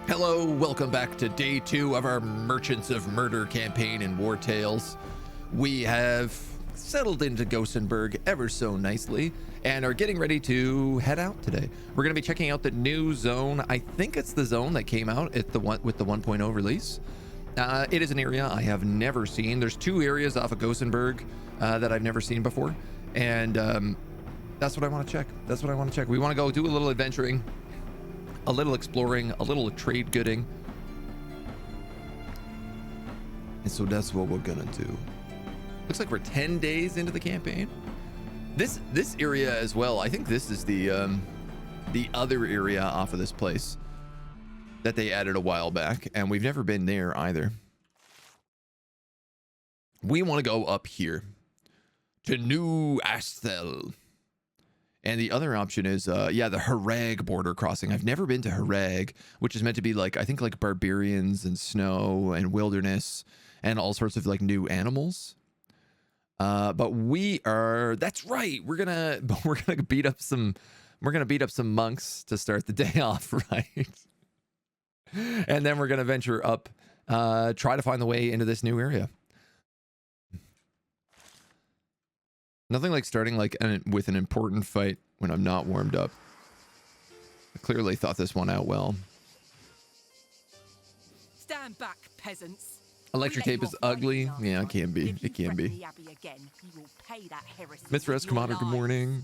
Hello, welcome back to day 2 of our Merchants of Murder campaign in Wartales. We have settled into Gossenburg ever so nicely and are getting ready to head out today. We're going to be checking out the new zone. I think it's the zone that came out at the one with the 1.0 release. It is an area I have never seen. There's 2 areas off of Gossenburg that I've never seen before, and that's what I want to check. That's what I want to check. We want to go do a little adventuring, a little exploring, a little trade gooding. And so that's what we're gonna do. Looks like we're 10 days into the campaign. This area as well, I think this is the other area off of this place that they added a while back, and we've never been there either. We want to go up here to New Asthel. And the other option is, the Harag border crossing. I've never been to Harag, which is meant to be like, I think like barbarians and snow and wilderness and all sorts of like new animals. But that's right. We're gonna beat up some monks to start the day off, right? And then we're gonna venture up, try to find the way into this new area. Nothing like starting with an important fight when I'm not warmed up. I clearly thought this one out well. Stand back, peasants. Electric tape is ugly. Yeah, it can be. It can be. Mithras, Commander, good morning.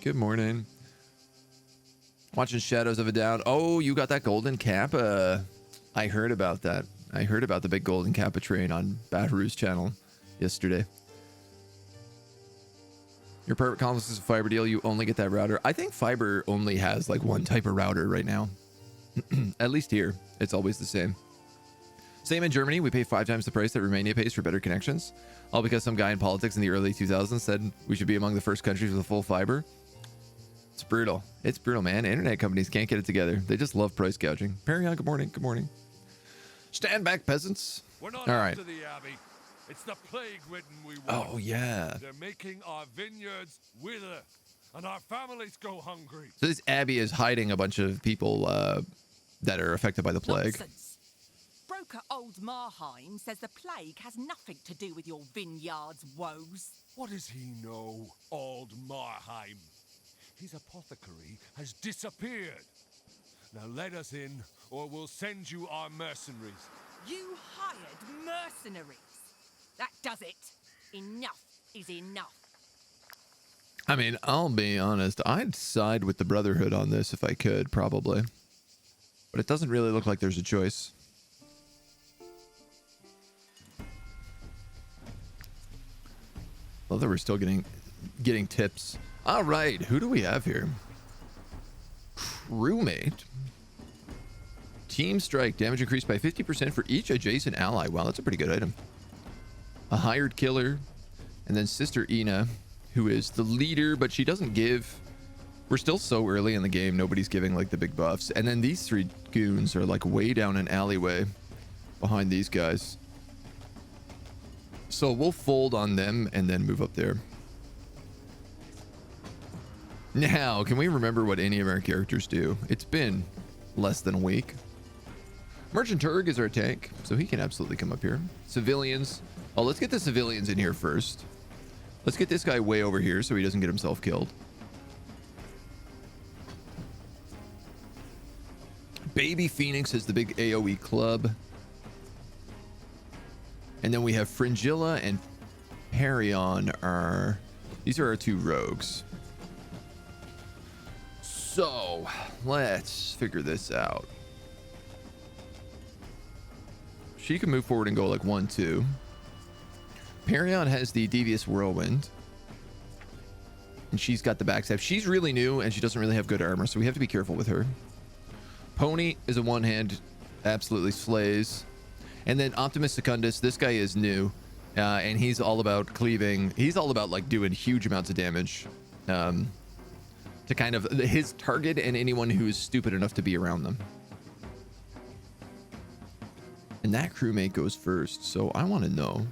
Good morning. Watching Shadows of a Doubt. Oh, you got that golden kappa. I heard about that. I heard about the big golden kappa train on Bataroo's channel yesterday. Your perfect conflict is a fiber deal. You only get that router. I think fiber only has like one type of router right now. At least here, it's always the same. Same in Germany. We pay 5 times the price that Romania pays for better connections. All because some guy in politics in the early 2000s said we should be among the first countries with a full fiber. It's brutal. It's brutal, man. Internet companies can't get it together. They just love price gouging. Perion, good morning. Good morning. Stand back, peasants. We're not all right. After the Abbey. It's the plague-ridden we want. Oh, yeah. They're making our vineyards wither, and our families go hungry. So this Abbey is hiding a bunch of people that are affected by the plague. Nonsense. Broker Old Marheim says the plague has nothing to do with your vineyard's woes. What does he know, Old Marheim? His apothecary has disappeared. Now let us in, or we'll send you our mercenaries. You hired mercenaries. That does it. Enough is enough. I mean, I'll be honest. I'd side with the Brotherhood on this if I could, probably. But it doesn't really look like there's a choice. Love that we're still getting tips. All right, who do we have here? Crewmate. Team strike. Damage increased by 50% for each adjacent ally. Wow, that's a pretty good item. A hired killer, and then Sister Ina, who is the leader, but she doesn't give. We're still so early in the game, nobody's giving like the big buffs. And then these 3 goons are like way down an alleyway behind these guys. So we'll fold on them and then move up there. Now, can we remember what any of our characters do? It's been less than a week. Merchant Turg is our tank, so he can absolutely come up here. Civilians. Oh, let's get the civilians in here first. Let's get this guy way over here so he doesn't get himself killed. Baby Phoenix is the big AoE club. And then we have Fringilla and Perion these are our 2 rogues. So, let's figure this out. She can move forward and go like 1, 2. Perion has the Devious Whirlwind. And she's got the backstab. She's really new and she doesn't really have good armor, so we have to be careful with her. Pony is a one-hand, absolutely slays. And then Optimus Secundus, this guy is new. And he's all about cleaving. He's all about like doing huge amounts of damage. To kind of his target and anyone who's stupid enough to be around them. And that crewmate goes first, so I want to know.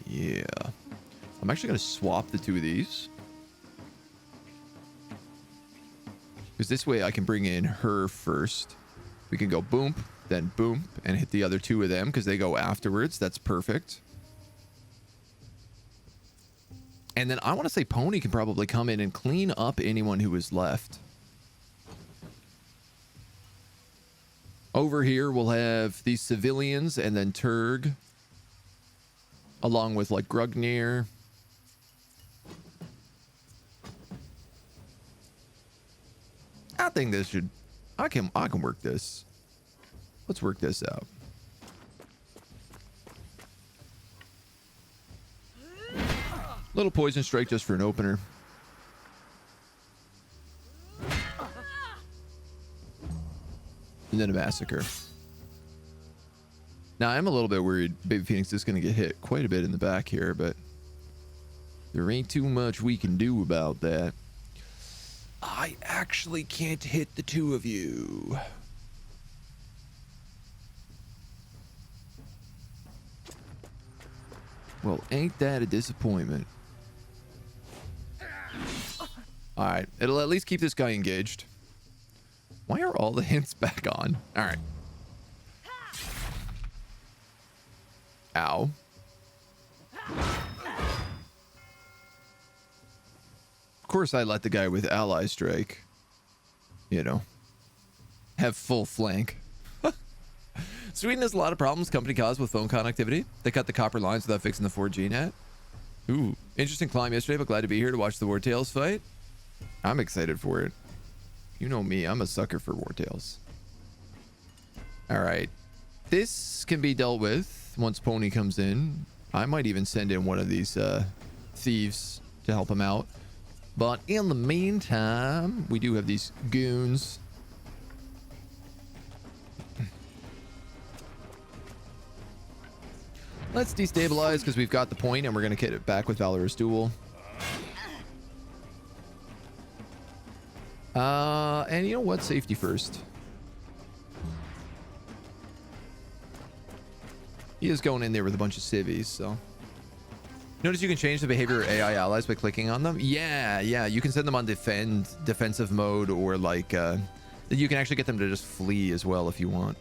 Yeah. I'm actually going to swap the 2 of these. Because this way I can bring in her first. We can go boom, then boom, and hit the other two of them because they go afterwards. That's perfect. And then I want to say Pony can probably come in and clean up anyone who is left. Over here, we'll have these civilians and then Turg. Along with like Grugnir. I think this should... I can work this. Let's work this out. Little poison strike just for an opener. And then a massacre. Now, I'm a little bit worried Baby Phoenix is going to get hit quite a bit in the back here, but there ain't too much we can do about that. I actually can't hit the two of you. Well, ain't that a disappointment? Alright, it'll at least keep this guy engaged. Why are all the hints back on? Alright. Ow. Of course I let the guy with ally strike, you know, have full flank. Sweden has a lot of problems company caused with phone connectivity. They cut the copper lines without fixing the 4G net. Ooh, interesting climb yesterday, but glad to be here to watch the Wartales fight. I'm excited for it. You know me, I'm a sucker for Wartales. All right. This can be dealt with once Pony comes in. I might even send in one of these thieves to help him out. But in the meantime, we do have these goons. Let's destabilize because we've got the point and we're going to get it back with Valorous Duel. And you know what? Safety first. He is going in there with a bunch of civvies, so. Notice you can change the behavior of AI allies by clicking on them. Yeah, you can send them on defensive mode, or like you can actually get them to just flee as well if you want.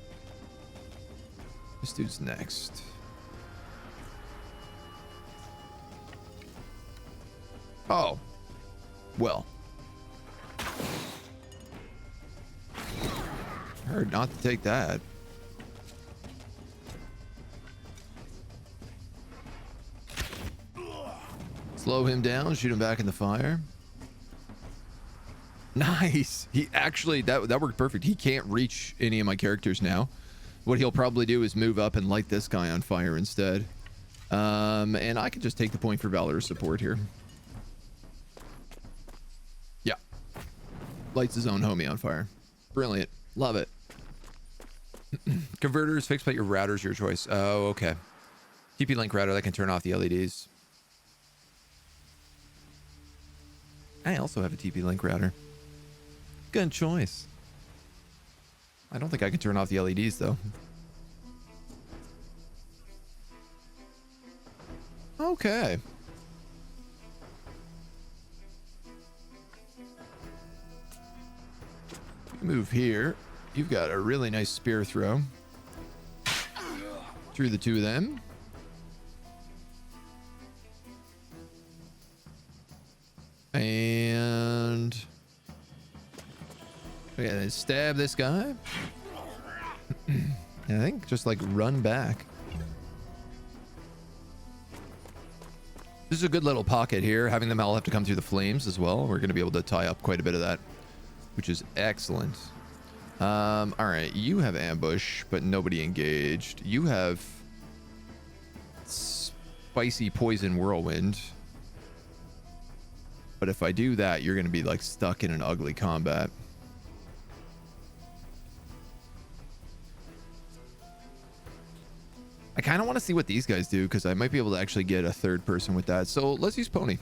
This dude's next. Oh. Well. Hard not to take that. Slow him down, shoot him back in the fire. Nice. He actually, that worked perfect. He can't reach any of my characters now. What he'll probably do is move up and light this guy on fire instead. And I can just take the point for Valorous support here. Yeah. Lights his own homie on fire. Brilliant. Love it. Converters fixed, but your router's your choice. Oh, okay. TP-Link router that can turn off the LEDs. I also have a TP-Link router. Good choice. I don't think I can turn off the LEDs, though. Okay. Move here. You've got a really nice spear throw. Through the two of them. And okay, stab this guy. I think just like run back. This is a good little pocket here. Having them all have to come through the flames as well. We're going to be able to tie up quite a bit of that, which is excellent. All right, you have ambush, but nobody engaged. You have spicy poison whirlwind. But if I do that, you're going to be like stuck in an ugly combat. I kind of want to see what these guys do because I might be able to actually get a third person with that. So let's use Pony.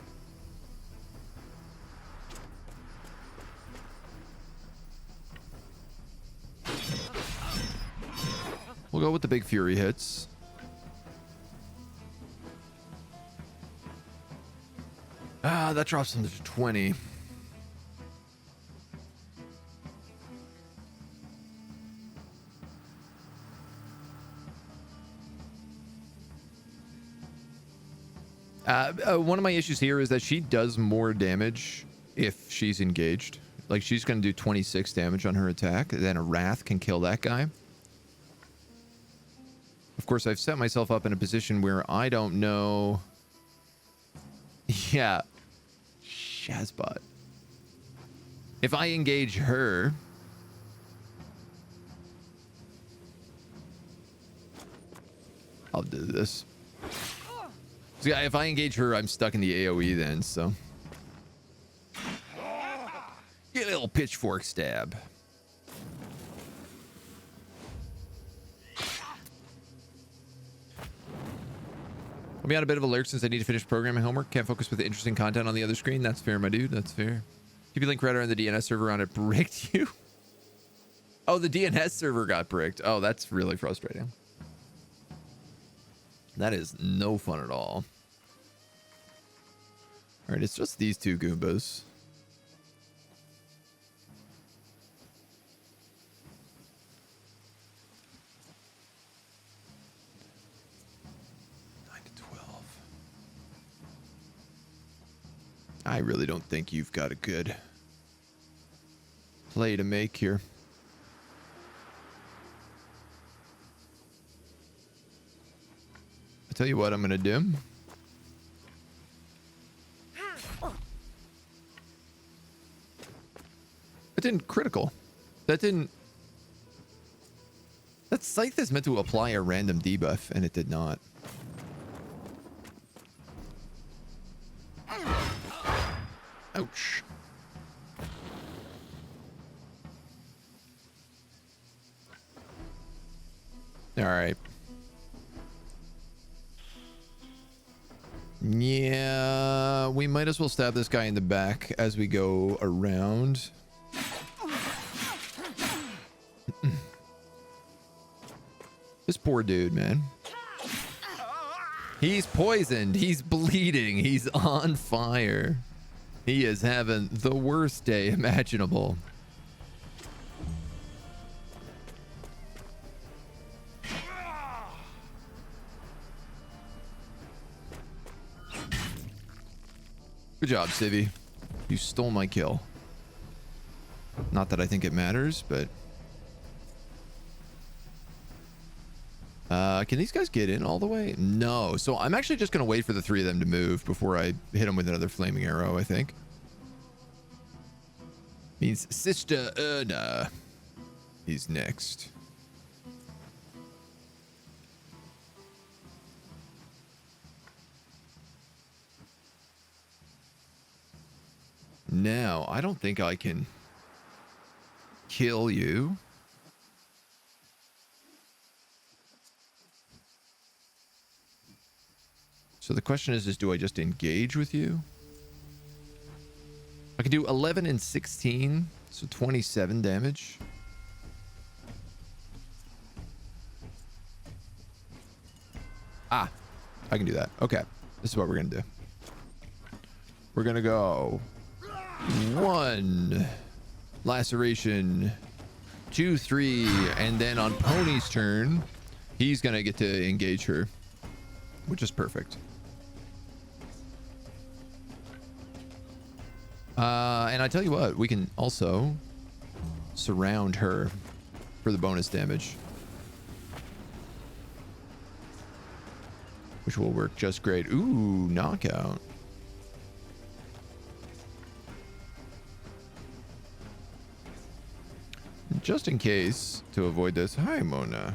We'll go with the big fury hits. That drops them to 20. One of my issues here is that she does more damage if she's engaged. Like, she's going to do 26 damage on her attack. Then a Wrath can kill that guy. Of course, I've set myself up in a position where I don't know... Yeah. Shazbot. If I engage her... I'll do this. So yeah, if I engage her, I'm stuck in the AoE then, so... Get a little pitchfork stab. I'll be on a bit of a lurk since I need to finish programming homework. Can't focus with the interesting content on the other screen. That's fair, my dude. That's fair. TP Link Redder on the DNS server on it bricked you. Oh, the DNS server got bricked. Oh, that's really frustrating. That is no fun at all. All right, it's just these two Goombas. I really don't think you've got a good play to make here. I tell you what I'm going to do. It didn't critical. That didn't... That Scythe is meant to apply a random debuff, and it did not. Ouch. All right. Yeah, we might as well stab this guy in the back as we go around. This poor dude, man. He's poisoned. He's bleeding. He's on fire. He is having the worst day imaginable. Good job, Civvy. You stole my kill. Not that I think it matters, but... can these guys get in all the way? No. So I'm actually just going to wait for the three of them to move before I hit them with another flaming arrow, I think. Means Sister Erna is next. Now, I don't think I can kill you. So the question is do I just engage with you? I can do 11 and 16, so 27 damage. Ah, I can do that. Okay, this is what we're going to do. We're going to go 1 laceration, 2, 3, and then on Pony's turn, he's going to get to engage her, which is perfect. And I tell you what, we can also surround her for the bonus damage, which will work just great. Ooh, knockout. Just in case, to avoid this. Hi, Mona.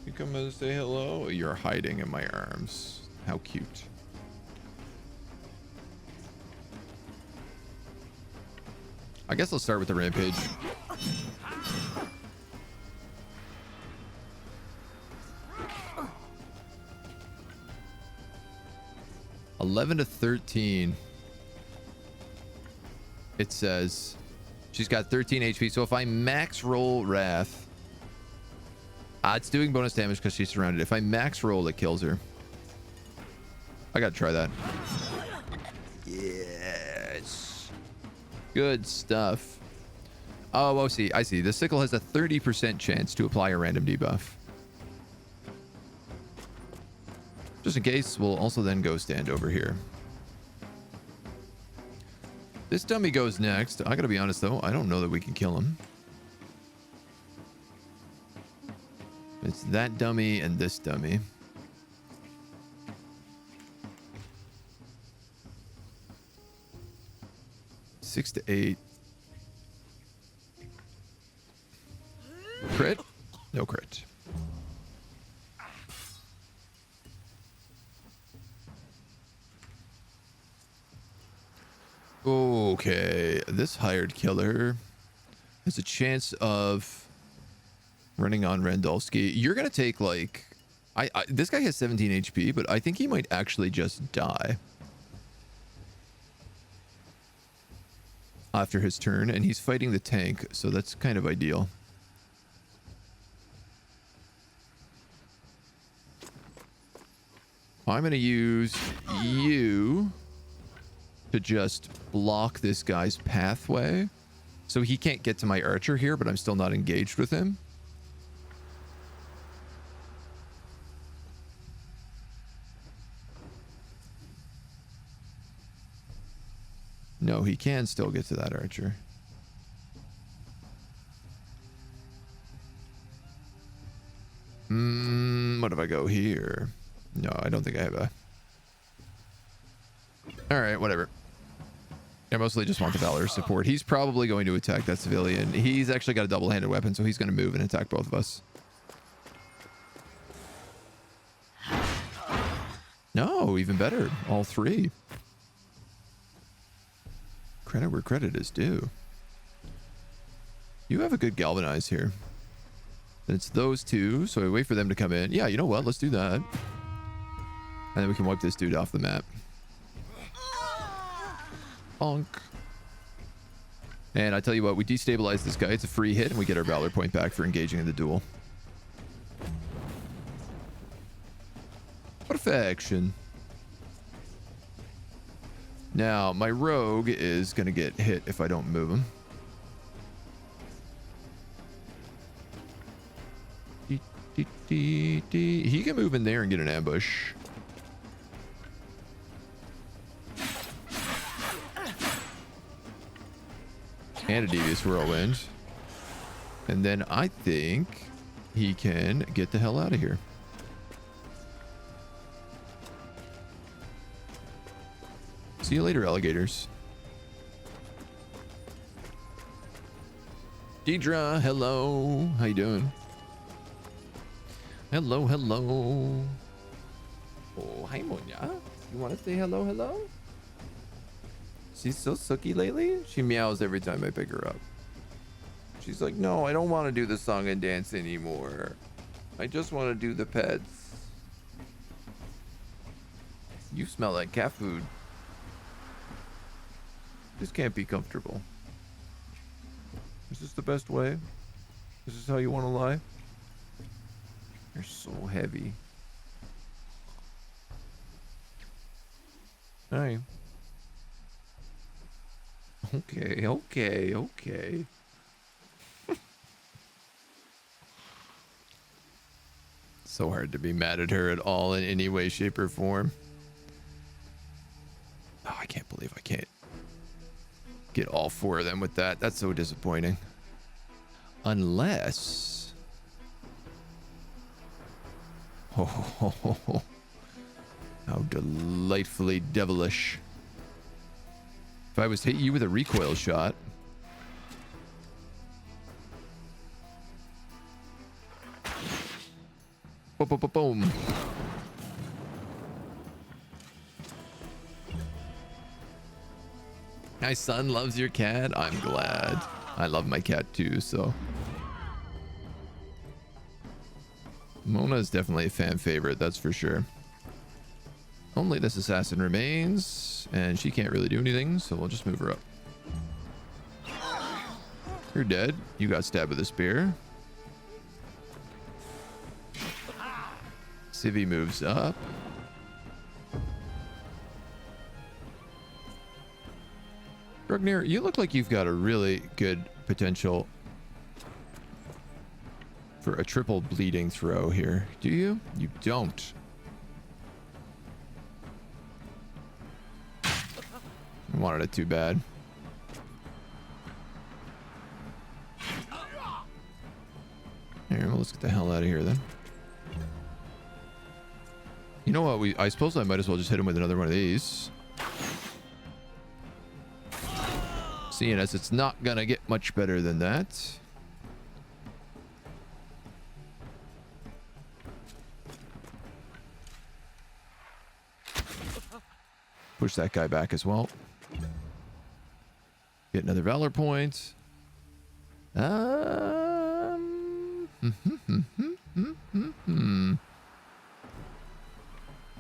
You come and say hello? You're hiding in my arms. How cute. I guess I'll start with the rampage. $11 to 13. It says she's got 13 HP. So if I max roll Wrath, it's doing bonus damage because she's surrounded. If I max roll, it kills her. I gotta try that. Yes. Good stuff. Oh, I see. The sickle has a 30% chance to apply a random debuff. Just in case, we'll also then go stand over here. This dummy goes next. I gotta be honest though, I don't know that we can kill him. It's that dummy and this dummy. Six to 8. Crit? No crit. Okay, this hired killer has a chance of running on Randolski. You're gonna take like, this guy has 17 HP, but I think he might actually just die after his turn, and he's fighting the tank, so that's kind of ideal. I'm gonna use you to just block this guy's pathway. So he can't get to my archer here, but I'm still not engaged with him. No, he can still get to that archer. What if I go here? No, I don't think I have a... Alright, whatever. I mostly just want the Valor support. He's probably going to attack that civilian. He's actually got a double-handed weapon, so he's going to move and attack both of us. No, even better. All three. Credit where credit is due. You have a good galvanize here. And it's those two, so I wait for them to come in. Yeah, you know what? Let's do that. And then we can wipe this dude off the map. Bonk. And I tell you what, we destabilize this guy. It's a free hit, and we get our Valor point back for engaging in the duel. Perfection. Now, my rogue is going to get hit if I don't move him. He can move in there and get an ambush. And a devious whirlwind. And then I think he can get the hell out of here. See you later, alligators. Deidre, hello. How you doing? Hello, hello. Oh, hi, Monya. You want to say hello, hello? She's so sooky lately. She meows every time I pick her up. She's like, no, I don't want to do the song and dance anymore. I just want to do the pets. You smell like cat food. This can't be comfortable. Is this the best way? Is this how you want to lie? You're so heavy. Hi. Okay, okay, okay. So hard to be mad at her at all in any way, shape, or form. Oh, I can't believe I can't get all four of them with that. That's so disappointing. Unless... Oh, how delightfully devilish. If I was to hit you with a recoil shot. Boom, boom, boom, boom. My son loves your cat. I'm glad. I love my cat too, so. Mona is definitely a fan favorite, that's for sure. Only this assassin remains, and she can't really do anything, so we'll just move her up. You're dead. You got stabbed with a spear. Civi moves up. Rugnir, you look like you've got a really good potential for a triple bleeding throw here. Do you? You don't. I wanted it too bad. Here, well, let's get the hell out of here then. You know what? I suppose I might as well just hit him with another one of these. Seeing as it's not gonna get much better than that. Push that guy back as well. Get another valor point.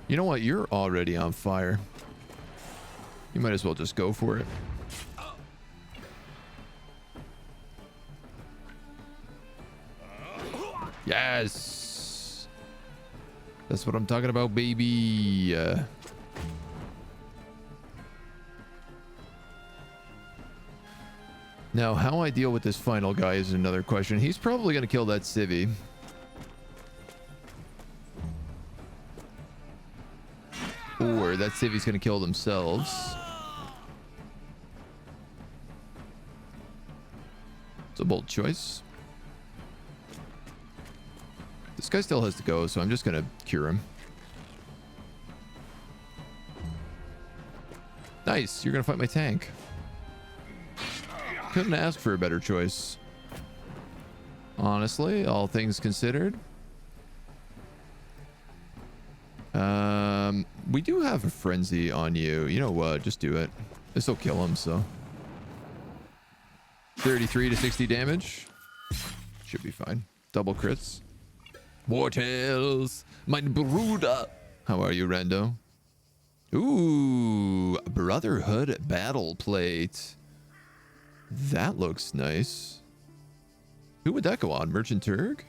You know what? You're already on fire. You might as well just go for it. Yes. That's what I'm talking about, baby. Now, how I deal with this final guy is another question. He's probably going to kill that civvy. Or that civvy's going to kill themselves. It's a bold choice. This guy still has to go, so I'm just going to cure him. Nice. You're going to fight my tank. Couldn't ask for a better choice. Honestly, all things considered. We do have a frenzy on you. You know what? Just do it. This will kill him, so. 33 to 60 damage. Should be fine. Double crits. Wartales, mein Bruder. How are you, Rando? Ooh, Brotherhood battle plate. That looks nice. Who would that go on? Merchant Turg?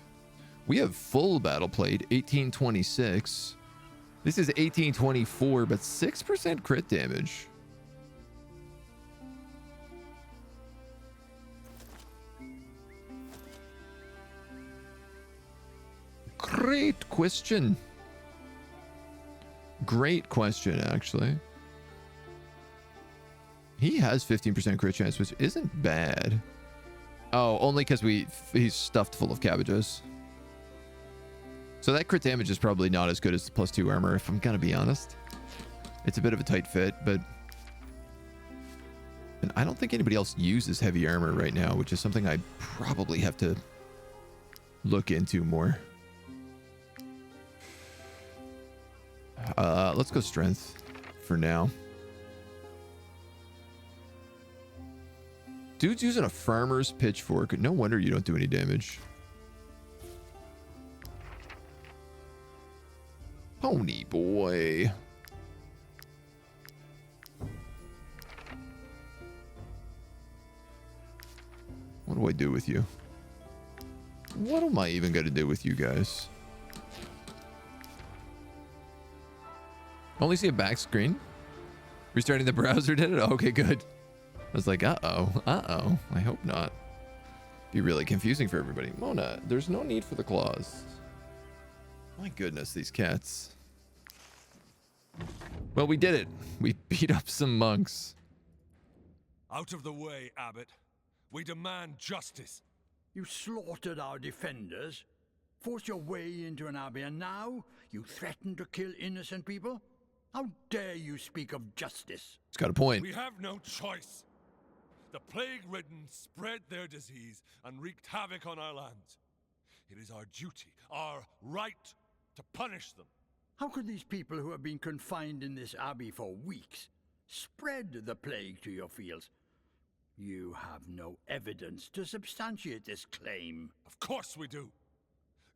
We have full battle plate, 1826. This is 1824, but 6% crit damage. Great question. Great question, actually. He has 15% crit chance, which isn't bad. Oh, only because he's stuffed full of cabbages. So that crit damage is probably not as good as the +2 armor, if I'm gonna be honest. It's a bit of a tight fit, but... And I don't think anybody else uses heavy armor right now, which is something I probably have to look into more. Let's go strength for now. Dude's using a farmer's pitchfork. No wonder you don't do any damage. Pony boy. What do I do with you? What am I even going to do with you guys? Only see a back screen. Restarting the browser did it? Okay, good. I was like, uh-oh. I hope not. Be really confusing for everybody. Mona, there's no need for the claws. My goodness, these cats. Well, we did it. We beat up some monks. Out of the way, Abbot. We demand justice. You slaughtered our defenders, forced your way into an abbey, and now you threaten to kill innocent people? How dare you speak of justice? It's got a point. We have no choice. The plague-ridden spread their disease and wreaked havoc on our lands. It is our duty, our right, to punish them. How could these people who have been confined in this abbey for weeks spread the plague to your fields? You have no evidence to substantiate this claim. Of course we do.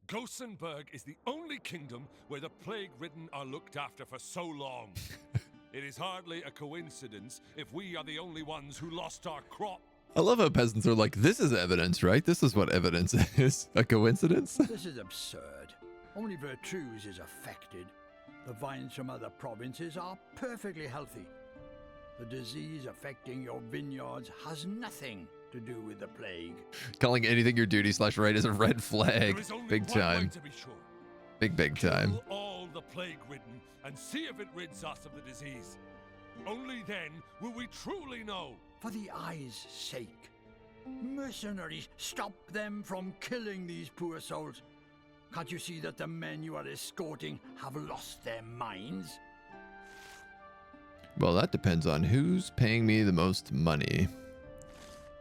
Gothenburg is the only kingdom where the plague-ridden are looked after for so long. It is hardly a coincidence if we are the only ones who lost our crop. I love how peasants are like, this is evidence, right? This is what evidence is. A coincidence? This is absurd. Only Vertruse is affected. The vines from other provinces are perfectly healthy. The disease affecting your vineyards has nothing to do with the plague. Calling anything your duty/right is a red flag. Big time. To be sure. Big time. Kill all the plague-ridden and see if it rids us of the disease. Only then will we truly know. For the eye's sake. Mercenaries, stop them from killing these poor souls. Can't you see that the men you are escorting have lost their minds? Well, that depends on who's paying me the most money.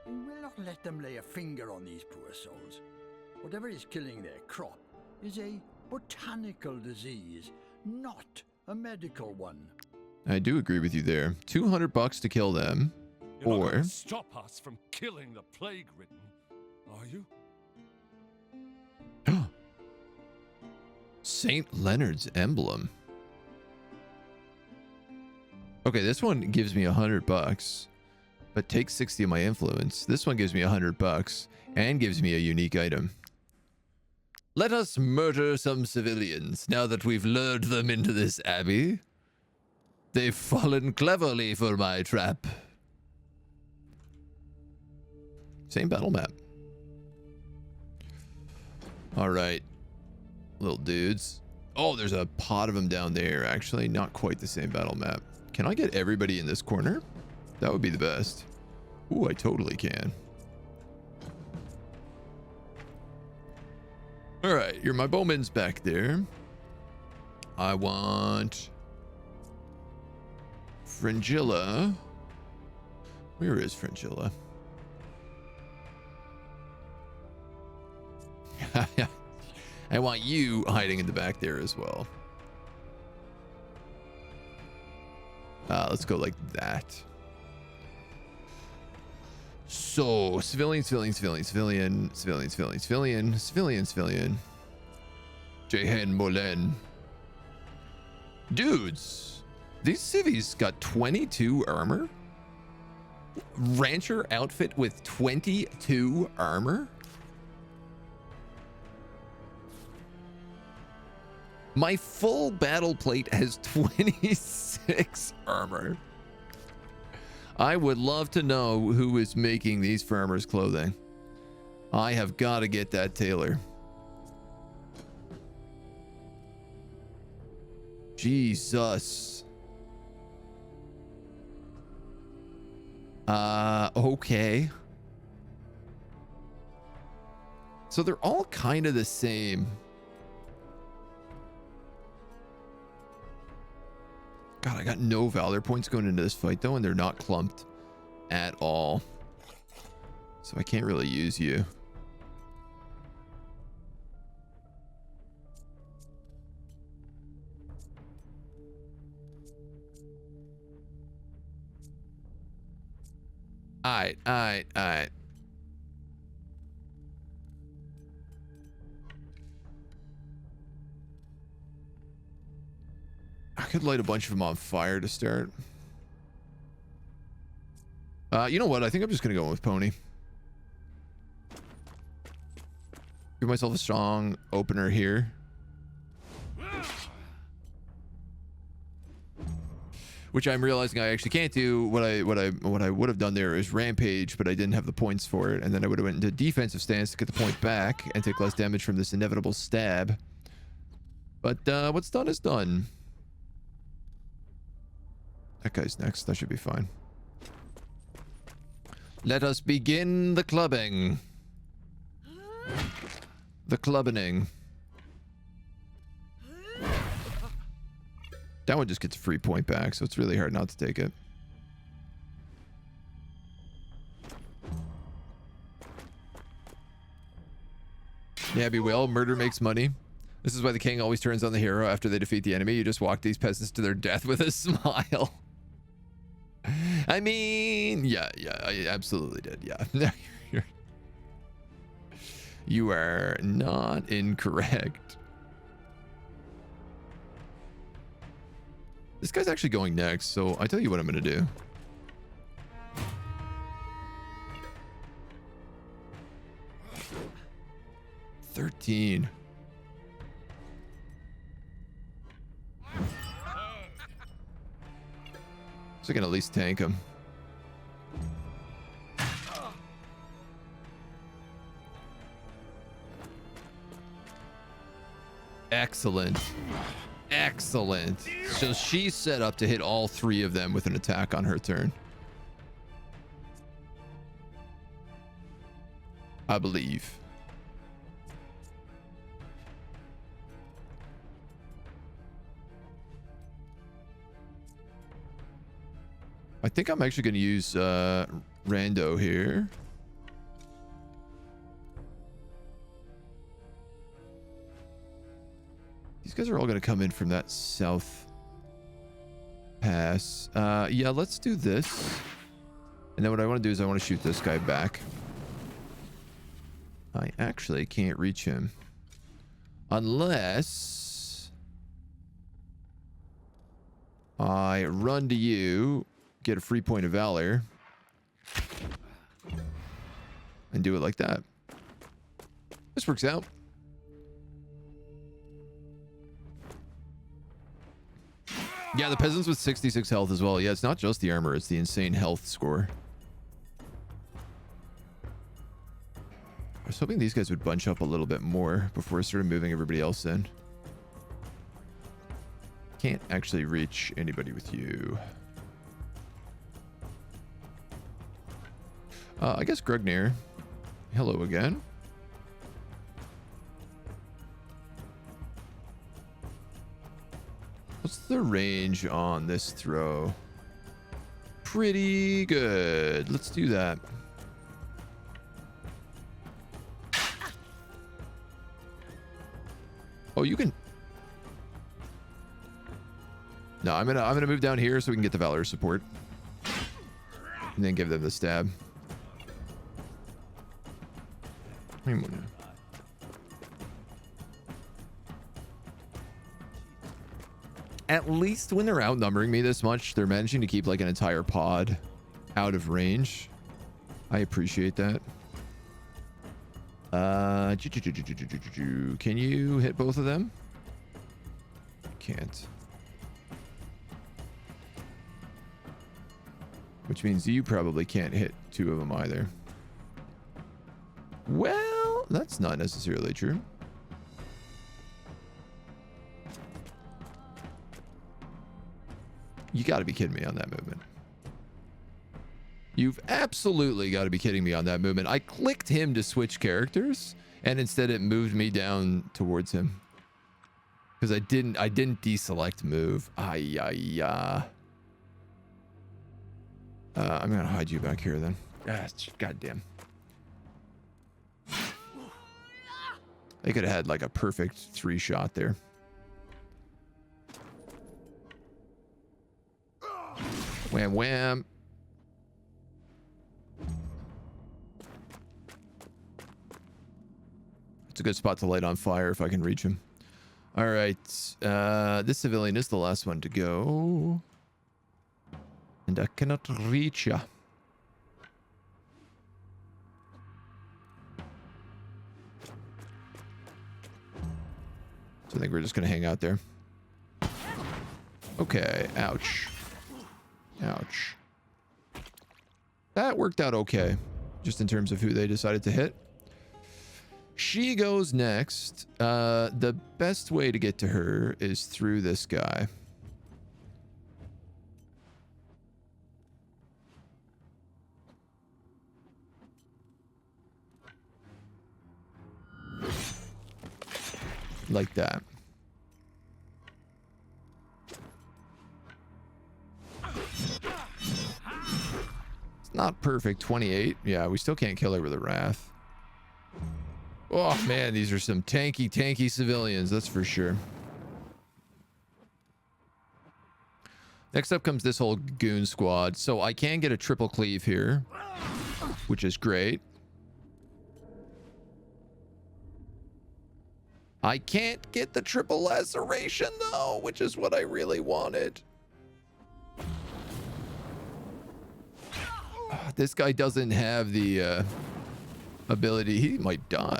We will not let them lay a finger on these poor souls. Whatever is killing their crop is a botanical disease, not a medical one. I do agree with you there. $200 to kill them. You're not Or gonna stop us from killing the plague-ridden, are you? St. Leonard's emblem. Okay, this one gives me $100, but takes 60 of my influence. This one gives me $100 and gives me a unique item. Let us murder some civilians now that we've lured them into this abbey. They've fallen cleverly for my trap. Same battle map. All right, little dudes. Oh, there's a pot of them down there. Actually, not quite the same battle map. Can I get everybody in this corner? That would be the best. Ooh, I totally can. All right, you're my bowman's back there. I want Fringilla. Where is Fringilla? I want you hiding in the back there as well. Let's go like that. So, civilian. Jehen Molen. Dudes, these civvies got 22 armor? Rancher outfit with 22 armor? My full battle plate has 26 armor. I would love to know who is making these farmers' clothing. I have got to get that tailor. Jesus. Okay. So they're all kind of the same. God, I got no valor points going into this fight though, and they're not clumped at all. So I can't really use you. Alright. I could light a bunch of them on fire to start. You know what? I think I'm just going to go with Pony. Give myself a strong opener here. Which I'm realizing I actually can't do. What I would have done there is rampage, but I didn't have the points for it, and then I would have went into defensive stance to get the point back and take less damage from this inevitable stab. But what's done is done. That guy's next. That should be fine. Let us begin the clubbing. The clubbening. That one just gets a free point back, so it's really hard not to take it. Yeah, be well. Murder makes money. This is why the king always turns on the hero after they defeat the enemy. You just walk these peasants to their death with a smile. I mean, yeah, I absolutely did. Yeah. You are not incorrect. This guy's actually going next, so I tell you what I'm going to do. $13. So I can at least tank him. Excellent. Excellent. So she's set up to hit all 3 of them with an attack on her turn. I believe. I think I'm actually going to use Rando here. These guys are all going to come in from that south pass. Yeah, let's do this. And then what I want to do is I want to shoot this guy back. I actually can't reach him. Unless I run to you, get a free point of valor, and do it like that. This works out. Yeah, the peasants with 66 health as well. Yeah, it's not just the armor, it's the insane health score. I was hoping these guys would bunch up a little bit more before I started moving everybody else in. Can't actually reach anybody with you. I guess Grugnir. Hello again. What's the range on this throw? Pretty good. Let's do that. Oh, you can. No, I'm gonna move down here so we can get the Valor support, and then give them the stab. At least when they're outnumbering me this much, they're managing to keep like an entire pod out of range. I appreciate that. Can you hit both of them? Can't. Which means you probably can't hit 2 of them either. Well, that's not necessarily true. You got to be kidding me on that movement. You've absolutely got to be kidding me on that movement. I clicked him to switch characters, and instead it moved me down towards him. Because I didn't deselect move. I'm gonna hide you back here then. Goddamn. They could have had like a perfect 3 shot there. Wham wham. It's a good spot to light on fire if I can reach him. All right. This civilian is the last one to go. And I cannot reach ya. So I think we're just going to hang out there. Okay. Ouch. Ouch. That worked out okay. Just in terms of who they decided to hit. She goes next. The best way to get to her is through this guy. Like that. It's not perfect. 28. Yeah, we still can't kill her with a wrath. Oh man, these are some tanky civilians, that's for sure. Next up comes this whole goon squad. So I can get a triple cleave here, which is great. I can't get the triple laceration though, which is what I really wanted. This guy doesn't have the ability. He might die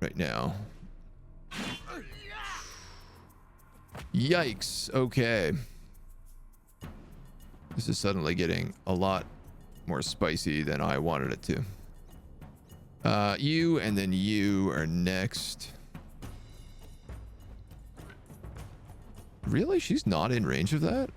right now. Yikes. Okay. This is suddenly getting a lot more spicy than I wanted it to. You and then you are next. Really? She's not in range of that?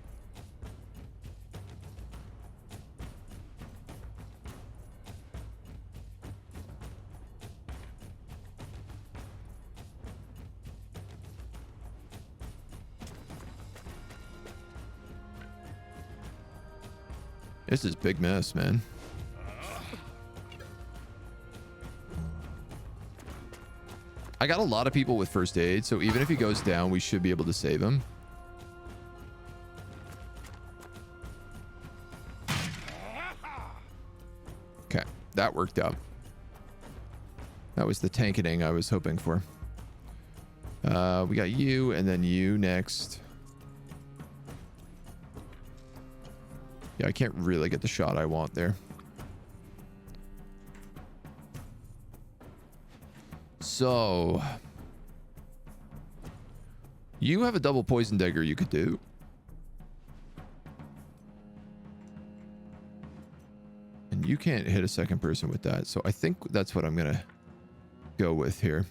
This is big mess, man. I got a lot of people with first aid, so even if he goes down, we should be able to save him. Okay, that worked out. That was the tanketing I was hoping for. We got you, and then you next. Yeah, I can't really get the shot I want there. So, you have a double poison dagger you could do. And you can't hit a second person with that. So I think that's what I'm going to go with here.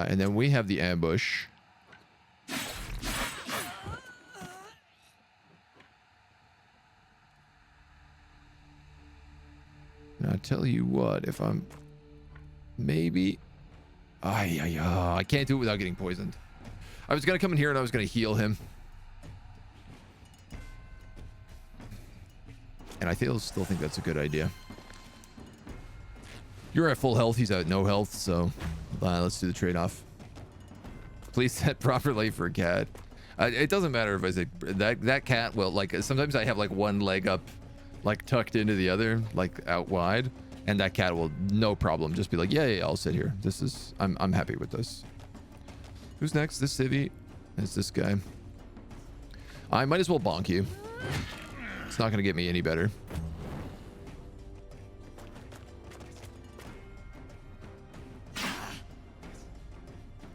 And then we have the ambush. Now, I tell you what, if I'm maybe... I can't do it without getting poisoned. I was going to come in here and I was going to heal him. And I still think that's a good idea. You're at full health, he's at no health, so let's do the trade-off. Please set properly for a cat. It doesn't matter if I say that cat will, like, sometimes I have like one leg up, like tucked into the other, like out wide, and that cat will no problem just be like, yeah, I'll sit here. This is, I'm happy with this. Who's next? This civvy? It's this guy. I might as well bonk you. It's not gonna get me any better.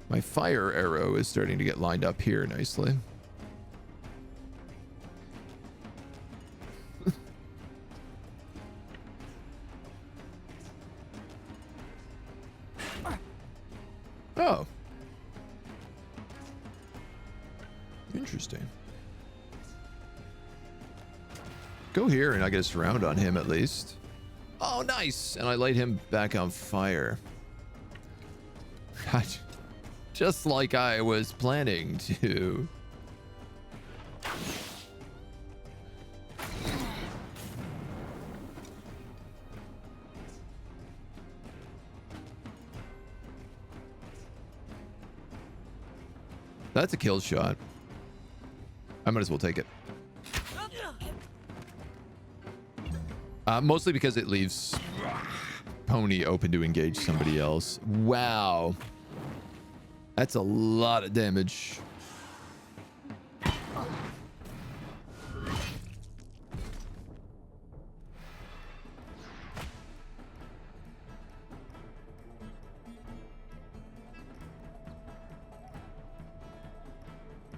My fire arrow is starting to get lined up here nicely. Oh. Interesting. Go here and I get a surround on him at least. Oh, nice. And I light him back on fire. God. Just like I was planning to. That's a kill shot. I might as well take it. Mostly because it leaves Pony open to engage somebody else. Wow. That's a lot of damage.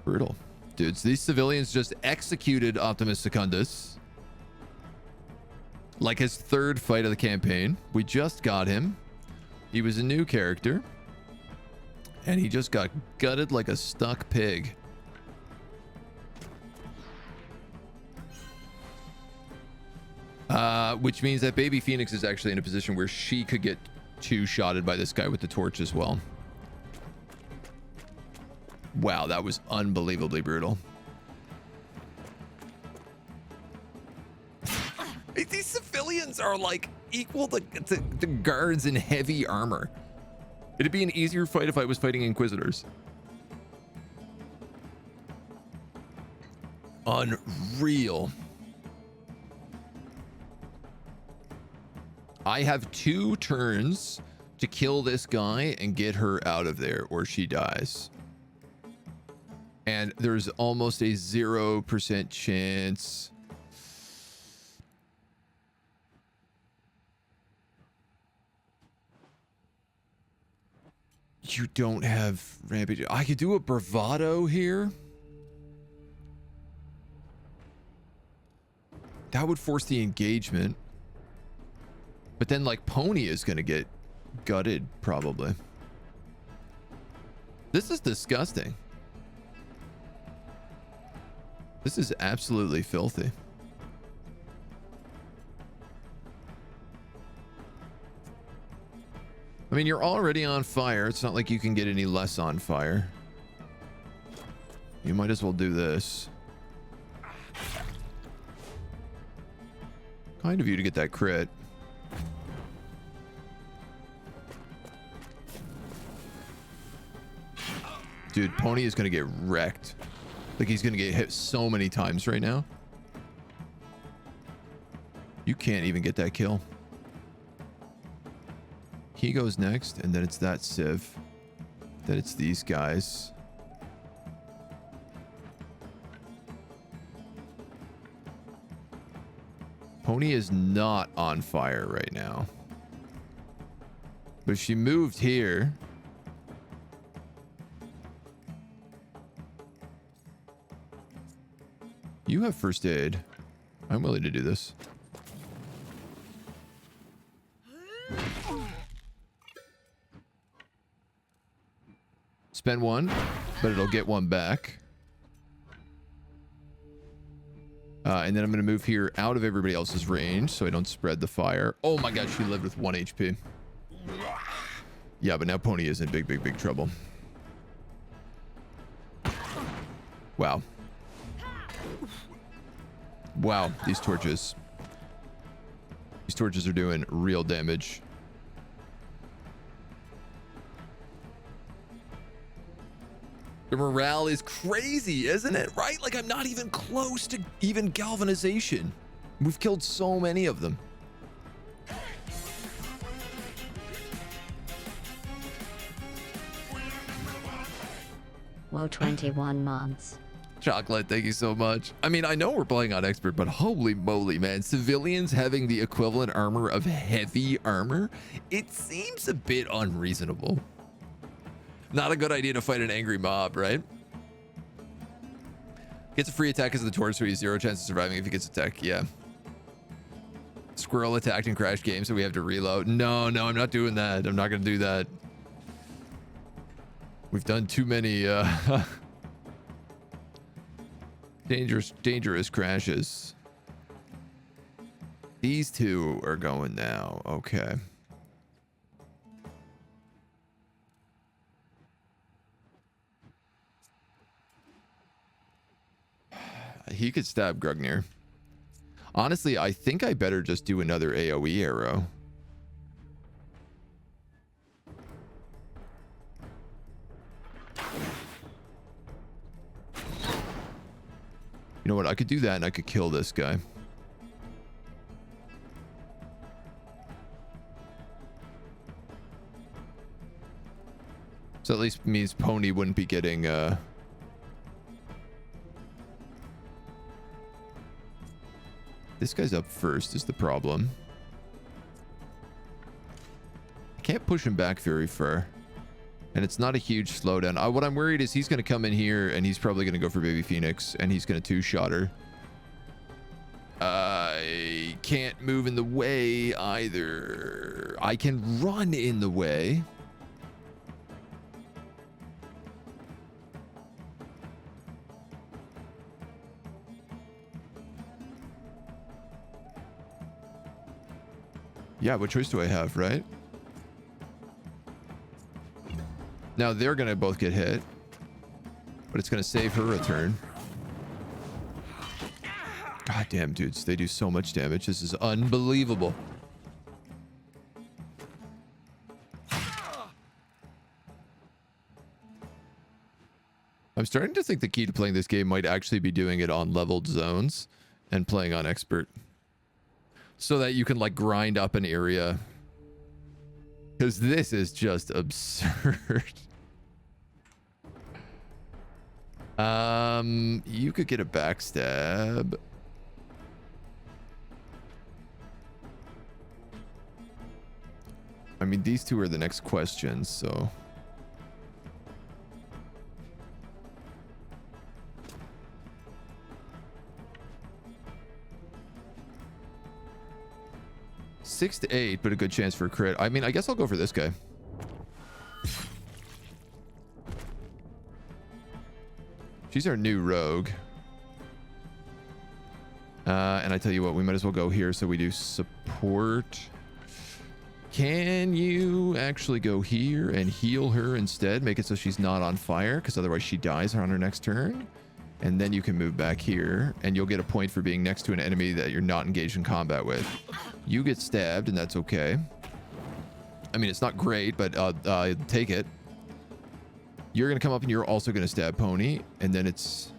Brutal. Dudes, these civilians just executed Optimus Secundus. Like his third fight of the campaign. We just got him. He was a new character. And he just got gutted like a stuck pig. Which means that Baby Phoenix is actually in a position where she could get two-shotted by this guy with the torch as well. Wow, that was unbelievably brutal. These civilians are like equal to guards in heavy armor. It'd be an easier fight if I was fighting Inquisitors. Unreal. I have 2 turns to kill this guy and get her out of there or she dies. And there's almost a 0% chance. You don't have rampage. I could do a bravado here. That would force the engagement. But then, like, Pony is going to get gutted, probably. This is disgusting. This is absolutely filthy. I mean, you're already on fire. It's not like you can get any less on fire. You might as well do this. Kind of you to get that crit. Dude, Pony is going to get wrecked. Like, he's going to get hit so many times right now. You can't even get that kill. He goes next, and then it's that Civ. Then it's these guys. Pony is not on fire right now. But she moved here. You have first aid. I'm willing to do this. Spend one, but it'll get one back. And then I'm going to move here out of everybody else's range so I don't spread the fire. Oh my god, she lived with 1 HP. Yeah, but now Pony is in big, big, big trouble. Wow. Wow, these torches. These torches are doing real damage. The morale is crazy, isn't it? Right? Like, I'm not even close to even galvanization. We've killed so many of them. Whoa, 21 months. Chocolate, thank you so much. I mean, I know we're playing on expert, but holy moly, man. Civilians having the equivalent armor of heavy armor? It seems a bit unreasonable. Not a good idea to fight an angry mob, right? Gets a free attack as the torch, so he's 0 chance of surviving if he gets attacked. Yeah. Squirrel attacked and crashed game, so we have to reload. No, I'm not doing that. I'm not going to do that. We've done too many dangerous crashes. These two are going now. Okay. He could stab Grugnir. Honestly, I think I better just do another AoE arrow. You know what? I could do that and I could kill this guy. So at least means Pony wouldn't be getting This guy's up first is the problem. I can't push him back very far. And it's not a huge slowdown. What I'm worried is he's going to come in here and he's probably going to go for Baby Phoenix and he's going to two-shot her. I can't move in the way either. I can run in the way. Yeah, what choice do I have, right? Now they're gonna both get hit, but it's gonna save her a turn. God damn, dudes, they do so much damage. This is unbelievable. I'm starting to think the key to playing this game might actually be doing it on leveled zones and playing on expert. So that you can like grind up an area. Because this is just absurd. You could get a backstab. I mean, these two are the next questions, so. 6 to 8, but a good chance for a crit. I mean, I guess I'll go for this guy. She's our new rogue. And I tell you what, we might as well go here so we do support. Can you actually go here and heal her instead? Make it so she's not on fire, because otherwise she dies on her next turn. And then you can move back here, and you'll get a point for being next to an enemy that you're not engaged in combat with. You get stabbed, and that's okay. I mean, it's not great, but take it. You're going to come up, and you're also going to stab Pony, and then it's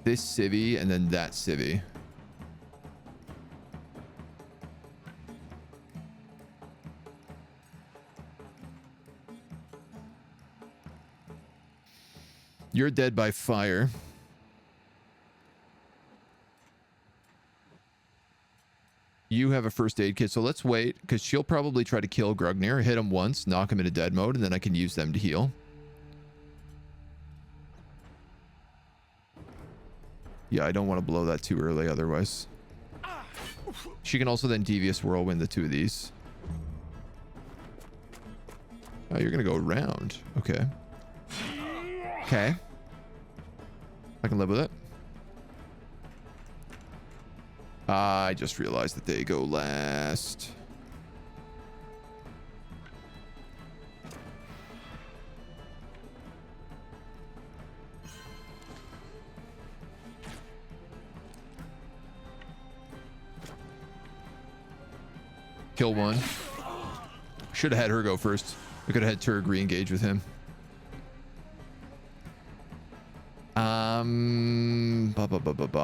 this civvy, and then that civvy. You're dead by fire. You have a first aid kit, so let's wait, because she'll probably try to kill Grugnir, hit him once, knock him into dead mode, and then I can use them to heal. Yeah, I don't want to blow that too early otherwise. She can also then Devious Whirlwind the two of these. Oh, you're going to go around. Okay. Okay. I can live with it. I just realized that they go last. Kill one. Should have had her go first. We could have had Turg re-engage with him.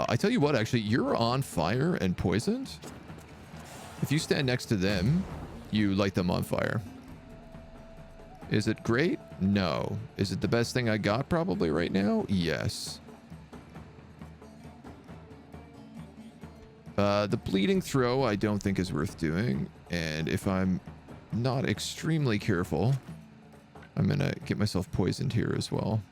I tell you what, actually, you're on fire and poisoned. If you stand next to them, you light them on fire. Is it great? No. Is it the best thing I got probably right now? Yes. The bleeding throw I don't think is worth doing. And if I'm not extremely careful, I'm going to get myself poisoned here as well.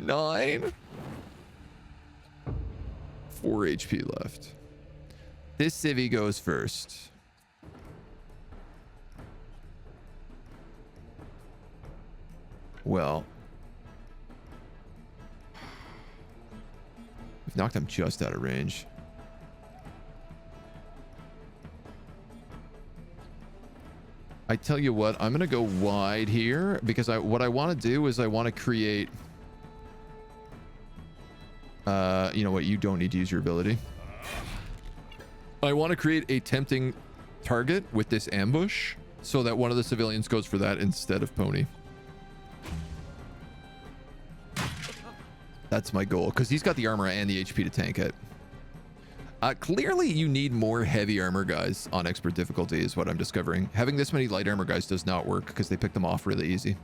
Nine. 4 HP left. This civvy goes first. Well, we've knocked him just out of range. I tell you what, I'm gonna go wide here because what I want to do is I want to create. You know what? You don't need to use your ability. I want to create a tempting target with this ambush so that one of the civilians goes for that instead of Pony. That's my goal, because he's got the armor and the HP to tank it. Clearly, you need more heavy armor guys on expert difficulty is what I'm discovering. Having this many light armor guys does not work because they pick them off really easy.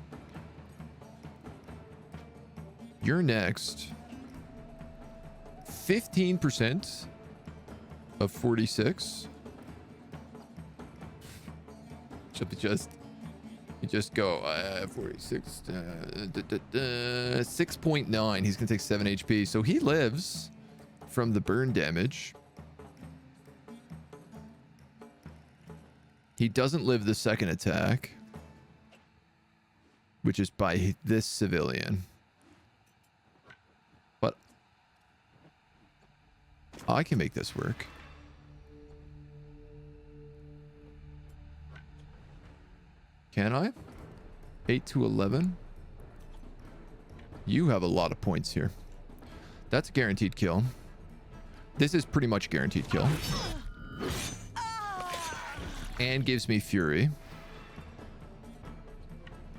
You're next. 15% of 46. You just go 46 6.9. He's gonna take 7 HP, so he lives from the burn damage. He doesn't live the second attack, which is by this civilian. But I can make this work. Can I? 8 to 11. You have a lot of points here. That's a guaranteed kill. This is pretty much guaranteed kill. And gives me fury,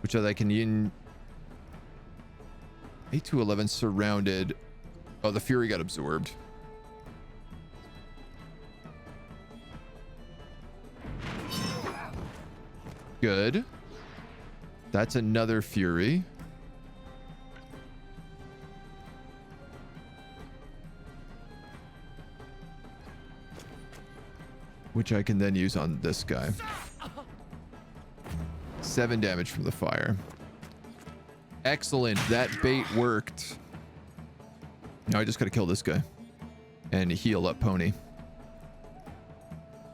which I can 8 to 11 surrounded. Oh, the fury got absorbed. Good. That's another fury. Which I can then use on this guy. 7 damage from the fire. Excellent. That bait worked. Now I just gotta kill this guy and heal up Pony.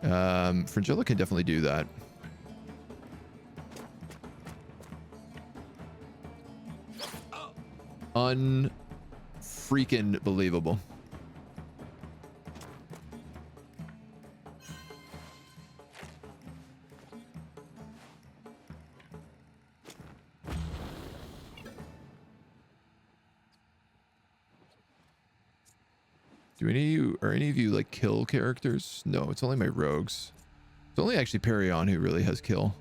Fringilla can definitely do that. Unfreaking believable. Do any of you like kill characters? No, it's only my rogues. It's only actually Perion who really has kill.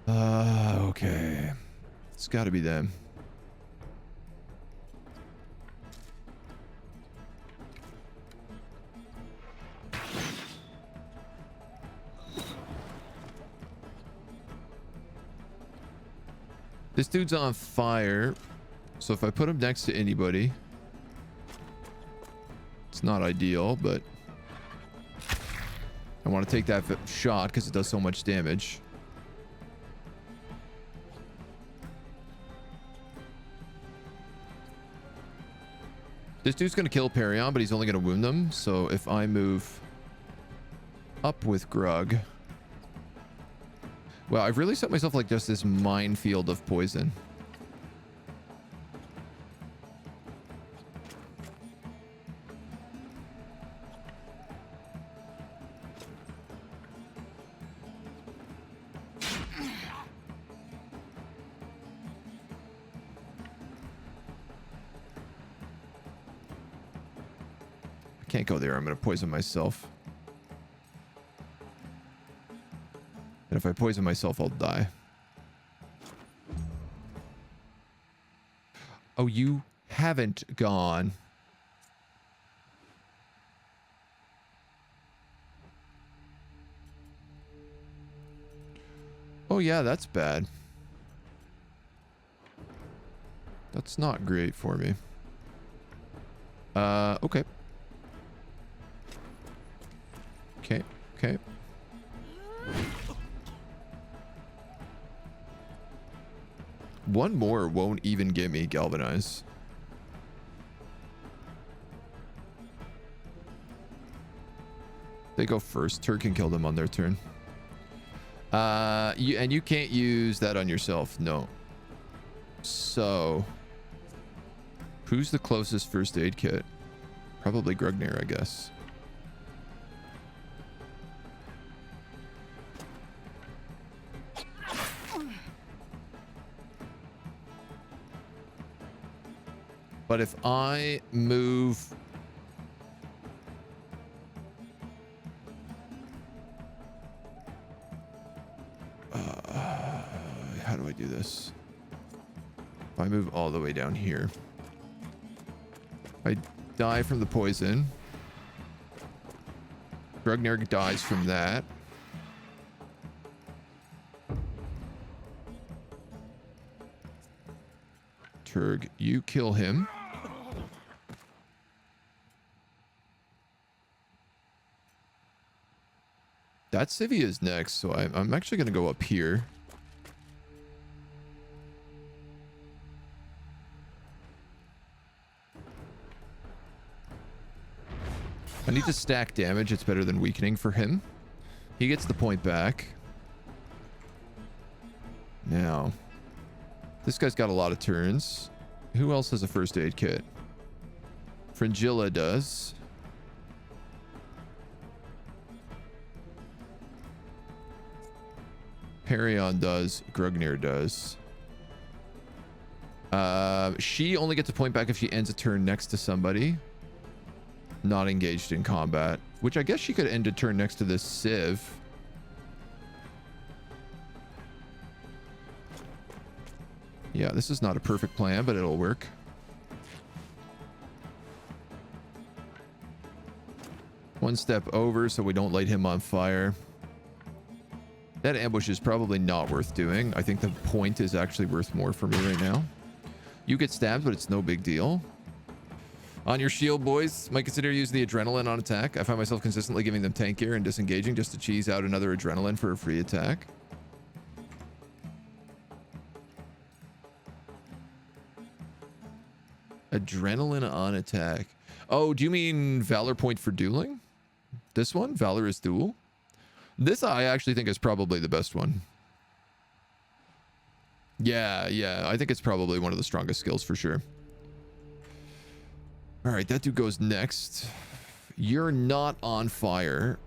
Okay. It's got to be them. This dude's on fire. So if I put him next to anybody, it's not ideal, but I want to take that shot because it does so much damage. This dude's going to kill Perion, but he's only going to wound them. So if I move up with Grug... Well, I've really set myself like just this minefield of poison. Can't go there. I'm going to poison myself. And if I poison myself, I'll die. Oh, you haven't gone. Oh, yeah, that's bad. That's not great for me. Okay. Okay. One more won't even get me galvanize. They go first. Turk can kill them on their turn. You can't use that on yourself. No. So, who's the closest first aid kit? Probably Grugnir, I guess. But if I move... how do I do this? If I move all the way down here. I die from the poison. Grugnir dies from that. Turg, you kill him. That Civvy is next, so I'm actually going to go up here. I need to stack damage. It's better than weakening for him. He gets the point back. Now, this guy's got a lot of turns. Who else has a first aid kit? Fringilla does. Perion does. Grugnir does. She only gets a point back if she ends a turn next to somebody not engaged in combat, which I guess she could end a turn next to this Civ. Yeah, this is not a perfect plan, but it'll work. One step over so we don't light him on fire. That ambush is probably not worth doing. I think the point is actually worth more for me right now. You get stabbed, but it's no big deal. On your shield, boys, might consider using the adrenaline on attack. I find myself consistently giving them tank gear and disengaging just to cheese out another adrenaline for a free attack. Adrenaline on attack. Oh, do you mean Valor point for dueling? This one? Valorous Duel? This I actually think is probably the best one. Yeah, I think it's probably one of the strongest skills for sure. All right, that dude goes next. You're not on fire.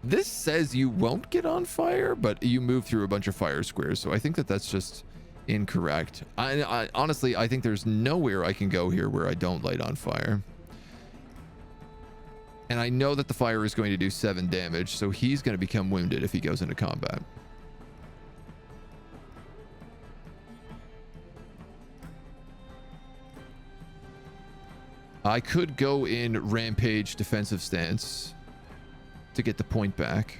This says you won't get on fire, but you move through a bunch of fire squares, so I think that that's just incorrect. I honestly, I think there's nowhere I can go here where I don't light on fire. And I know that the fire is going to do 7 damage, so he's going to become wounded if he goes into combat. I could go in rampage defensive stance to get the point back.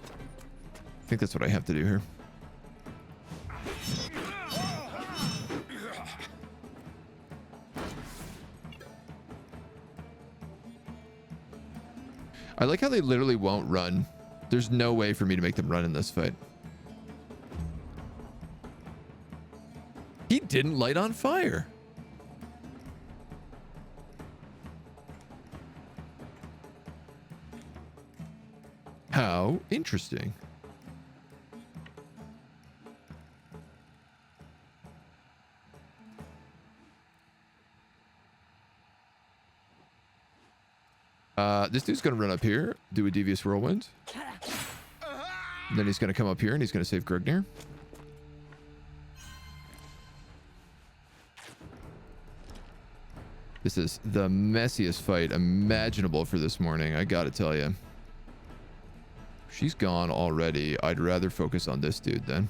I think that's what I have to do here. I like how they literally won't run. There's no way for me to make them run in this fight. He didn't light on fire. How interesting. This dude's gonna run up here, do a devious whirlwind. And then he's gonna come up here and he's gonna save Grugnir. This is the messiest fight imaginable for this morning, I gotta tell you. She's gone already. I'd rather focus on this dude then.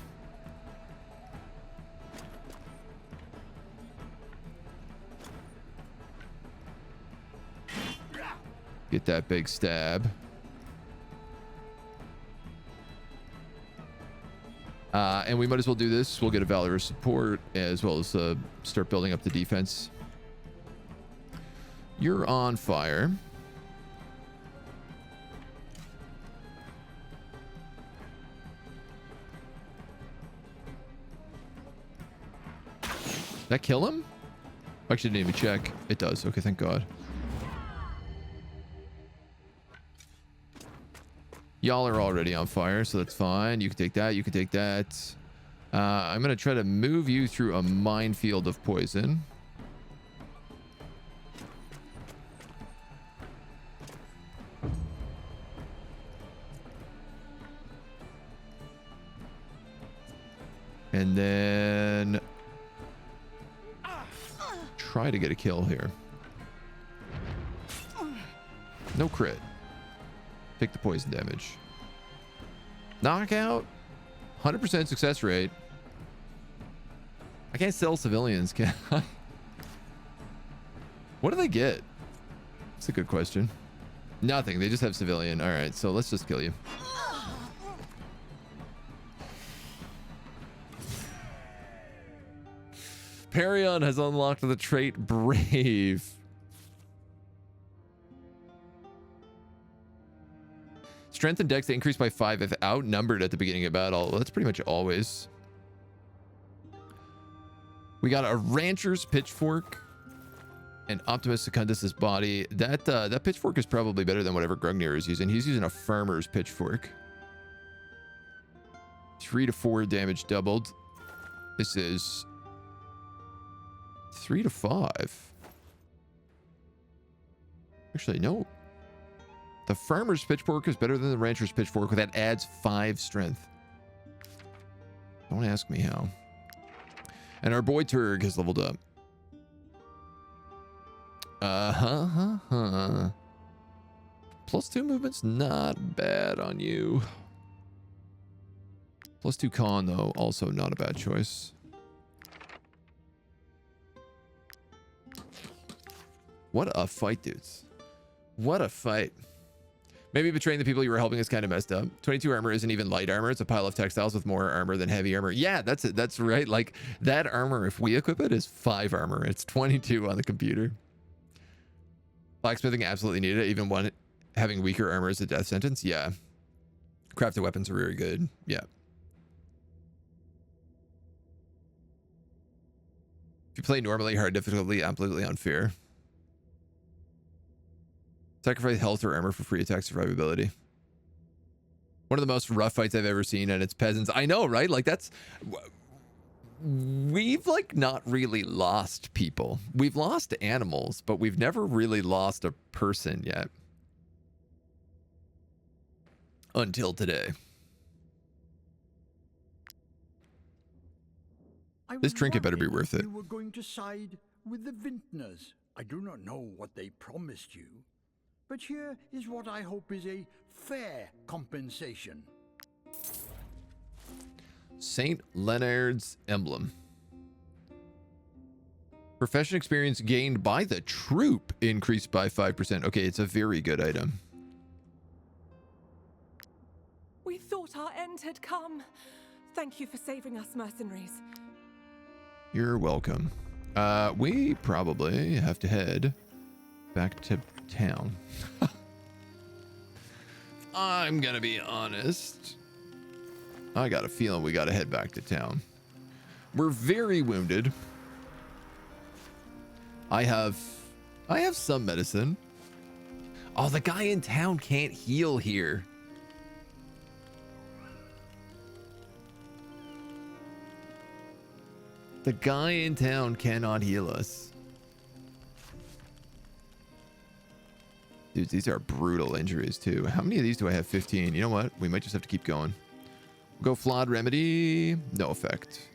Get that big stab. And we might as well do this. We'll get a valorous support as well as start building up the defense. You're on fire. That kill him? Actually, didn't even check. It does. Okay, thank God. Y'all are already on fire, so that's fine. You can take that. You can take that. I'm going to try to move you through a minefield of poison. And then try to get a kill here. No crit. Take the poison damage. Knockout. 100% success rate. I can't sell civilians, can I? What do they get? That's a good question. Nothing. They just have civilian. All right, so let's just kill you. Perion has unlocked the trait Brave. Strength and dex, they increase by 5 if outnumbered at the beginning of battle. Well, that's pretty much always. We got a rancher's pitchfork and Optimus Secundus's body. That pitchfork is probably better than whatever Grugnir is using. He's using a farmer's pitchfork. 3 to 4 damage doubled. This is 3 to 5. Actually, no. The farmer's pitchfork is better than the rancher's pitchfork. That adds 5 strength. Don't ask me how. And our boy Turg has leveled up. +2 movement's not bad on you. +2 con, though, also not a bad choice. What a fight, dudes. What a fight. Maybe betraying the people you were helping is kind of messed up. 22 armor isn't even light armor. It's a pile of textiles with more armor than heavy armor. Yeah, that's it. That's right. Like that armor, if we equip it, is 5 armor. It's 22 on the computer. Blacksmithing absolutely needed it. Even one having weaker armor is a death sentence. Yeah. Crafted weapons are very good. Yeah. If you play normally, hard difficulty, absolutely unfair. Sacrifice health or armor for free attack survivability. One of the most rough fights I've ever seen, and it's peasants. I know, right? Like that's... We've like not really lost people. We've lost animals, but we've never really lost a person yet. Until today. This trinket better be worth it. You were going to side with the vintners. I do not know what they promised you, but here is what I hope is a fair compensation. Saint Leonard's emblem. Profession experience gained by the troop increased by 5%. Okay, it's a very good item. We thought our end had come. Thank you for saving us, mercenaries. You're welcome. We probably have to head back to town. I'm gonna be honest. I got a feeling we gotta head back to town. We're very wounded. I have some medicine. Oh, the guy in town can't heal here. The guy in town cannot heal us. Dudes, these are brutal injuries too. How many of these do I have? 15. You know what? We might just have to keep going. We'll go flawed remedy. No effect.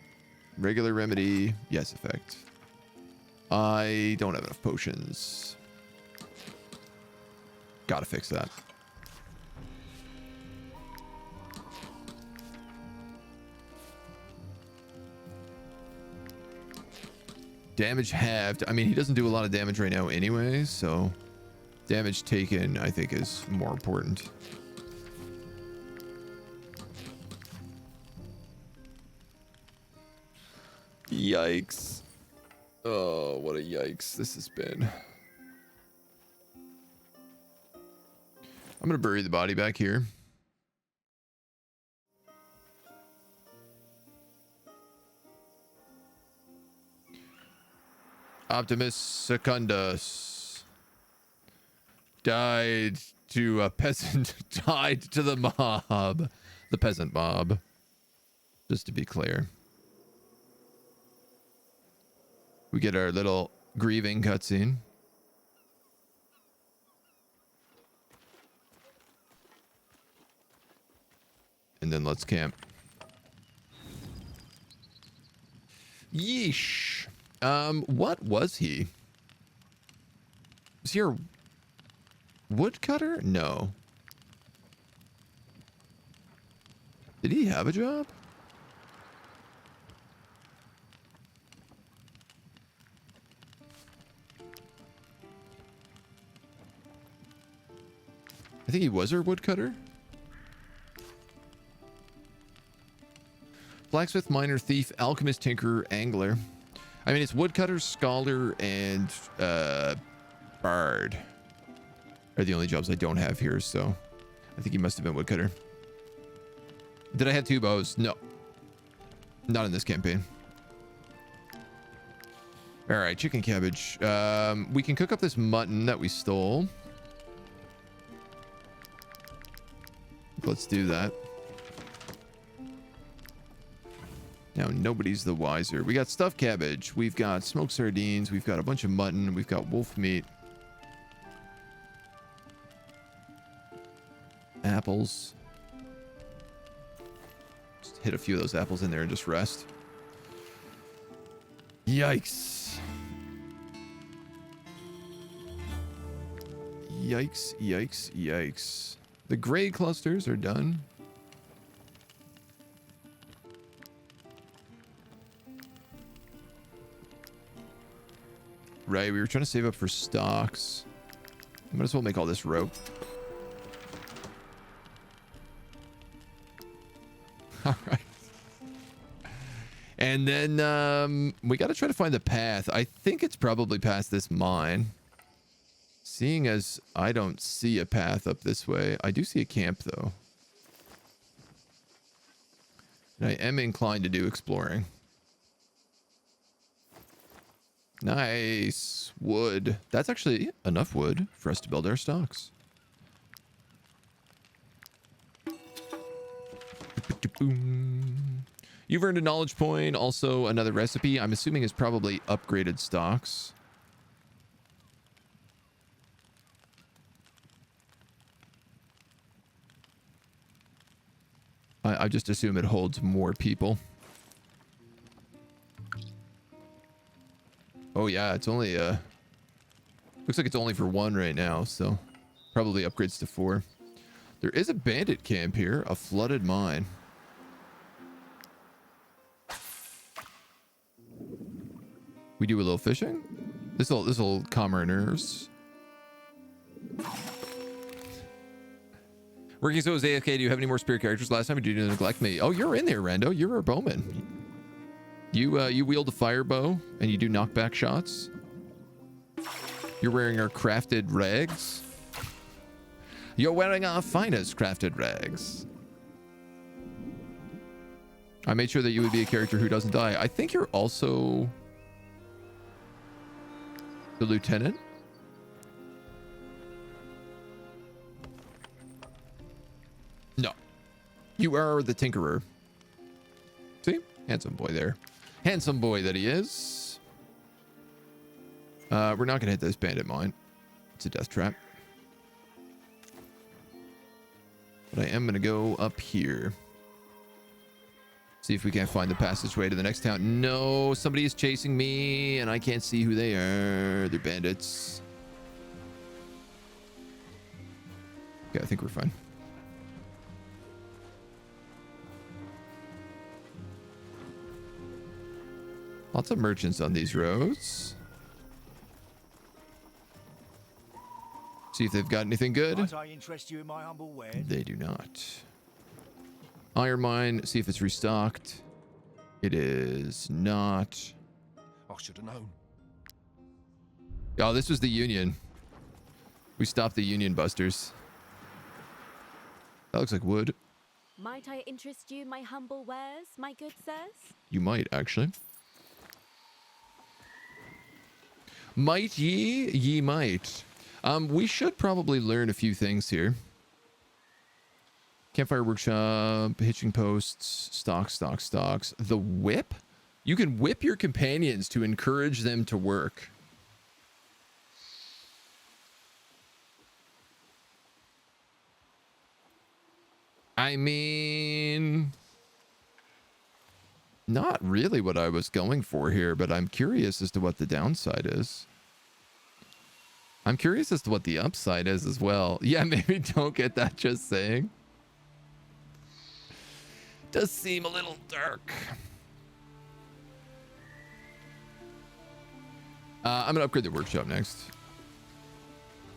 Regular remedy. Yes effect. I don't have enough potions. Gotta fix that. Damage halved. I mean, he doesn't do a lot of damage right now anyway, so damage taken, I think, is more important. Yikes. Oh, what a yikes this has been. I'm gonna bury the body back here. Optimus Secundus died to a peasant, died to the mob. The peasant mob. Just to be clear. We get our little grieving cutscene. And then let's camp. Yeesh. What was he? Was he a woodcutter? No. Did he have a job? I think he was our woodcutter. Blacksmith, miner, thief, alchemist, tinkerer, angler. I mean, it's woodcutter, scholar, and bard are the only jobs I don't have here, so I think he must have been woodcutter. Did I have 2 bows? No. Not in this campaign. All right, chicken cabbage. We can cook up this mutton that we stole. Let's do that. Now, nobody's the wiser. We got stuffed cabbage. We've got smoked sardines. We've got a bunch of mutton. We've got wolf meat. Apples. Just hit a few of those apples in there and just rest. Yikes. Yikes, yikes, yikes. The gray clusters are done. Right, we were trying to save up for stocks. Might as well make all this rope. All right. And then we got to try to find the path. I think it's probably past this mine. Seeing as I don't see a path up this way. I do see a camp, though. And I am inclined to do exploring. Nice. Wood. That's actually enough wood for us to build our stocks. You've earned a knowledge point. Also, another recipe. I'm assuming is probably upgraded stocks. I just assume it holds more people. Oh yeah, it's only looks like it's only for 1 right now, so probably upgrades to 4. There is a bandit camp here, a flooded mine. We do a little fishing. This'll calm our nerves. Working so is AFK. Do you have any more spirit characters? Last time you didn't neglect me. Oh, you're in there, Rando. You're a bowman. You wield a fire bow and you do knockback shots. You're wearing our crafted rags. You're wearing our finest crafted rags. I made sure that you would be a character who doesn't die. I think you're also the lieutenant. No. You are the tinkerer. See? Handsome boy there. Handsome boy that he is. We're not going to hit this bandit mine. It's a death trap. But I am going to go up here. See if we can't find the passageway to the next town. No, somebody is chasing me and I can't see who they are. They're bandits. Okay, I think we're fine. Lots of merchants on these roads. See if they've got anything good. Might I interest you in my humble wares? They do not. Iron mine, see if it's restocked. It is not. I should have known. Oh, this was the Union. We stopped the Union busters. That looks like wood. Might I interest you in my humble wares, my good sirs? You might, actually. Might ye? Ye might. We should probably learn a few things here. Campfire workshop, hitching posts, stocks. The whip? You can whip your companions to encourage them to work. I mean, not really what I was going for here, but I'm curious as to what the downside is. I'm curious as to what the upside is as well. Yeah, maybe don't get that, just saying. Does seem a little dark. I'm gonna upgrade the workshop next.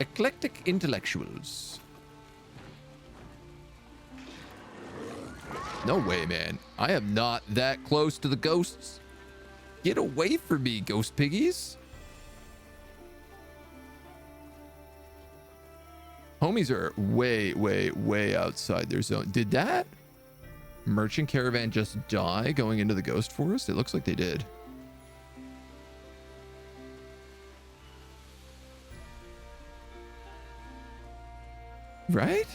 Eclectic intellectuals. No way, man. I am not that close to the ghosts. Get away from me, ghost piggies. Homies are way outside their zone. Did that merchant caravan just die going into the ghost forest? It looks like they did. Right?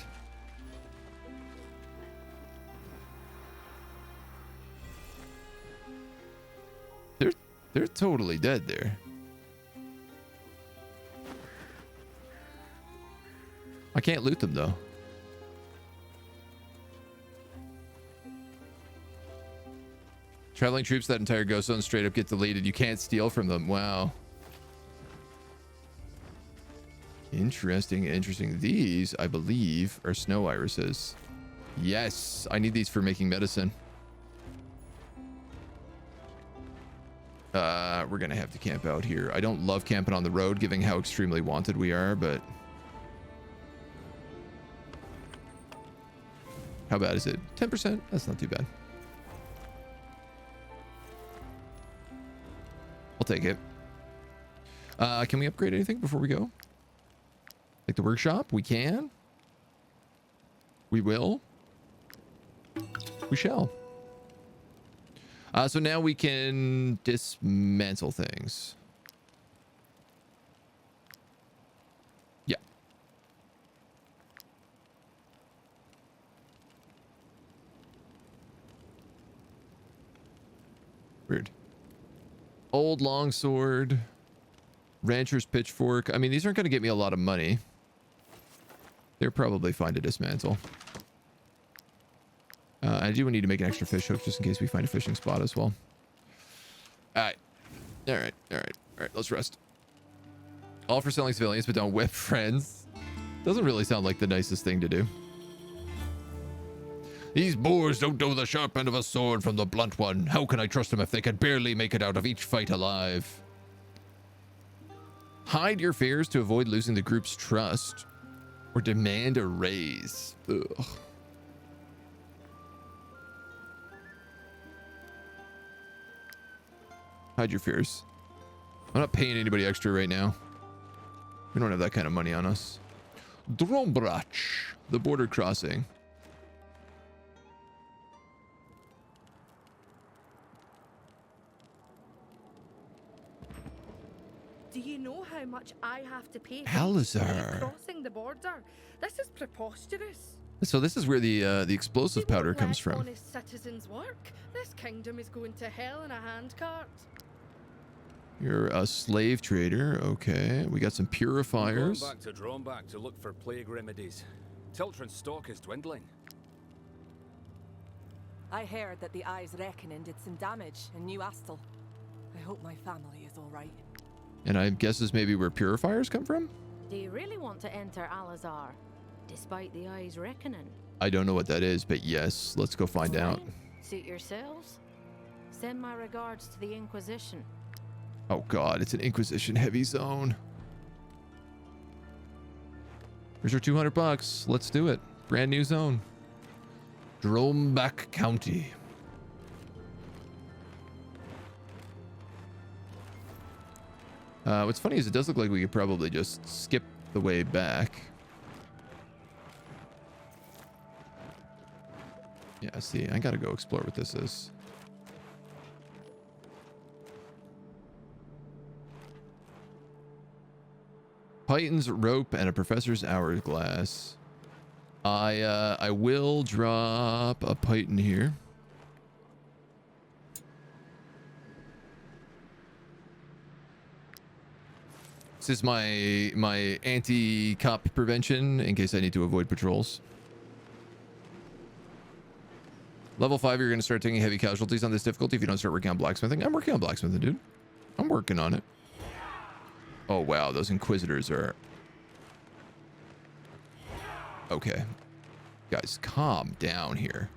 They're totally dead there. I can't loot them though. Traveling troops, that entire ghost zone straight up get deleted. You can't steal from them. Wow. Interesting. These, I believe, are snow irises. Yes, I need these for making medicine. We're gonna have to camp out here. I don't love camping on the road, given how extremely wanted we are, but how bad is it? 10%? That's not too bad. I'll take it. Can we upgrade anything before we go? Like the workshop? We can. We will. We shall. So now we can dismantle things. Yeah. Weird. Old longsword. Rancher's pitchfork. I mean, these aren't going to get me a lot of money. They're probably fine to dismantle. I do need to make an extra fish hook just in case we find a fishing spot as well. Alright. Alright. Let's rest. All for selling civilians, but don't whip friends. Doesn't really sound like the nicest thing to do. These boars don't know the sharp end of a sword from the blunt one. How can I trust them if they can barely make it out of each fight alive? Hide your fears to avoid losing the group's trust. Or demand a raise. Ugh. Hide your fears. I'm not paying anybody extra right now. We don't have that kind of money on us. Drombrach, the border crossing. Do you know how much I have to pay for Alazar. crossing the border? This is preposterous. So this is where the explosive powder comes from. Honest citizens work. This kingdom is going to hell in a handcart. You're a slave trader. Okay, we got some purifiers. Going back to Drombach to look for plague remedies. Tiltran's stock is dwindling. I heard that the Eye's Reckoning did some damage in New Astle. I hope my family is all right. And I guess is maybe where purifiers come from? Do you really want to enter Alazar, despite the Eye's Reckoning? I don't know what that is, but yes, let's go find out. Suit yourselves. Send my regards to the Inquisition. Oh god, it's an Inquisition heavy zone. Here's your $200. Let's do it. Brand new zone. Drombach County. What's funny is it does look like we could probably just skip the way back. Yeah, see, I gotta go explore what this is. Python's rope and a professor's hourglass. I will drop a Python here. This is my anti-cop prevention in case I need to avoid patrols. Level 5, you're going to start taking heavy casualties on this difficulty if you don't start working on blacksmithing. I'm working on blacksmithing, dude. I'm working on it. Oh, wow. Those Inquisitors are... Okay. Guys, calm down here.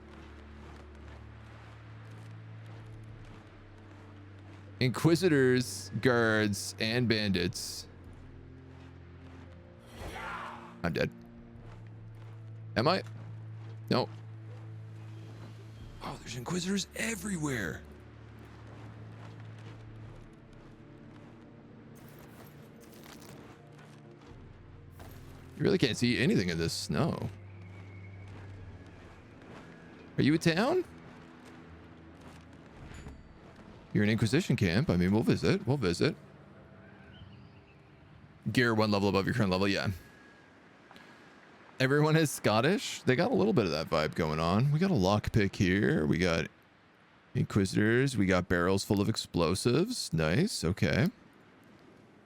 Inquisitors, guards, and bandits. I'm dead. Am I? No. Oh, there's Inquisitors everywhere. You really can't see anything in this snow. Are you a town? You're an Inquisition camp. I mean, we'll visit. We'll visit. Gear 1 level above your current level. Yeah. Everyone is Scottish. They got a little bit of that vibe going on. We got a lockpick here. We got Inquisitors. We got barrels full of explosives. Nice. Okay.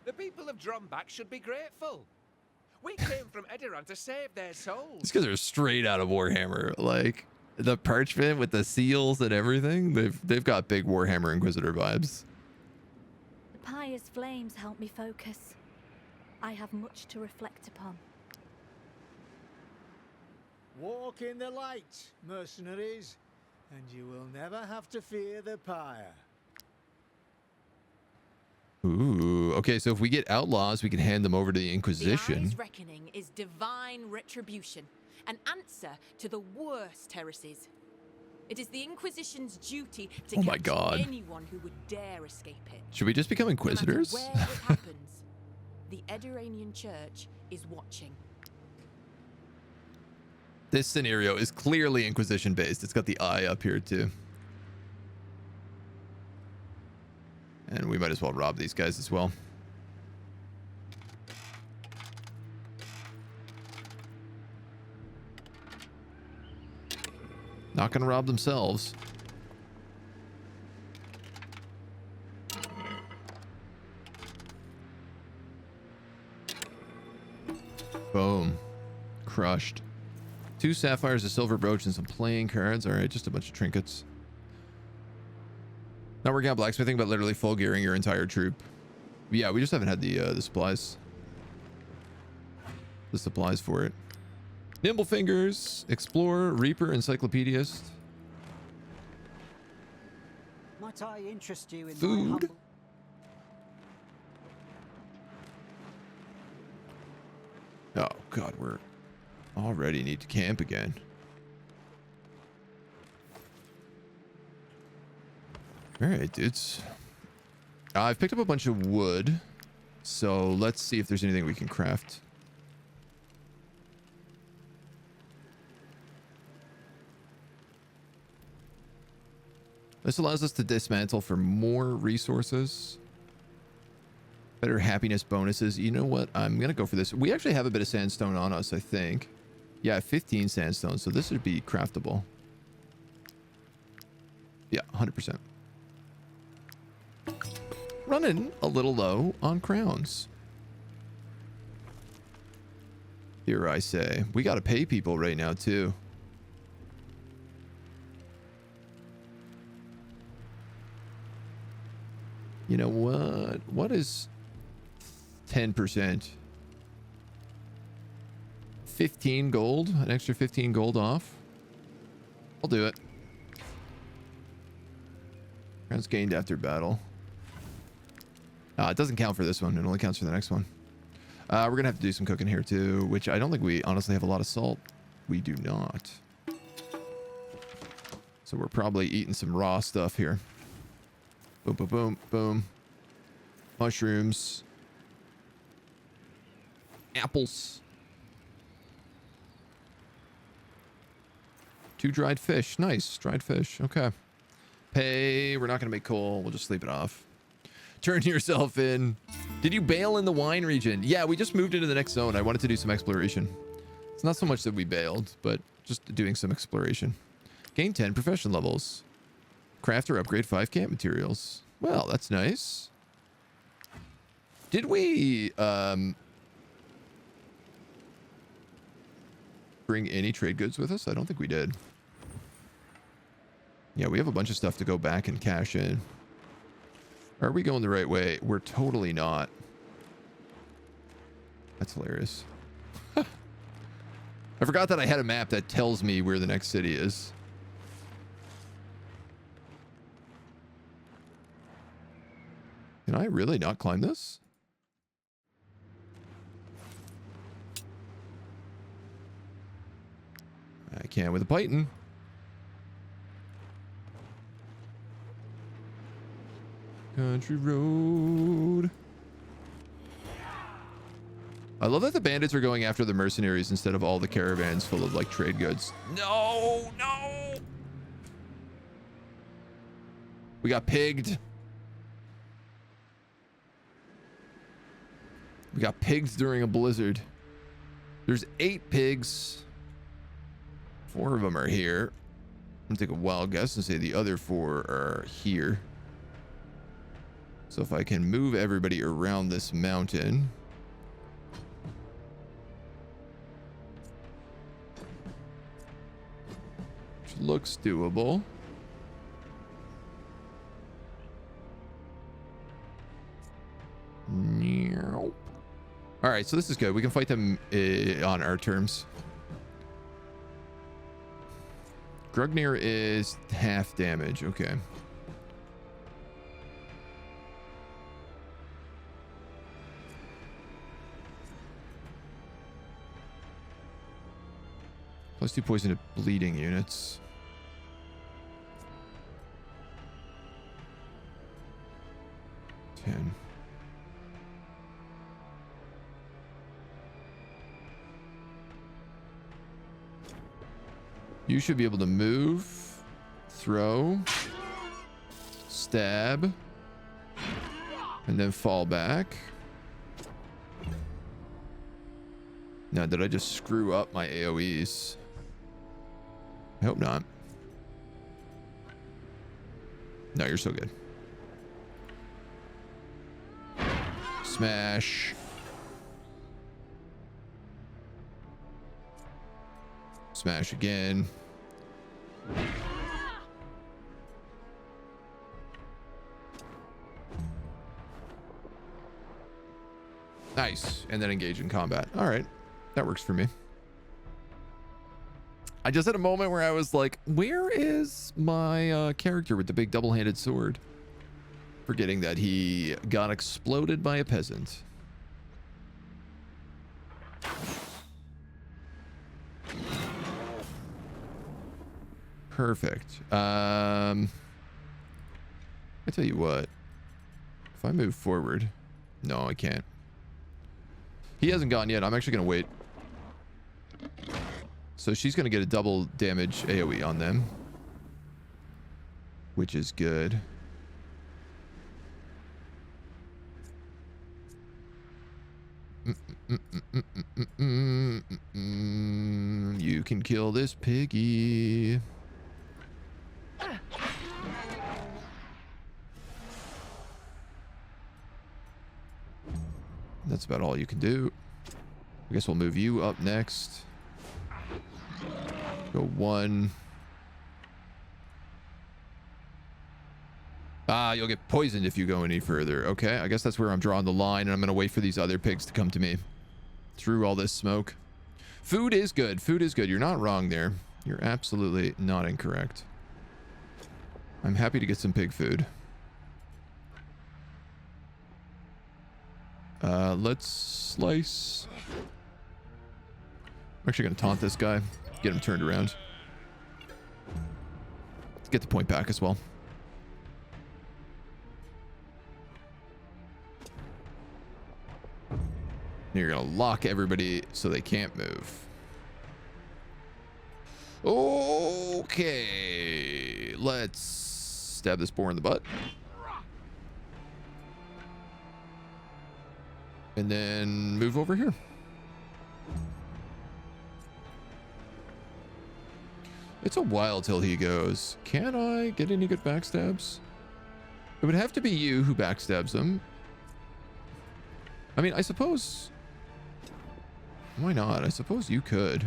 The people of Drombach should be grateful. We came from Edoran to save their souls. These guys are straight out of Warhammer. Like the parchment with the seals and everything. They've got big Warhammer Inquisitor vibes. The pious flames help me focus. I have much to reflect upon. Walk in the light, mercenaries, and you will never have to fear the pyre. Ooh, okay, so if we get outlaws, we can hand them over to the Inquisition. The Eye's Reckoning is divine retribution, an answer to the worst heresies. It is the Inquisition's duty to Oh my capture God. anyone who would dare escape it. Should we just become inquisitors? No matter where it happens, the Edoranian Church is watching. This scenario is clearly Inquisition based. It's got the eye up here too. And we might as well rob these guys as well. Not gonna rob themselves. Boom. Crushed. 2 sapphires, a silver brooch, and some playing cards. Alright, just a bunch of trinkets. Not working out blacksmithing, but literally full gearing your entire troop. Yeah, we just haven't had the supplies. The supplies for it. Nimble Fingers, Explorer, Reaper, Encyclopedist. Might I interest you in Food. my humble... Oh god, we're already need to camp again. Alright, dudes. I've picked up a bunch of wood, so let's see if there's anything we can craft. This allows us to dismantle for more resources. Better happiness bonuses. You know what? I'm going to go for this. We actually have a bit of sandstone on us, I think. Yeah, 15 sandstone, so this would be craftable. Yeah, 100%. Running a little low on crowns. Here I say. We got to pay people right now, too. You know what? What is 10%? 15 gold? An extra 15 gold off? I'll do it. Crowns gained after battle. It doesn't count for this one. It only counts for the next one. We're going to have to do some cooking here too, which I don't think we honestly have a lot of salt. We do not. So we're probably eating some raw stuff here. Boom, boom, boom, boom. Mushrooms. Apples. 2 dried fish. Nice. Dried fish. Okay. Pay. We're not going to make coal. We'll just sleep it off. Turn yourself in. Did you bail in the wine region? Yeah, we just moved into the next zone. I wanted to do some exploration. It's not so much that we bailed, but just doing some exploration. Gain 10 profession levels. Craft or upgrade 5 camp materials. Well, that's nice. Did we bring any trade goods with us? I don't think we did. Yeah, we have a bunch of stuff to go back and cash in. Are we going the right way? We're totally not. That's hilarious. I forgot that I had a map that tells me where the next city is. Can I really not climb this? I can with a python. Country road. I love that the bandits are going after the mercenaries instead of all the caravans full of like trade goods. No, no. We got pigged. We got pigged during a blizzard. There's 8 pigs. 4 of them are here. I'm gonna take a wild guess and say the other 4 are here. So if I can move everybody around this mountain. Which looks doable. All right, so this is good. We can fight them on our terms. Grugnir is half damage. Okay. +2 poison to bleeding units. 10. You should be able to move, throw, stab, and then fall back. Now, did I just screw up my AoEs? I hope not. No, you're so good. Smash. Smash again. Nice. And then engage in combat. All right. That works for me. I just had a moment where I was like, where is my character with the big double-handed sword? Forgetting that he got exploded by a peasant. Perfect. I tell you what. If I move forward... No, I can't. He hasn't gone yet. I'm actually going to wait. So she's going to get a double damage AoE on them. Which is good. You can kill this piggy. That's about all you can do. I guess we'll move you up next. Go 1. Ah, you'll get poisoned if you go any further. Okay, I guess that's where I'm drawing the line, and I'm going to wait for these other pigs to come to me through all this smoke. Food is good. Food is good. You're not wrong there. You're absolutely not incorrect. I'm happy to get some pig food. Let's slice. I'm actually going to taunt this guy. Get him turned around. Let's get the point back as well. You're going to lock everybody so they can't move. Okay. Let's stab this boar in the butt. And then move over here. It's a while till he goes. Can I get any good backstabs? It would have to be you who backstabs him. I mean, I suppose... Why not? I suppose you could.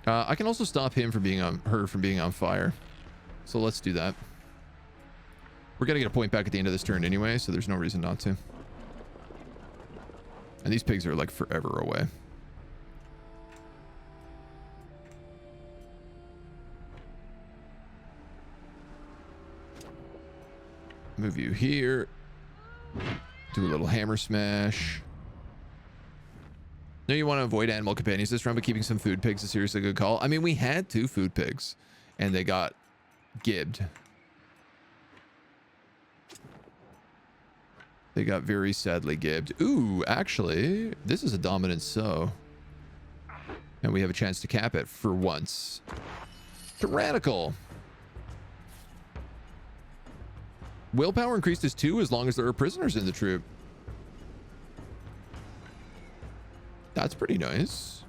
I can also stop him from being on her from being on fire. So let's do that. We're gonna get a point back at the end of this turn anyway, so there's no reason not to. And these pigs are like forever away. Move you here. Do a little hammer smash. No, you want to avoid animal companions this round, but keeping some food pigs is seriously a good call. I mean, we had 2 food pigs, and they got gibbed. They got very sadly gibbed. Ooh, actually, this is a dominant sow. And we have a chance to cap it for once. Tyrannical. Willpower increased as 2 as long as there are prisoners in the troop. That's pretty nice.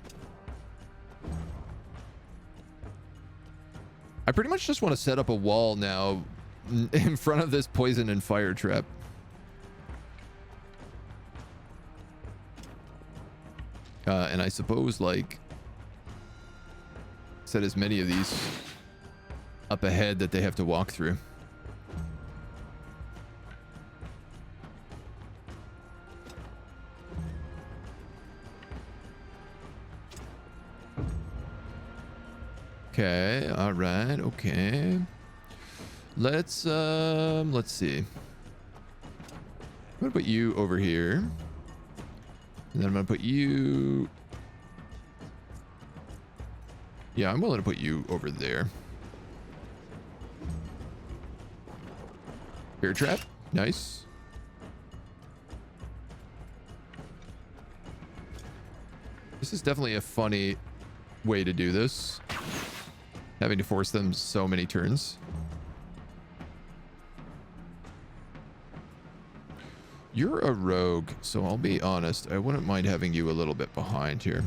I pretty much just want to set up a wall now in front of this poison and fire trap. And I suppose, like, set as many of these up ahead that they have to walk through. Okay, all right, okay. Let's see. I'm gonna put you over here. And then I'm gonna put you Yeah, I'm willing to put you over there. Bear trap. Nice. This is definitely a funny way to do this. Having to force them so many turns. You're a rogue, so I'll be honest. I wouldn't mind having you a little bit behind here.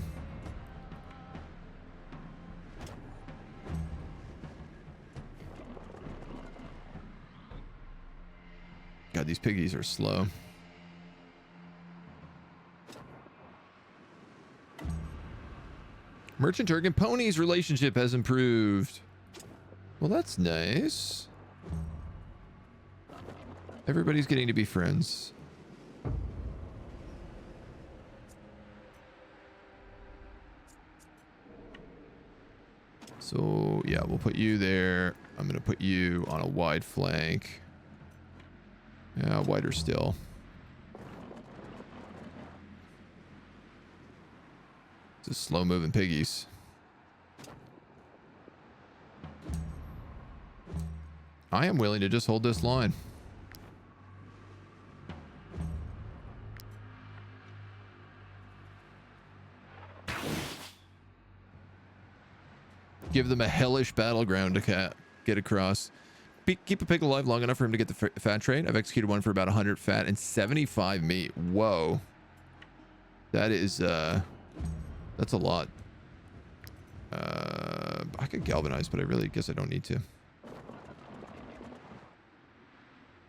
God, these piggies are slow. Merchant Turk and Pony's relationship has improved. Well, that's nice. Everybody's getting to be friends. So, yeah, we'll put you there. I'm going to put you on a wide flank. Yeah, wider still. Just slow moving piggies. I am willing to just hold this line. Give them a hellish battleground to get across. Keep a pig alive long enough for him to get the fat trade. I've executed one for about 100 fat and 75 meat. Whoa. That is, that's a lot. I could galvanize, but I really guess I don't need to.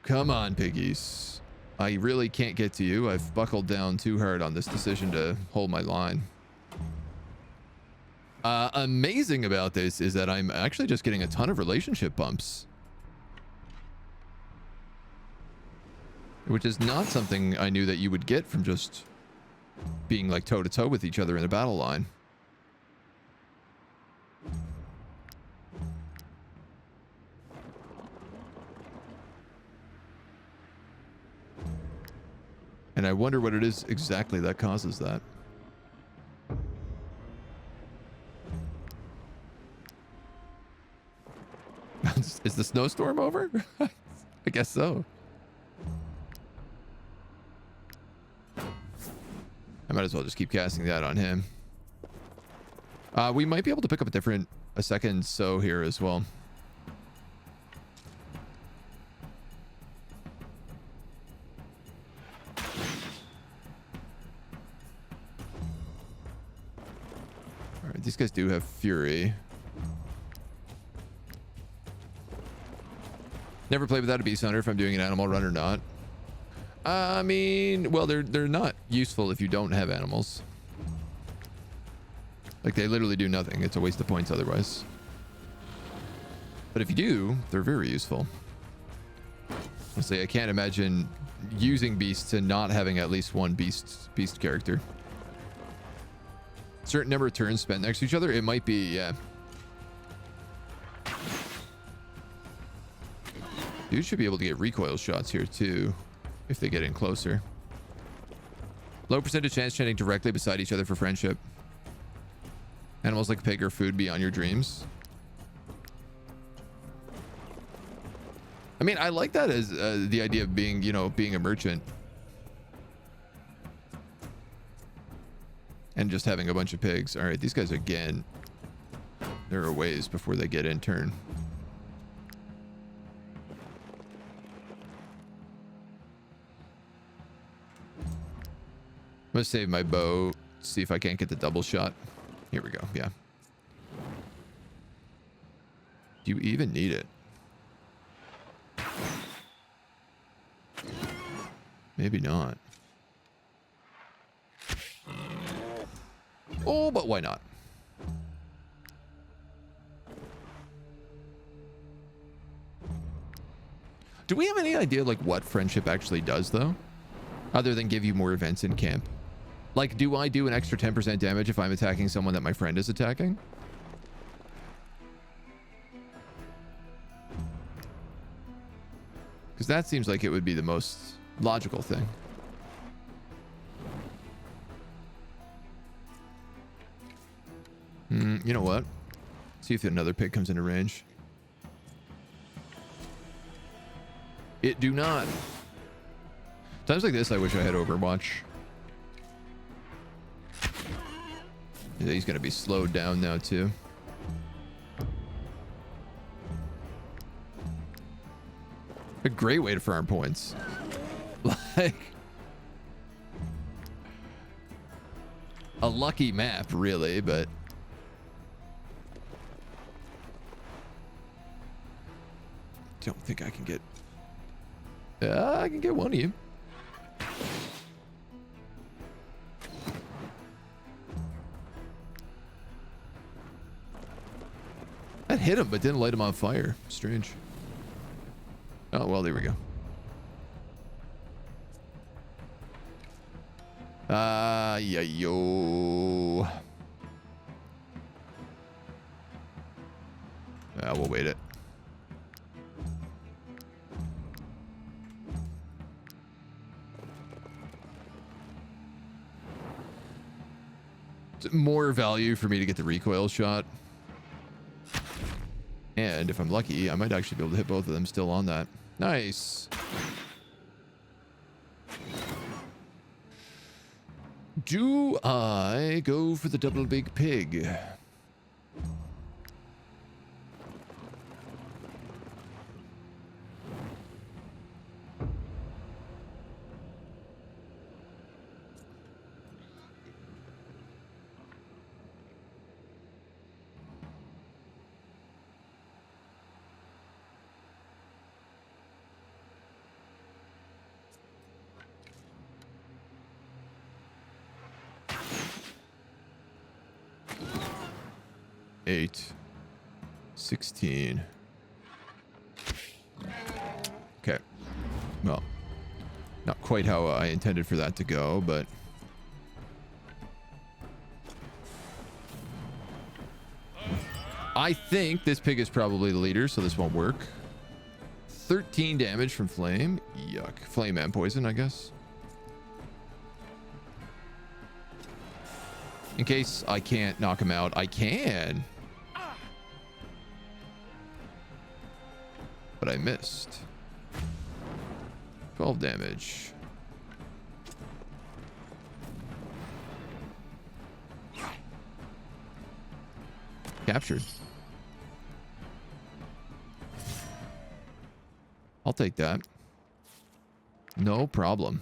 Come on, piggies. I really can't get to you. I've buckled down too hard on this decision to hold my line. Amazing about this is that I'm actually just getting a ton of relationship bumps. Which is not something I knew that you would get from just being like toe-to-toe with each other in the battle line. And I wonder what it is exactly that causes that. Is the snowstorm over? I guess so. I might as well just keep casting that on him. We might be able to pick up a second sow here as well. All right, these guys do have fury. Never play without a beast hunter if I'm doing an animal run or not. I mean, well, they're not useful if you don't have animals. Like, they literally do nothing. It's a waste of points otherwise. But if you do, they're very useful. Honestly, I can't imagine using beasts and not having at least one beast character. Certain number of turns spent next to each other, it might be, yeah. Dude should be able to get recoil shots here too, if they get in closer. Low percentage chance standing directly beside each other for friendship. Animals like pig or food beyond your dreams. I mean, I like that as the idea of being, you know, being a merchant. And just having a bunch of pigs. All right, these guys again. There are ways before they get in turn. I'm gonna save my bow, see if I can't get the double shot. Here we go, yeah. Do you even need it? Maybe not. Oh, but why not? Do we have any idea like what friendship actually does though? Other than give you more events in camp? Like, do I do an extra 10% damage if I'm attacking someone that my friend is attacking? Because that seems like it would be the most logical thing. You know what? See if another pig comes into range. It do not. Times like this, I wish I had Overwatch. Yeah, he's going to be slowed down now, too. A great way to farm points. Like... a lucky map, really, but... don't think I can get... I can get one of you. That hit him, but didn't light him on fire. Strange. Oh, well, there we go. Yeah, yo. We'll wait it. It's more value for me to get the recoil shot. And if I'm lucky, I might actually be able to hit both of them still on that. Nice. Do I go for the double big pig? Eight, 16. Okay. Well, not quite how I intended for that to go, but I think this pig is probably the leader, so this won't work. 13 damage from flame. Yuck. Flame and poison, I guess. In case I can't knock him out, I can. But I missed. 12 damage. Captured. I'll take that. No problem.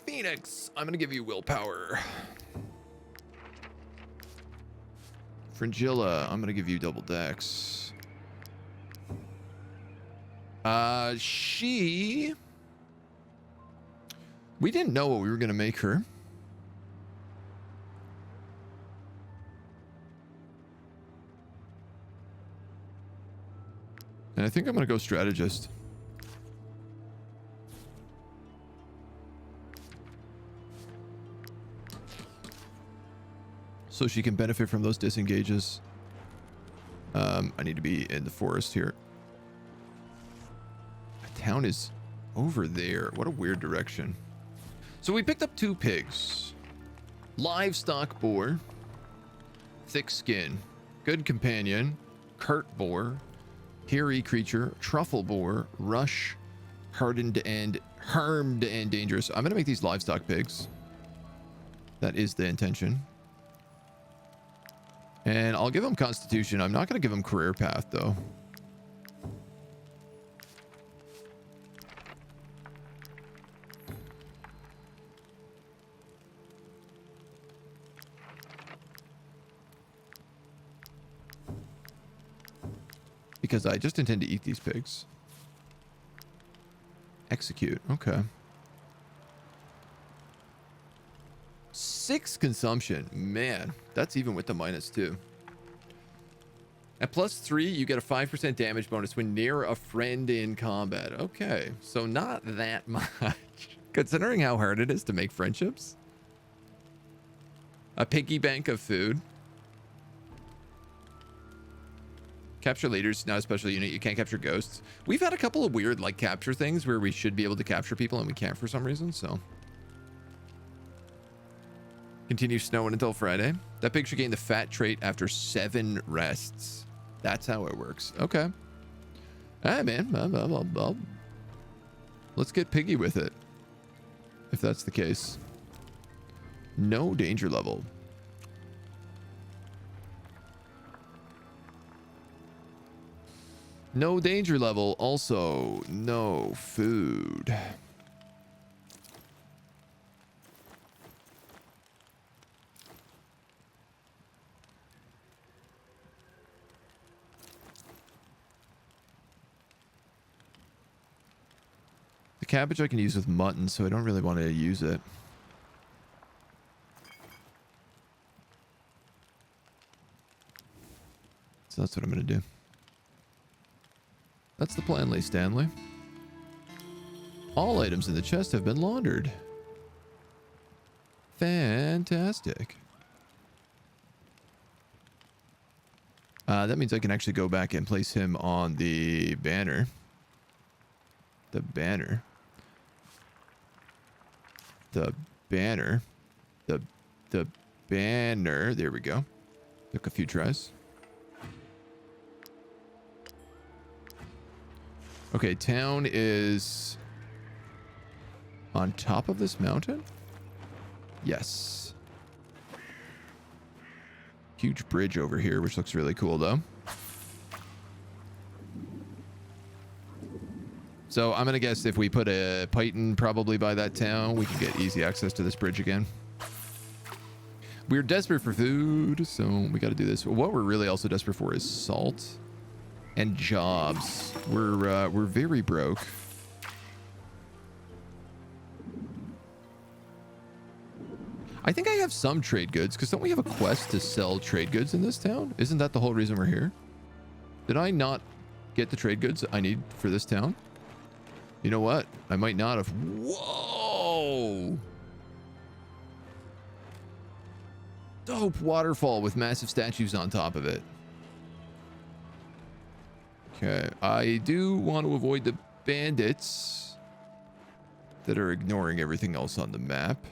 Phoenix, I'm going to give you willpower. Fringilla, I'm going to give you double dex. We didn't know what we were going to make her. And I think I'm going to go strategist. So she can benefit from those disengages. I need to be in the forest here. The town is over there. What a weird direction. So we picked up 2 pigs. Livestock boar. Thick skin. Good companion. Curt boar. Hairy creature. Truffle boar. Rush. Hardened and harmed and dangerous. I'm going to make these livestock pigs. That is the intention. And I'll give them Constitution. I'm not going to give them Career Path, though. Because I just intend to eat these pigs. Execute. Okay. 6 consumption. Man, that's even with the -2. At +3, you get a 5% damage bonus when near a friend in combat. Okay, so not that much. Considering how hard it is to make friendships. A piggy bank of food. Capture leaders, not a special unit. You can't capture ghosts. We've had a couple of weird, like, capture things where we should be able to capture people and we can't for some reason, so. Continue snowing until Friday. That pig should gain the fat trait after 7 rests. That's how it works. Okay. All right, man. Let's get piggy with it. If that's the case. No danger level. No danger level. Also, no food. The cabbage I can use with mutton, so I don't really want to use it. So that's what I'm going to do. That's the plan, Lee Stanley. All items in the chest have been laundered. Fantastic. That means I can actually go back and place him on the banner. The banner. The banner. The banner. There we go. Took a few tries. Okay, town is on top of this mountain? Yes. Huge bridge over here, which looks really cool, though. So I'm going to guess if we put a python probably by that town, we can get easy access to this bridge again. We're desperate for food, so we got to do this. What we're really also desperate for is salt and jobs. We're very broke. I think I have some trade goods, because don't we have a quest to sell trade goods in this town? Isn't that the whole reason we're here? Did I not get the trade goods I need for this town? You know what? I might not have. Whoa! Dope waterfall with massive statues on top of it. Okay, I do want to avoid the bandits that are ignoring everything else on the map.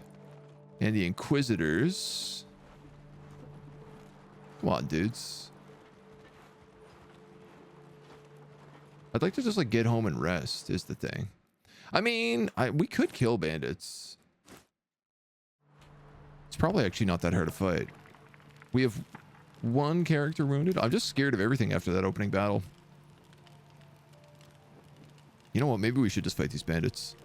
And the inquisitors. Come on, dudes. I'd like to just like get home and rest is the thing. I mean, we could kill bandits. It's probably actually not that hard to fight. We have 1 character wounded. I'm just scared of everything after that opening battle. You know what? Maybe we should just fight these bandits.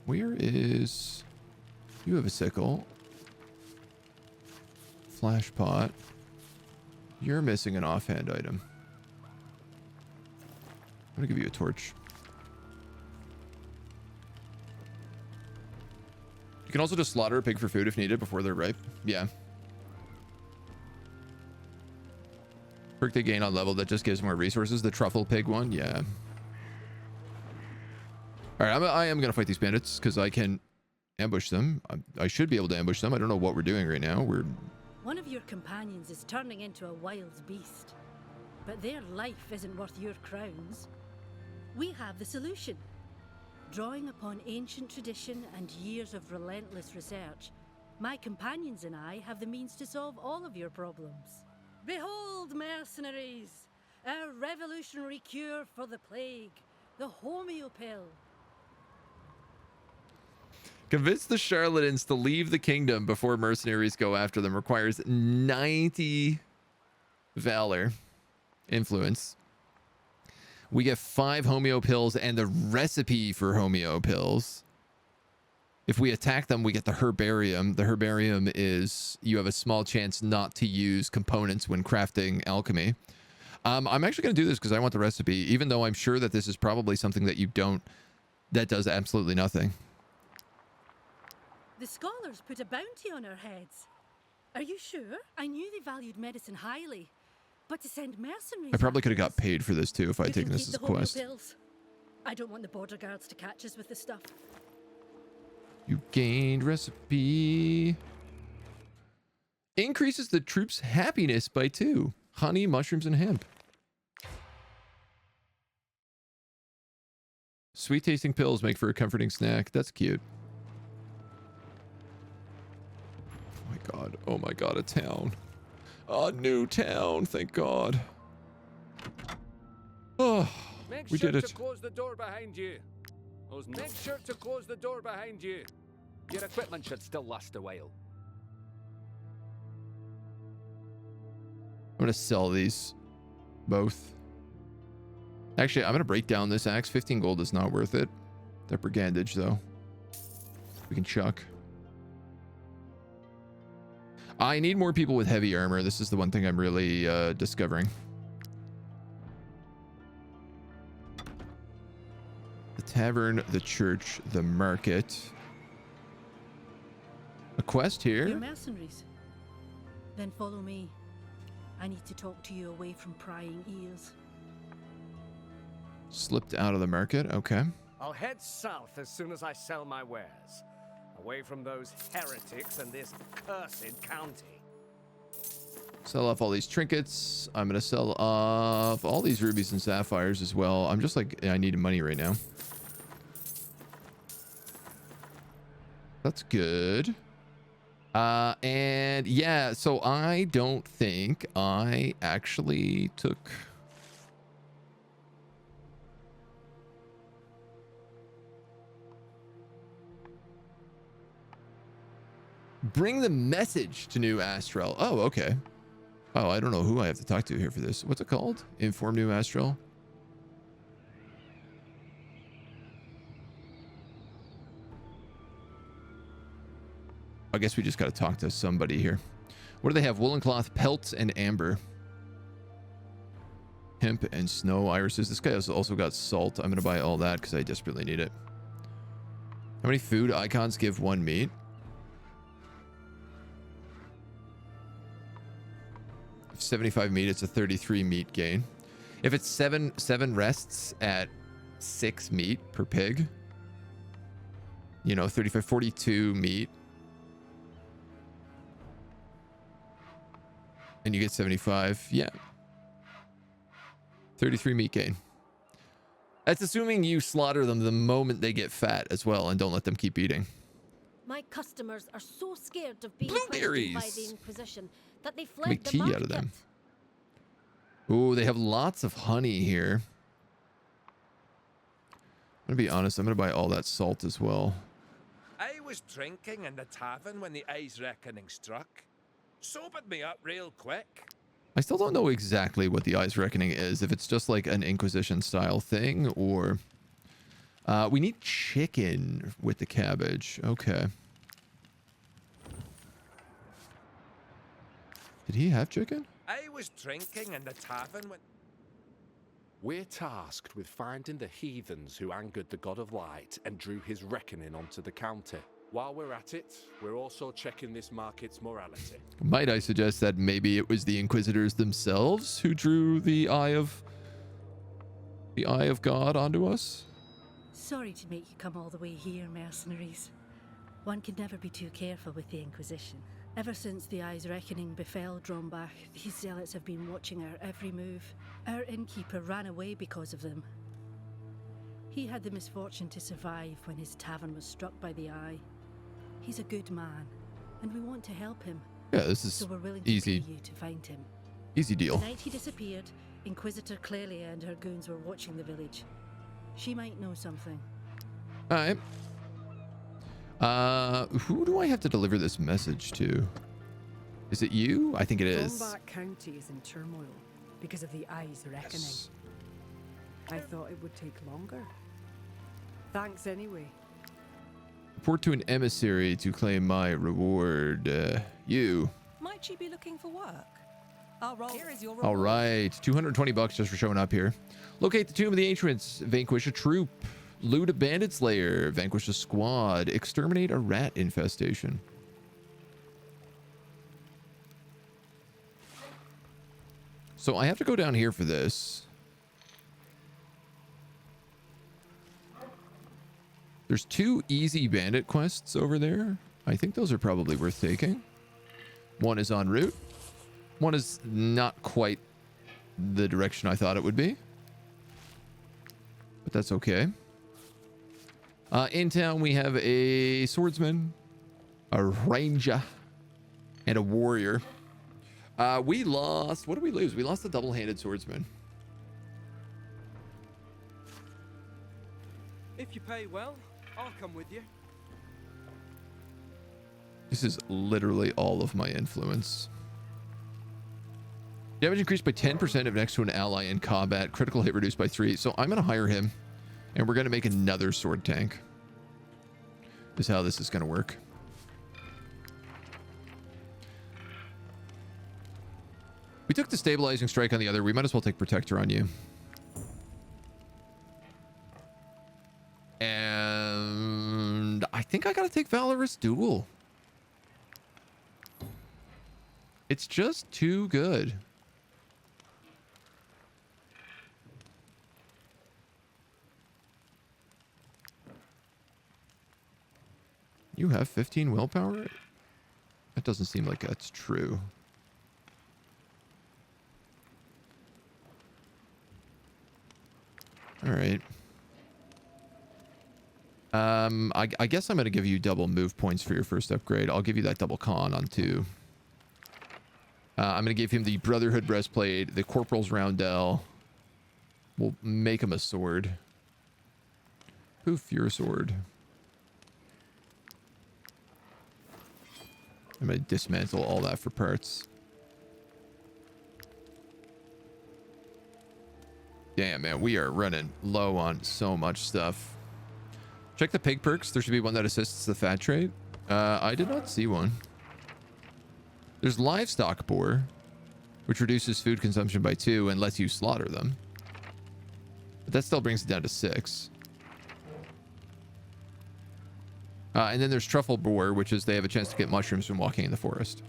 Where is... You have a sickle. Flash pot. You're missing an offhand item. I'm gonna give you a torch. You can also just slaughter a pig for food if needed before they're ripe. Yeah. Perk they gain on level that just gives more resources. The truffle pig one, yeah. All right, I am gonna fight these bandits because I can ambush them. I should be able to ambush them. I don't know what we're doing right now. One of your companions is turning into a wild beast, but their life isn't worth your crowns. We have the solution. Drawing upon ancient tradition and years of relentless research, my companions and I have the means to solve all of your problems. Behold, mercenaries! Our revolutionary cure for the plague, the homeo pill. Convince the charlatans to leave the kingdom before mercenaries go after them. Requires 90 valor influence. We get 5 homeo pills and the recipe for homeo pills. If we attack them, we get the herbarium. The herbarium is you have a small chance not to use components when crafting alchemy. I'm actually going to do this because I want the recipe, even though I'm sure that this is probably something that you don't, that does absolutely nothing. The scholars put a bounty on our heads. Are you sure? I knew they valued medicine highly, but to send mercenaries... I probably could have got paid for this too if I had taken this as a quest. Pills. I don't want the border guards to catch us with the stuff. You gained recipe. Increases the troops' happiness by 2. Honey, mushrooms, and hemp. Sweet tasting pills make for a comforting snack. That's cute. Oh my god. Oh my god, a town. A new town, thank god. Oh, Make we sure did it. to close the door behind you. Make sure to close the door behind you. Your equipment should still last a while. I'm gonna sell these both. Actually, I'm gonna break down this axe. 15 gold is not worth it. That brigandage though, we can chuck. I need more people with heavy armor. This is the one thing I'm really discovering. The tavern, the church, the market. A quest here. You're mercenaries. Then follow me. I need to talk to you away from prying ears. Slipped out of the market. Okay. I'll head south as soon as I sell my wares. Away from those heretics and this cursed county. Sell off all these trinkets. I'm gonna sell off all these rubies and sapphires as well. I'm just like, I need money right now. That's good. And yeah, so I don't think I actually took... Bring the message to New Astral. Oh, okay. Oh, I don't know who I have to talk to here for this. What's it called? Inform New Astral. I guess we just got to talk to somebody here. What do they have? Woolen cloth, pelts, and amber. Hemp and snow irises. This guy has also got salt. I'm going to buy all that because I desperately need it. How many food icons give 1 meat? 75 meat, it's a 33 meat gain. If it's seven rests at 6 meat per pig, you know, 35, 42 meat. And you get 75. Yeah. 33 meat gain. That's assuming you slaughter them the moment they get fat as well and don't let them keep eating. My customers are so scared of being Blueberries. questioned by the Inquisition that they fled Make the tea market. out of them. Ooh, they have lots of honey here. I'm gonna be honest, I'm gonna buy all that salt as well. I was drinking in the tavern when the Eye's Reckoning struck. Sobered me up real quick. I still don't know exactly what the Eye's Reckoning is, if it's just like an Inquisition style thing or... we need chicken with the cabbage. Okay. Did he have chicken? I was drinking in the tavern when... We're tasked with finding the heathens who angered the God of Light and drew his reckoning onto the county. While we're at it, we're also checking this market's morality. Might I suggest that maybe it was the Inquisitors themselves who drew the eye of God onto us? Sorry to make you come all the way here, mercenaries. One can never be too careful with the Inquisition. Ever since the Eye's Reckoning befell Drombach, these zealots have been watching our every move. Our innkeeper ran away because of them. He had the misfortune to survive when his tavern was struck by the Eye. He's a good man, and we want to help him. Yeah, this is so we're willing to easy. pay you to find him. Easy deal. The night he disappeared, Inquisitor Clelia and her goons were watching the village. She might know something. All right. Who do I have to deliver this message to? Is it you? I think it is. Drombach County is in turmoil because of the Eye's Reckoning. Yes. I thought it would take longer. Thanks anyway. Report to an emissary to claim my reward. You. Might you be looking for work? I'll roll. Here is your reward. All right. 220 bucks just for showing up here. Locate the Tomb of the Ancients. Vanquish a troop. Loot a bandit's lair. Vanquish a squad. Exterminate a rat infestation. So I have to go down here for this. There's 2 easy bandit quests over there. I think those are probably worth taking. One is en route. One is not quite the direction I thought it would be. But that's okay. In town, we have a swordsman, a ranger, and a warrior. We lost... What did we lose? We lost the double-handed swordsman. If you pay well, I'll come with you. This is literally all of my influence. Damage increased by 10% if next to an ally in combat. Critical hit reduced by 3. So I'm going to hire him. And we're going to make another sword tank. This is how this is going to work. We took the stabilizing strike on the other. We might as well take protector on you. And I think I got to take valorous duel. It's just too good. You have 15 willpower? That doesn't seem like that's true. All right. I guess I'm going to give you double move points for your first upgrade. I'll give you that double con on 2. I'm going to give him the Brotherhood breastplate, the Corporal's roundel. We'll make him a sword. Poof, your sword. I'm going to dismantle all that for parts. Damn, man, we are running low on so much stuff. Check the pig perks. There should be one that assists the fat trait. I did not see one. There's livestock boar, which reduces food consumption by 2 and lets you slaughter them. But that still brings it down to 6. And then there's truffle boar, which is they have a chance to get mushrooms from walking in the forest.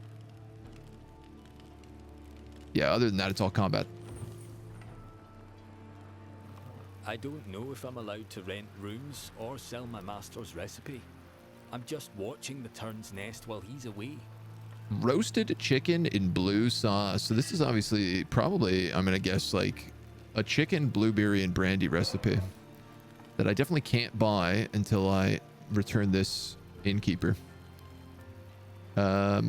Yeah, other than that, it's all combat. I don't know if I'm allowed to rent rooms or sell my master's recipe. I'm just watching the turn's nest while he's away. Roasted chicken in blue sauce. So this is obviously probably, I'm going to guess, like a chicken, blueberry, and brandy recipe that I definitely can't buy until I return this innkeeper. I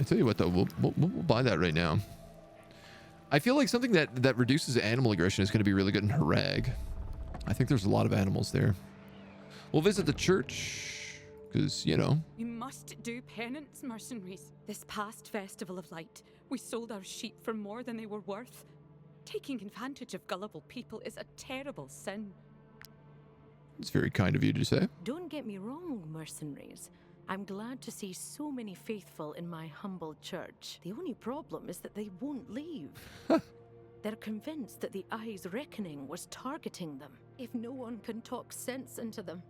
tell you what, though, we'll buy that right now. I feel like something that reduces animal aggression is going to be really good in Harag. I think there's a lot of animals there. We'll visit the church, because, you know. We must do penance, mercenaries. This past Festival of Light, we sold our sheep for more than they were worth. Taking advantage of gullible people is a terrible sin. It's very kind of you to say. Don't get me wrong, mercenaries. I'm glad to see so many faithful in my humble church. The only problem is that they won't leave. They're convinced that the Eye's reckoning was targeting them. If no one can talk sense into them,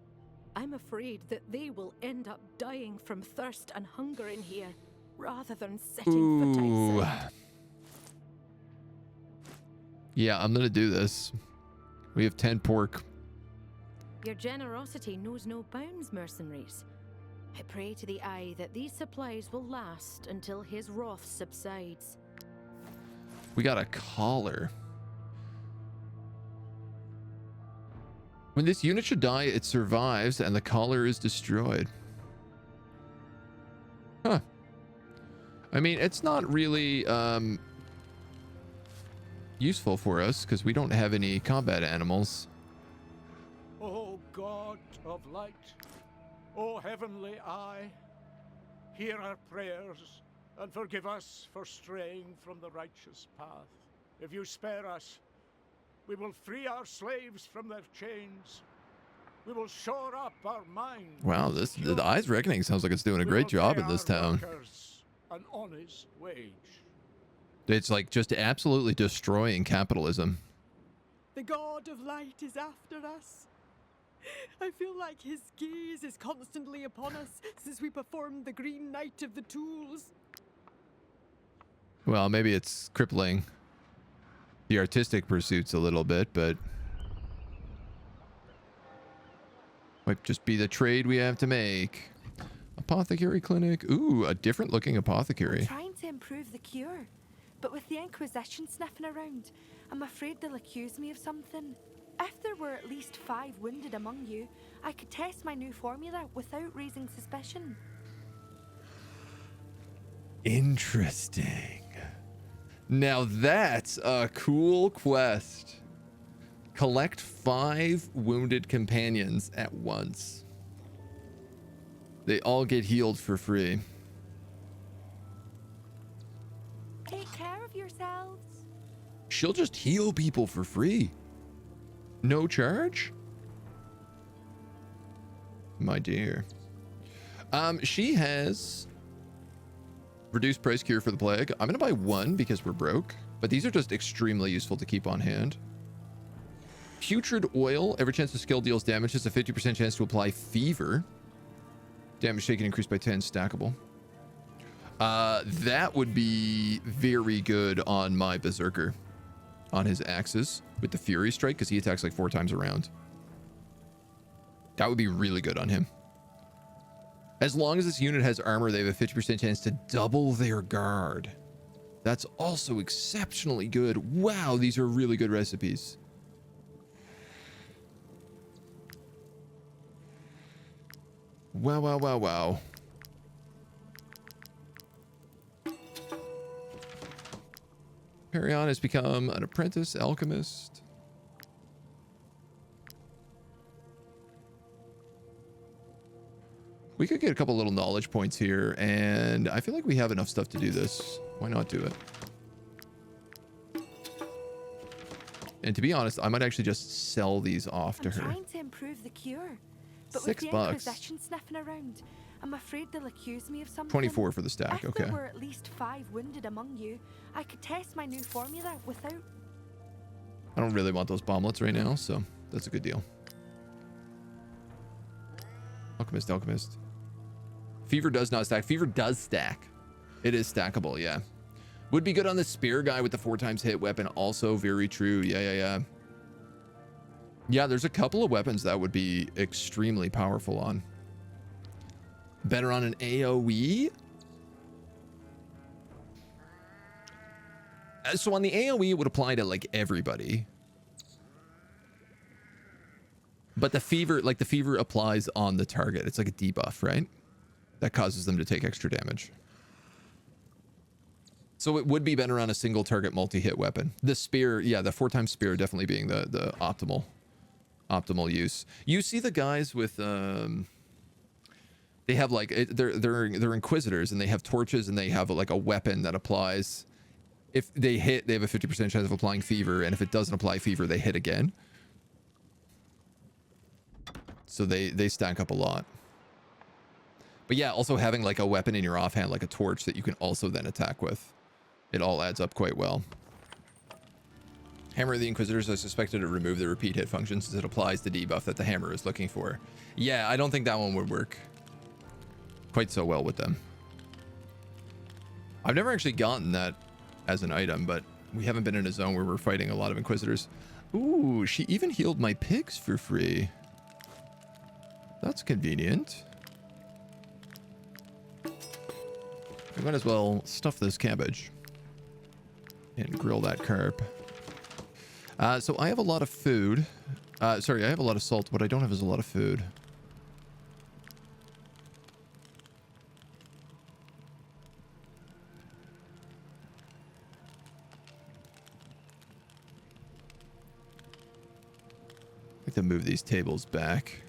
I'm afraid that they will end up dying from thirst and hunger in here, rather than setting foot outside. Yeah, I'm gonna do this. We have 10 pork. Your generosity knows no bounds, mercenaries. I pray to the Eye that these supplies will last until his wrath subsides. We got a collar. When this unit should die, it survives and the collar is destroyed. Huh. I mean, it's not really useful for us because we don't have any combat animals. O God of light, O heavenly Eye, hear our prayers and forgive us for straying from the righteous path. If you spare us, we will free our slaves from their chains. We will shore up our minds. Wow, the Eye's Reckoning sounds like it's doing a great job in this town. An honest wage. It's like just absolutely destroying capitalism. The God of Light is after us. I feel like his gaze is constantly upon us since we performed the Green Knight of the Tools. Well, maybe it's crippling the artistic pursuits a little bit, but might just be the trade we have to make. Apothecary clinic. Ooh, a different looking apothecary. Trying to improve the cure. But with the Inquisition sniffing around, I'm afraid they'll accuse me of something. If there were at least 5 wounded among you, I could test my new formula without raising suspicion. Interesting. Now that's a cool quest. Collect 5 wounded companions at once. They all get healed for free. Take care of yourselves. She'll just heal people for free. No charge? My dear. She has reduced price cure for the plague. I'm gonna buy 1 because we're broke, but these are just extremely useful to keep on hand. Putrid oil. Every chance the skill deals damage has a 50% chance to apply fever. Damage taken increased by 10, stackable. That would be very good on my berserker. On his axes with the fury strike, because he attacks like 4 times around. That would be really good on him. As long as this unit has armor, they have a 50% chance to double their guard. That's also exceptionally good. Wow, these are really good recipes. Wow, wow, wow, wow. Perion has become an apprentice alchemist. We could get a couple little knowledge points here, and I feel like we have enough stuff to do this. Why not do it? And to be honest, I might actually just sell these off to her. I'm trying to improve the cure, but $6. with the Inquisition sniffing around, I'm afraid they'll accuse me of something. 24 for the stack, if okay. there were at least 5 wounded among you, I could test my new formula without... I don't really want those bomblets right now, so that's a good deal. Alchemist, alchemist. Fever does not stack. Fever does stack. It is stackable, yeah. Would be good on the spear guy with the 4 times hit weapon. Also very true. Yeah. Yeah, there's a couple of weapons that would be extremely powerful on. Better on an AoE? So on the AoE, it would apply to like everybody. But the fever, like the fever applies on the target. It's like a debuff, right? That causes them to take extra damage. So it would be better on a single target multi-hit weapon. The spear, yeah, the 4 times spear definitely being the optimal use. You see the guys with they have like they're inquisitors, and they have torches, and they have like a weapon that applies. If they hit, they have a 50% chance of applying fever, and if it doesn't apply fever, they hit again. So they stack up a lot. But yeah, also having like a weapon in your offhand, like a torch that you can also then attack with. It all adds up quite well. Hammer of the Inquisitors is suspected to remove the repeat hit function since it applies the debuff that the hammer is looking for. Yeah, I don't think that one would work quite so well with them. I've never actually gotten that as an item, but we haven't been in a zone where we're fighting a lot of Inquisitors. Ooh, she even healed my pigs for free. That's convenient. We might as well stuff this cabbage and grill that carp. So I have a lot of food. Sorry, I have a lot of salt. What I don't have is a lot of food. I have to move these tables back.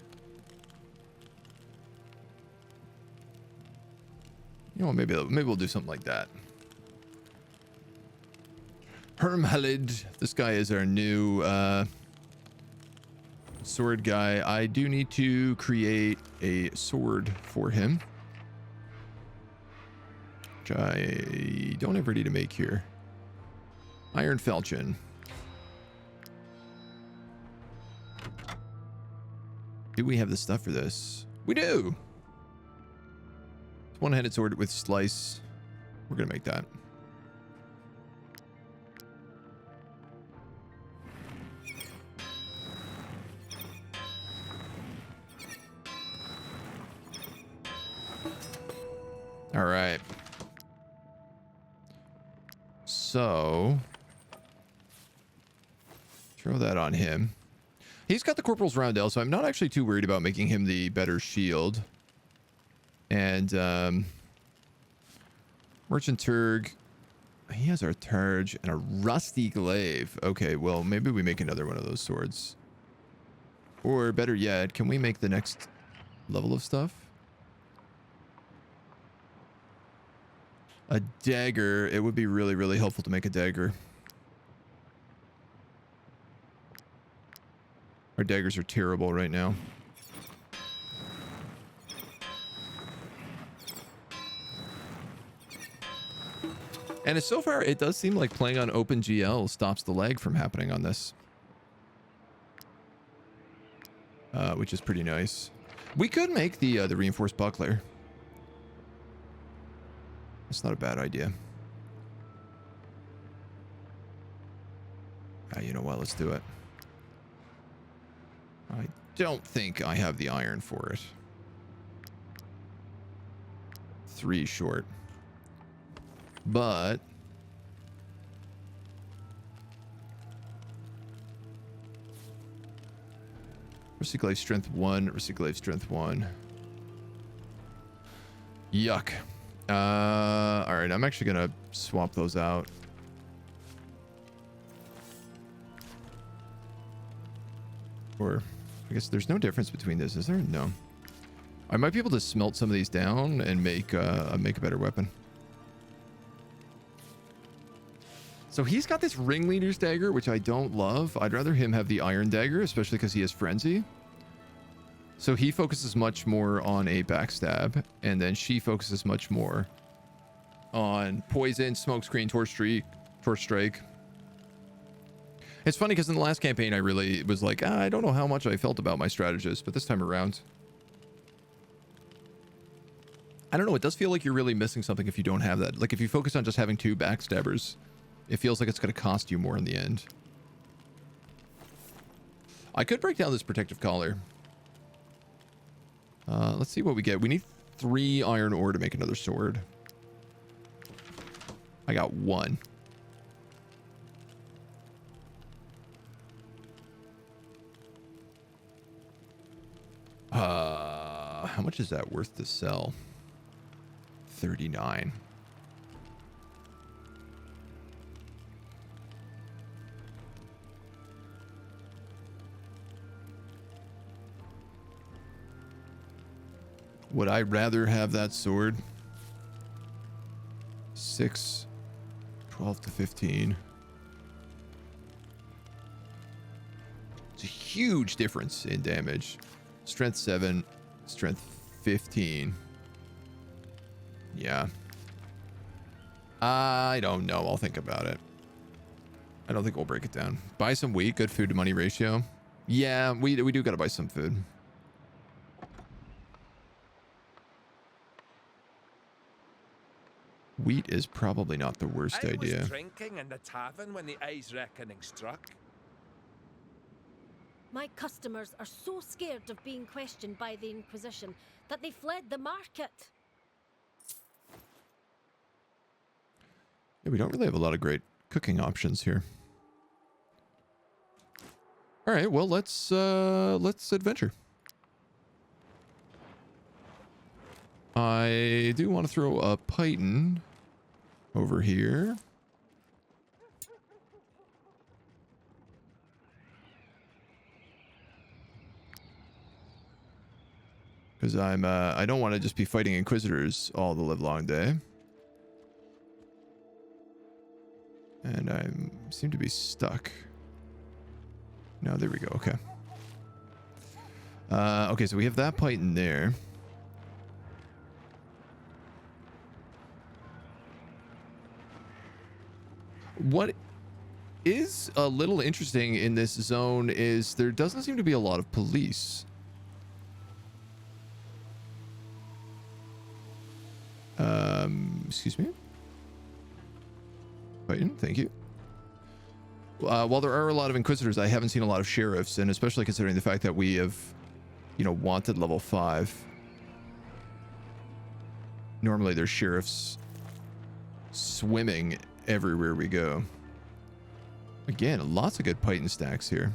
You know, maybe we'll do something like that. Hermhalid. This guy is our new sword guy. I do need to create a sword for him, which I don't ever need to make here. Iron falchion. Do we have the stuff for this? We do. One-handed sword with slice. We're gonna make that. All right. So throw that on him. He's got the Corporal's Roundel, so I'm not actually too worried about making him the better shield. And Merchant Turg, he has our Targe and a Rusty Glaive. Okay, well, maybe we make another one of those swords. Or better yet, can we make the next level of stuff? A dagger. It would be really, really helpful to make a dagger. Our daggers are terrible right now. And so far, it does seem like playing on OpenGL stops the lag from happening on this. Which is pretty nice. We could make the reinforced buckler. It's not a bad idea. You know what? Let's do it. I don't think I have the iron for it. 3 short. But Recyclate strength 1, recyclate strength 1. Yuck. Alright, I'm actually gonna swap those out. Or I guess there's no difference between this, is there? No. I might be able to smelt some of these down and make a better weapon. So he's got this ringleader's dagger, which I don't love. I'd rather him have the iron dagger, especially because he has frenzy. So he focuses much more on a backstab, and then she focuses much more on poison, smokescreen, torch strike. It's funny because in the last campaign, I really was like, I don't know how much I felt about my strategist, but this time around, I don't know. It does feel like you're really missing something if you don't have that. Like if you focus on just having 2 backstabbers, it feels like it's going to cost you more in the end. I could break down this protective collar. Let's see what we get. We need 3 iron ore to make another sword. I got 1. How much is that worth to sell? 39. Would I rather have that sword? 6, 12 to 15. It's a huge difference in damage. Strength 7, strength 15. Yeah. I don't know. I'll think about it. I don't think we'll break it down. Buy some wheat. Good food to money ratio. Yeah, we do got to buy some food. Wheat is probably not the worst idea. I was drinking in the tavern when the Eye's reckoning struck. My customers are so scared of being questioned by the Inquisition that they fled the market. Yeah, we don't really have a lot of great cooking options here. All right, well, let's adventure. I do want to throw a python over here. Because I don't want to just be fighting Inquisitors all the live long day. And I seem to be stuck. No, there we go. Okay. Okay, so we have that python there. What is a little interesting in this zone is there doesn't seem to be a lot of police. Excuse me. Python, thank you. While there are a lot of Inquisitors, I haven't seen a lot of sheriffs, and especially considering the fact that we have, you know, wanted level 5. Normally there's sheriffs swimming everywhere we go. Again, lots of good Python stacks here.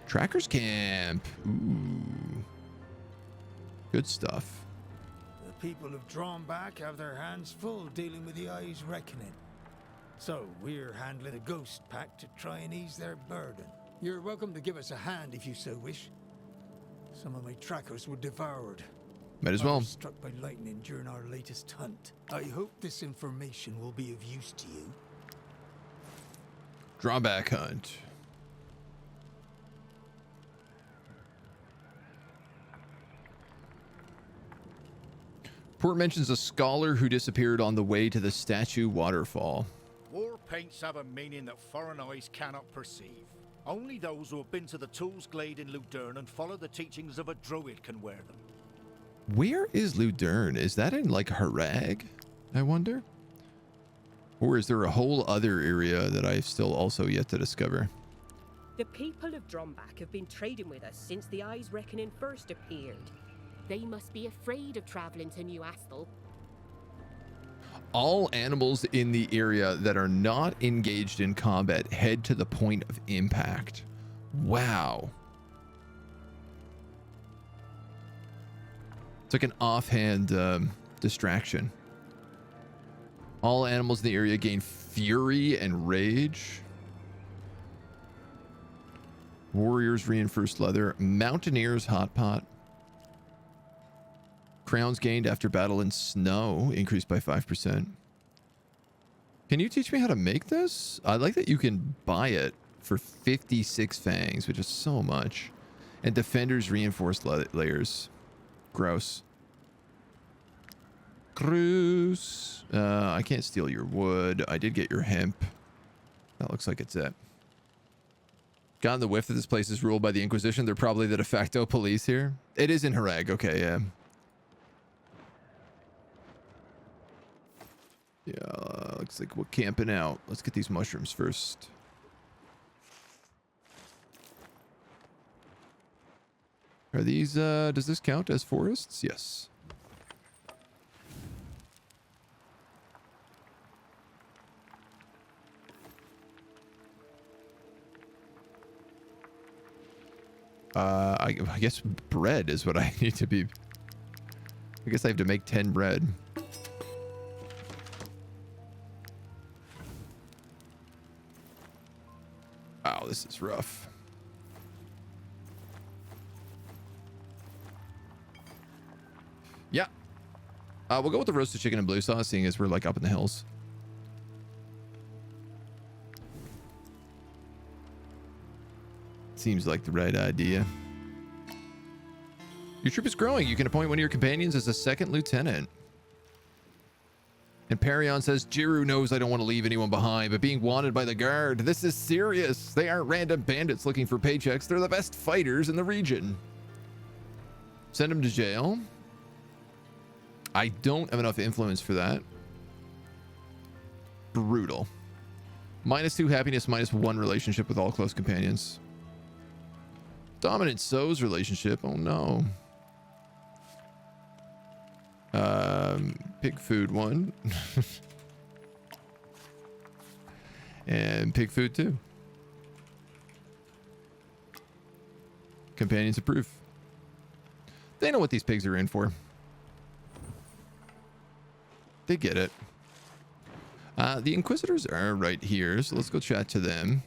Trackers camp. Ooh. Good stuff. The people of Drawnback have their hands full dealing with the Eye's reckoning. So we're handling a ghost pack to try and ease their burden. You're welcome to give us a hand if you so wish. Some of my trackers were devoured. Might as well. Others struck by lightning during our latest hunt. I hope this information will be of use to you. Drawback hunt. Port mentions a scholar who disappeared on the way to the statue waterfall. War paints have a meaning that foreign eyes cannot perceive. Only those who have been to the Tools Glade in Ludern and follow the teachings of a druid can wear them. Where is Ludern? Is that in like Harag, I wonder? Or is there a whole other area that I've still also yet to discover? The people of Dromback have been trading with us since the Eye's Reckoning first appeared. They must be afraid of traveling to New Astle. All animals in the area that are not engaged in combat head to the point of impact. Wow. It's like an offhand distraction. All animals in the area gain fury and rage. Warriors reinforced leather. Mountaineers hot pot. Crowns gained after battle in snow increased by 5%. Can you teach me how to make this? I like that you can buy it for 56 fangs, which is so much. And defenders reinforced layers. Gross. Gross. I can't steal your wood. I did get your hemp. That looks like it's it. Gotten the whiff that this place is ruled by the Inquisition. They're probably the de facto police here. It is in Harag. Okay, yeah. Yeah, looks like we're camping out. Let's get these mushrooms first. Are these, does this count as forests? Yes. I guess bread is what I need to be. I guess I have to make 10 bread. Wow, this is rough. Yeah. We'll go with the roasted chicken and blue sauce, seeing as we're like up in the hills. Seems like the right idea. Your troop is growing. You can appoint one of your companions as a second lieutenant. And Perion says, Jiru knows I don't want to leave anyone behind, but being wanted by the guard, this is serious. They aren't random bandits looking for paychecks. They're the best fighters in the region. Send them to jail. I don't have enough influence for that. Brutal. -2 happiness, -1 relationship with all close companions. Dominant So's relationship. Oh no. Pig food 1. And pig food 2. Companions approve. They know what these pigs are in for. They get it. The Inquisitors are right here, so let's go chat to them.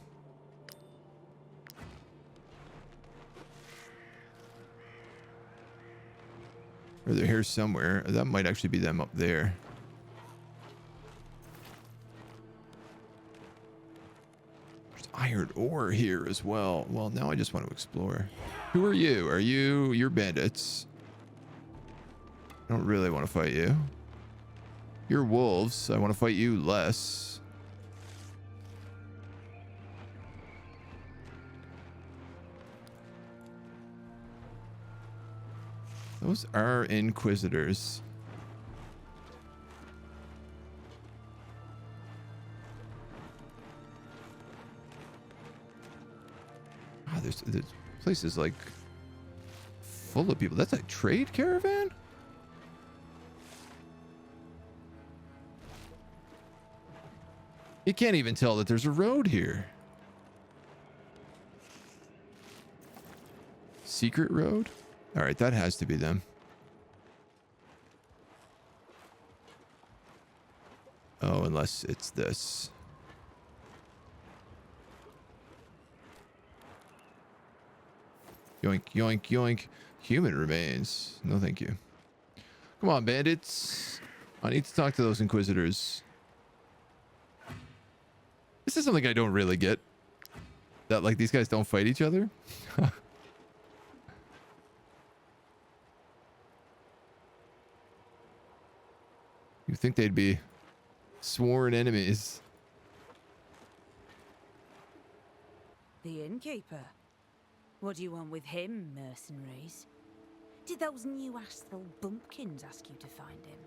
Or they're here somewhere. That might actually be them up there. There's iron ore here as well. Well, now I just want to explore. Who are you? Are you're bandits? I don't really want to fight you. You're wolves. I want to fight you less. Those are Inquisitors. Wow, this place is like full of people. That's a trade caravan? You can't even tell that there's a road here. Secret road? All right, that has to be them. Oh, unless it's this. Yoink, yoink, yoink. Human remains. No, thank you. Come on, bandits. I need to talk to those inquisitors. This is something I don't really get. That, like, these guys don't fight each other. You think they'd be sworn enemies. The innkeeper. What do you want with him, mercenaries? Did those new Asthel bumpkins ask you to find him?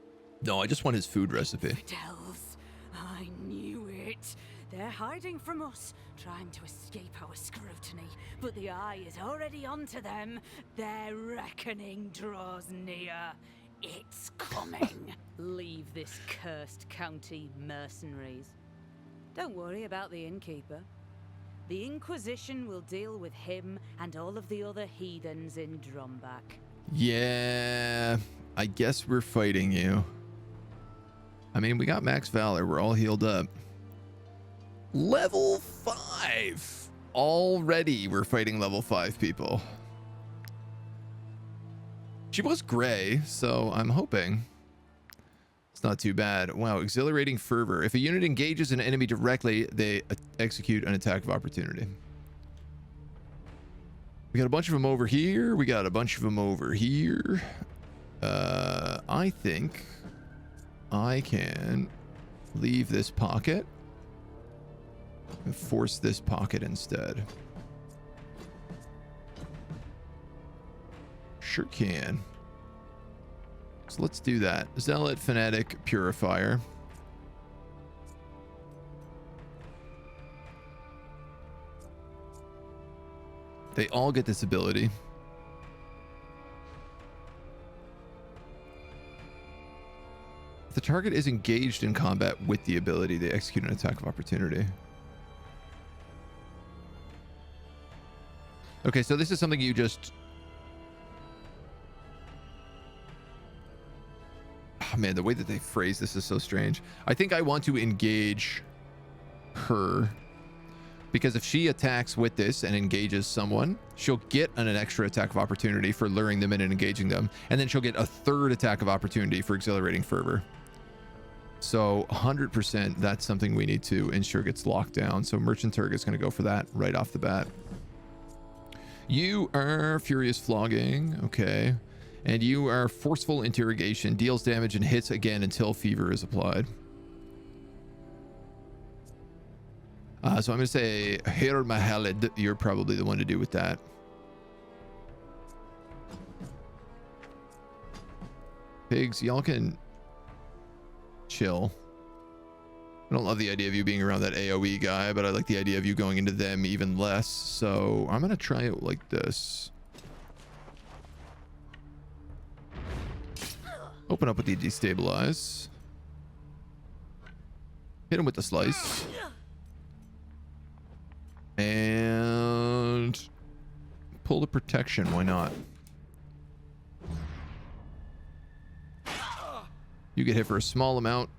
No, I just want his food recipe. Wartales. I knew it. They're hiding from us, trying to escape our scrutiny, but the eye is already onto them. Their reckoning draws near. It's coming. Leave this cursed county, mercenaries. Don't worry about the innkeeper. The Inquisition will deal with him and all of the other heathens in Drombach. Yeah, I guess we're fighting you. I mean, we got max valor. We're all healed up. Level 5. Already we're fighting level 5 people. She was gray, so I'm hoping it's not too bad. Wow, exhilarating fervor. If a unit engages an enemy directly, they execute an attack of opportunity. We got a bunch of them over here. We got a bunch of them over here. I think I can leave this pocket and force this pocket instead. Sure can. So let's do that. Zealot, Fanatic, Purifier. They all get this ability. If the target is engaged in combat with the ability, they execute an attack of opportunity. Okay, so this is something you just... Oh, man, the way that they phrase this is so strange. I think I want to engage her, because if she attacks with this and engages someone, she'll get an extra attack of opportunity for luring them in and engaging them, and then she'll get a third attack of opportunity for exhilarating fervor. So 100% that's something we need to ensure gets locked down. So Merchant Turg is going to go for that right off the bat. You are Furious Flogging. Okay. And you are Forceful Interrogation. Deals damage and hits again until fever is applied. So I'm going to say Her Mahalid. You're probably the one to do with that. Pigs, y'all can chill. I don't love the idea of you being around that AoE guy, but I like the idea of you going into them even less. So I'm going to try it like this. Open up with the destabilize. Hit him with the slice. And pull the protection. Why not? You get hit for a small amount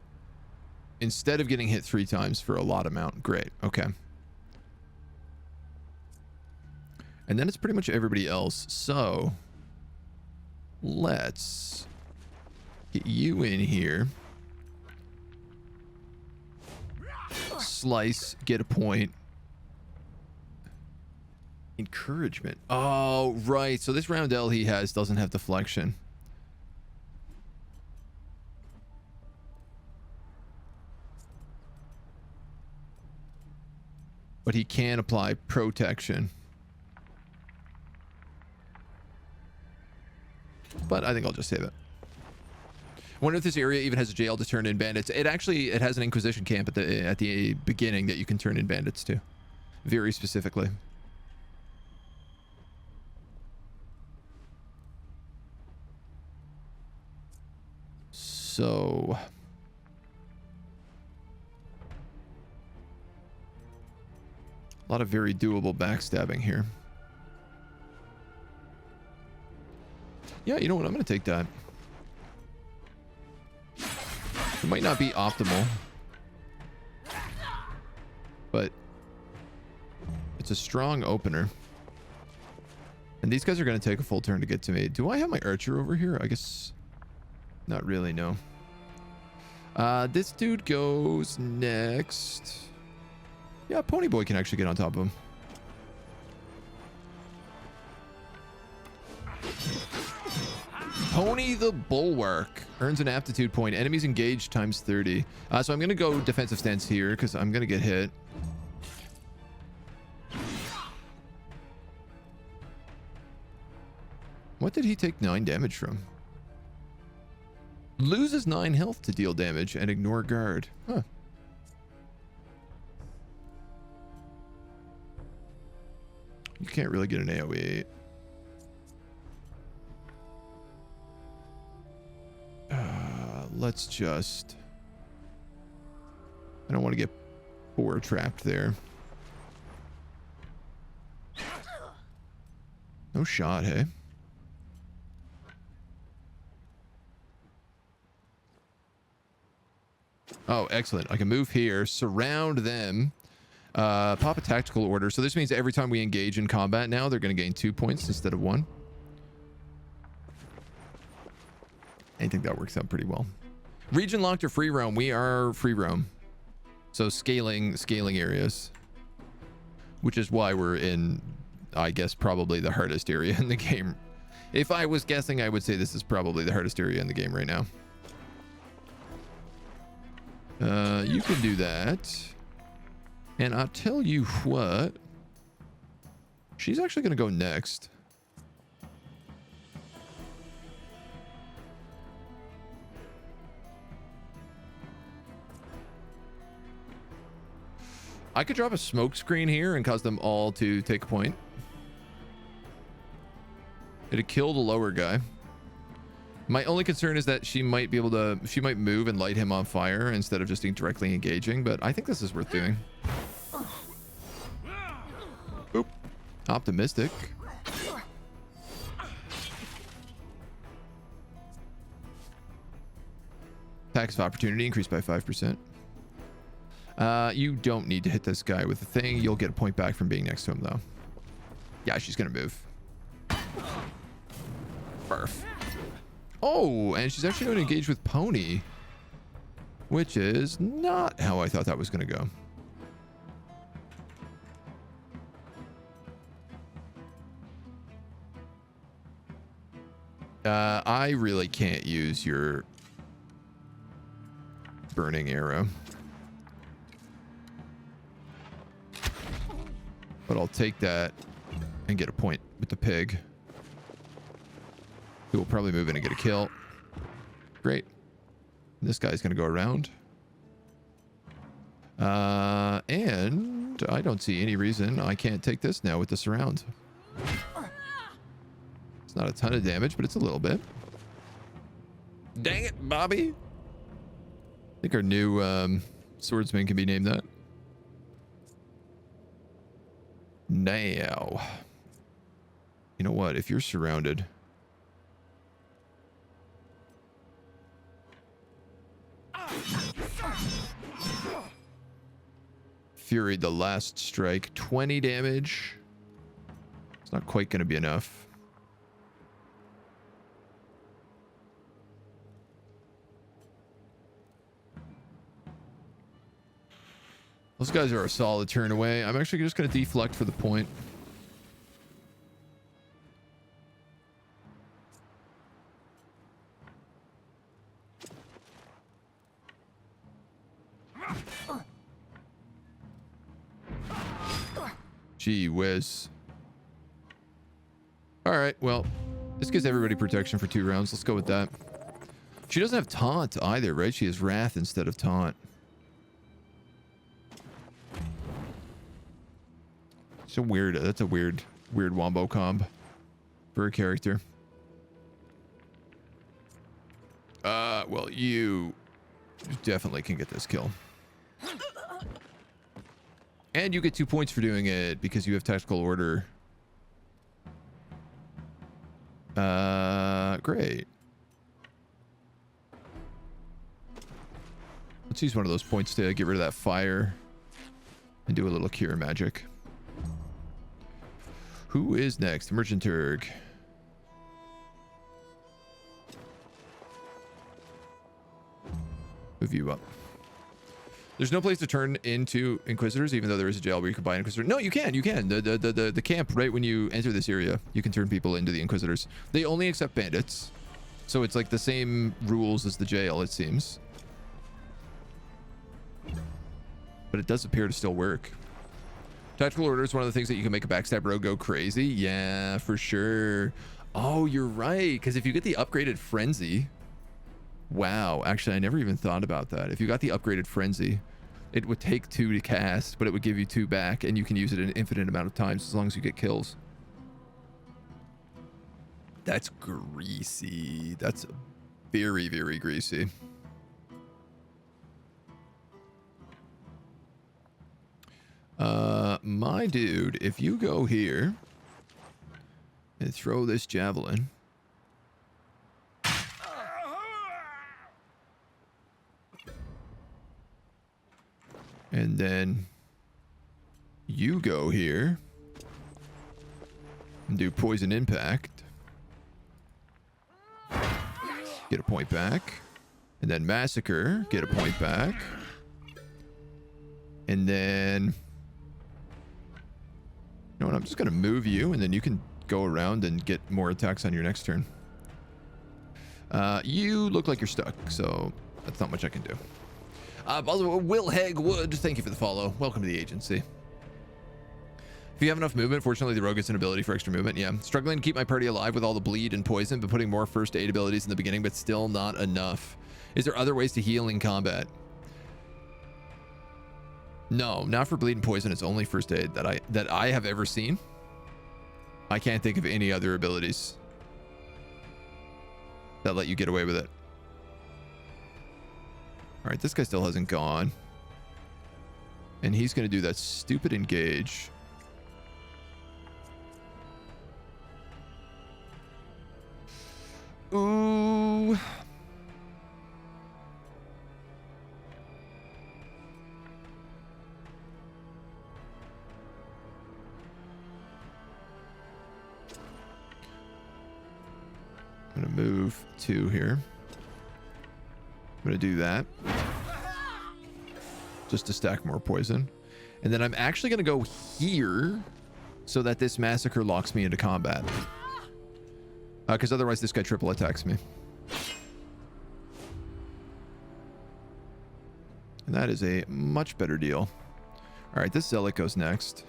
instead of getting hit 3 times for a lot amount. Great. Okay. And then it's pretty much everybody else. So let's get you in here. Slice, get a point. Encouragement. Oh, right. So this roundel he has doesn't have deflection. But he can apply protection. But I think I'll just save it. I wonder if this area even has a jail to turn in bandits. It has an Inquisition camp at the beginning that you can turn in bandits to. Very specifically. So A lot of very doable backstabbing here. Yeah, you know what? I'm going to take that. It might not be optimal, but it's a strong opener. And these guys are going to take a full turn to get to me. Do I have my archer over here? I guess not really, no. This dude goes next. Yeah, Ponyboy can actually get on top of him. Pony the Bulwark earns an aptitude point. Enemies engaged times 30. So I'm going to go defensive stance here because I'm going to get hit. What did he take 9 damage from? Loses 9 health to deal damage and ignore guard. Huh. You can't really get an AoE. Let's just... I don't want to get boar trapped there. No shot, hey? Oh, excellent. I can move here, surround them, pop a tactical order. So this means every time we engage in combat now, they're going to gain 2 points instead of 1. I think that works out pretty well. Region locked or free roam? We are free roam. So scaling areas. Which is why we're in, I guess, probably the hardest area in the game. If I was guessing, I would say this is probably the hardest area in the game right now. You can do that. And I'll tell you what. She's actually going to go next. I could drop a smoke screen here and cause them all to take a point. It'd kill the lower guy. My only concern is that she might be able to... She might move and light him on fire instead of just being directly engaging, but I think this is worth doing. Oop. Optimistic. Tax of opportunity increased by 5%. You don't need to hit this guy with the thing. You'll get a point back from being next to him, though. Yeah, she's going to move. Barf. Oh, and she's actually going to engage with Pony, which is not how I thought that was going to go. I really can't use your burning arrow. But I'll take that and get a point with the pig. Who will probably move in and get a kill. Great. This guy's going to go around. And I don't see any reason I can't take this now with the surround. It's not a ton of damage, but it's a little bit. Dang it, Bobby. I think our new swordsman can be named that. Now. You know what? If you're surrounded... Fury, the last strike, 20 damage. It's not quite going to be enough. Those guys are a solid turn away. I'm actually just going to deflect for the point. Gee whiz. Alright, well, this gives everybody protection for 2 rounds. Let's go with that. She doesn't have taunt either, right? She has wrath instead of taunt. So weird. That's a weird wombo comb for a character. Well, you definitely can get this kill. And you get 2 points for doing it because you have tactical order. Great. Let's use one of those points to get rid of that fire and do a little cure magic. Who is next? Merchant Turg. Move you up. There's no place to turn into Inquisitors, even though there is a jail where you can buy an Inquisitor. No, you can. You can. The camp right when you enter this area, you can turn people into the Inquisitors. They only accept bandits, so it's like the same rules as the jail, it seems. But it does appear to still work. Tactical order is one of the things that you can make a backstab rogue go crazy. Yeah, for sure. Oh, you're right. Because if you get the upgraded frenzy. Wow. Actually, I never even thought about that. If you got the upgraded frenzy, it would take 2 to cast, but it would give you 2 back, and you can use it an infinite amount of times as long as you get kills. That's greasy. That's very, very greasy. My dude, if you go here and throw this javelin, and then you go here and do poison impact, get a point back, and then massacre, get a point back, and then you know what, I'm just gonna move you, and then you can go around and get more attacks on your next turn. You look like you're stuck, so that's not much I can do. Also, Will Hegwood, thank you for the follow. Welcome to the agency. If you have enough movement, fortunately the rogue gets an ability for extra movement. Yeah, struggling to keep my party alive with all the bleed and poison, but putting more first aid abilities in the beginning, but still not enough. Is there other ways to heal in combat? No, not for bleed and poison. It's only first aid that I have ever seen. I can't think of any other abilities that let you get away with it. All right, this guy still hasn't gone. And he's going to do that stupid engage. Ooh. I'm going to move 2 here. I'm going to do that. Just to stack more poison. And then I'm actually going to go here so that this massacre locks me into combat. Because otherwise this guy triple attacks me. And that is a much better deal. All right, this zealot goes next.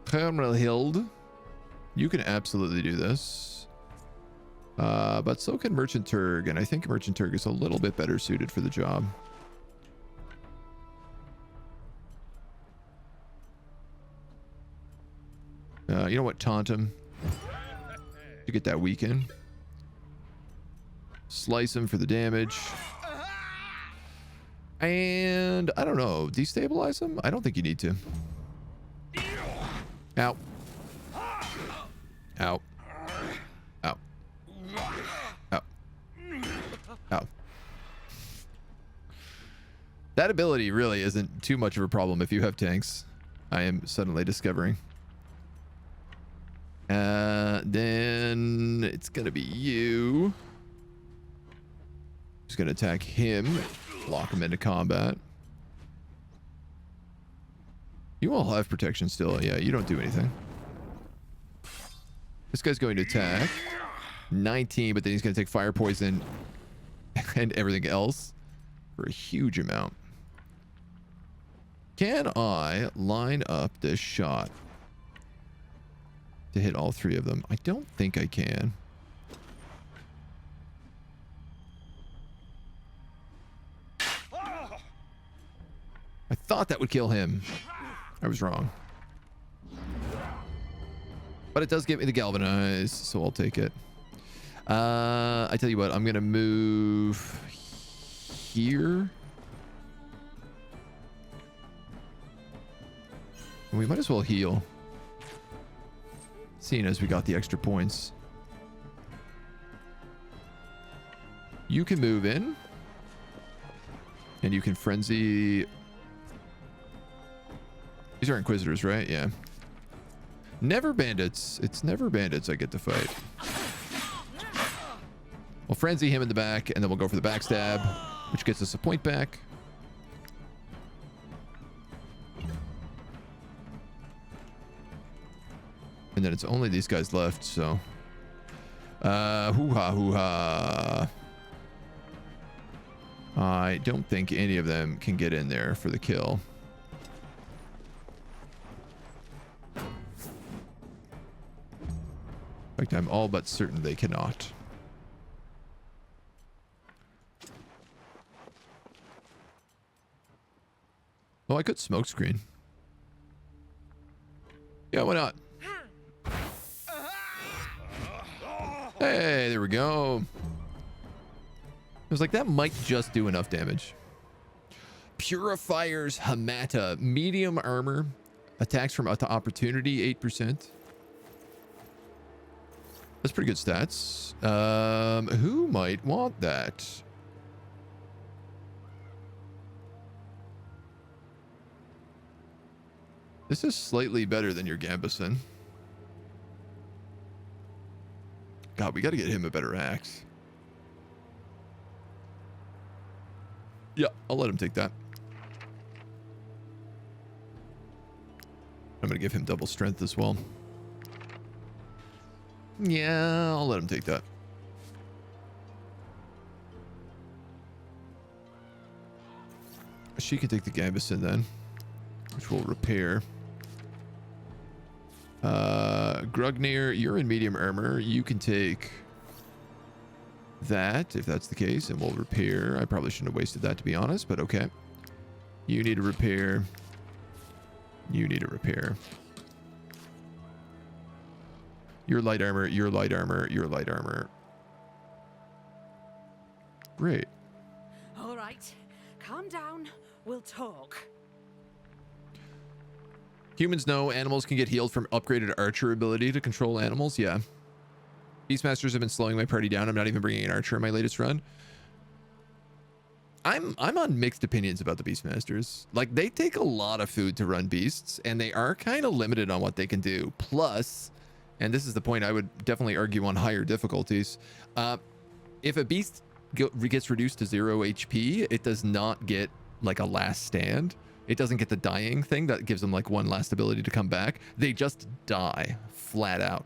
Hermelhild. You can absolutely do this. But so can Merchant Turg, and I think Merchant Turg is a little bit better suited for the job. You know what? Taunt him. To get that weaken. Slice him for the damage. And I don't know. Destabilize him? I don't think you need to. Ow. Ow. Ow. Ow. Ow. That ability really isn't too much of a problem if you have tanks. I am suddenly discovering. Then it's gonna be you. Who's gonna attack him, lock him into combat. You all have protection still. Yeah, you don't do anything. This guy's going to attack 19, but then he's going to take fire poison and everything else for a huge amount. Can I line up this shot to hit all 3 of them? I don't think I can. I thought that would kill him. I was wrong. But it does give me the galvanize, so I'll take it. I tell you what, I'm gonna move here. We might as well heal, seeing as we got the extra points. You can move in, and you can frenzy. These are Inquisitors, right? Yeah. Never bandits. It's never bandits I get to fight. We'll frenzy him in the back, and then we'll go for the backstab, which gets us a point back. And then it's only these guys left, so... hoo-ha, hoo-ha. I don't think any of them can get in there for the kill. In fact, I'm all but certain they cannot. Oh, I could smoke screen. Yeah, why not? Hey, there we go. I was like, that might just do enough damage. Purifier's Hamata. Medium armor. Attacks from opportunity, 8%. That's pretty good stats. Who might want that? This is slightly better than your Gambison. God, we got to get him a better axe. Yeah, I'll let him take that. I'm going to give him double strength as well. Yeah, I'll let him take that. She can take the Gambison then, which will repair. Grugnir, you're in medium armor. You can take that if that's the case, and we'll repair. I probably shouldn't have wasted that, to be honest, but okay. You need a repair. You need a repair. Your light armor, your light armor, your light armor. Great. All right, calm down. We'll talk. Humans know animals can get healed from upgraded archer ability to control animals. Yeah. Beastmasters have been slowing my party down. I'm not even bringing an archer in my latest run. I'm on mixed opinions about the Beastmasters. Like, they take a lot of food to run beasts, and they are kind of limited on what they can do. Plus, and this is the point I would definitely argue on higher difficulties, if a beast gets reduced to 0 HP, it does not get like a last stand. It doesn't get the dying thing that gives them like one last ability to come back. They just die flat out.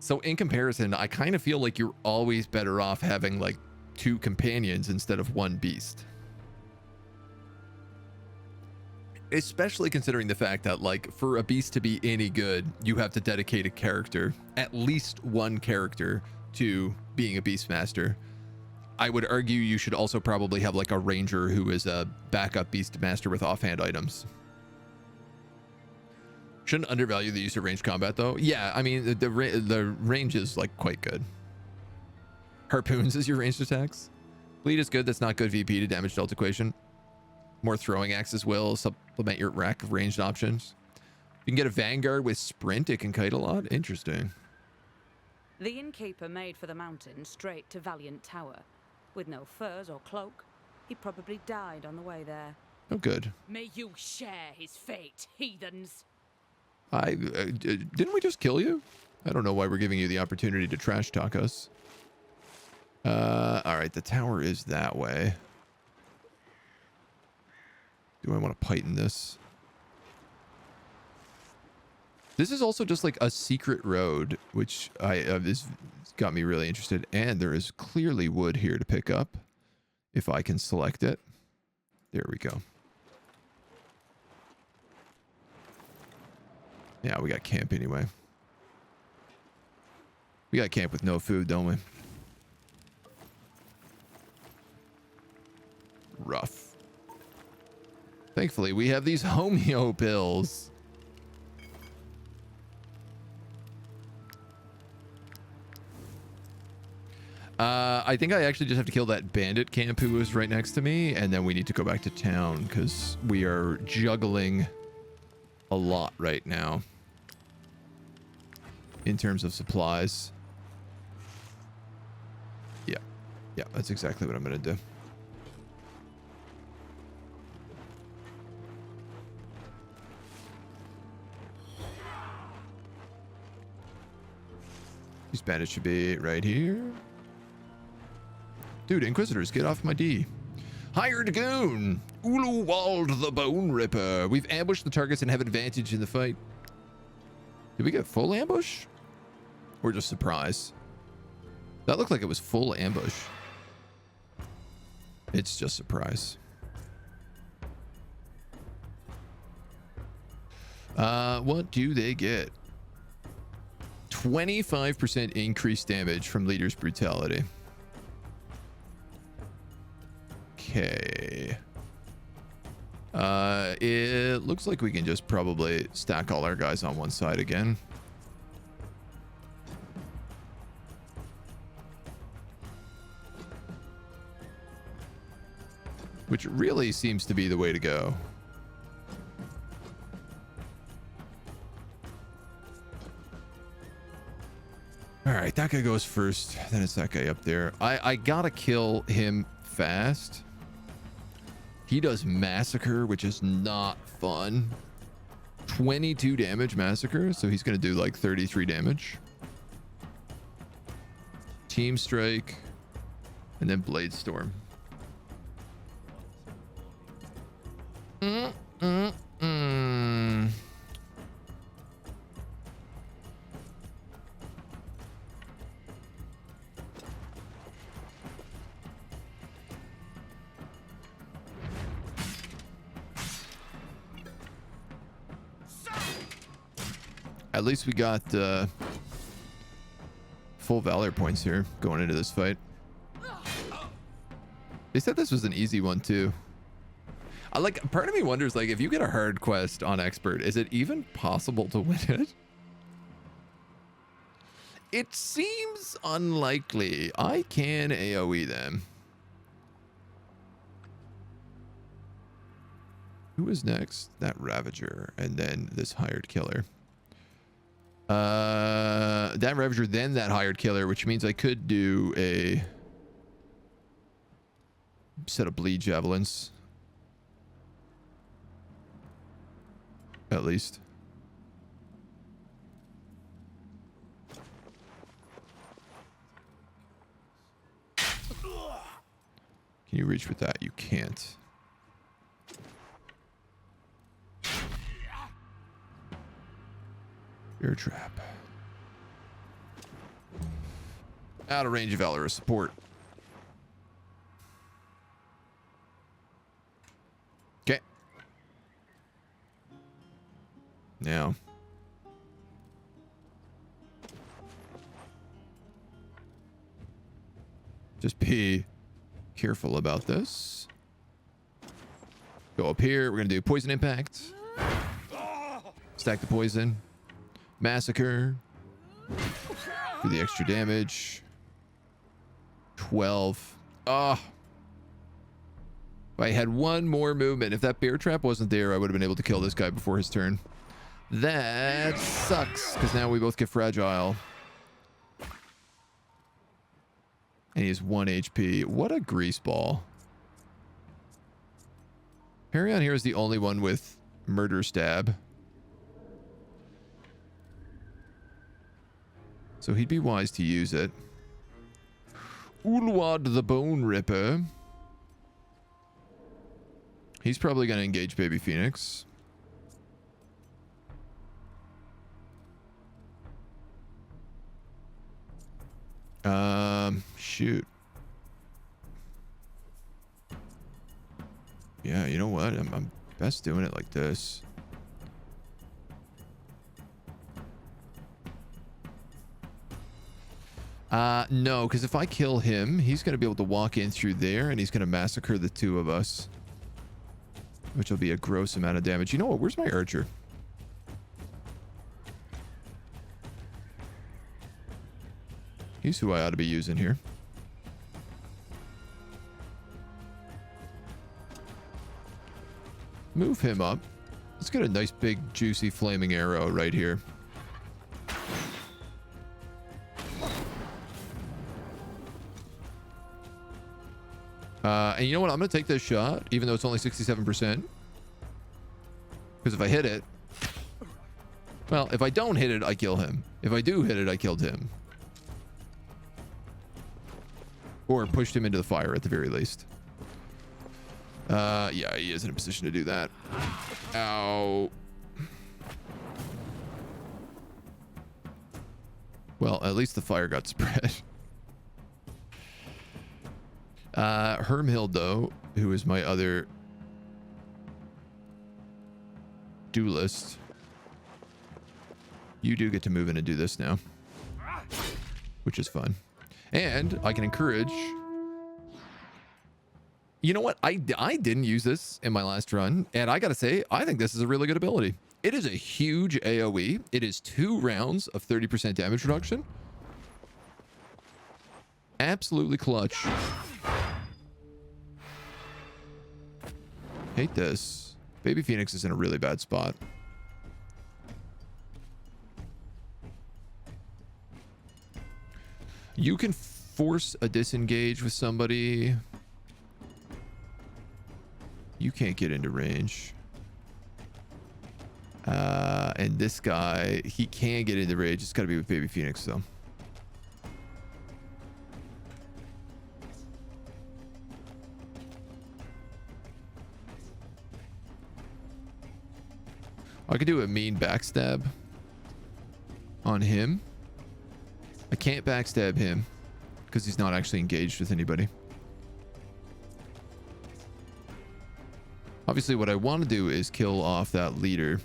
So in comparison, I kind of feel like you're always better off having like 2 companions instead of 1 beast. Especially considering the fact that like for a beast to be any good, you have to dedicate a character, at least 1 character, to being a Beastmaster. I would argue you should also probably have like a ranger who is a backup Beastmaster with offhand items. Shouldn't undervalue the use of ranged combat though. Yeah, I mean the range is like quite good. Harpoons is your ranged attacks. Bleed is good. That's not good VP to damage dealt equation. More throwing axes will supplement your rack of ranged options. You can get a Vanguard with sprint. It can kite a lot. Interesting. The innkeeper made for the mountain straight to Valiant Tower. With no furs or cloak, he probably died on the way there. Oh, good. May you share his fate, heathens. Didn't we just kill you? I don't know why we're giving you the opportunity to trash talk us. All right, the tower is that way. Do I want to python this? This is also just like a secret road, which this got me really interested. And there is clearly wood here to pick up if I can select it. There we go. Yeah, we got camp anyway. We got camp with no food, don't we? Rough. Thankfully, we have these homeo pills. I think I actually just have to kill that bandit camp who was right next to me, and then we need to go back to town because we are juggling a lot right now in terms of supplies. Yeah, that's exactly what I'm going to do. These bandits should be right here. Dude, Inquisitors, get off my D. Hired goon! Uluwald the Bone Ripper. We've ambushed the targets and have advantage in the fight. Did we get full ambush? Or just surprise? That looked like it was full ambush. It's just surprise. What do they get? 25% increased damage from leader's brutality. Okay. It looks like we can just probably stack all our guys on one side again. Which really seems to be the way to go. All right, that guy goes first. Then it's that guy up there. I gotta kill him fast. He does massacre, which is not fun. 22 damage massacre, so he's gonna do like 33 damage. Team strike, and then blade storm. At least we got full valor points here going into this fight. They said this was an easy one too. Part of me wonders, like, if you get a hard quest on expert, is it even possible to win it? It seems unlikely. I can AoE them. Who is next? That Ravager, and then this hired killer. That Ravager, then that hired killer, which means I could do a set of bleed javelins. At least. Can you reach with that? You can't. Bear trap. Out of range of Valorous support. Okay. Now. Just be careful about this. Go up here. We're going to do poison impact. Stack the poison. Massacre. Do the extra damage. 12. Oh. If I had one more movement, if that bear trap wasn't there, I would have been able to kill this guy before his turn. That sucks, because now we both get fragile. And he has 1 HP. What a grease ball. Perion here is the only one with murder stab. So he'd be wise to use it. Ulwad the Bone Ripper. He's probably going to engage Baby Phoenix. Shoot. Yeah, you know what? I'm best doing it like this. No, because if I kill him, he's going to be able to walk in through there and he's going to massacre the two of us. Which will be a gross amount of damage. You know what? Where's my archer? He's who I ought to be using here. Move him up. Let's get a nice big juicy flaming arrow right here. And you know what? I'm going to take this shot, even though it's only 67%. Because if I hit it... Well, if I don't hit it, I kill him. If I do hit it, I killed him. Or pushed him into the fire at the very least. Yeah, he is in a position to do that. Ow. Well, at least the fire got spread. Hermhild, though, who is my other duelist, you do get to move in and do this now, which is fun. And I can encourage... You know what? I didn't use this in my last run, and I gotta say, I think this is a really good ability. It is a huge AoE. It is 2 rounds of 30% damage reduction. Absolutely clutch. Hate this. Baby Phoenix is in a really bad spot. You can force a disengage with somebody. You can't get into range. And this guy, he can get into range. It's got to be with Baby Phoenix, though. I could do a mean backstab on him. I can't backstab him because he's not actually engaged with anybody. Obviously, what I want to do is kill off that leader.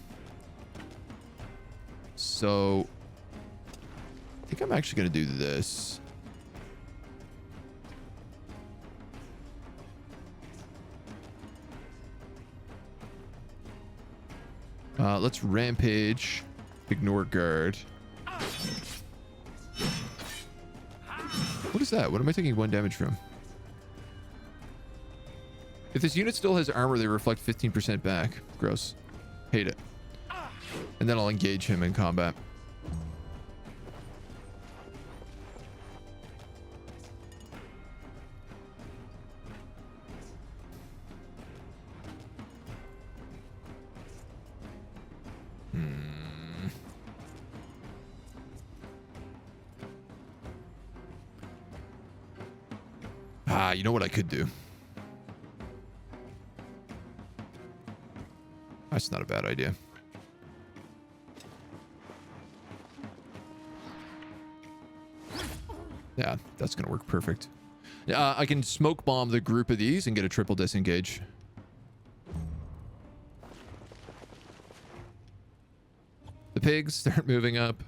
So, I think I'm actually going to do this. Let's rampage. Ignore guard. What is that? What am I taking 1 damage from? If this unit still has armor, they reflect 15% back. Gross. Hate it. And then I'll engage him in combat. You know what I could do? That's not a bad idea. Yeah, that's going to work perfect. I can smoke bomb the group of these and get a triple disengage. The pigs start moving up.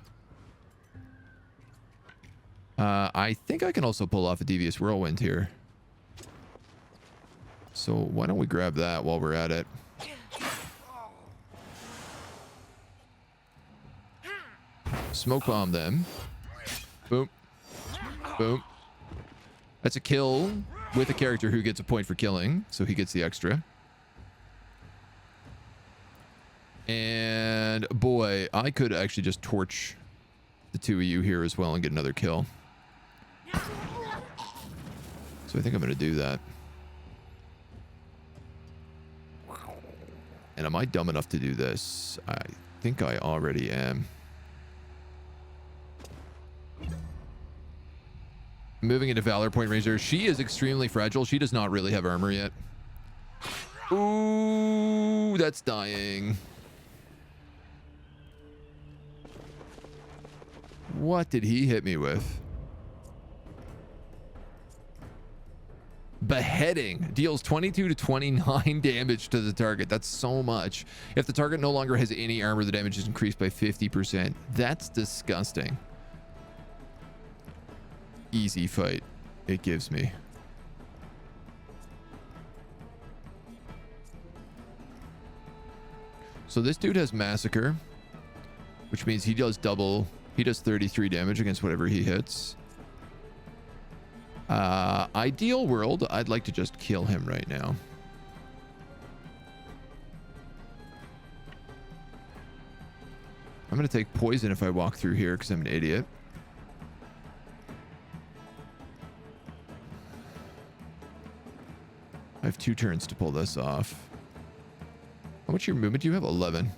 I think I can also pull off a devious whirlwind here. So why don't we grab that while we're at it? Smoke bomb them. Boom. Boom. That's a kill with a character who gets a point for killing, so he gets the extra. And boy, I could actually just torch the 2 of you here as well and get another kill. So I think I'm going to do that. And am I dumb enough to do this? I think I already am. Moving into Valor Point Razor. She is extremely fragile. She does not really have armor yet. Ooh, that's dying. What did he hit me with? Beheading deals 22 to 29 damage to the target. That's so much. If the target no longer has any armor, the damage is increased by 50%. That's disgusting. Easy fight it gives me. So this dude has Massacre, which means he does double. He does 33 damage against whatever he hits. Ideal world, I'd like to just kill him right now. I'm going to take poison if I walk through here because I'm an idiot. I have 2 turns to pull this off. How much your movement do you have? 11.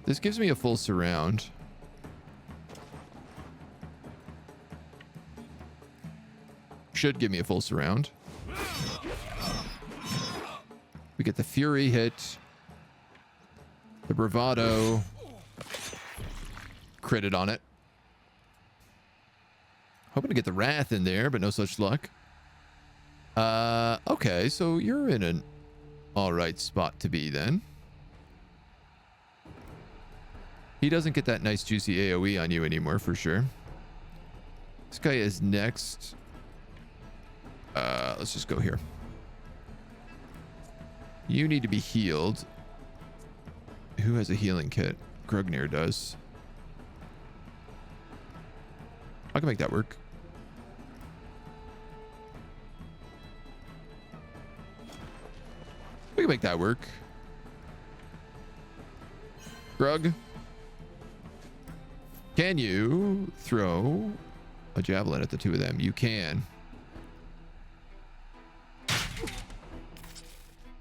This gives me a full surround. Should give me a full surround. We get the fury hit. The bravado. Critted on it. Hoping to get the wrath in there, but no such luck. Okay, so you're in an alright spot to be then. He doesn't get that nice juicy AoE on you anymore for sure. This guy is next. Let's just go here. You need to be healed. Who has a healing kit? Grugnir does. I can make that work. We can make that work. Grug. Can you throw a javelin at the 2 of them? You can.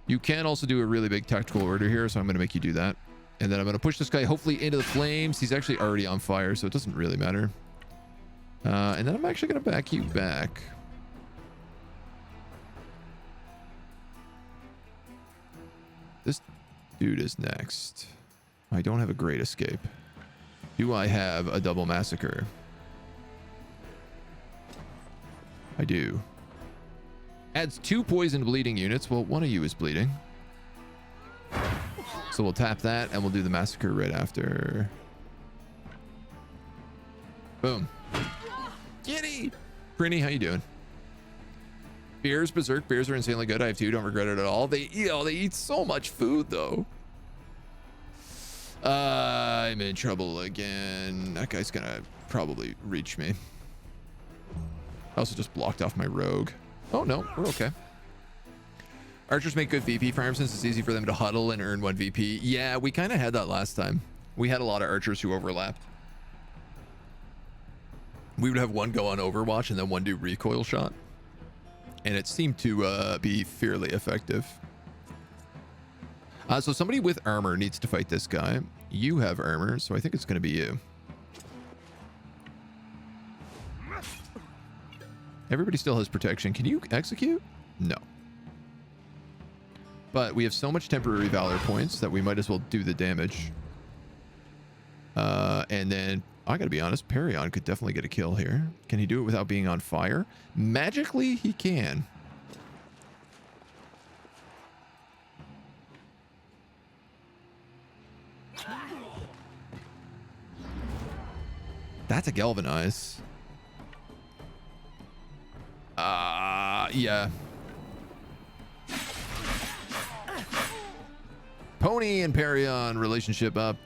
You can also do a really big tactical order here, so I'm going to make you do that. And then I'm going to push this guy hopefully into the flames. He's actually already on fire, so it doesn't really matter. And then I'm actually going to back you back. This dude is next. I don't have a great escape. Do I have a double massacre? I do. Adds 2 poison bleeding units. Well, one of you is bleeding. So we'll tap that and we'll do the massacre right after. Boom. Kitty! Prinny, how you doing? Beers, Berserk. Beers are insanely good. I have 2. Don't regret it at all. They eat so much food, though. I'm in trouble again. That guy's gonna probably reach me. I also just blocked off my rogue. Oh, no. We're okay. Archers make good VP farms since it's easy for them to huddle and earn 1 VP. Yeah, we kind of had that last time. We had a lot of archers who overlapped. We would have one go on Overwatch and then one do recoil shot. And it seemed to be fairly effective. So somebody with armor needs to fight this guy. You have armor, so I think it's going to be you. Everybody still has protection. Can you execute? No. But we have so much temporary valor points that we might as well do the damage. And then, I gotta be honest, Perion could definitely get a kill here. Can he do it without being on fire? Magically, he can. That's a galvanize. Yeah. Pony and Perion relationship up.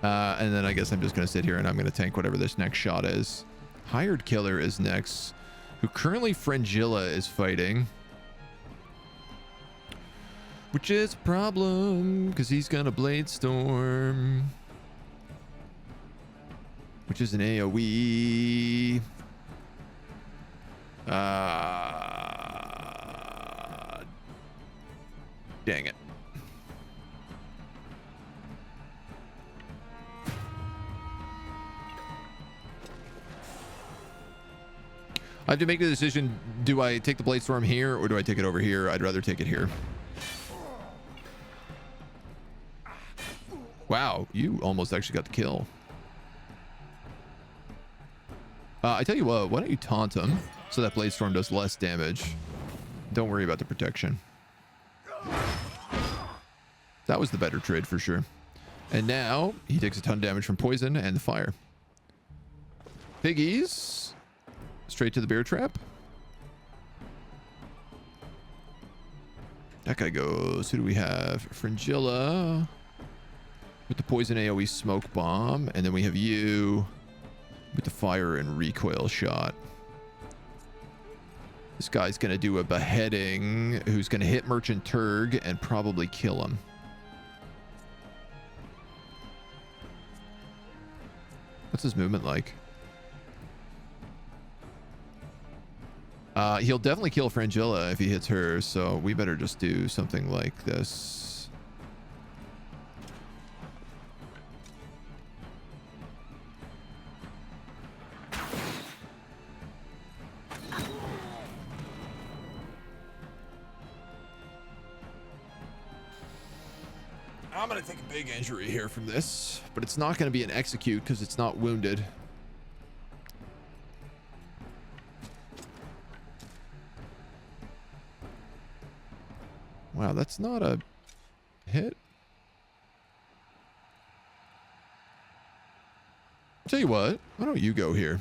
And then I guess I'm just going to sit here and I'm going to tank whatever this next shot is. Hired Killer is next, who currently Frangilla is fighting. Which is a problem, because he's got a Blade Storm. Which is an AoE. Dang it. I have to make the decision, do I take the Blade Storm here or do I take it over here? I'd rather take it here. Wow, you almost actually got the kill. I tell you what, why don't you taunt him so that Blade Storm does less damage. Don't worry about the protection. That was the better trade for sure. And now he takes a ton of damage from poison and the fire. Piggies. Straight to the bear trap. That guy goes. Who do we have? Frangilla with the poison AoE smoke bomb. And then we have you with the fire and recoil shot. This guy's going to do a beheading, who's going to hit Merchant Turg and probably kill him. What's his movement like? He'll definitely kill Frangilla if he hits her, so we better just do something like this. I'm going to take a big injury here from this, but it's not going to be an execute because it's not wounded. Wow, that's not a hit. Tell you what, why don't you go here?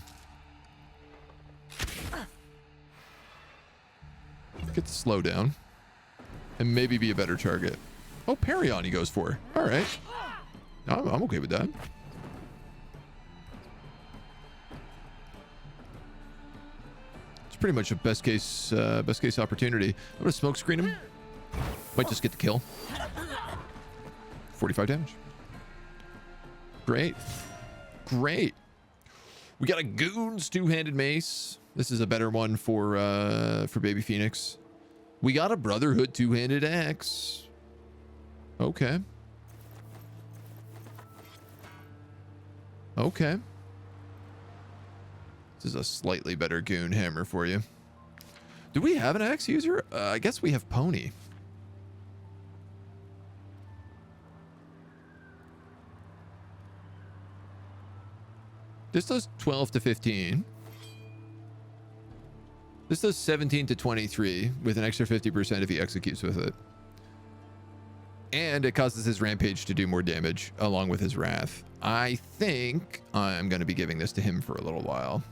Get the slow down and maybe be a better target. Oh, parry on he goes for. All right. I'm okay with that. It's pretty much a best case opportunity. I'm gonna smoke screen him. Might just get the kill. 45 damage. Great. Great. We got a Goons two-handed mace. This is a better one for Baby Phoenix. We got a Brotherhood two-handed axe. Okay. Okay. This is a slightly better goon hammer for you. Do we have an axe user? I guess we have Pony. This does 12 to 15. This does 17 to 23 with an extra 50% if he executes with it. And it causes his rampage to do more damage along with his wrath. I think I'm going to be giving this to him for a little while.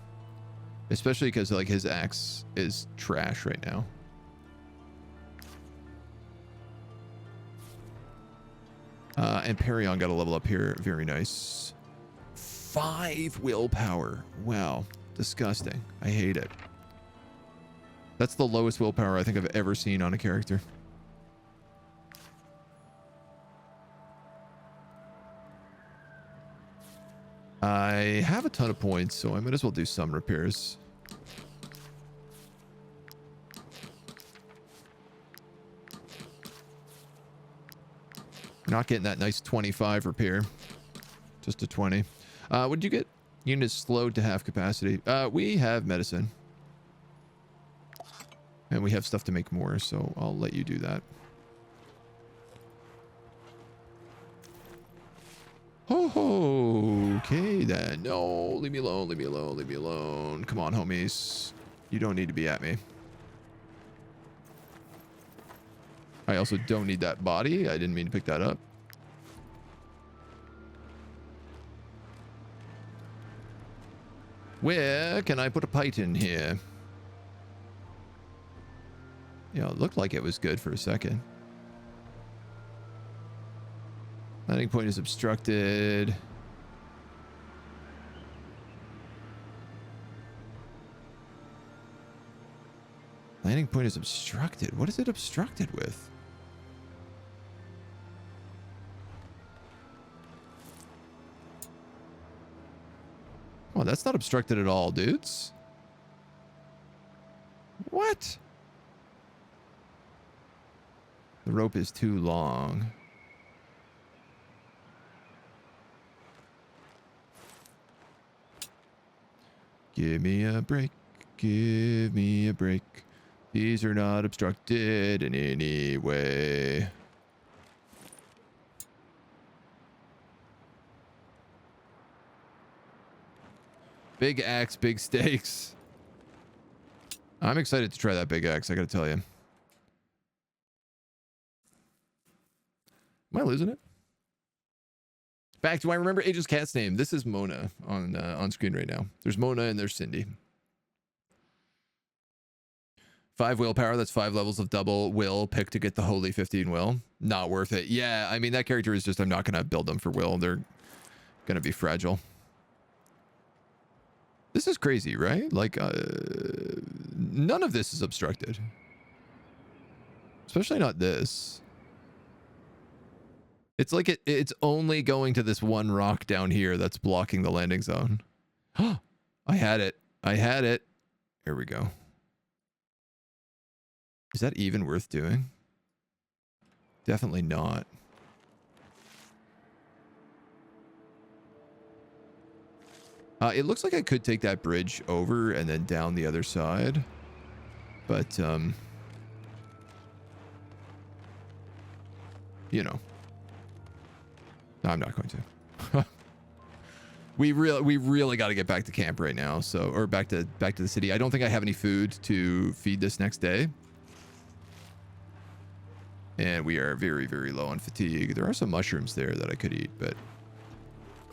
Especially because like his axe is trash right now. And Perion got a level up here. Very nice. 5 willpower. Wow. Disgusting. I hate it. That's the lowest willpower I think I've ever seen on a character. I have a ton of points, so I might as well do some repairs. Not getting that nice 25 repair. Just a 20. What did you get? Units slowed to half capacity. We have medicine. And we have stuff to make more, so I'll let you do that. Oh, okay then. No, leave me alone, leave me alone, leave me alone. Come on, homies. You don't need to be at me. I also don't need that body. I didn't mean to pick that up. Where can I put a python here? Yeah, it looked like it was good for a second. Landing point is obstructed. Landing point is obstructed. What is it obstructed with? Oh, that's not obstructed at all, dudes. What? The rope is too long. Give me a break. Give me a break. These are not obstructed in any way. Big axe, big stakes. I'm excited to try that big axe, I gotta tell you. Am I losing it? Back, do I remember Aegis Cat's name? This is Mona on screen right now. There's Mona and there's Cindy. 5 willpower, that's 5 levels of double will. Pick to get the holy 15 will. Not worth it. Yeah, I mean, that character is just, I'm not going to build them for will. They're going to be fragile. This is crazy, right? Like, none of this is obstructed. Especially not this. It's like it's only going to this one rock down here that's blocking the landing zone. I had it. I had it. Here we go. Is that even worth doing? Definitely not. It looks like I could take that bridge over and then down the other side. But, you know. No, I'm not going to. We really got to get back to camp right now. So, or back to the city. I don't think I have any food to feed this next day. And we are very, very low on fatigue. There are some mushrooms there that I could eat, but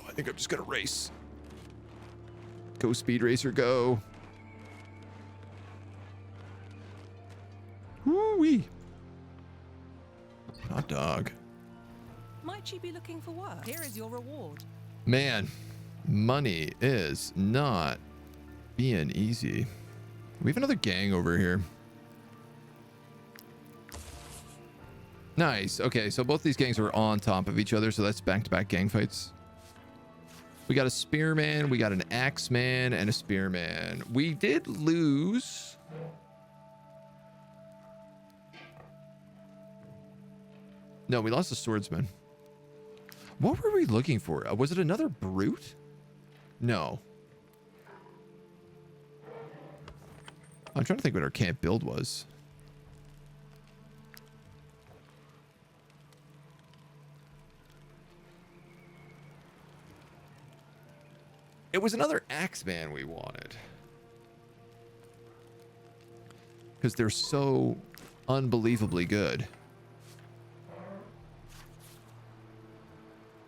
I think I'm just going to race. Go, Speed Racer, go. Woo-wee. Hot dog. Might you be looking for work? Here is your reward. Man, money is not being easy. We have another gang over here. Nice. Okay, so both these gangs are on top of each other, so that's back-to-back gang fights. We got a spearman, we got an axeman, and a spearman. We did lose. No, we lost a swordsman. What were we looking for? Was it another brute? No. I'm trying to think what our camp build was. It was another axeman we wanted. Because they're so unbelievably good.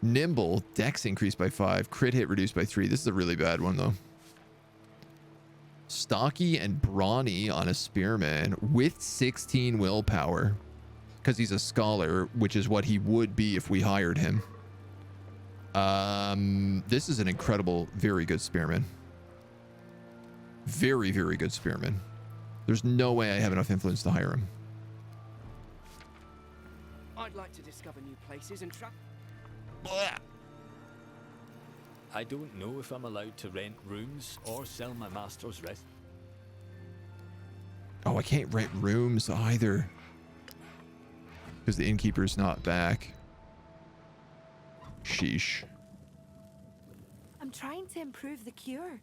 Nimble, dex increased by 5, crit hit reduced by 3. This is a really bad one, though. Stocky and brawny on a spearman with 16 willpower. Because he's a scholar, which is what he would be if we hired him. This is an incredible, very good spearman. Very, very good spearman. There's no way I have enough influence to hire him. I'd like to discover new places and travel. I don't know if I'm allowed to rent rooms or sell my master's rest. Oh, I can't rent rooms either. Because the innkeeper's not back. Sheesh. I'm trying to improve the cure,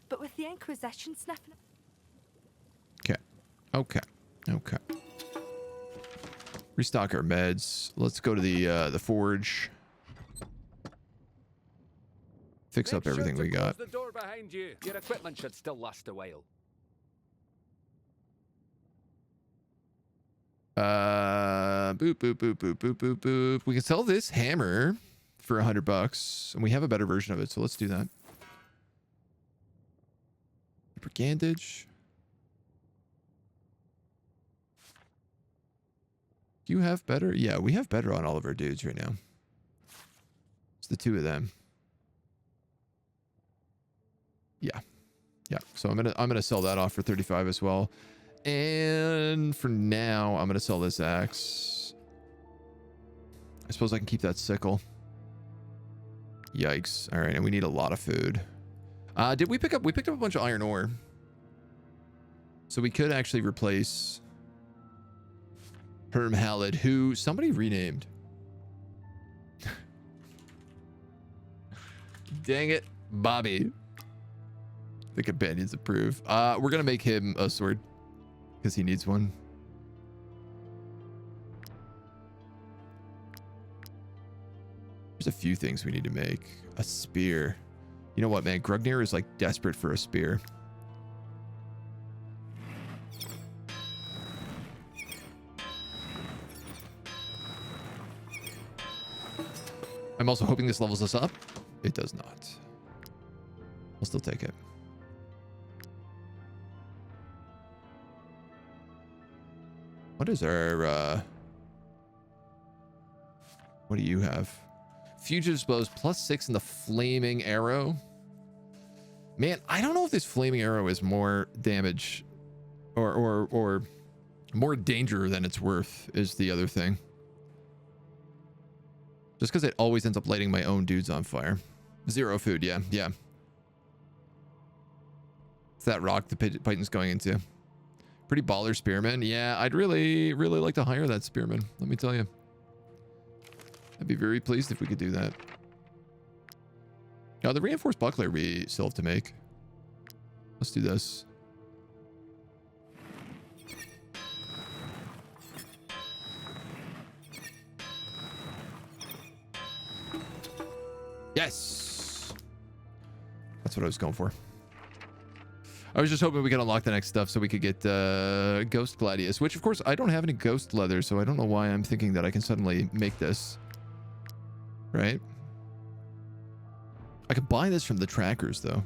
but with the Inquisition sniffing... Okay. Restock our meds. Let's go to the forge. Fix up everything we got. Close the door behind you. Your equipment should still last a while. Boop, boop, boop, boop, boop, boop, boop. We can sell this hammer for $100, and we have a better version of it, so let's do that. Brigandage. Do you have better? Yeah, we have better on all of our dudes right now. It's the two of them. Yeah. So I'm gonna sell that off for 35 as well. And for now, I'm gonna sell this axe. I suppose I can keep that sickle. Yikes. All right, and we need a lot of food. Did we pick up? We picked up a bunch of iron ore. So we could actually replace Herm Halid, who somebody renamed. Dang it, Bobby. The companions approve. We're gonna make him a sword because he needs one. There's a few things we need to make. A spear. You know what, man? Grugnir is like desperate for a spear. I'm also hoping this levels us up. It does not. I'll still take it. What is our, what do you have? Fugitive blows +6 in the flaming arrow. Man, I don't know if this flaming arrow is more damage or more danger than it's worth is the other thing. Just because it always ends up lighting my own dudes on fire. 0 food, yeah. It's that rock the Python's going into. Pretty baller spearman. Yeah, I'd really like to hire that spearman, let me tell you. I'd be very pleased if we could do that. Now, the reinforced buckler we still have to make. Let's do this. Yes! That's what I was going for. I was just hoping we could unlock the next stuff so we could get Ghost Gladius, which, of course, I don't have any ghost leather, so I don't know why I'm thinking that I can suddenly make this. Right? I could buy this from the trackers, though.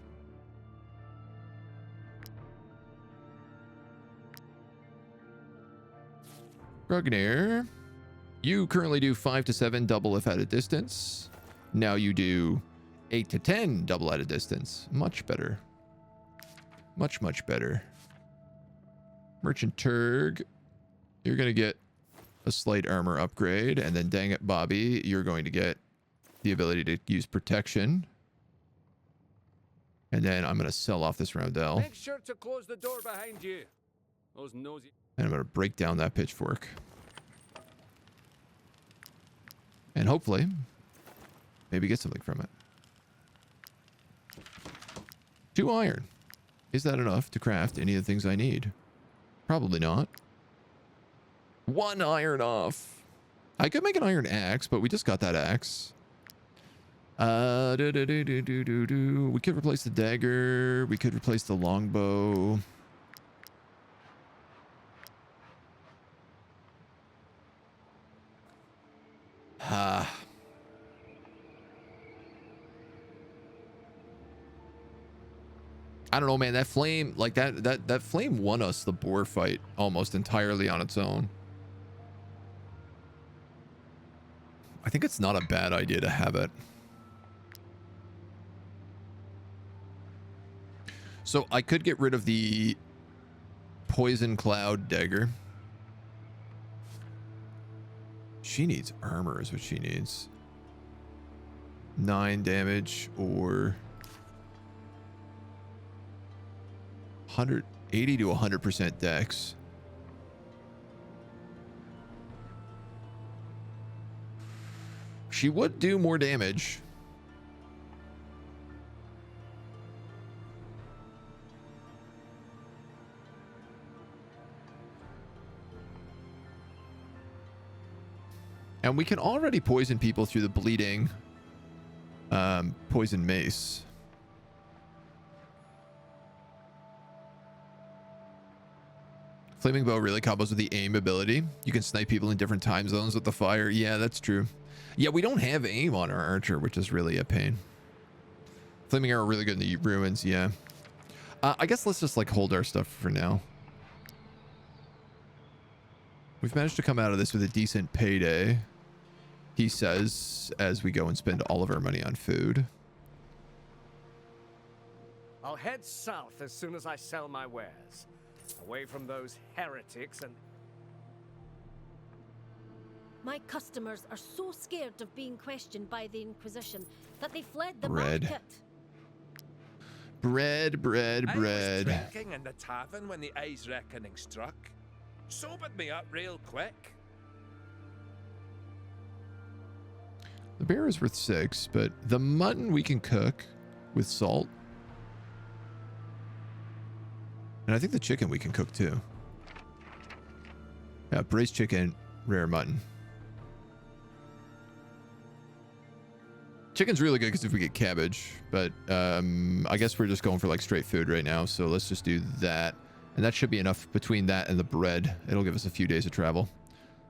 Rugnair, you currently do 5 to 7 double if at a distance. Now you do 8 to 10 double at a distance. Much better. Much better. Merchant Turg, you're going to get a slight armor upgrade. And then dang it, Bobby, you're going to get the ability to use protection. And then I'm going to sell off this roundel. Make sure to close the door behind you. Those nosy... And I'm going to break down that pitchfork. And hopefully, maybe get something from it. 2 iron. Is that enough to craft any of the things I need? Probably not. 1 iron off. I could make an iron axe, but we just got that axe. We could replace the dagger. We could replace the longbow. I don't know, man. That flame, like that flame won us the boar fight almost entirely on its own. I think it's not a bad idea to have it. So I could get rid of the poison cloud dagger. She needs armor is what she needs. 9 damage or 180 to 100% dex. She would do more damage. And we can already poison people through the bleeding poison mace. Flaming bow really combos with the aim ability. You can snipe people in different time zones with the fire. Yeah, that's true. Yeah, we don't have aim on our archer, which is really a pain. Flaming arrow really good in the ruins, yeah. I guess let's just like hold our stuff for now. We've managed to come out of this with a decent payday, he says, as we go and spend all of our money on food. I'll head south as soon as I sell my wares. Away from those heretics and... My customers are so scared of being questioned by the Inquisition that they fled the Bread. market. Bread. I was drinking in the tavern when the Eye's Reckoning struck. Sobered me up real quick. The bear is worth 6, but the mutton we can cook with salt. And I think the chicken we can cook too. Yeah, braised chicken, rare mutton. Chicken's really good because if we get cabbage, but I guess we're just going for like straight food right now. So let's just do that. And that should be enough between that and the bread. It'll give us a few days of travel.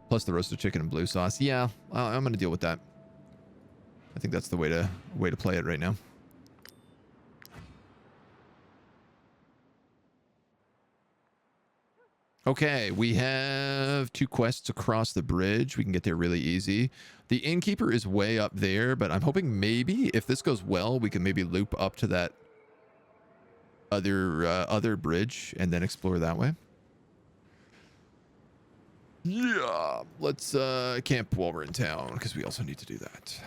Plus the roasted chicken and blue sauce. Yeah, I'm going to deal with that. I think that's the way to play it right now. Okay, we have 2 quests across the bridge. We can get there really easy. The innkeeper is way up there, but I'm hoping maybe if this goes well, we can maybe loop up to that other bridge and then explore that way. Yeah, let's camp while we're in town because we also need to do that.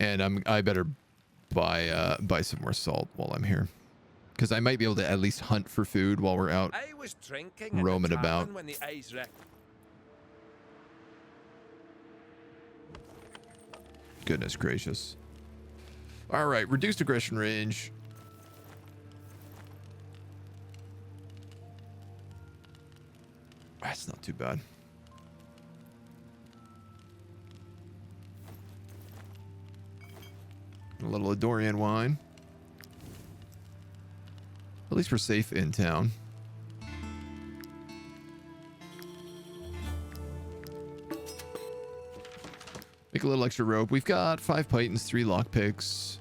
And I better buy some more salt while I'm here, because I might be able to at least hunt for food while we're out I was drinking roaming about. when the eyes Goodness gracious. All right, reduced aggression range. That's not too bad. A little Edoran wine. At least we're safe in town. Make a little extra rope. We've got 5 pythons, 3 lockpicks.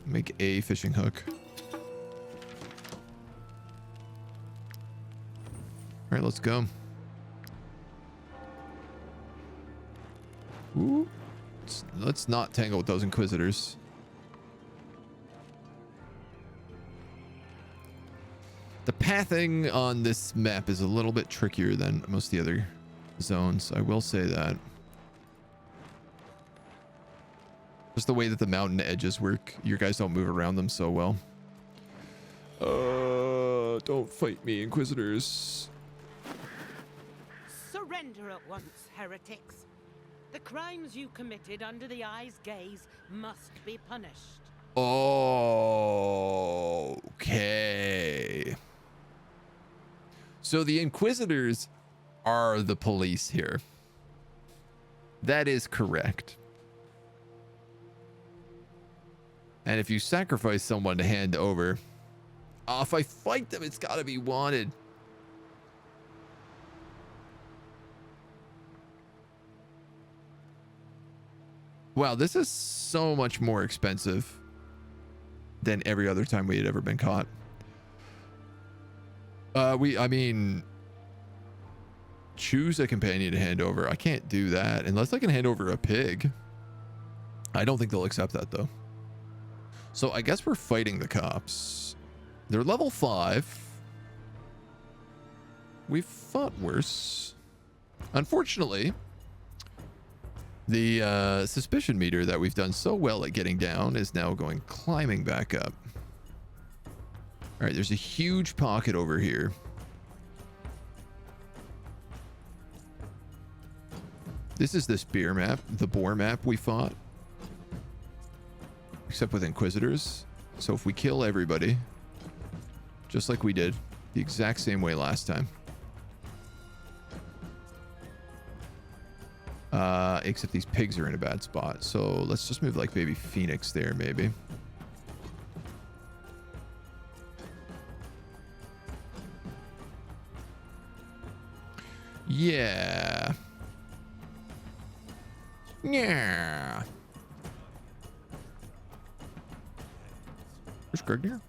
Make a fishing hook. All right, let's go. Ooh. Let's not tangle with those inquisitors. The pathing on this map is a little bit trickier than most of the other zones. I will say that. Just the way that the mountain edges work. You guys don't move around them so well. Don't fight me, inquisitors. Surrender at once, heretics. The crimes you committed under the Eye's gaze must be punished. Okay. So the inquisitors are the police here. That is correct. And if you sacrifice someone to hand over, if I fight them, it's got to be wanted. Wow, this is so much more expensive than every other time we had ever been caught. I mean, choose a companion to hand over. I can't do that unless I can hand over a pig. I don't think they'll accept that though. So I guess we're fighting the cops. They're level 5. We've fought worse. Unfortunately, the suspicion meter that we've done so well at getting down is now going climbing back up. All right, there's a huge pocket over here. This is this beer map, the boar map we fought. Except with inquisitors. So if we kill everybody, just like we did the exact same way last time. Except these pigs are in a bad spot. So let's just move like baby Phoenix there, maybe. Yeah. Yeah. Where's Gregner?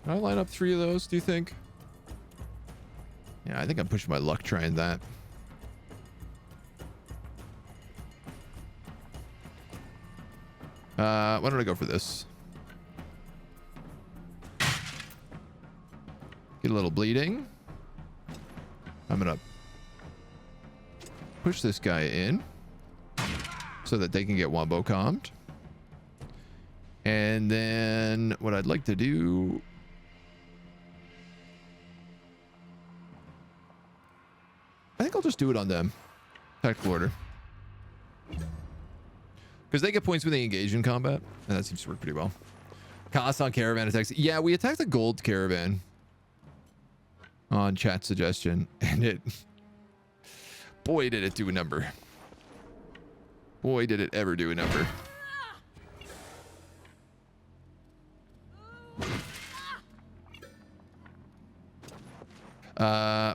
Can I line up 3 of those, do you think? Yeah, I think I'm pushing my luck trying that. Why don't I go for this? Get a little bleeding. I'm gonna push this guy in so that they can get wombo calmed. And then what I'd like to do, I think I'll just do it on them. Tactical order. Because they get points when they engage in combat, and that seems to work pretty well. Cost on caravan attacks. Yeah, we attacked the gold caravan on chat suggestion, and it... Boy, did it do a number. Boy, did it ever do a number.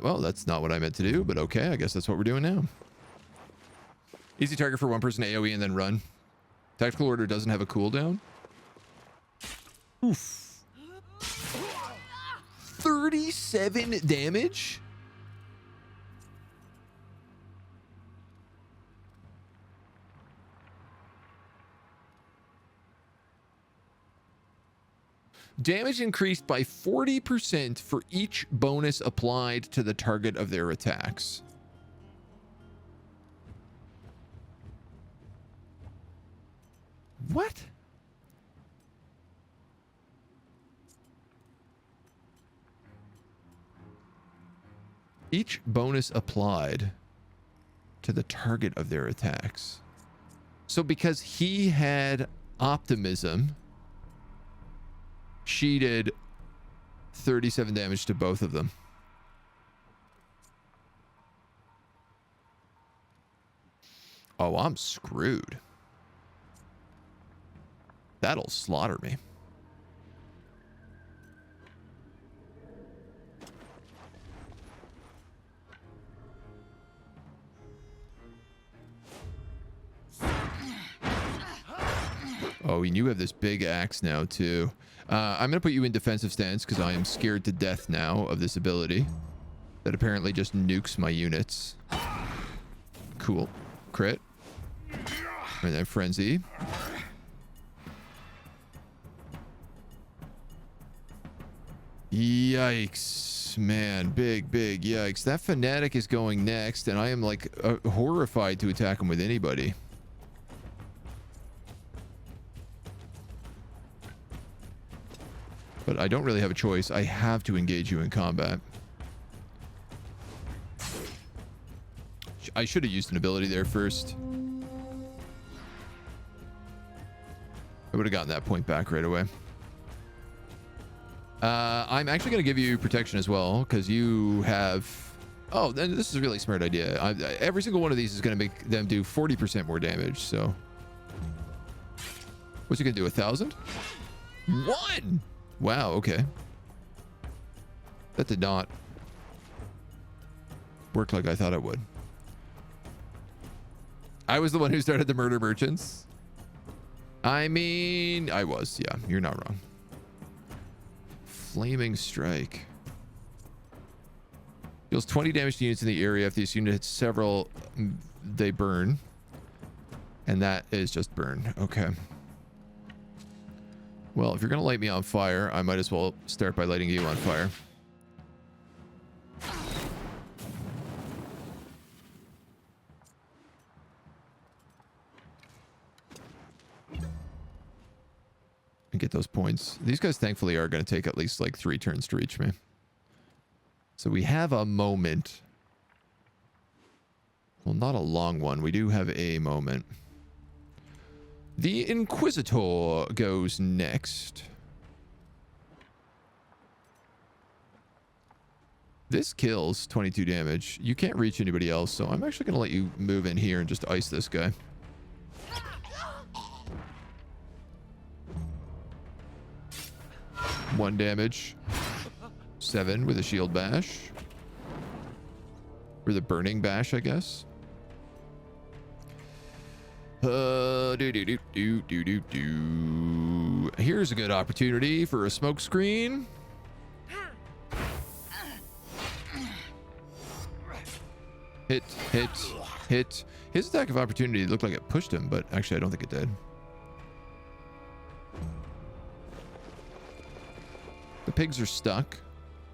Well, that's not what I meant to do, but okay, I guess that's what we're doing now. Easy target for one person AoE and then run. Tactical order doesn't have a cooldown. Oof. 37 damage? Damage increased by 40% for each bonus applied to the target of their attacks. What? Each bonus applied to the target of their attacks. So because he had optimism, she did 37 damage to both of them. Oh, I'm screwed. That'll slaughter me. Oh, and you have this big axe now, too. I'm going to put you in defensive stance because I am scared to death now of this ability that apparently just nukes my units. Cool. Crit. And then frenzy. Yikes, man. Big yikes. That fanatic is going next, and I am like horrified to attack him with anybody. But I don't really have a choice. I have to engage you in combat. I should have used an ability there first. I would have gotten that point back right away. I'm actually going to give you protection as well, because you have... Oh, then this is a really smart idea. Every single one of these is going to make them do 40% more damage, so... What's he going to do, 1,000? 1! Wow, okay. That did not work like I thought it would. I was the one who started the murder merchants. I mean, I was. Yeah, you're not wrong. Flaming strike. Deals 20 damage to units in the area. If this unit hits several, they burn. And that is just burn. Okay. Well, if you're going to light me on fire, I might as well start by lighting you on fire. And get those points. These guys, thankfully, are going to take at least like 3 turns to reach me. So we have a moment. Well, not a long one. We do have a moment. The Inquisitor goes next. This kills 22 damage. You can't reach anybody else, so I'm actually going to let you move in here and just ice this guy. One damage. 7 with a shield bash. Or the burning bash, I guess. Here's a good opportunity for a smoke screen. Hit. His attack of opportunity looked like it pushed him, but actually I don't think it did. The pigs are stuck,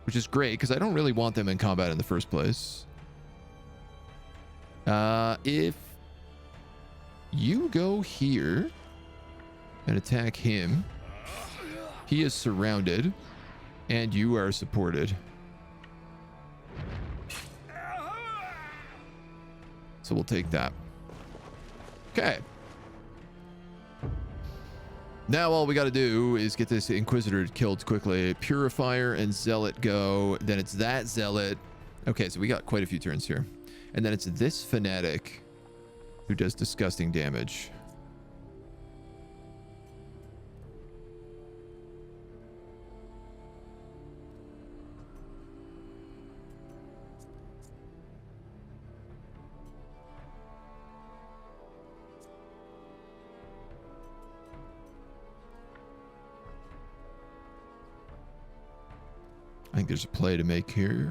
which is great because I don't really want them in combat in the first place. If you go here and attack him, he is surrounded and you are supported. So we'll take that. Okay. Now all we got to do is get this Inquisitor killed quickly. Purifier and Zealot go. Then it's that Zealot. Okay, so we got quite a few turns here. And then it's this Fanatic who does disgusting damage. think there's a play to make here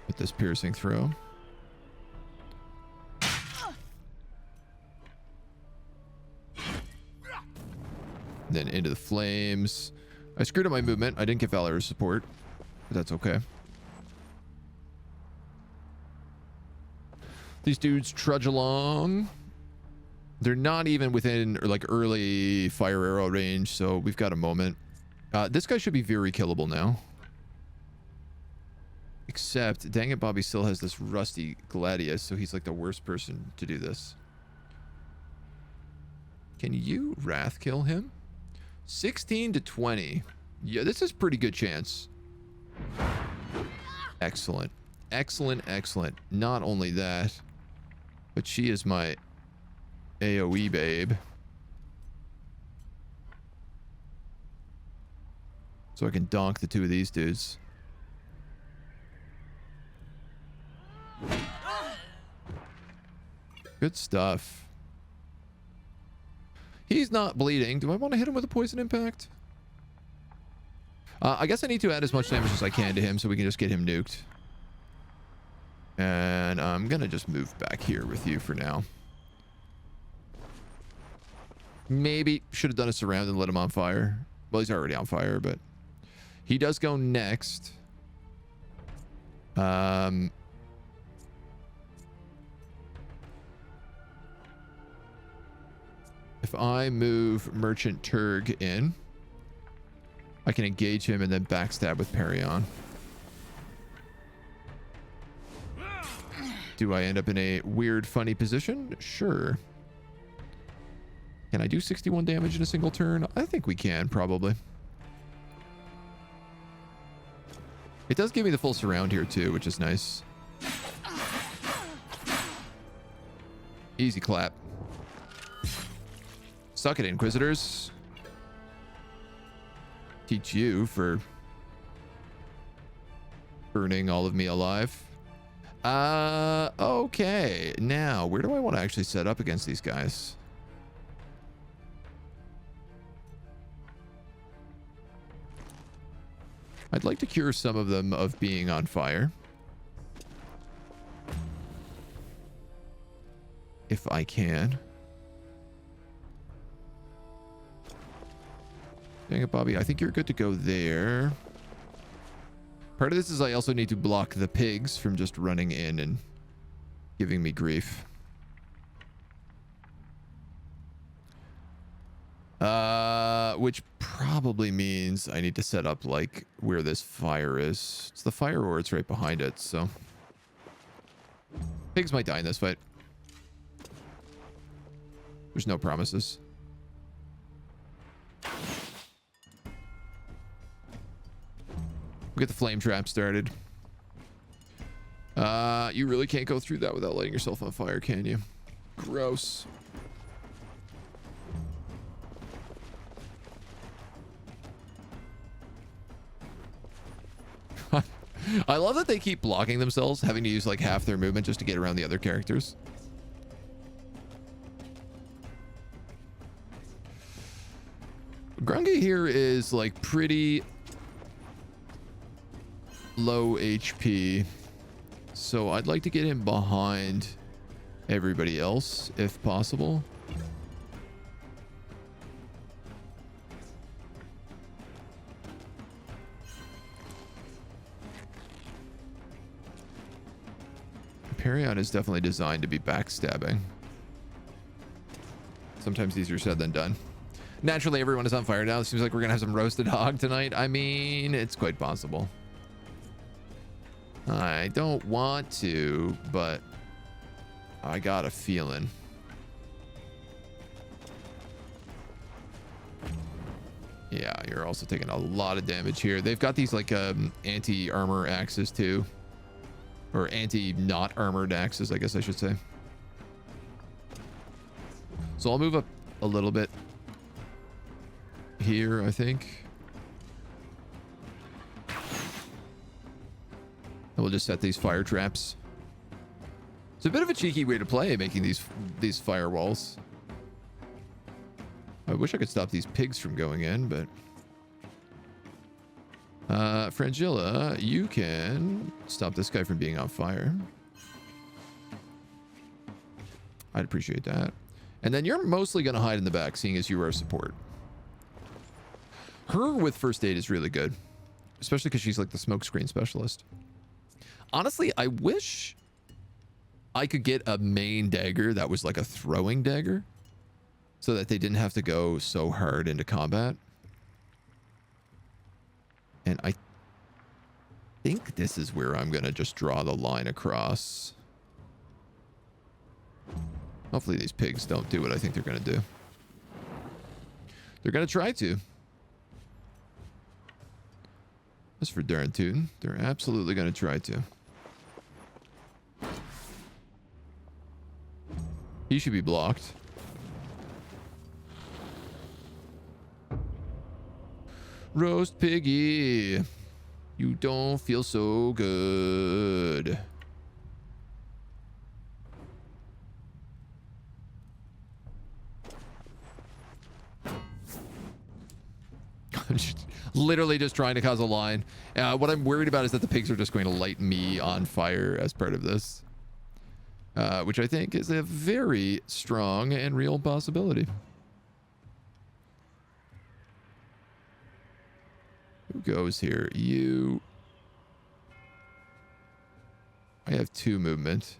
with this piercing throw. Then into the flames. I screwed up my movement. I didn't get Valor's support, but that's okay. These dudes trudge along. They're not even within like early fire arrow range, so we've got a moment. This guy should be very killable now. Except, dang it, Bobby still has this rusty gladius, so he's like the worst person to do this. Can you wrath kill him? 16 to 20. Yeah, this is pretty good chance. Excellent. Excellent, excellent. Not only that, but she is my AoE babe. So I can donk the two of these dudes. Good stuff. He's not bleeding. Do I want to hit him with a poison impact? I guess I need to add as much damage as I can to him so we can just get him nuked. And I'm going to just move back here with you for now. Maybe should have done a surround and lit him on fire. Well, he's already on fire, but he does go next. If I move Merchant Turg in, I can engage him and then backstab with Perion. Do I end up in a weird, funny position? Sure. Can I do 61 damage in a single turn? I think we can, probably. It does give me the full surround here, too, which is nice. Easy clap. Suck it, Inquisitors. Teach you for burning all of me alive. Okay. Now, where do I want to actually set up against these guys? I'd like to cure some of them of being on fire. If I can. Dang it, Bobby. I think you're good to go there. Part of this is I also need to block the pigs from just running in and giving me grief. Which probably means I need to set up like where this fire is. It's the fire or it's right behind it, so. Pigs might die in this fight. There's no promises. We'll get the flame trap started. You really can't go through that without lighting yourself on fire, can you? Gross. I love that they keep blocking themselves, having to use like half their movement just to get around the other characters. Grungy here is like pretty low HP, so I'd like to get him behind everybody else if possible. Perion is definitely designed to be backstabbing. Sometimes easier said than done. Naturally, everyone is on fire now. It seems like we're gonna have some roasted hog tonight. I mean, it's quite possible. I don't want to, but I got a feeling. Yeah, you're also taking a lot of damage here. They've got these like anti-armor axes too. Or anti-not armored axes, I guess I should say. So I'll move up a little bit here, I think. And we'll just set these fire traps. It's a bit of a cheeky way to play, making these firewalls. I wish I could stop these pigs from going in, but Frangilla, you can stop this guy from being on fire. I'd appreciate that. And then you're mostly going to hide in the back, seeing as you are support. Her with first aid is really good, especially because she's like the smokescreen specialist. Honestly, I wish I could get a main dagger that was like a throwing dagger so that they didn't have to go so hard into combat. And I think this is where I'm going to just draw the line across. Hopefully these pigs don't do what I think they're going to do. They're going to try to. That's for darn tootin'. They're absolutely going to try to. He should be blocked. Roast piggy. You don't feel so good. I'm literally just trying to cause a line. What I'm worried about is that the pigs are just going to light me on fire as part of this. Which I think is a very strong and real possibility. Who goes here? You. I have 2 movement.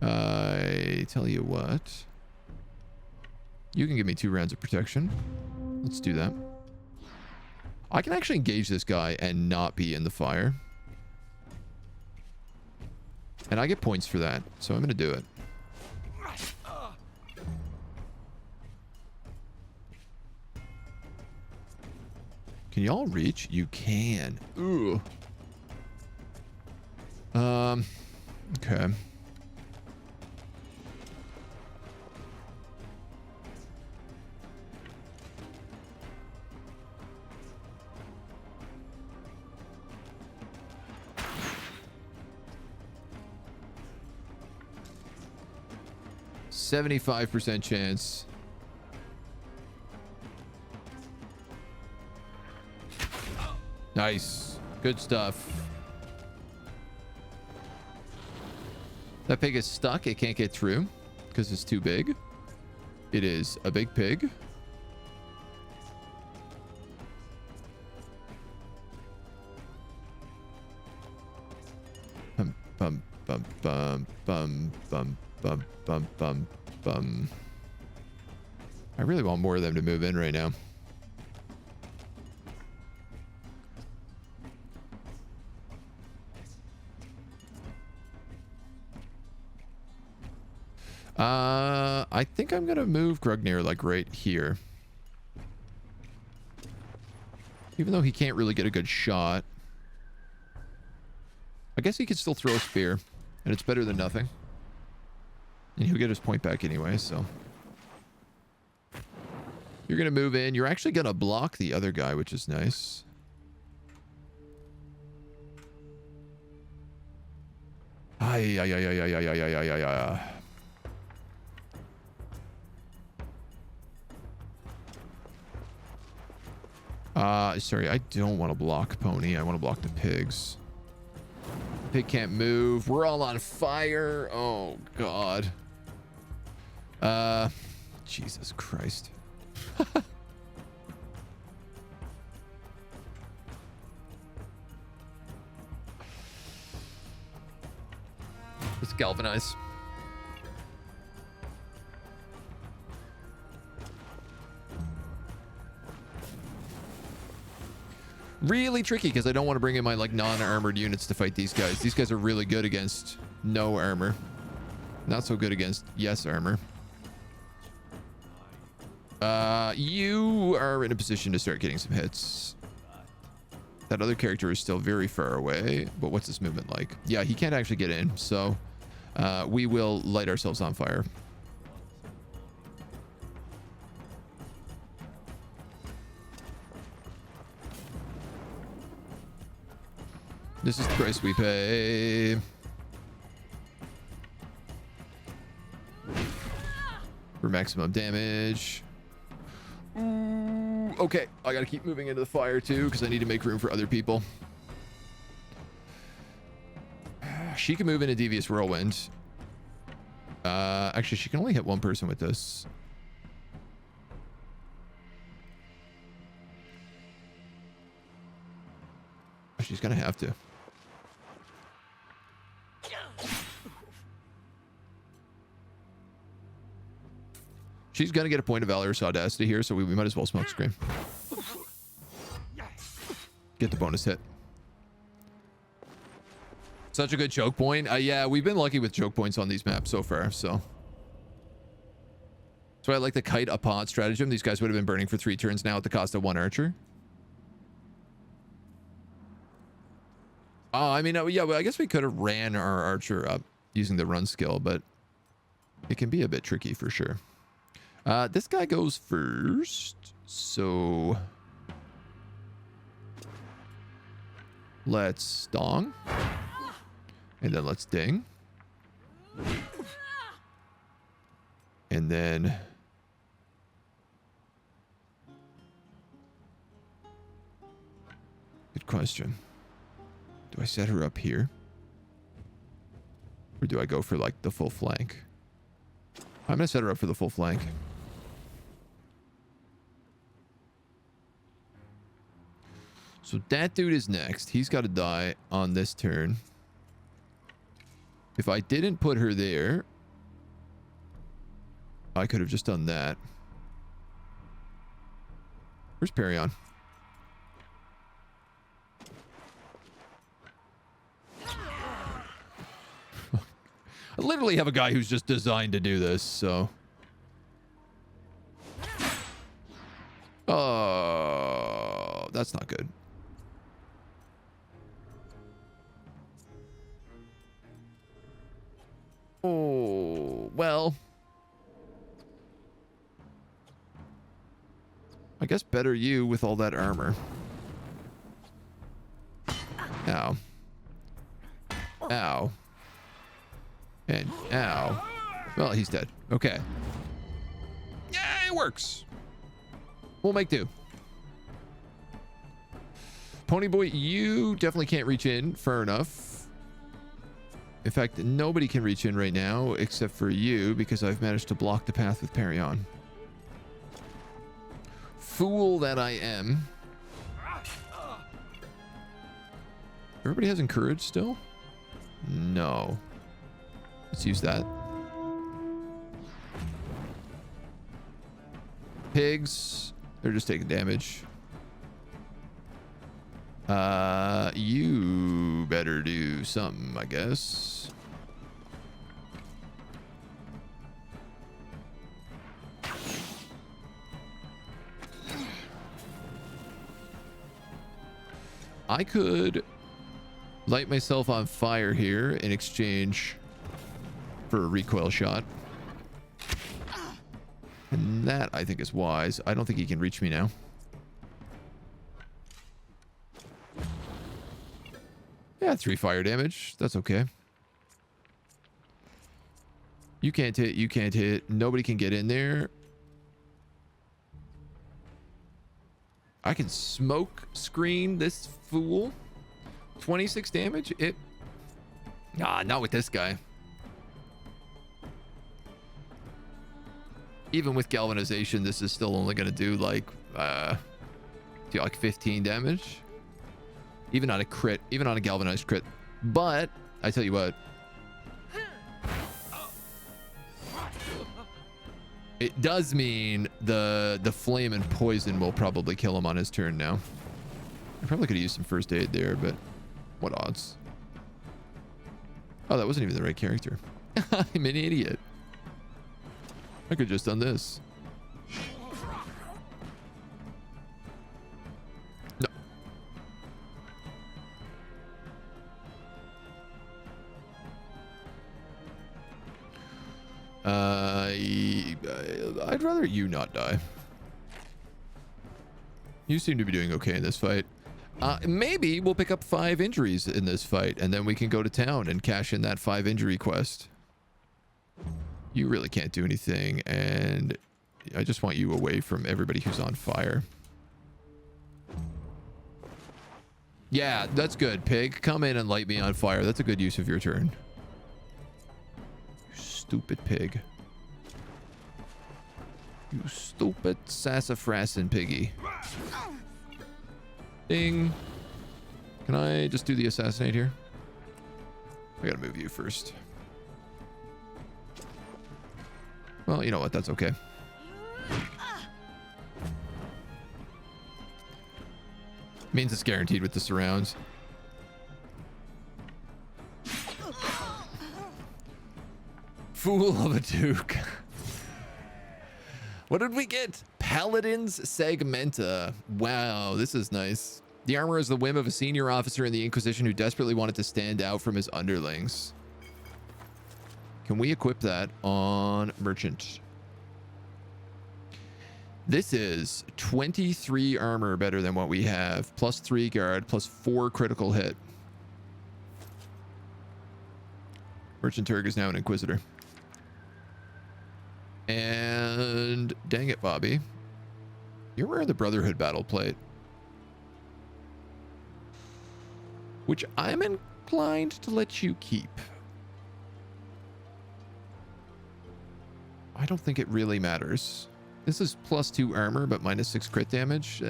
I tell you what. You can give me 2 rounds of protection. Let's do that. I can actually engage this guy and not be in the fire. And I get points for that, so I'm going to do it. Can y'all reach? You can. Ooh. Okay. %75 chance. Nice. Good stuff. That pig is stuck. It can't get through because it's too big. It is a big pig. Bum, bum, bum, bum, bum, bum, bum, bum, bum, bum. I really want more of them to move in right now. I think I'm gonna move Grugnir like right here. Even though he can't really get a good shot. I guess he can still throw a spear, and it's better than nothing. And he'll get his point back anyway, so. You're gonna move in. You're actually gonna block the other guy, which is nice. Ay, ay, ay, ay, ay, ay, ay, ay, ay, ay. Sorry, I don't want to block Pony. I want to block the pigs. The pig can't move. We're all on fire. Oh, God. Jesus Christ. Let's galvanize. Really tricky because I don't want to bring in my like non-armored units to fight these guys. These guys are really good against no armor. Not so good against yes armor. You are in a position to start getting some hits. That other character is still very far away, but what's his movement like? Yeah, he can't actually get in, so we will light ourselves on fire. This is the price we pay. For maximum damage. Ooh, okay, I gotta keep moving into the fire too because I need to make room for other people. She can move in a devious whirlwind. Actually, she can only hit one person with this. She's gonna have to. She's gonna get a point of valorous audacity here, so we might as well smoke scream. Get the bonus hit. Such a good choke point. Yeah, we've been lucky with choke points on these maps so far, so. So I like the kite a pod stratagem. These guys would have been burning for 3 turns now at the cost of 1 archer. I mean, yeah, well, I guess we could have ran our archer up using the run skill, but it can be a bit tricky for sure. This guy goes first, so let's dong, and then let's ding, and then good question. Do I set her up here? Or do I go for like the full flank? I'm gonna set her up for the full flank. So that dude is next. He's got to die on this turn. If I didn't put her there, I could have just done that. Where's Perion? I literally have a guy who's just designed to do this, so. Oh, that's not good. Oh, well. I guess better you with all that armor. Ow. Ow. And ow. Well, he's dead. Okay. Yeah, it works. We'll make do. Ponyboy, you definitely can't reach in far enough. In fact, nobody can reach in right now except for you because I've managed to block the path with Perion. Fool that I am. Everybody has encourage still? No. Let's use that. Pigs. They're just taking damage. You better do something, I guess. I could light myself on fire here in exchange for a recoil shot. And that, I think, is wise. I don't think he can reach me now. Yeah, 3 fire damage. That's okay. You can't hit. You can't hit. Nobody can get in there. I can smoke screen this fool. 26 damage? Not with this guy. Even with galvanization, this is still only going to do like 15 damage. Even on a crit, even on a galvanized crit. But I tell you what, it does mean the flame and poison will probably kill him on his turn now. I probably could have used some first aid there, but what odds? Oh, that wasn't even the right character. I'm an idiot. I could have just done this. No. I'd rather you not die. You seem to be doing okay in this fight. Maybe we'll pick up 5 injuries in this fight, and then we can go to town and cash in that 5 injury quest. You really can't do anything, and I just want you away from everybody who's on fire. Yeah, that's good, pig. Come in and light me on fire. That's a good use of your turn. You stupid pig. You stupid sassafrassin piggy. Ding. Can I just do the assassinate here? I gotta move you first. Well, you know what? That's okay. Means it's guaranteed with the surrounds. Fool of a Duke. What did we get? Paladin's Segmenta. Wow, this is nice. The armor is the whim of a senior officer in the Inquisition who desperately wanted to stand out from his underlings. Can we equip that on Merchant? This is 23 armor better than what we have. Plus 3 guard, plus 4 critical hit. Merchant Turg is now an Inquisitor. And dang it, Bobby. You're wearing the Brotherhood battle plate, which I'm inclined to let you keep. I don't think it really matters. This is plus 2 armor, but minus 6 crit damage.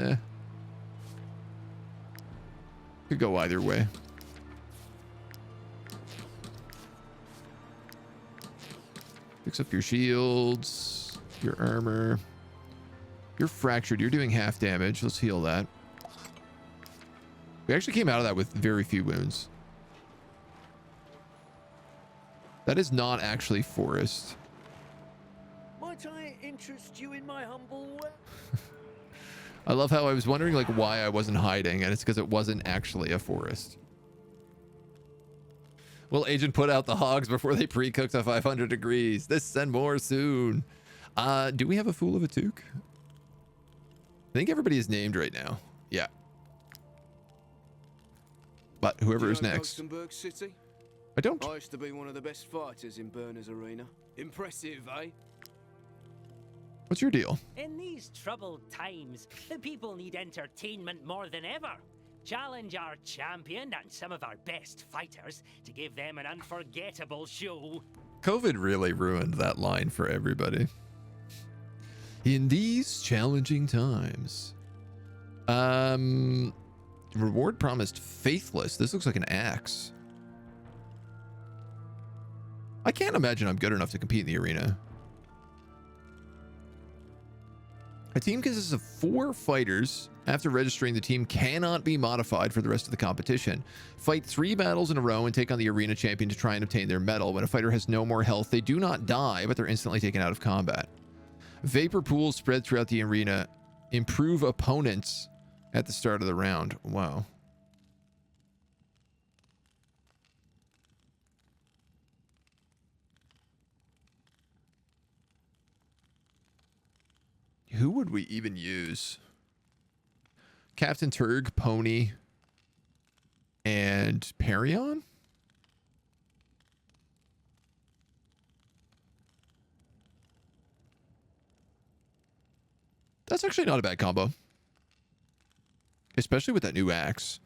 Could go either way. Picks up your shields, your armor. You're fractured. You're doing half damage. Let's heal that. We actually came out of that with very few wounds. That is not actually forest. Might I interest you in my humble way? I love how I was wondering like why I wasn't hiding, and it's because it wasn't actually a forest. Will Agent put out the hogs before they pre-cook to 500 degrees? This and more soon. Do we have a Fool of a Took? I think everybody is named right now. Yeah. But whoever is next. Gothenburg City? I don't. I used to be one of the best fighters in Burner's arena. Impressive, eh? What's your deal? In these troubled times, the people need entertainment more than ever. Challenge our champion and some of our best fighters to give them an unforgettable show. COVID really ruined that line for everybody. In these challenging times. Reward promised faithless. This looks like an axe. I can't imagine I'm good enough to compete in the arena. A team consists of 4 fighters. After registering, the team cannot be modified for the rest of the competition. Fight 3 battles in a row and take on the arena champion to try and obtain their medal. When a fighter has no more health, they do not die, but they're instantly taken out of combat. Vapor pools spread throughout the arena improve opponents at the start of the round. Wow. Who would we even use? Captain Turg, Pony, and Perion? That's actually not a bad combo. Especially with that new axe.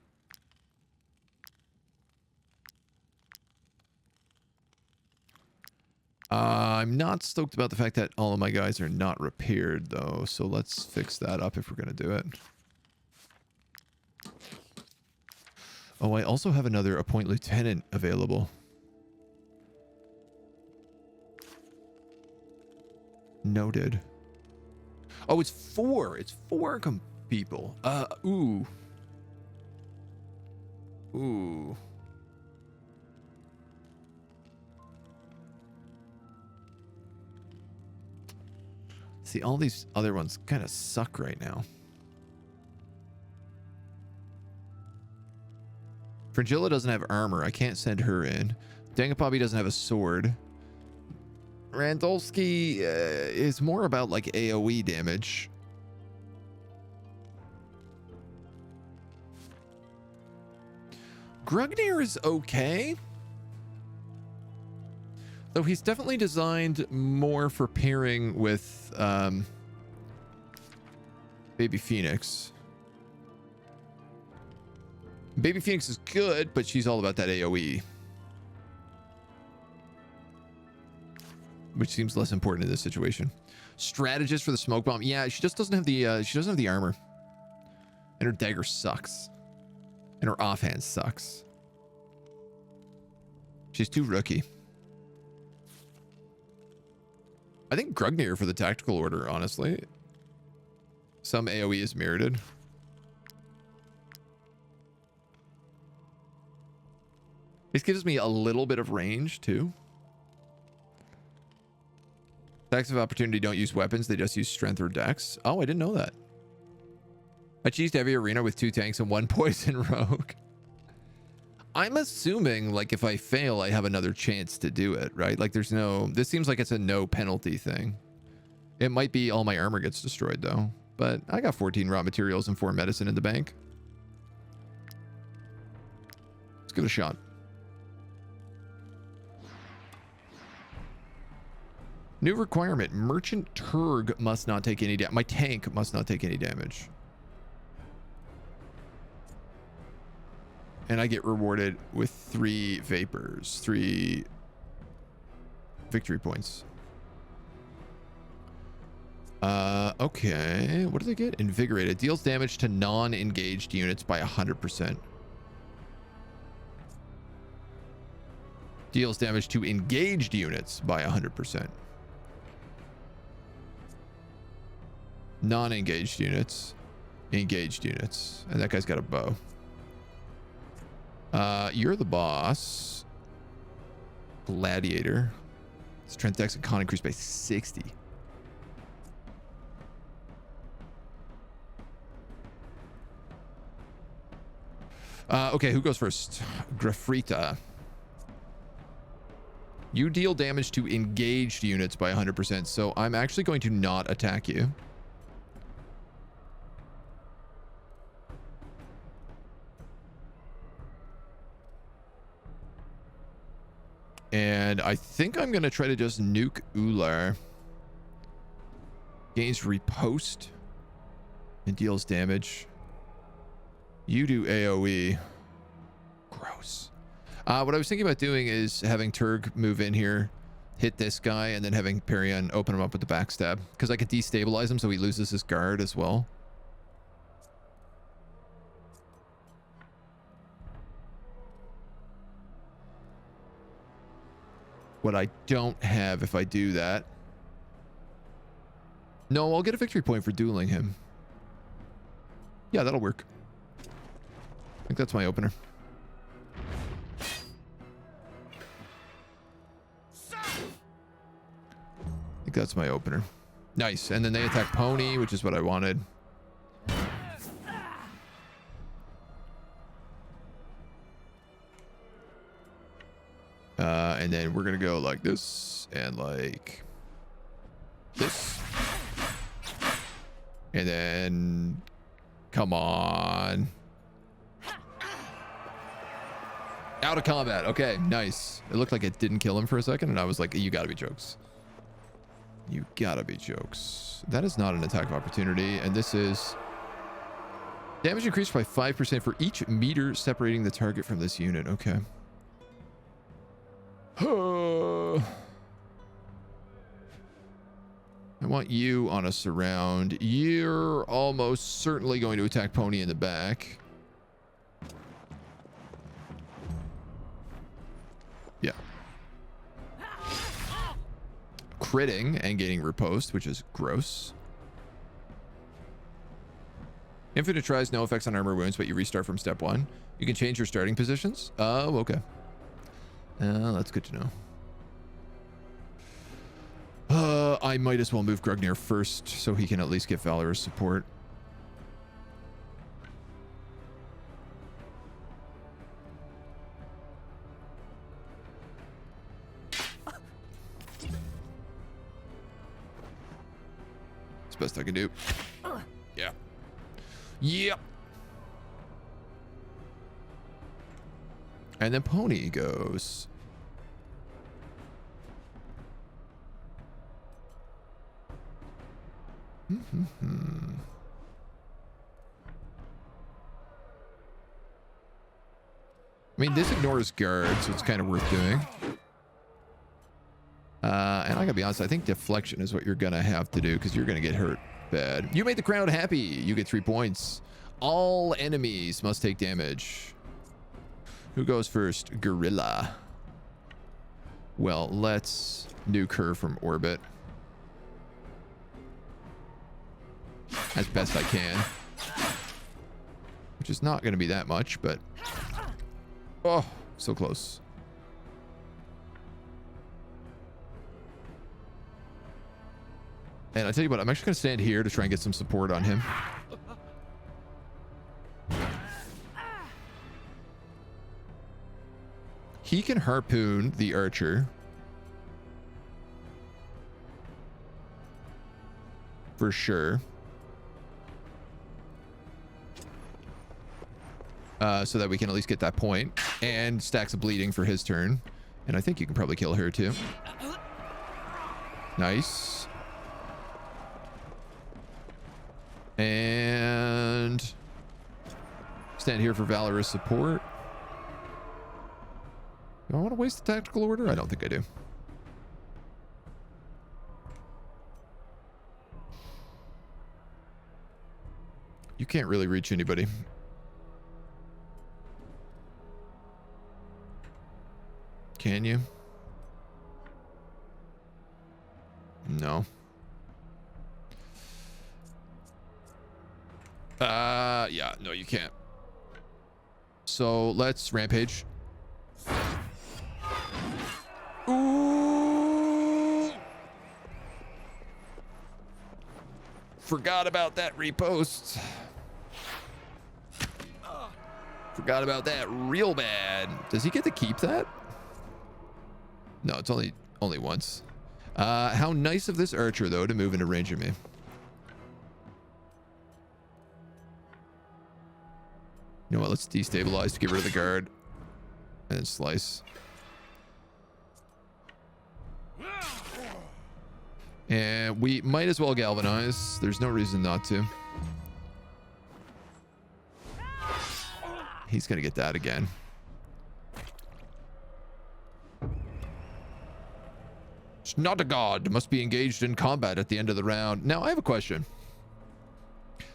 I'm not stoked about the fact that all of my guys are not repaired, though. So let's fix that up if we're going to do it. Oh, I also have another appoint lieutenant available. Noted. Oh, it's 4. It's 4 people. Ooh. Ooh. See, all these other ones kind of suck right now. Frangilla doesn't have armor. I can't send her in. Dangapoppy doesn't have a sword. Randolski is more about like AoE damage. Grugnir is okay. Though he's definitely designed more for pairing with Baby Phoenix. Baby Phoenix is good, but she's all about that AoE. Which seems less important in this situation. Strategist for the smoke bomb. Yeah, she just doesn't have the armor. And her dagger sucks. And her offhand sucks. She's too rookie. I think Grugnir for the tactical order, honestly. Some AoE is merited. This gives me a little bit of range, too. Attacks of opportunity don't use weapons. They just use strength or dex. Oh, I didn't know that. I cheesed heavy arena with 2 tanks and 1 poison rogue. I'm assuming, like, if I fail, I have another chance to do it, right? Like, there's no... This seems like it's a no penalty thing. It might be all my armor gets destroyed, though. But I got 14 raw materials and 4 medicine in the bank. Let's give it a shot. New requirement. Merchant Turg must not take any damage. My tank must not take any damage. And I get rewarded with 3 vapors. 3 victory points. Okay. What do they get? Invigorated. Deals damage to non-engaged units by 100%. Deals damage to engaged units by 100%. Non-engaged units, engaged units, and that guy's got a bow. You're the boss. Gladiator. Strength, dex, and con increased by 60. Okay, who goes first? Grafrita. You deal damage to engaged units by 100%, so I'm actually going to not attack you. And I think I'm going to try to just nuke Ular. Gains riposte and deals damage. You do AoE. Gross. What I was thinking about doing is having Turg move in here, hit this guy, and then having Perion open him up with the backstab. Because I could destabilize him so he loses his guard as well. What I don't have if I do that. No, I'll get a victory point for dueling him. Yeah, that'll work. I think that's my opener. I think that's my opener. Nice. And then they attack Pony, which is what I wanted. And then we're going to go like this and like this. And then, come on. Out of combat. Okay, nice. It looked like it didn't kill him for a second, and I was like, you gotta be jokes. You gotta be jokes. That is not an attack of opportunity, and this is... Damage increased by 5% for each meter separating the target from this unit. Okay. I want you on a surround. You're almost certainly going to attack Pony in the back. Yeah. Critting and gaining riposte, which is gross. Infinite tries, no effects on armor wounds, but you restart from step 1. You can change your starting positions. Oh, okay. That's good to know. I might as well move Grugnir first so he can at least get Valorous support. It's the best I can do. Yeah. Yep. And then Pony goes. I mean, this ignores guard, so it's kind of worth doing. And I gotta be honest, I think deflection is what you're gonna have to do because you're gonna get hurt bad. You made the crowd happy. You get 3 points. All enemies must take damage. Who goes first? Gorilla. Well, let's nuke her from orbit. As best I can. Which is not going to be that much, but... Oh, so close. And I tell you what, I'm actually going to stand here to try and get some support on him. He can harpoon the archer. For sure. So that we can at least get that point. And stacks of bleeding for his turn. And I think you can probably kill her too. Nice. And stand here for valorous support. Do I want to waste the tactical order? I don't think I do. You can't really reach anybody. Can you? No. Yeah, no, you can't. So let's rampage. Ooh. Forgot about that repost. Forgot about that real bad. Does he get to keep that? No, it's only once. How nice of this archer, though, to move into range of me. You know what? Let's destabilize to get rid of the guard. And then slice. And we might as well galvanize. There's no reason not to. He's going to get that again. It's not a god. Must be engaged in combat at the end of the round. Now, I have a question.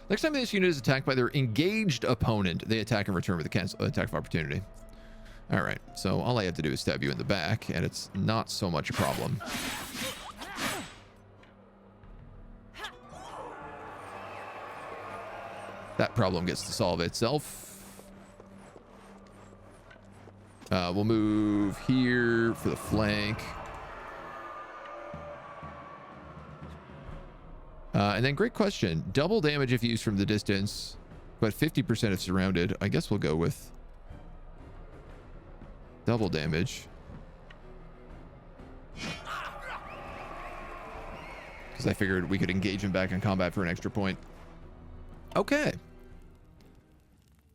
Next time this unit is attacked by their engaged opponent, they attack in return with a cancel attack of opportunity. All right. So all I have to do is stab you in the back, and it's not so much a problem. That problem gets to solve itself. We'll move here for the flank. And then great question. Double damage if used from the distance, but 50% if surrounded. I guess we'll go with double damage. Because I figured we could engage him back in combat for an extra point. Okay.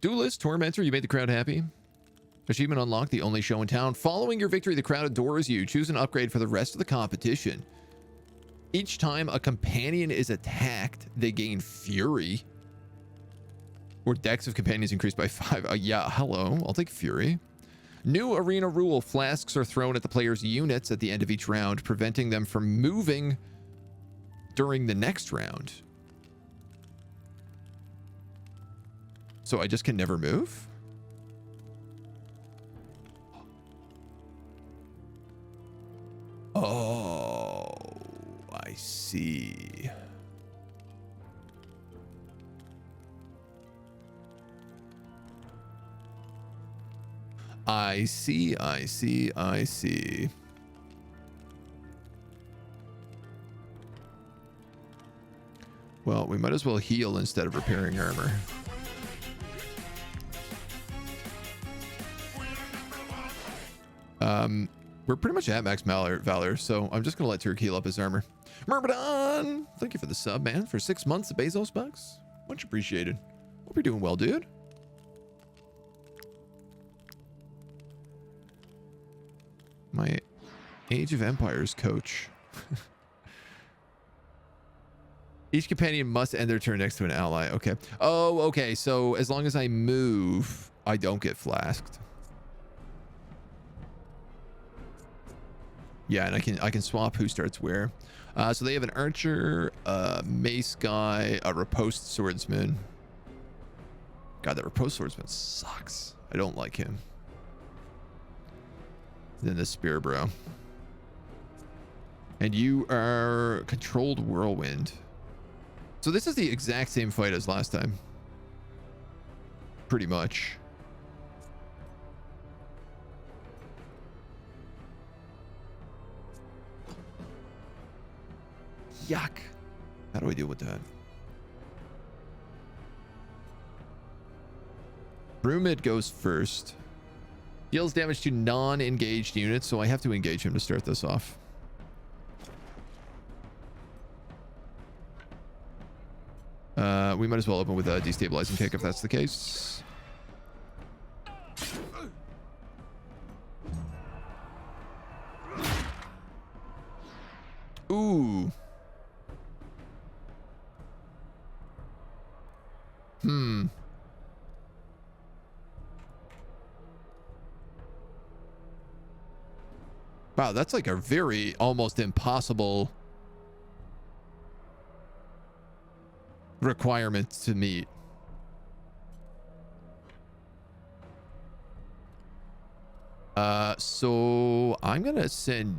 Duelist, Tormentor, you made the crowd happy. Achievement unlocked, the only show in town. Following your victory, the crowd adores you. Choose an upgrade for the rest of the competition. Each time a companion is attacked, they gain fury. Or dex of companions increased by 5. Yeah, hello. I'll take fury. New arena rule. Flasks are thrown at the player's units at the end of each round, preventing them from moving during the next round. So I just can never move? Oh, I see. I see. Well, we might as well heal instead of repairing armor. We're pretty much at max valor, so I'm just gonna let Turk heal up his armor. Myrmidon, thank you for the sub, man. For 6 months of Bezos bucks. Much appreciated. Hope you're doing well, dude. My Age of Empires coach. Each companion must end their turn next to an ally. Okay. Oh, okay. So as long as I move, I don't get flasked. Yeah, and I can swap who starts where. So they have an archer, a mace guy, a riposte swordsman. God, that riposte swordsman sucks. I don't like him. Then the spear bro. And you are controlled whirlwind. So this is the exact same fight as last time. Pretty much. Yuck. How do I deal with that? Brumid goes first. Deals damage to non-engaged units, so I have to engage him to start this off. We might as well open with a destabilizing kick if that's the case. Ooh. Wow, that's like a very almost impossible requirement to meet. So I'm gonna send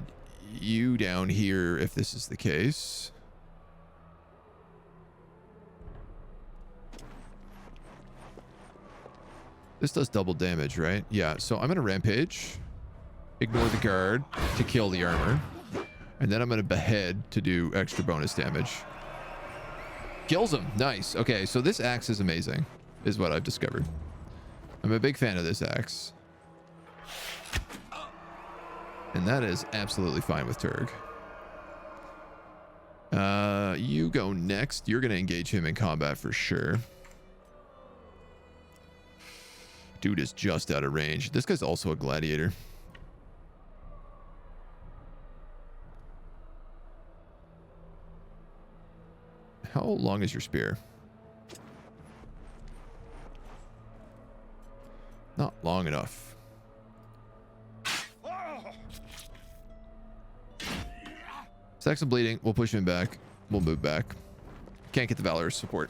you down here if this is the case. This does double damage, right? Yeah, so I'm gonna rampage, ignore the guard to kill the armor, and then I'm gonna behead to do extra bonus damage. Kills him. Nice. Okay, so this axe is amazing, is what I've discovered. I'm a big fan of this axe. And that is absolutely fine with Turg. You go next. You're going to engage him in combat for sure. Dude is just out of range. This guy's also a gladiator. How long is your spear? Not long enough. Stacks of bleeding. We'll push him back. We'll move back. Can't get the Valorous support.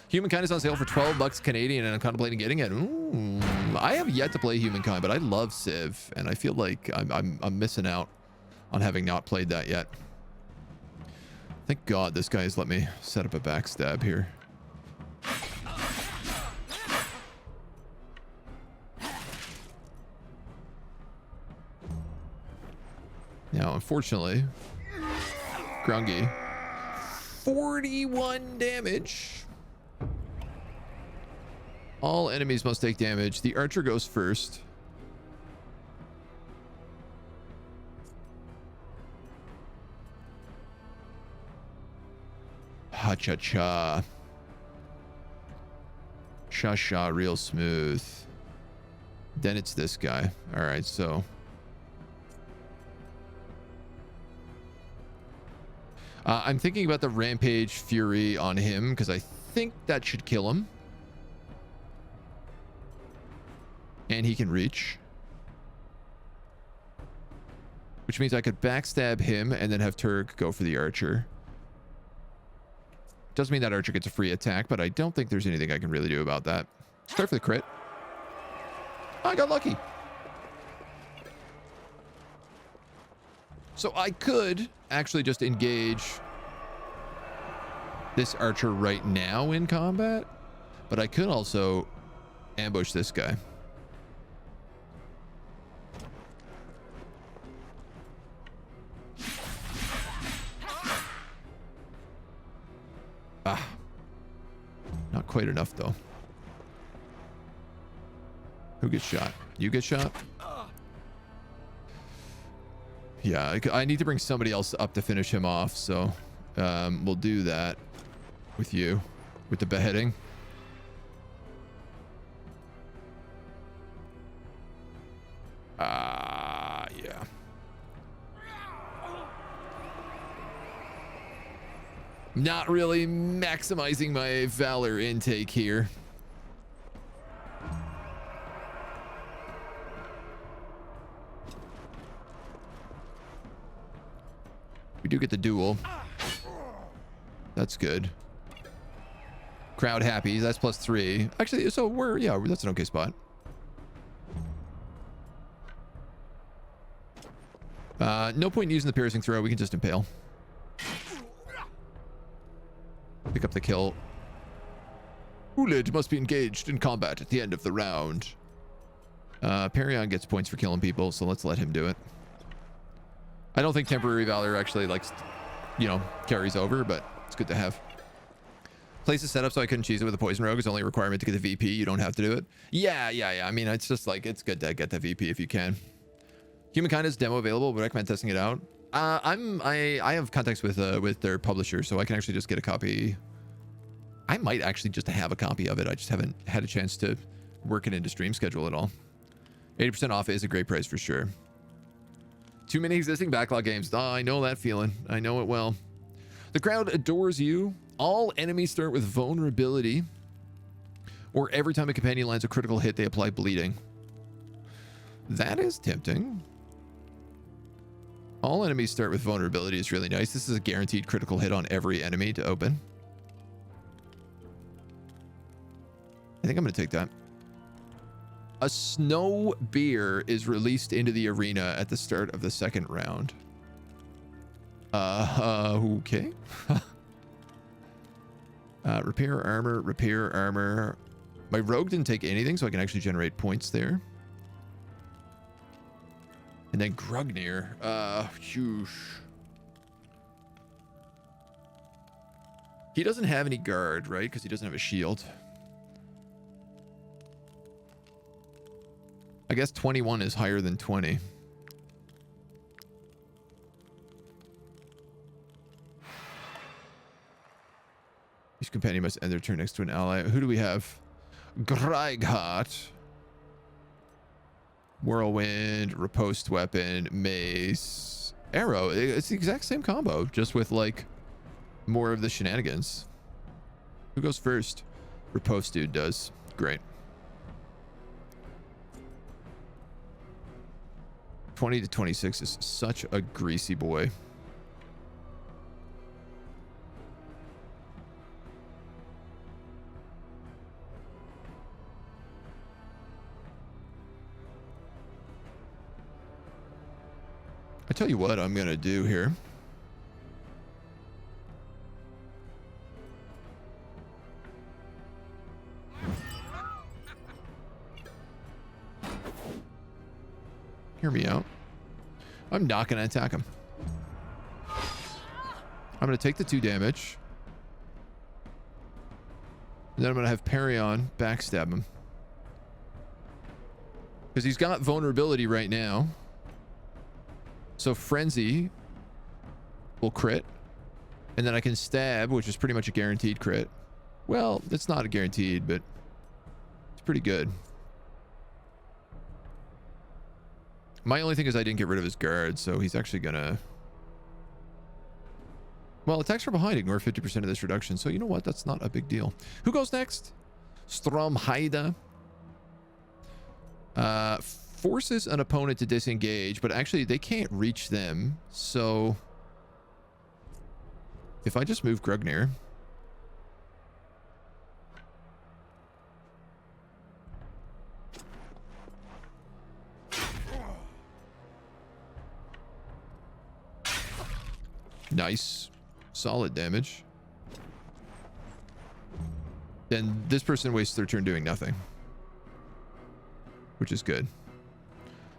Humankind is on sale for $12 Canadian, and I'm contemplating getting it. Ooh, I have yet to play Humankind, but I love Civ, and I feel like I'm missing out on having not played that yet. Thank God this guy has let me set up a backstab here. Now, unfortunately, Grungy, 41 damage. All enemies must take damage. The archer goes first. Ha-cha-cha. Sha-sha, real smooth. Then it's this guy. All right, so... I'm thinking about the Rampage Fury on him, because I think that should kill him. And he can reach. Which means I could backstab him and then have Turg go for the archer. Doesn't mean that archer gets a free attack, but I don't think there's anything I can really do about that. Start for the crit. I got lucky. So I could actually just engage this archer right now in combat, but I could also ambush this guy. Not quite enough though. Who gets shot? You get shot? Yeah, I need to bring somebody else up to finish him off, so we'll do that with you, with the beheading. Yeah. Not really maximizing my valor intake here. We do get the duel. That's good. Crowd happy. That's +3. Actually, so that's an okay spot. No point in using the piercing throw. We can just impale. Pick up the kill. Ulid must be engaged in combat at the end of the round. Perion gets points for killing people, so let's let him do it. I don't think temporary valor actually carries over, but it's good to have. Place is set up so I couldn't cheese it with a poison rogue. It's only a requirement to get the VP. You don't have to do it. Yeah. I mean, it's just like, it's good to get the VP if you can. Humankind is demo available. Would recommend testing it out. I have contacts with their publisher, so I can actually just get a copy. I might actually just have a copy of it. I just haven't had a chance to work it into stream schedule at all. 80% off is a great price for sure. Too many existing backlog games. Oh, I know that feeling. I know it well. The crowd adores you. All enemies start with vulnerability, or every time a companion lands a critical hit, they apply bleeding. That is tempting. All enemies start with vulnerability is really nice. This is a guaranteed critical hit on every enemy to open. I think I'm going to take that. A snow beer is released into the arena at the start of the second round. Okay. Repair armor. My rogue didn't take anything, so I can actually generate points there. And then Grugnir. Whoosh. He doesn't have any guard, right? Because he doesn't have a shield. I guess 21 is higher than 20. Each companion must end their turn next to an ally. Who do we have? Greighat. Whirlwind, riposte weapon, mace, arrow. It's the exact same combo, just with like more of the shenanigans. Who goes first? Riposte dude does. Great. 20 to 26 is such a greasy boy. I tell you what I'm gonna do here. Hear me out. I'm not gonna attack him. I'm gonna take the 2 damage. And then I'm gonna have Perion backstab him. Because he's got vulnerability right now. So Frenzy will crit. And then I can stab, which is pretty much a guaranteed crit. Well, it's not a guaranteed, but it's pretty good. My only thing is I didn't get rid of his guard, so he's actually gonna... Well, attacks from behind ignore 50% of this reduction, so you know what? That's not a big deal. Who goes next? Stromheide. Forces an opponent to disengage, but actually they can't reach them, so... If I just move Grugnir... Nice. Solid damage. Then this person wastes their turn doing nothing. Which is good.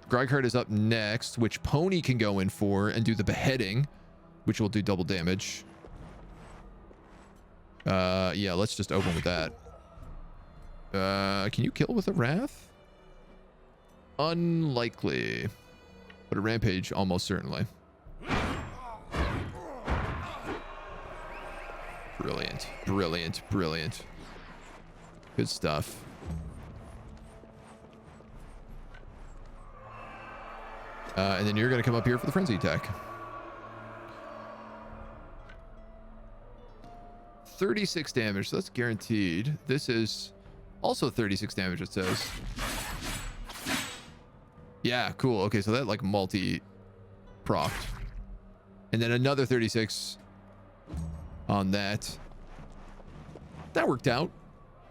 Greighat is up next, which Pony can go in for and do the beheading, which will do double damage. Yeah, let's just open with that. Can you kill with a Wrath? Unlikely. But a Rampage, almost certainly. Brilliant, brilliant, brilliant. Good stuff. And then you're going to come up here for the frenzy attack. 36 damage, so that's guaranteed. This is also 36 damage, it says. Yeah, cool. Okay, so that like multi-procced. And then another 36 on that. That worked out,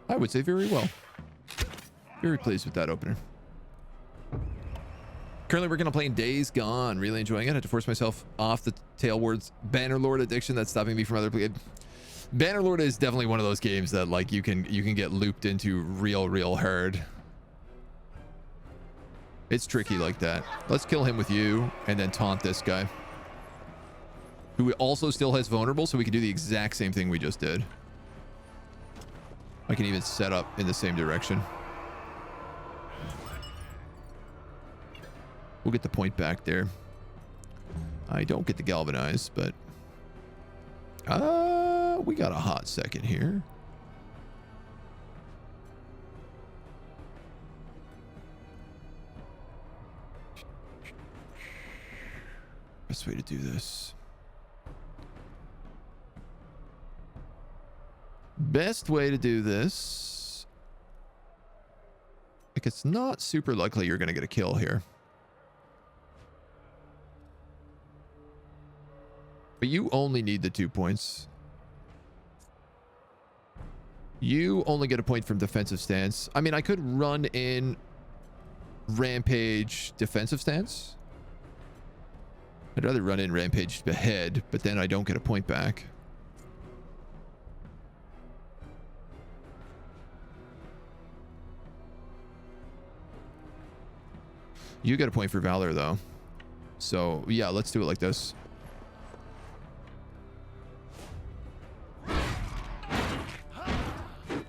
I would say, very well. Very pleased with that opener. Currently working on playing Days Gone. Really enjoying it. I had to force myself off the Tailwards Bannerlord addiction that's stopping me from other play. Bannerlord is definitely one of those games that like you can get looped into real hard. It's tricky like that. Let's kill him with you and then taunt this guy, who also still has vulnerable, so we can do the exact same thing we just did. I can even set up in the same direction. We'll get the point back there. I don't get the galvanize, but we got a hot second here. Best way to do this. Best way to do this. Like, it's not super likely you're going to get a kill here. But you only need the 2 points. You only get a point from defensive stance. I mean, I could run in Rampage defensive stance. I'd rather run in Rampage behead, but then I don't get a point back. You get a point for Valor, though. So, yeah, let's do it like this.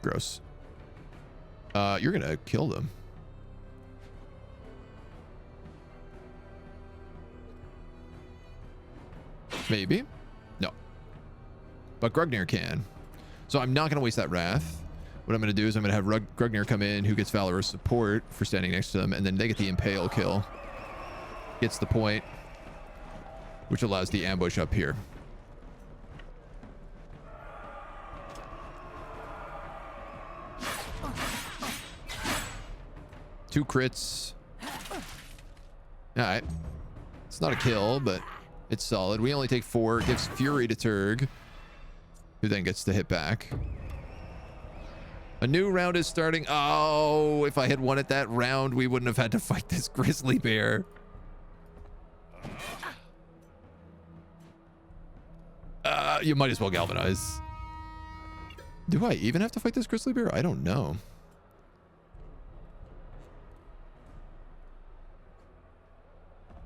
Gross. You're gonna kill them. Maybe. No. But Grugnir can. So I'm not gonna waste that Wrath. What I'm gonna do is I'm gonna have Grugnir come in, who gets Valorous support for standing next to them, and then they get the Impale kill. Gets the point, which allows the ambush up here. Two crits. Alright. It's not a kill, but it's solid. We only take 4. It gives Fury to Turg, who then gets to hit back. A new round is starting. Oh, if I had won it that round, we wouldn't have had to fight this grizzly bear. You might as well galvanize. Do I even have to fight this grizzly bear? I don't know.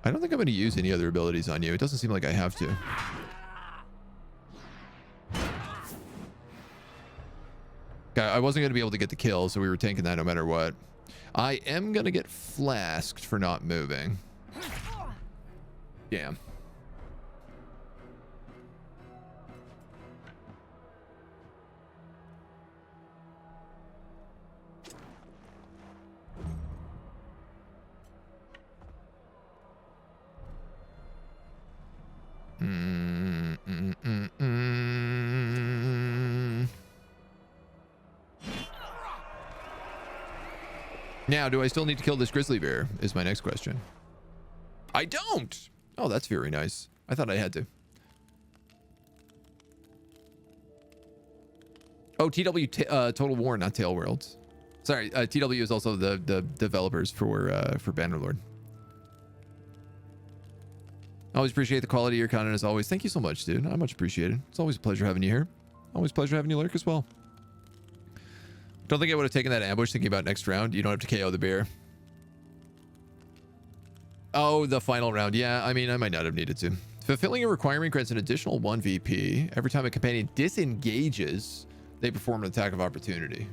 I don't think I'm going to use any other abilities on you. It doesn't seem like I have to. Okay, I wasn't going to be able to get the kill, so we were tanking that no matter what. I am going to get flasked for not moving. Damn. Now, do I still need to kill this grizzly bear? Is my next question. I don't. Oh, that's very nice. I thought I had to. Oh, TW Total War, not Tail Worlds. Sorry, TW is also the developers for Bannerlord. Always appreciate the quality of your content as always. Thank you so much, dude. I much appreciate it. It's always a pleasure having you here. Always a pleasure having you lurk as well. Don't think I would have taken that ambush thinking about next round. You don't have to KO the bear. Oh, the final round. Yeah, I mean, I might not have needed to. Fulfilling a requirement grants an additional 1 VP. Every time a companion disengages, they perform an attack of opportunity.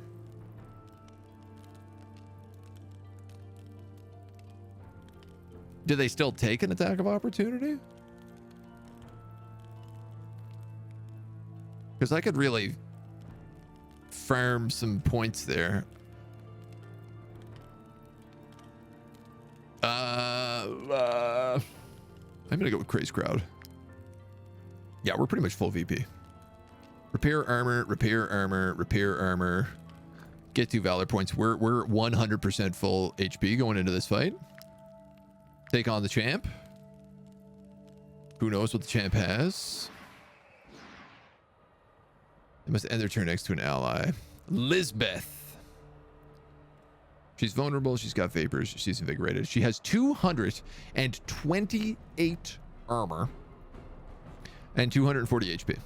Do they still take an attack of opportunity? Because I could really farm some points there. I'm gonna go with Craze Crowd. Yeah, we're pretty much full VP. Repair armor, repair armor, repair armor. Get 2 Valor points. We're 100% full HP going into this fight. Take on the champ. Who knows what the champ has? They must end their turn next to an ally. Lisbeth. She's vulnerable. She's got vapors. She's invigorated. She has 228 armor and 240 HP.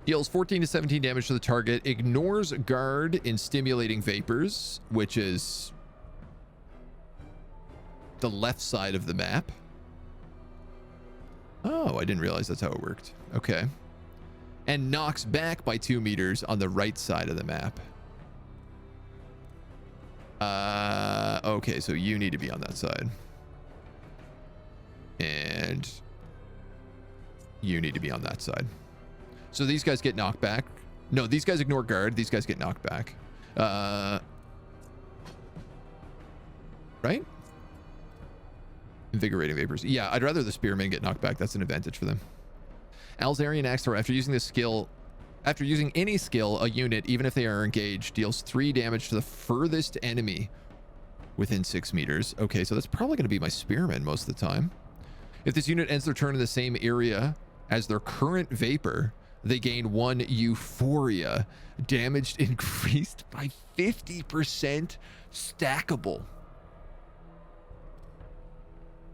Deals 14 to 17 damage to the target. Ignores guard in stimulating vapors, which is the left side of the map. Oh, I didn't realize that's how it worked. Okay. And knocks back by 2 meters on the right side of the map. Okay, so you need to be on that side. And you need to be on that side. So these guys get knocked back. No, these guys ignore guard. These guys get knocked back. Right? Invigorating vapors. Yeah, I'd rather the spearmen get knocked back. That's an advantage for them. Alzarian Axe Thrower. After using this skill, after using any skill, a unit, even if they are engaged, deals 3 damage to the furthest enemy within 6 meters. Okay, so that's probably going to be my spearmen most of the time. If this unit ends their turn in the same area as their current vapor, they gain 1 euphoria. Damage increased by 50%, stackable.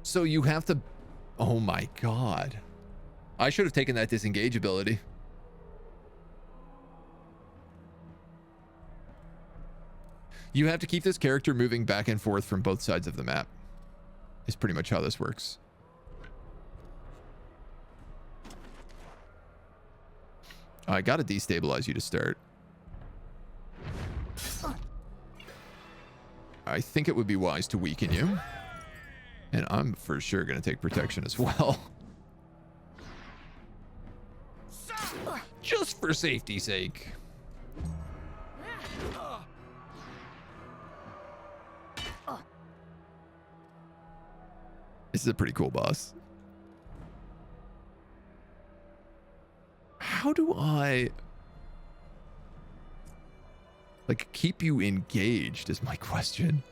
So you have to... Oh my god. I should have taken that disengage ability. You have to keep this character moving back and forth from both sides of the map. Is pretty much how this works. I gotta destabilize you to start. I think it would be wise to weaken you. And I'm for sure gonna take protection as well. Just for safety's sake. This is a pretty cool boss. How do I like keep you engaged is my question.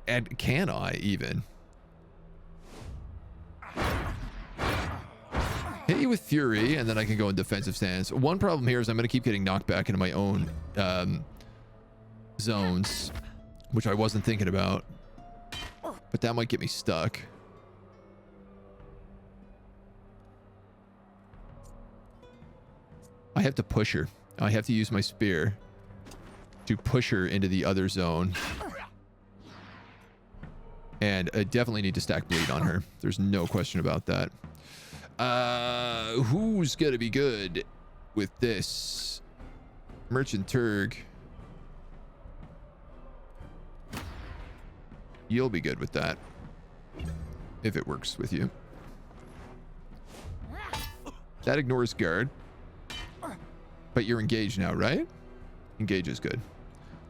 And can I even hit you with fury and then I can go in defensive stance? One problem here is I'm going to keep getting knocked back into my own zones, which I wasn't thinking about, but that might get me stuck. I have to push her. I have to use my spear to push her into the other zone. And I definitely need to stack bleed on her. There's no question about that. Who's gonna be good with this? Merchant Turg. You'll be good with that. If it works with you. That ignores guard. But you're engaged now, right? Engage is good.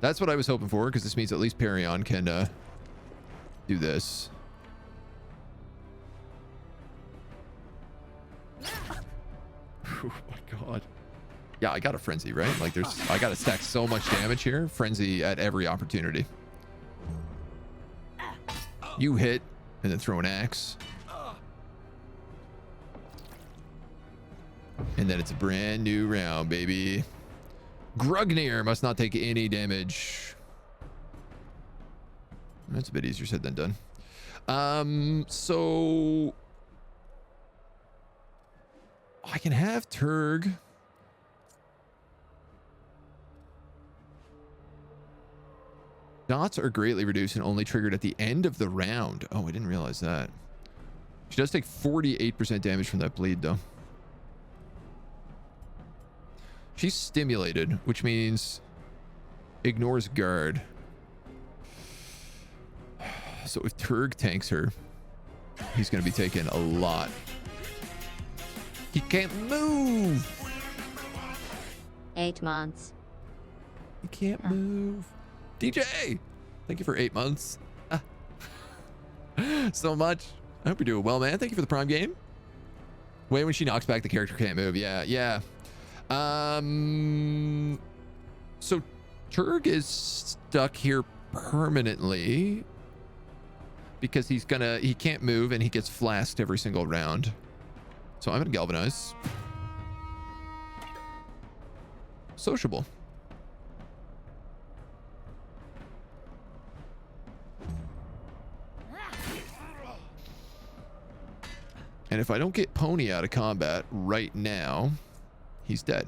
That's what I was hoping for, because this means at least Perion can do this. Oh my god. Yeah, I got a frenzy, right? Like I gotta stack so much damage here. Frenzy at every opportunity. You hit and then throw an axe. And then it's a brand new round, baby. Grugnir must not take any damage. That's a bit easier said than done. So I can have Turg. Dots are greatly reduced and only triggered at the end of the round. Oh, I didn't realize that. She does take 48% damage from that bleed, though. She's stimulated, which means ignores guard. So if Turg tanks her, he's going to be taking a lot. He can't move. 8 months. He can't move. DJ, thank you for 8 months. So much. I hope you're doing well, man. Thank you for the Prime game. Wait, when she knocks back, the character can't move. Yeah. So Turg is stuck here permanently because he can't move and he gets flasked every single round. So I'm gonna galvanize. Sociable. And if I don't get Pony out of combat right now, he's dead.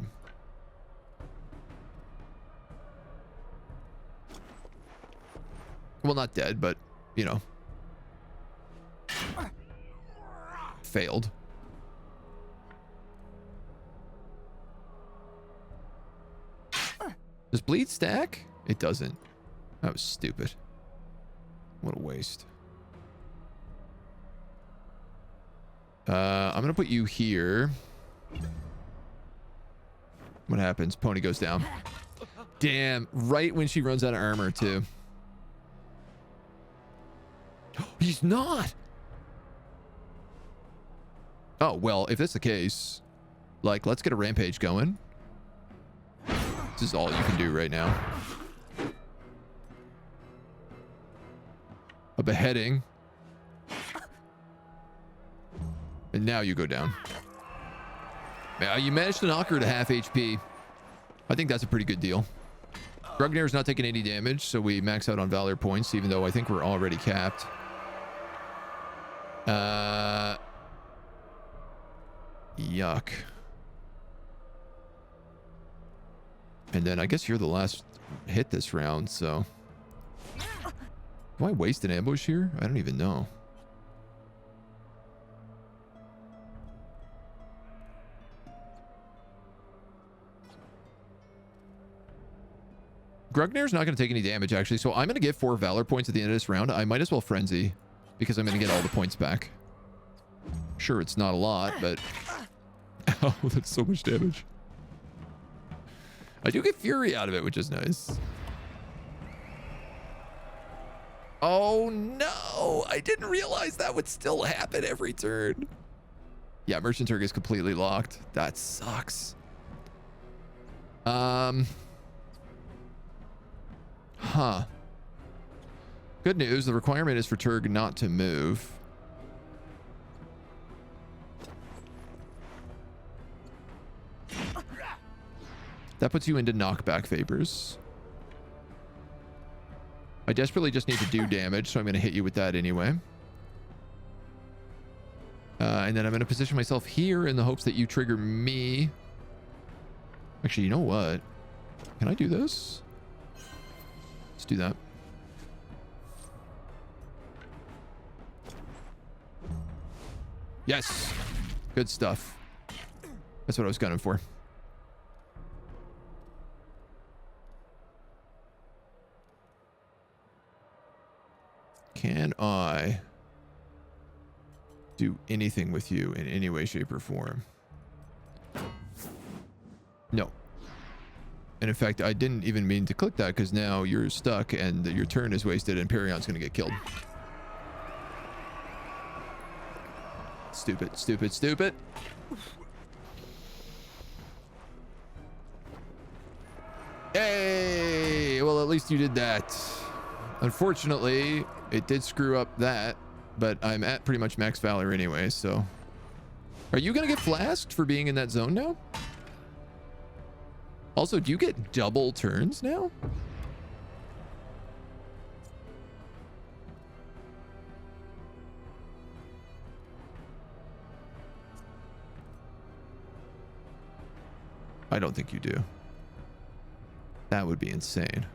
Well, not dead, but, you know. Failed. Does bleed stack? It doesn't. That was stupid. What a waste. I'm gonna put you here. What happens? Pony goes down. Damn, right when she runs out of armor too. He's not. Oh, well, if that's the case, like, let's get a rampage going. This is all you can do right now. A beheading. And now you go down. You managed to knock her to half HP. I think that's a pretty good deal. Grugnir's not taking any damage, so we max out on Valor points, even though I think we're already capped. Yuck. And then I guess you're the last hit this round, so... Do I waste an ambush here? I don't even know. Grugnir's not going to take any damage, actually, so I'm going to get 4 Valor points at the end of this round. I might as well Frenzy, because I'm going to get all the points back. Sure, it's not a lot, but... Oh, that's so much damage. I do get Fury out of it, which is nice. Oh, no! I didn't realize that would still happen every turn. Yeah, Merchant Turk is completely locked. That sucks. Huh. Good news, the requirement is for Turg not to move. That puts you into knockback vapors. I desperately just need to do damage, so I'm going to hit you with that anyway. And then I'm going to position myself here in the hopes that you trigger me. Actually, you know what? Can I do this? Let's do that. Yes. Good stuff. That's what I was gunning for. Can I do anything with you in any way, shape, or form? No. And in fact, I didn't even mean to click that because now you're stuck and your turn is wasted and Perion's going to get killed. Stupid, stupid, stupid. Hey! Well, at least you did that. Unfortunately, it did screw up that, but I'm at pretty much max valor anyway, so... Are you going to get flasked for being in that zone now? Also, do you get double turns now? I don't think you do. That would be insane.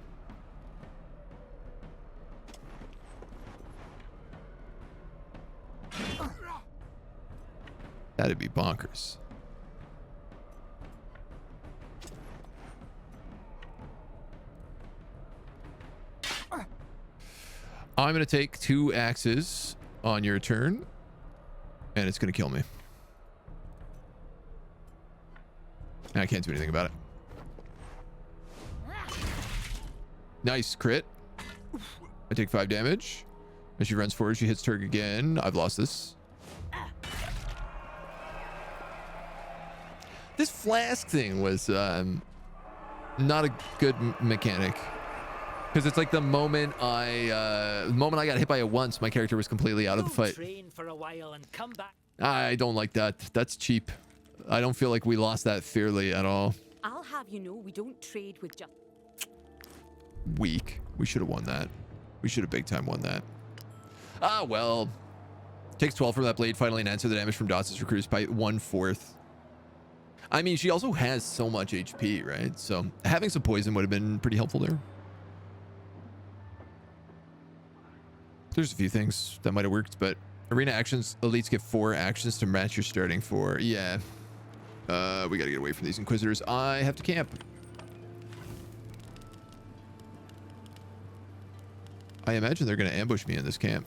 That'd be bonkers. I'm going to take 2 axes on your turn, and it's going to kill me. I can't do anything about it. Nice crit. I take 5 damage. As she runs forward, she hits Turg again. I've lost this. This flask thing was not a good mechanic. Because it's like the moment I got hit by it once, my character was completely out of the fight. Train for a while and come back. I don't like that. That's cheap. I don't feel like we lost that fairly at all. I'll have you know we don't trade with just... Weak. We should have won that. We should have big time won that. Ah, well. Takes 12 from that blade. Finally answer the damage from Dots' recruits by 1/4. I mean, she also has so much HP, right? So having some poison would have been pretty helpful there. There's a few things that might have worked, but arena actions, elites get 4 actions to match your starting 4. Yeah. We gotta get away from these inquisitors. I have to camp. I imagine they're gonna ambush me in this camp.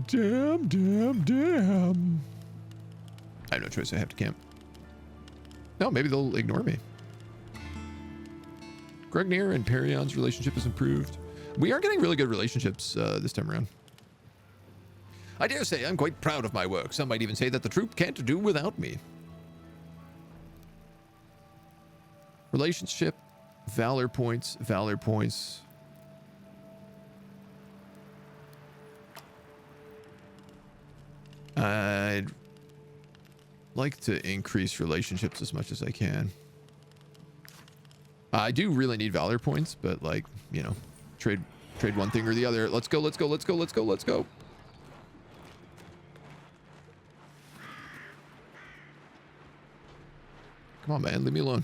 Damn, damn, damn. I have no choice. I have to camp. No, maybe they'll ignore me. Gregnir and Perion's relationship is improved. We are getting really good relationships this time around. I dare say I'm quite proud of my work. Some might even say that the troop can't do without me. Relationship, valor points, valor points. I'd like to increase relationships as much as I can. I do really need valor points, but like, you know, trade one thing or the other. Let's go, let's go, let's go, let's go, let's go. Come on, man, leave me alone.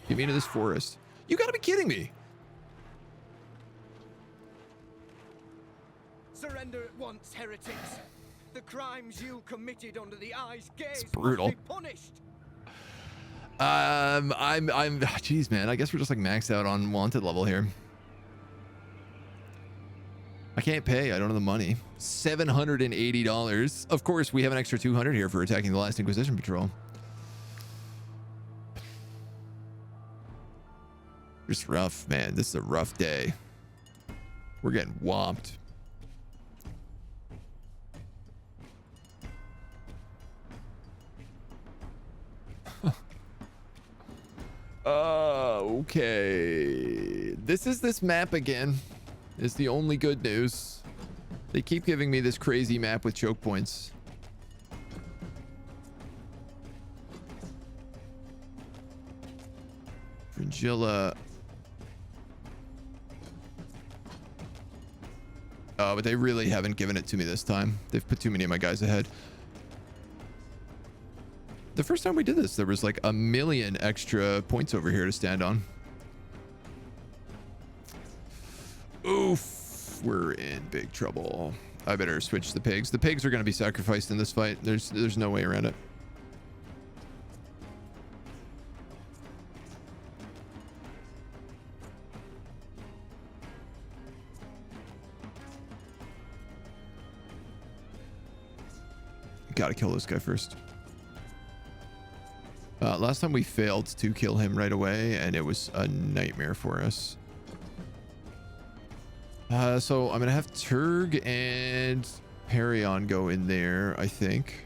Get me into this forest. You gotta be kidding me. Surrender at once, heretics. The crimes you committed under the eye's gaze brutal. must be punished. Jeez, man. I guess we're just like maxed out on wanted level here. I can't pay. I don't have the money. $780. Of course, we have an extra 200 here for attacking the last Inquisition patrol. Just rough, man. This is a rough day. We're getting whomped. Okay. This is this map again. Is the only good news. They keep giving me this crazy map with choke points. Fringilla. Oh, but they really haven't given it to me this time. They've put too many of my guys ahead. The first time we did this, there was like 1 million extra points over here to stand on. Oof, we're in big trouble. I better switch the pigs. The pigs are going to be sacrificed in this fight. There's no way around it. Gotta kill this guy first. Last time we failed to kill him right away, and it was a nightmare for us. So I'm gonna have Turg and Perion go in there, I think.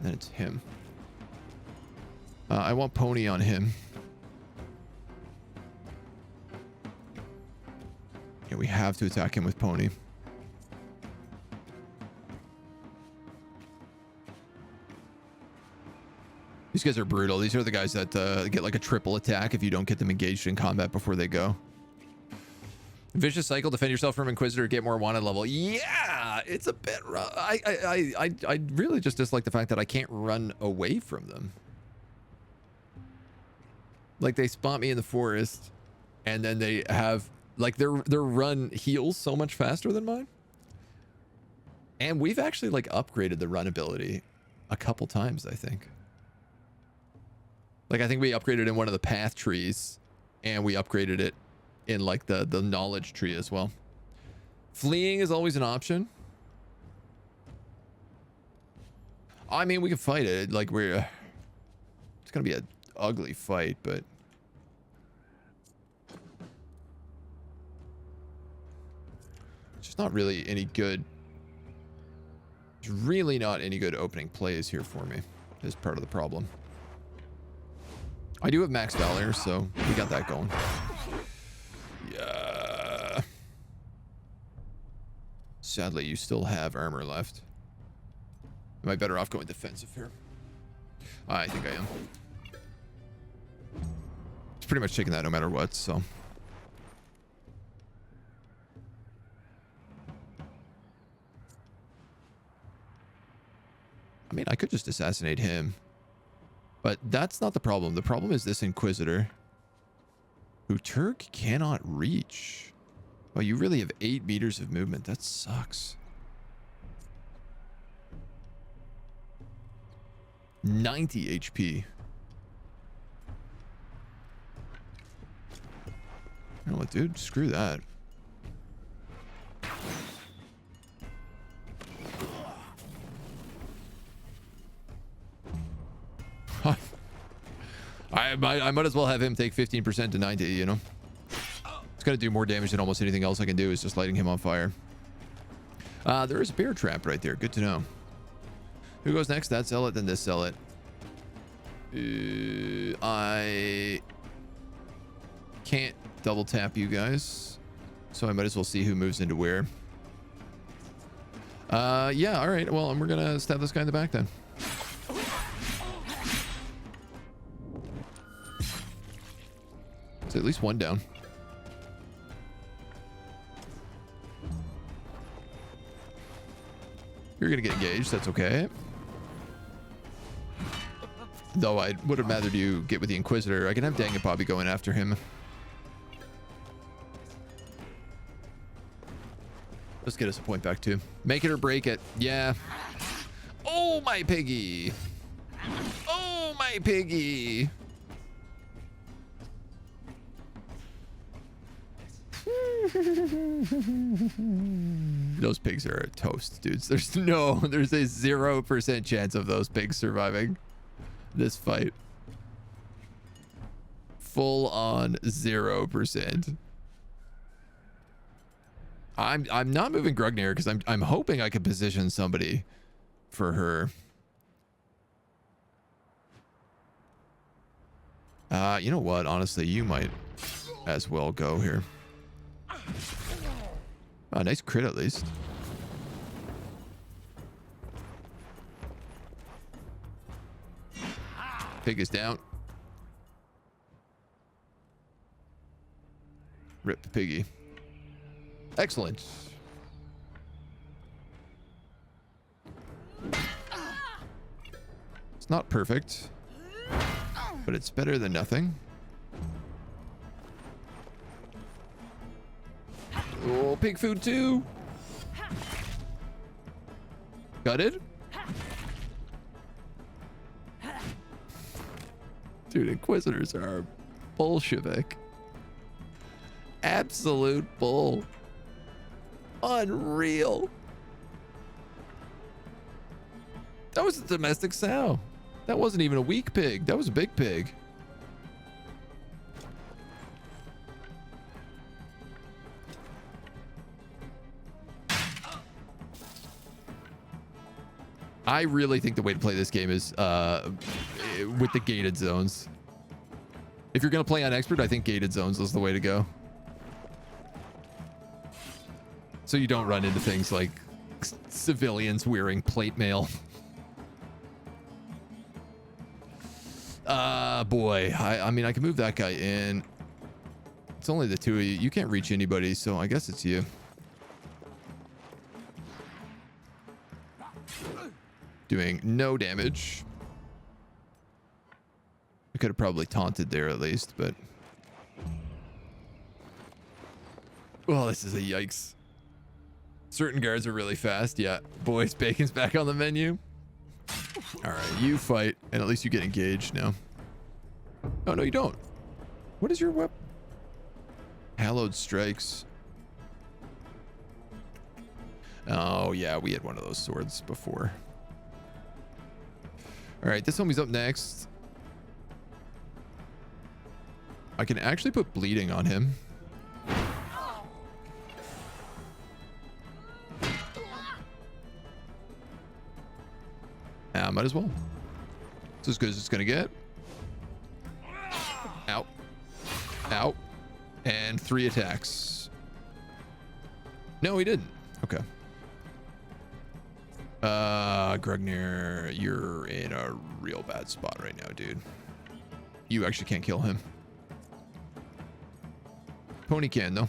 Then it's him. I want Pony on him. Yeah, we have to attack him with Pony. These guys are brutal. These are the guys that get like a triple attack if you don't get them engaged in combat before they go. Vicious cycle, defend yourself from Inquisitor, get more wanted level. Yeah, it's a bit rough. I really just dislike the fact that I can't run away from them. Like they spot me in the forest and then they have like their run heals so much faster than mine. And we've actually like upgraded the run ability a couple times, I think. Like I think we upgraded in one of the path trees and we upgraded it in like the knowledge tree as well. Fleeing is always an option. I mean, we can fight it. Like it's gonna be an ugly fight, but Just not really any good. There's really not any good opening plays here for me. Is part of the problem. I do have max valor, so we got that going. Yeah. Sadly, you still have armor left. Am I better off going defensive here? I think I am. It's pretty much taking that no matter what, so. I mean, I could just assassinate him. But that's not the problem. The problem is this Inquisitor, who Turk cannot reach. Oh, you really have 8 meters of movement. That sucks. 90 HP. You know what, dude? Screw that. I might as well have him take 15% to 90, you know? It's going to do more damage than almost anything else I can do is just lighting him on fire. There is a bear trap right there. Good to know. Who goes next? That zealot, then this zealot. I can't double tap you guys, so I might as well see who moves into where. Yeah, all right. Well, we're gonna stab this guy in the back then. So at least one down. You're gonna get engaged. That's okay. Though I would have rather you get with the Inquisitor. I can have Dang and Bobby going after him. Let's get us a point back too. Make it or break it. Yeah. Oh, my piggy. Oh, my piggy. Those pigs are toast, dudes. There's a 0% chance of those pigs surviving this fight. Full on 0%. I'm not moving Grugnir because I'm hoping I can position somebody for her. You know what? Honestly, you might as well go here. Oh, nice crit at least. Pig is down. Rip the piggy. Excellent. It's not perfect, but it's better than nothing. Oh, pig food too. Gutted. Dude, Inquisitors are Bolshevik. Absolute bull. Unreal. That was a domestic sow. That wasn't even a weak pig. That was a big pig. I really think the way to play this game is with the gated zones. If you're going to play on expert, I think gated zones is the way to go. So you don't run into things like civilians wearing plate mail. Boy. I mean, I can move that guy in. It's only the two of you. You can't reach anybody, so I guess it's you. Doing no damage. I could have probably taunted there at least, but... Well, this is a yikes. Certain guards are really fast. Yeah. Boys, bacon's back on the menu. Alright, you fight, and at least you get engaged now. Oh, no, you don't. What is your weapon? Hallowed Strikes. Oh, yeah, we had one of those swords before. Alright, this homie's up next. I can actually put bleeding on him. might as well. It's as good as it's gonna get. Out. Out. And 3 attacks. No, he didn't. Okay. Grugnir, you're in a real bad spot right now, dude. You actually can't kill him. Pony can, though.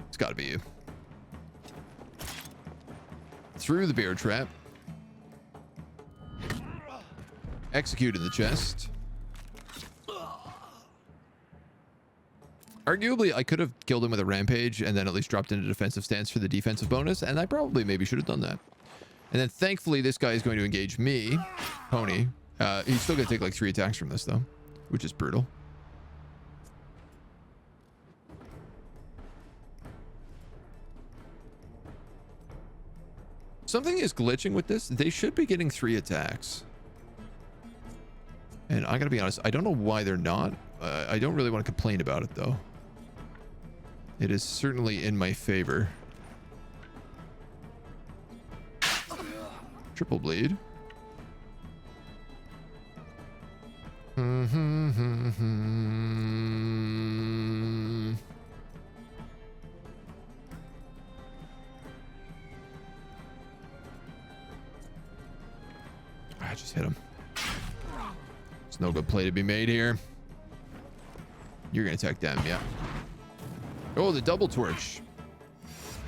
It's gotta be you. Through the bear trap. Executed the chest. Arguably, I could have killed him with a rampage and then at least dropped into defensive stance for the defensive bonus, and I probably maybe should have done that. And then thankfully, this guy is going to engage me, Pony. He's still going to take like 3 attacks from this, though, which is brutal. Something is glitching with this. They should be getting 3 attacks. And I gotta be honest, I don't know why they're not. I don't really want to complain about it, though. It is certainly in my favor. Triple bleed. I just hit him. There's no good play to be made here. You're gonna attack them, yeah. Oh, the double torch.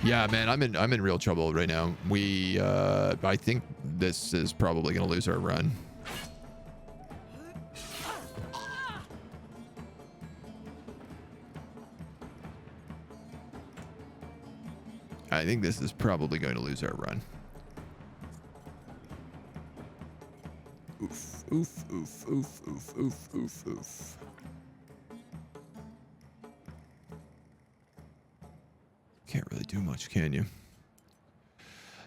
Yeah, man, I'm in real trouble right now. We I think this is probably gonna lose our run. I think this is probably going to lose our run. Oof, oof, oof, oof, oof, oof, oof, oof. Can't really do much, can you?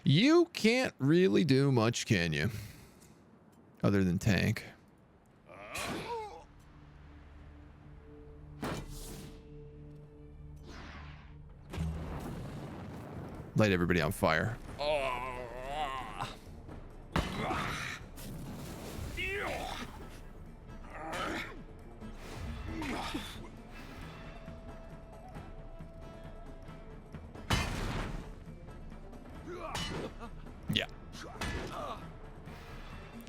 You can't really do much, can you? Other than tank. Light everybody on fire. Yeah.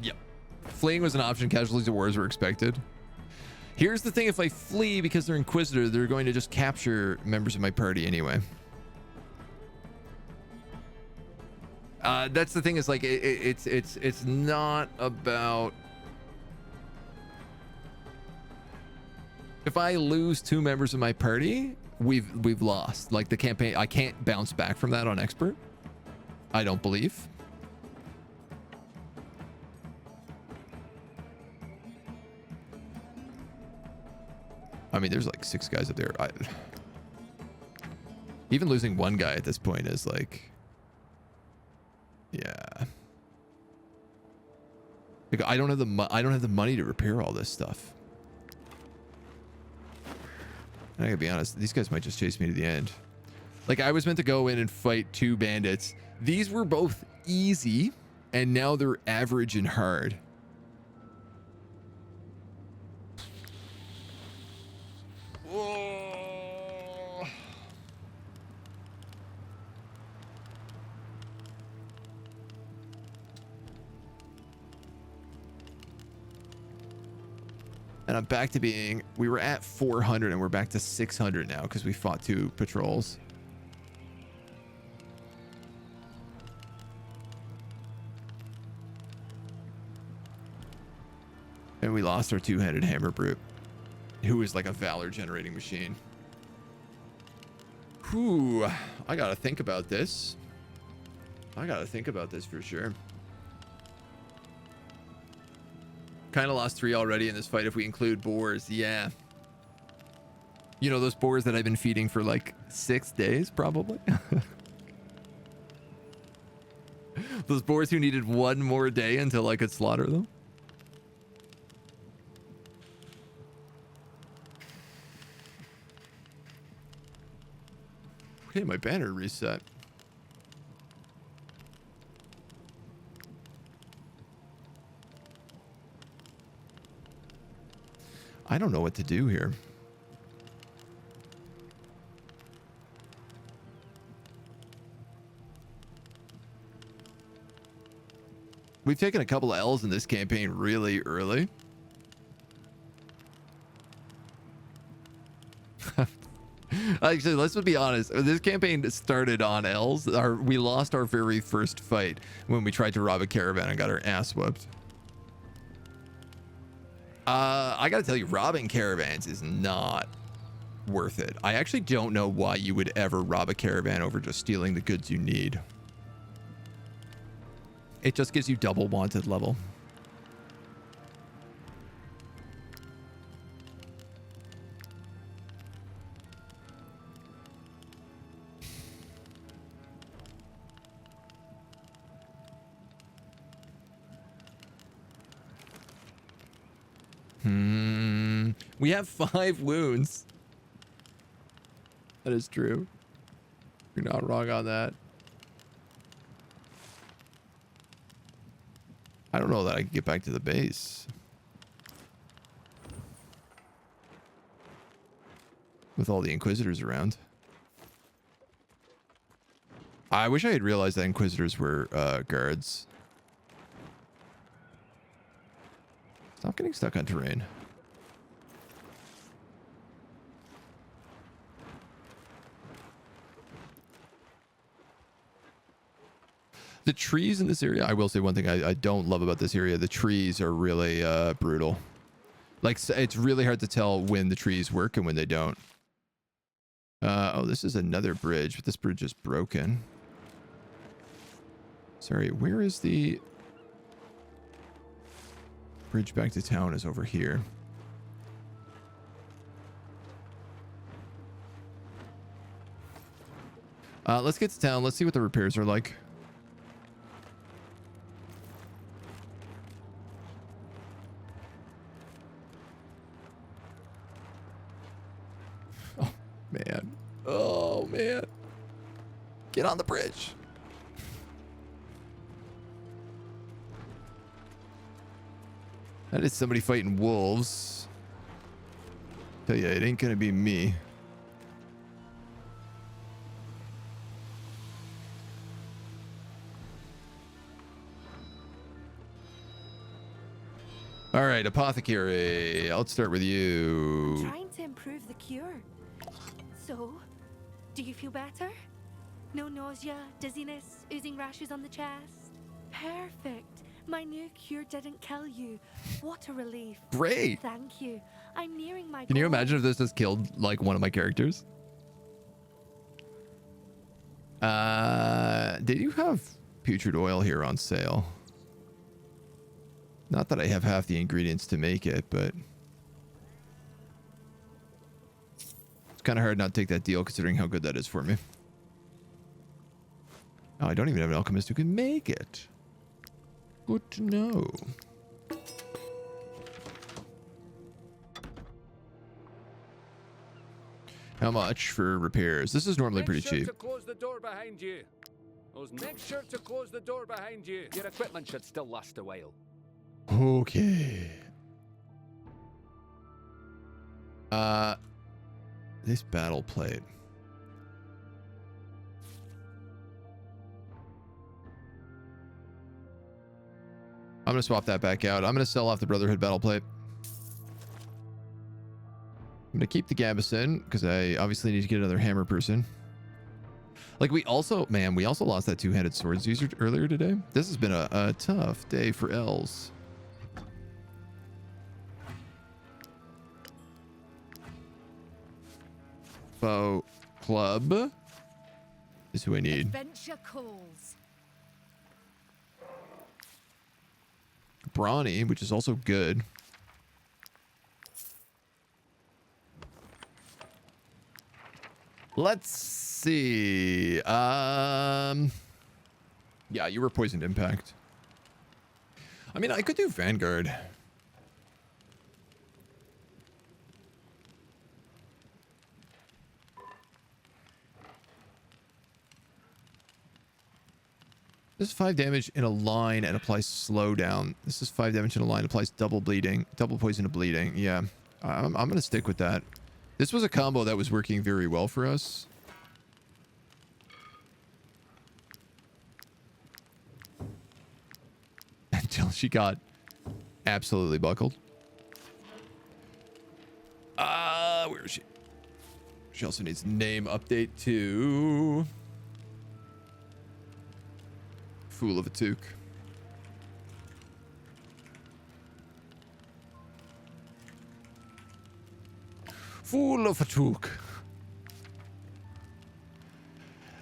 Yep. Fleeing was an option. Casualties of wars were expected. Here's the thing. If I flee because they're Inquisitor, they're going to just capture members of my party anyway. That's the thing, is like it's not about if I lose 2 members of my party, we've lost. Like the campaign, I can't bounce back from that on expert. I don't believe. I mean, there's like 6 guys up there. Even losing 1 guy at this point is like, yeah. Like, I don't have the money to repair all this stuff. And I gotta be honest, these guys might just chase me to the end. Like, I was meant to go in and fight 2 bandits. These were both easy, and now they're average and hard. Whoa. And I'm back to being, we were at 400 and we're back to 600 now because we fought 2 patrols. And we lost our 2-handed hammer brute, who is like a valor generating machine. Whew, I gotta think about this. I gotta think about this for sure. Kind of lost 3 already in this fight if we include boars. Yeah. You know, those boars that I've been feeding for like 6 days, probably. Those boars who needed 1 more day until I could slaughter them. Okay, my banner reset. I don't know what to do here. We've taken a couple of L's in this campaign really early. Actually, let's be honest. This campaign started on L's. We lost our very first fight when we tried to rob a caravan and got our ass whooped. I gotta tell you, robbing caravans is not worth it. I actually don't know why you would ever rob a caravan over just stealing the goods you need. It just gives you double wanted level. We have 5 wounds. That is true. You're not wrong on that. I don't know that I can get back to the base with all the Inquisitors around. I wish I had realized that Inquisitors were guards. Stop getting stuck on terrain. The trees in this area, I will say one thing I don't love about this area. The trees are really brutal. Like, it's really hard to tell when the trees work and when they don't. Oh, this is another bridge, but this bridge is broken. Sorry, where is the bridge back to town? Is over here. Let's get to town. Let's see what the repairs are like. Man. Oh, man. Get on the bridge. That is somebody fighting wolves. Tell ya, it ain't gonna be me. All right, apothecary. Let's start with you. Trying to improve the cure. So, do you feel better? No nausea, dizziness, oozing rashes on the chest? Perfect. My new cure didn't kill you. What a relief. Great. Thank you. I'm nearing my Can you goal. imagine if this has killed like one of my characters? Did you have putrid oil here on sale? Not that I have half the ingredients to make it, but it's kind of hard not to take that deal considering how good that is for me. Oh, I don't even have an alchemist who can make it. Good to know. How much for repairs? This is normally pretty cheap. To close the door behind you. Make sure to close the door behind you. Your equipment should still last a while. Okay. This battle plate. I'm gonna swap that back out. I'm gonna sell off the Brotherhood battle plate. I'm gonna keep the Gabison because I obviously need to get another hammer person. Like we also lost that two-handed swords user earlier today. This has been a tough day for elves. Foe club is who I need. Adventure calls. Brawny, which is also good. Let's see. Yeah, you were poisoned impact. I mean, I could do Vanguard. This is 5 damage in a line and applies slowdown. This is 5 damage in a line, applies double bleeding, double poison to bleeding. Yeah, I'm going to stick with that. This was a combo that was working very well for us. Until she got absolutely buckled. Where is she? She also needs name update to Fool of a Took. Fool of a Took.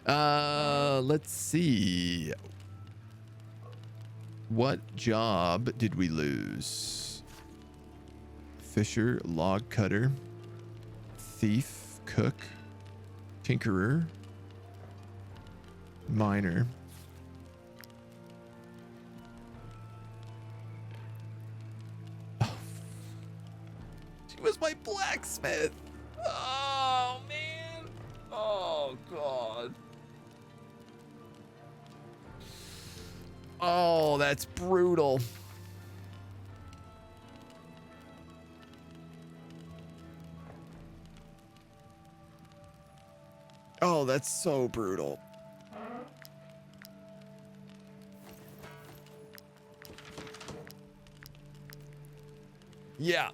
Let's see. What job did we lose? Fisher, log cutter, thief, cook, tinkerer, miner. Oh. She was my blacksmith. Oh, man. Oh, God. Oh, that's brutal. Oh, that's so brutal. Yeah.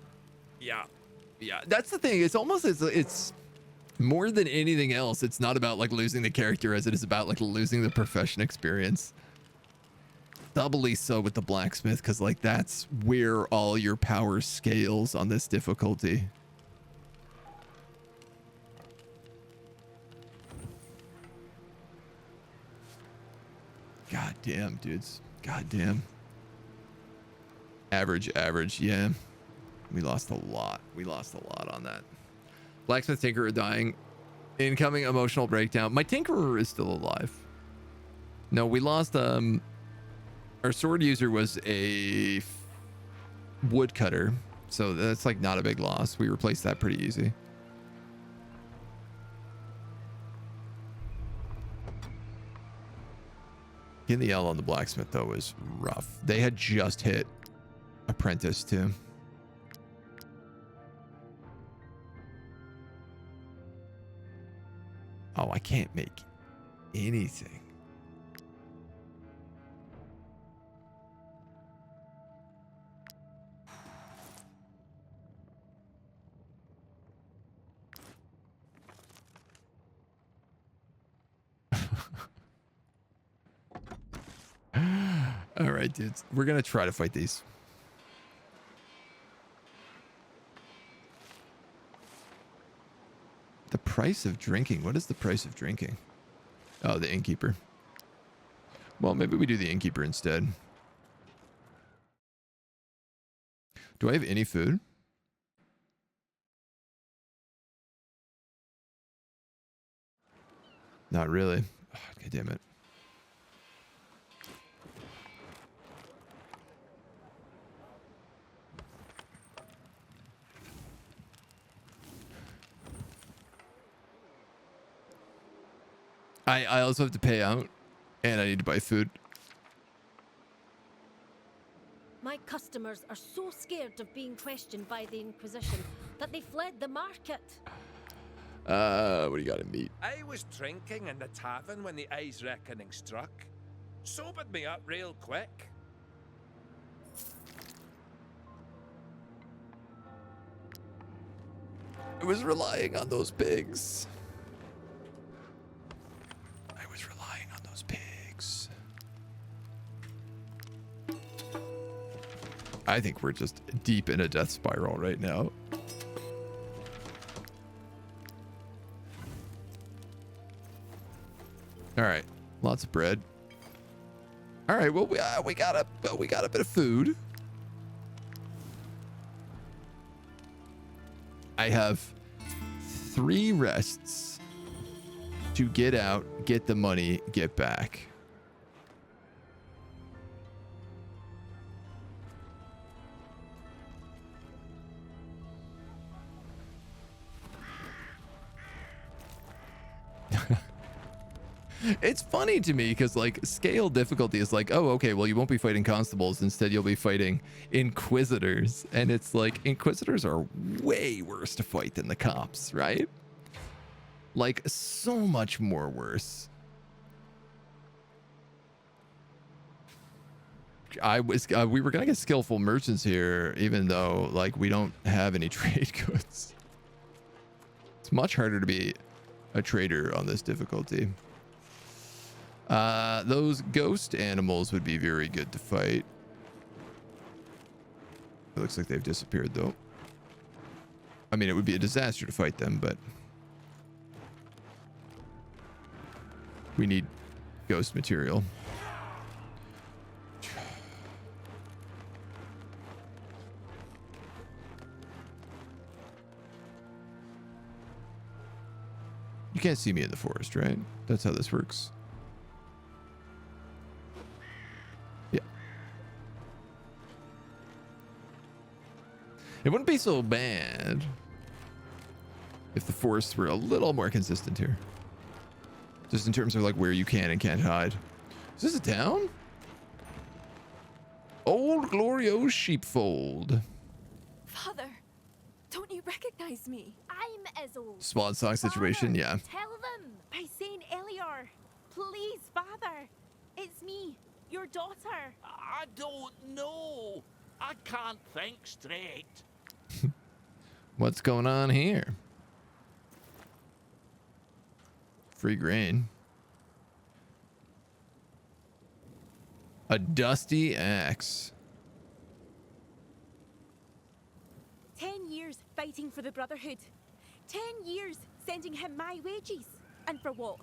That's the thing. It's almost it's more than anything else. It's not about like losing the character as it is about like losing the profession experience. Doubly so with the blacksmith, because like that's where all your power scales on this difficulty. God damn, dudes. God damn. Average, yeah. We lost a lot. We lost a lot on that. Blacksmith Tinkerer dying. Incoming emotional breakdown. My Tinkerer is still alive. No, we lost our sword user was a woodcutter, so that's like not a big loss. We replaced that pretty easy. Getting the L on the blacksmith though was rough. They had just hit apprentice too. Oh, I can't make anything. All right, dudes. We're going to try to fight these. The price of drinking. What is the price of drinking? Oh, the innkeeper. Well, maybe we do the innkeeper instead. Do I have any food? Not really. Oh, God damn it. I also have to pay out, and I need to buy food. My customers are so scared of being questioned by the Inquisition that they fled the market. What do you got in meat? I was drinking in the tavern when the Eye's Reckoning struck. Sobered me up real quick. I was relying on those pigs. I think we're just deep in a death spiral right now. All right, lots of bread. All right, well we got a bit of food. I have 3 rests to get out, get the money, get back. It's funny to me because like scale difficulty is like, oh, okay, well, you won't be fighting constables. Instead, you'll be fighting inquisitors. And it's like inquisitors are way worse to fight than the cops, right? Like so much more worse. We were gonna get skillful merchants here, even though like we don't have any trade goods. It's much harder to be a trader on this difficulty. Those ghost animals would be very good to fight. It looks like they've disappeared though. I mean, it would be a disaster to fight them, but we need ghost material. You can't see me in the forest, right? That's how this works. Yeah. It wouldn't be so bad if the forests were a little more consistent here. Just in terms of like where you can and can't hide. Is this a town? Old Glorious Sheepfold. Father, don't you recognize me? I'm Isolde. Swan song situation, Father, yeah. Tell them by Saint Elior. Please, Father. It's me, your daughter. I don't know. I can't think straight. What's going on here? Free grain. A dusty axe. 10 years fighting for the Brotherhood. 10 years sending him my wages. And for what?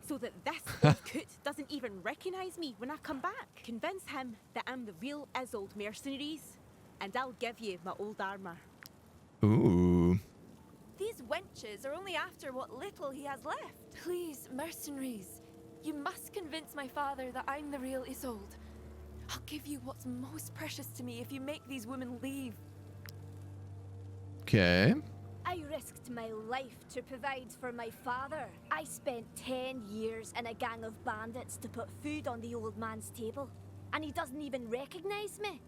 So that this old coot doesn't even recognize me when I come back. Convince him that I'm the real Isolde mercenaries, and I'll give you my old armor. Ooh. These wenches are only after what little he has left. Please, mercenaries, you must convince my father that I'm the real Isolde. I'll give you what's most precious to me if you make these women leave. Okay. I risked my life to provide for my father. I spent 10 years in a gang of bandits to put food on the old man's table, and he doesn't even recognize me.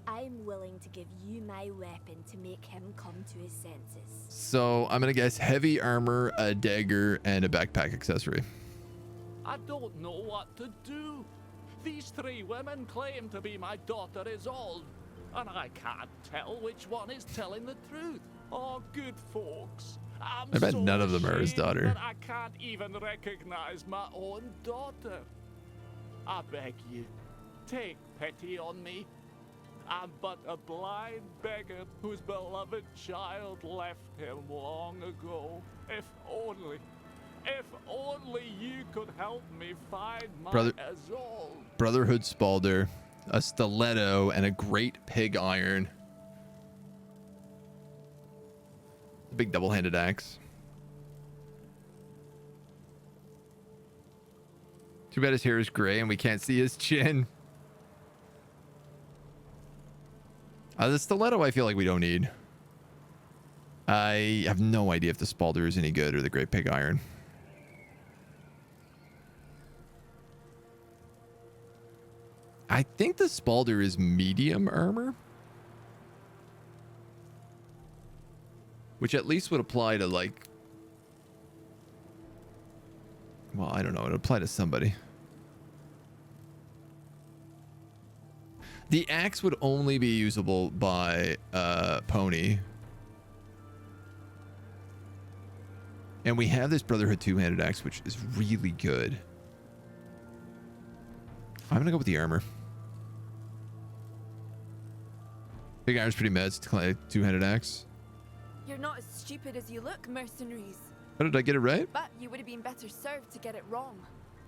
I'm willing to give you my weapon to make him come to his senses. So I'm gonna guess heavy armor, a dagger, and a backpack accessory. I don't know what to do. These three women claim to be my daughter Isolde, and I can't tell which one is telling the truth. Oh, good folks. I bet none of them are his daughter. That I can't even recognize my own daughter. I beg you, take pity on me. I'm but a blind beggar whose beloved child left him long ago. If only you could help me find my Isolde. Brotherhood Spalder, a stiletto, and a great pig iron. A big double-handed axe. Too bad his hair is gray and we can't see his chin. The stiletto I feel like we don't need. I have no idea if the Spalder is any good or the great pig iron. I think the Spalder is medium armor, which at least would apply to like, well, I don't know, it would apply to somebody. The axe would only be usable by Pony. And we have this Brotherhood two-handed axe, which is really good. I'm gonna go with the armor. Big iron's pretty mad. It's two-handed axe. You're not as stupid as you look, mercenaries. How did I get it right? But you would have been better served to get it wrong.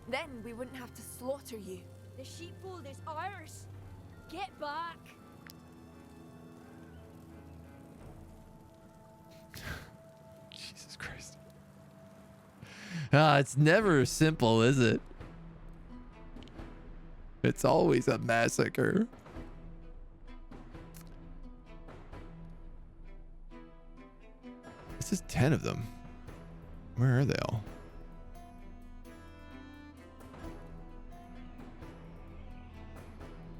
Then we wouldn't have to slaughter you. The sheepfold is ours. Get back. Jesus Christ. It's never simple, is it? It's always a massacre. This is 10 of them. Where are they all?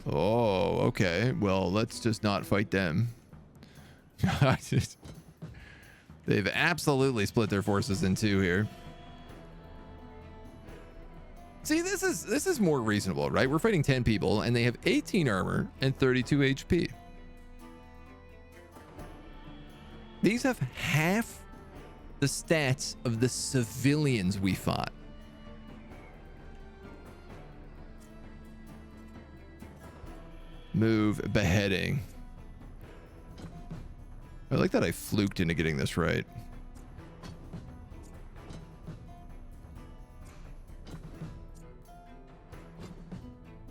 Oh, okay. Well, let's just not fight them. They've absolutely split their forces in two here. See, this is more reasonable, right? We're fighting 10 people and they have 18 armor and 32 HP. These have half the stats of the civilians we fought. Move, beheading. I like that I fluked into getting this right.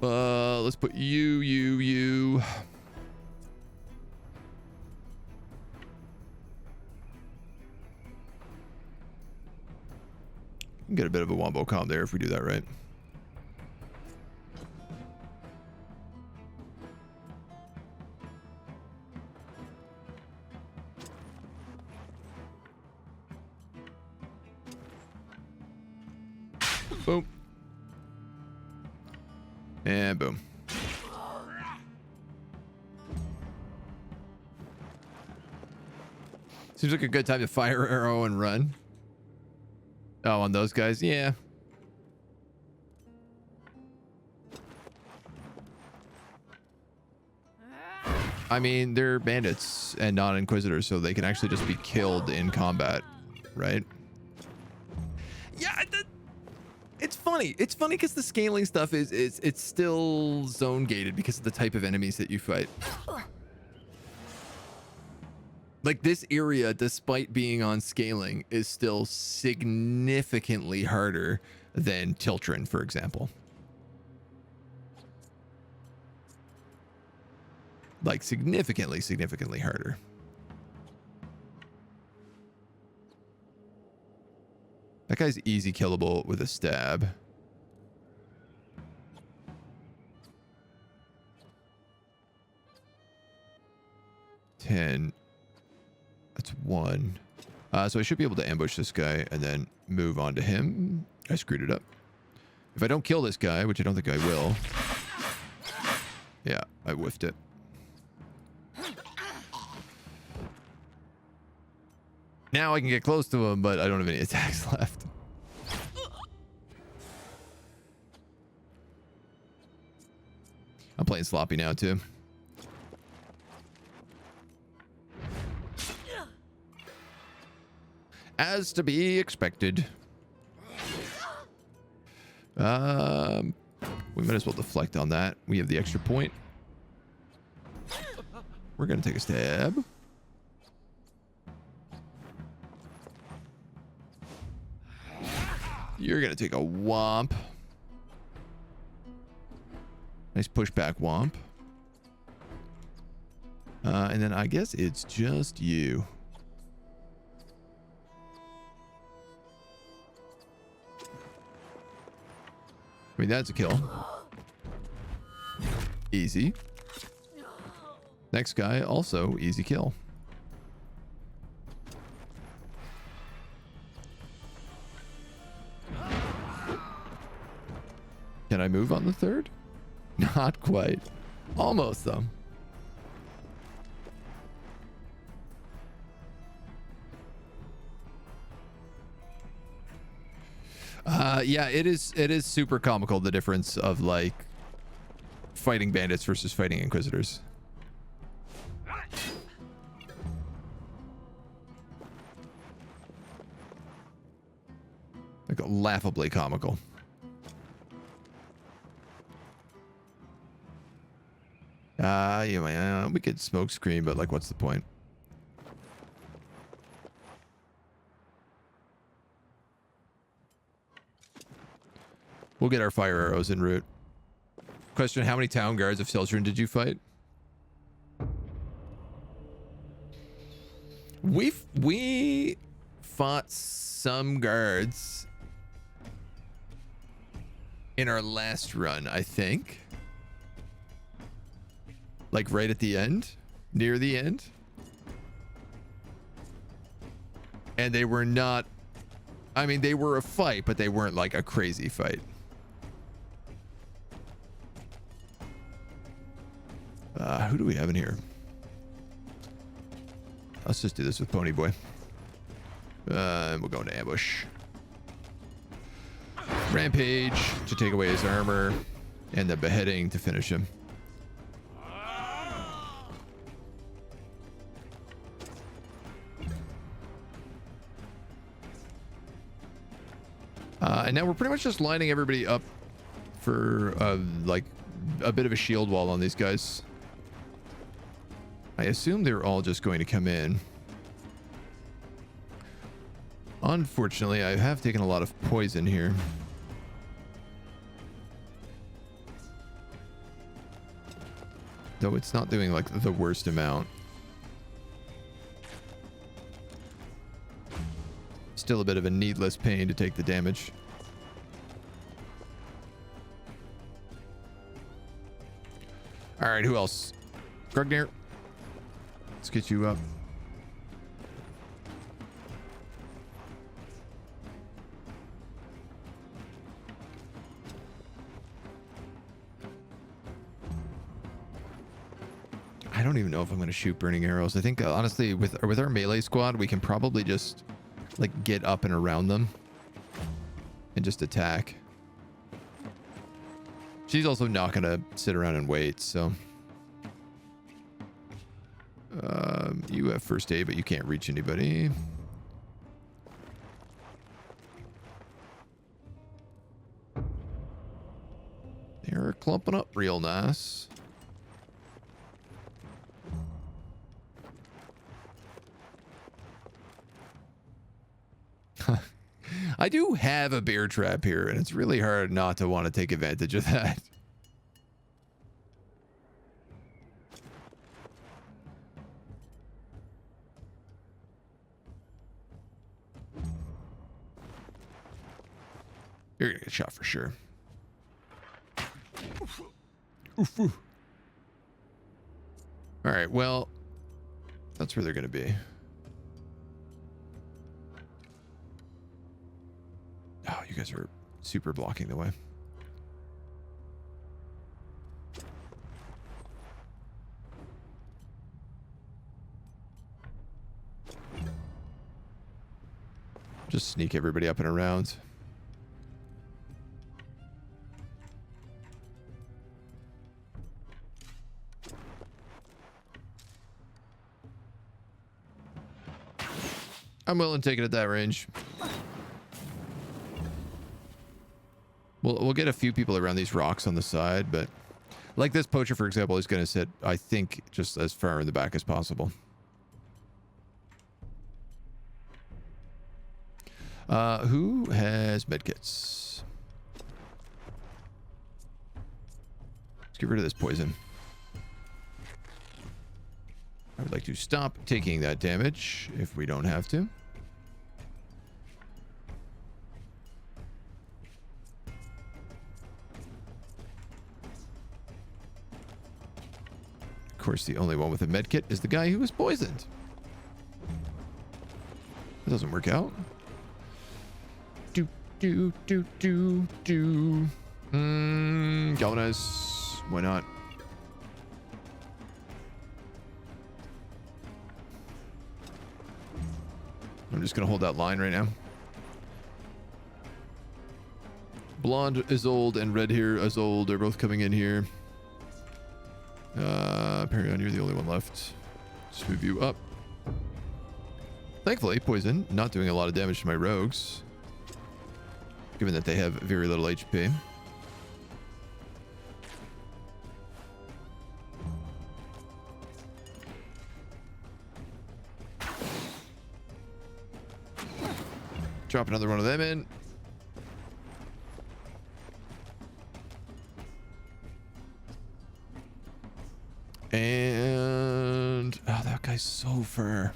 Let's put you. Get a bit of a wombo comp there if we do that right. Boom. And boom. Seems like a good time to fire arrow and run. Oh, on those guys? Yeah. I mean, they're bandits and not inquisitors, so they can actually just be killed in combat, right? Yeah, it's funny. It's funny because the scaling stuff it's still zone gated because of the type of enemies that you fight. Like this area, despite being on scaling, is still significantly harder than Tiltrin, for example. Like significantly harder. That guy's easy killable with a stab. That's 1. So I should be able to ambush this guy and then move on to him. I screwed it up. If I don't kill this guy, which I don't think I will. Yeah, I whiffed it. Now I can get close to him, but I don't have any attacks left. I'm playing sloppy now, too. As to be expected. We might as well deflect on that. We have the extra point. We're going to take a stab. You're going to take a womp. Nice pushback womp. And then I guess it's just you. I mean, that's a kill. Easy. Next guy, also easy kill. Can I move on the third? Not quite. Almost, though. Yeah, it is super comical, the difference of like fighting bandits versus fighting inquisitors. Like laughably comical. Yeah, we could smoke screen, but like, what's the point? We'll get our fire arrows en route. Question, how many town guards of Tiltrin did you fight? We fought some guards in our last run, I think. Like right at the end, near the end. And they were not, I mean, they were a fight, but they weren't like a crazy fight. Who do we have in here? Let's just do this with Pony Boy. And we'll go into ambush. Rampage to take away his armor. And the beheading to finish him. And now we're pretty much just lining everybody up for like a bit of a shield wall on these guys. I assume they're all just going to come in. Unfortunately, I have taken a lot of poison here. Though it's not doing like the worst amount. Still a bit of a needless pain to take the damage. All right, who else? Grugnir. Let's get you up. I don't even know if I'm going to shoot burning arrows. I think honestly with our melee squad, we can probably just like get up and around them and just attack. She's also not going to sit around and wait, so you have first aid, but you can't reach anybody. They're clumping up real nice. I do have a bear trap here, and it's really hard not to want to take advantage of that. You're gonna get shot for sure. Oof, oof. All right, well, that's where they're gonna be. Oh, you guys are super blocking the way. Just sneak everybody up and around. I'm willing to take it at that range. We'll get a few people around these rocks on the side, but like this poacher, for example, is going to sit, I think, just as far in the back as possible. Who has medkits? Let's get rid of this poison. I would like to stop taking that damage if we don't have to. Of course, the only one with a medkit is the guy who was poisoned. That doesn't work out. Galvanize. Why not? I'm just gonna hold that line right now. Blonde is old and red hair is old. They're both coming in here. Perion, you're the only one left. Just move you up. Thankfully, poison not doing a lot of damage to my rogues, given that they have very little HP. Drop another one of them in. And oh, that guy's so far.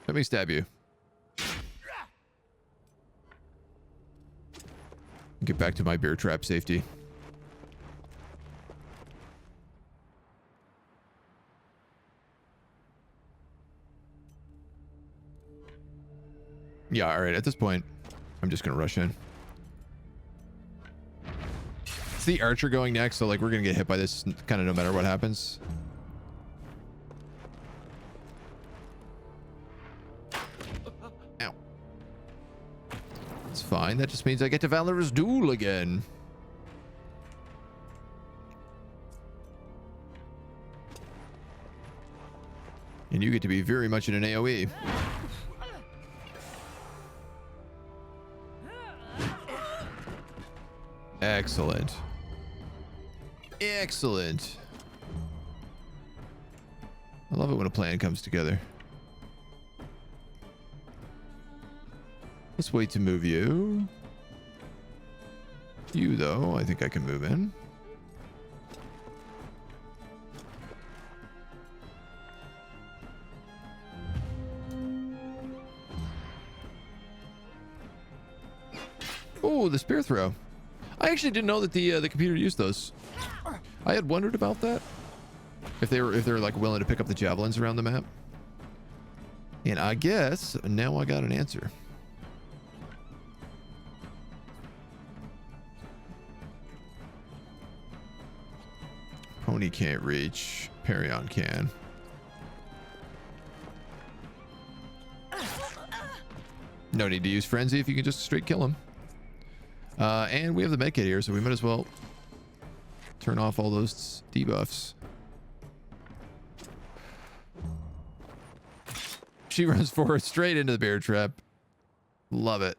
Let me stab you. Get back to my bear trap safety. Yeah, all right. At this point, I'm just going to rush in. It's the archer going next, so like we're going to get hit by this kind of no matter what happens. Ow. It's fine. That just means I get to Valorous Duel again. And you get to be very much in an AoE. Excellent. Excellent. I love it when a plan comes together. Let's wait to move you. You, though, I think I can move in. Oh, the spear throw. I actually didn't know that the computer used those. I had wondered about that. If they're like willing to pick up the javelins around the map. And I guess now I got an answer. Pony can't reach. Perion can. No need to use frenzy if you can just straight kill him. And we have the medkit here, so we might as well turn off all those debuffs. She runs forward straight into the bear trap. Love it.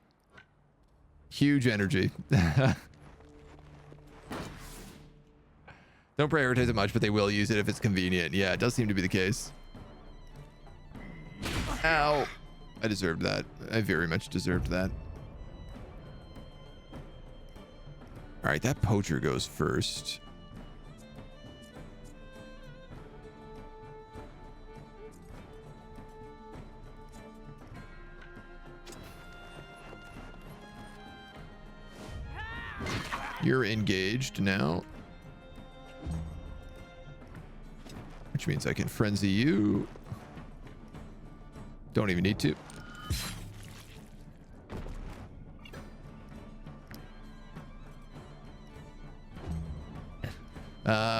Huge energy. Don't prioritize it much, but they will use it if it's convenient. Yeah, it does seem to be the case. Ow. I deserved that. I very much deserved that. All right, that poacher goes first. You're engaged now. Which means I can frenzy you. Don't even need to.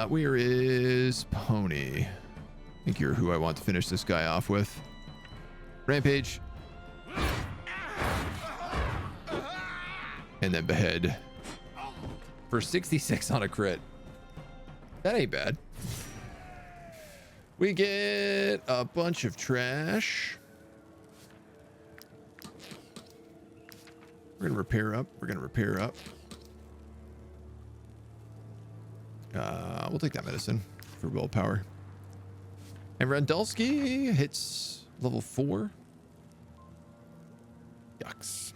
Where is Pony? I think you're who I want to finish this guy off with. Rampage. And then behead. For 66 on a crit. That ain't bad. We get a bunch of trash. We're gonna repair up. We're gonna repair up. We'll take that medicine for willpower. And Randulski hits level 4. Yucks.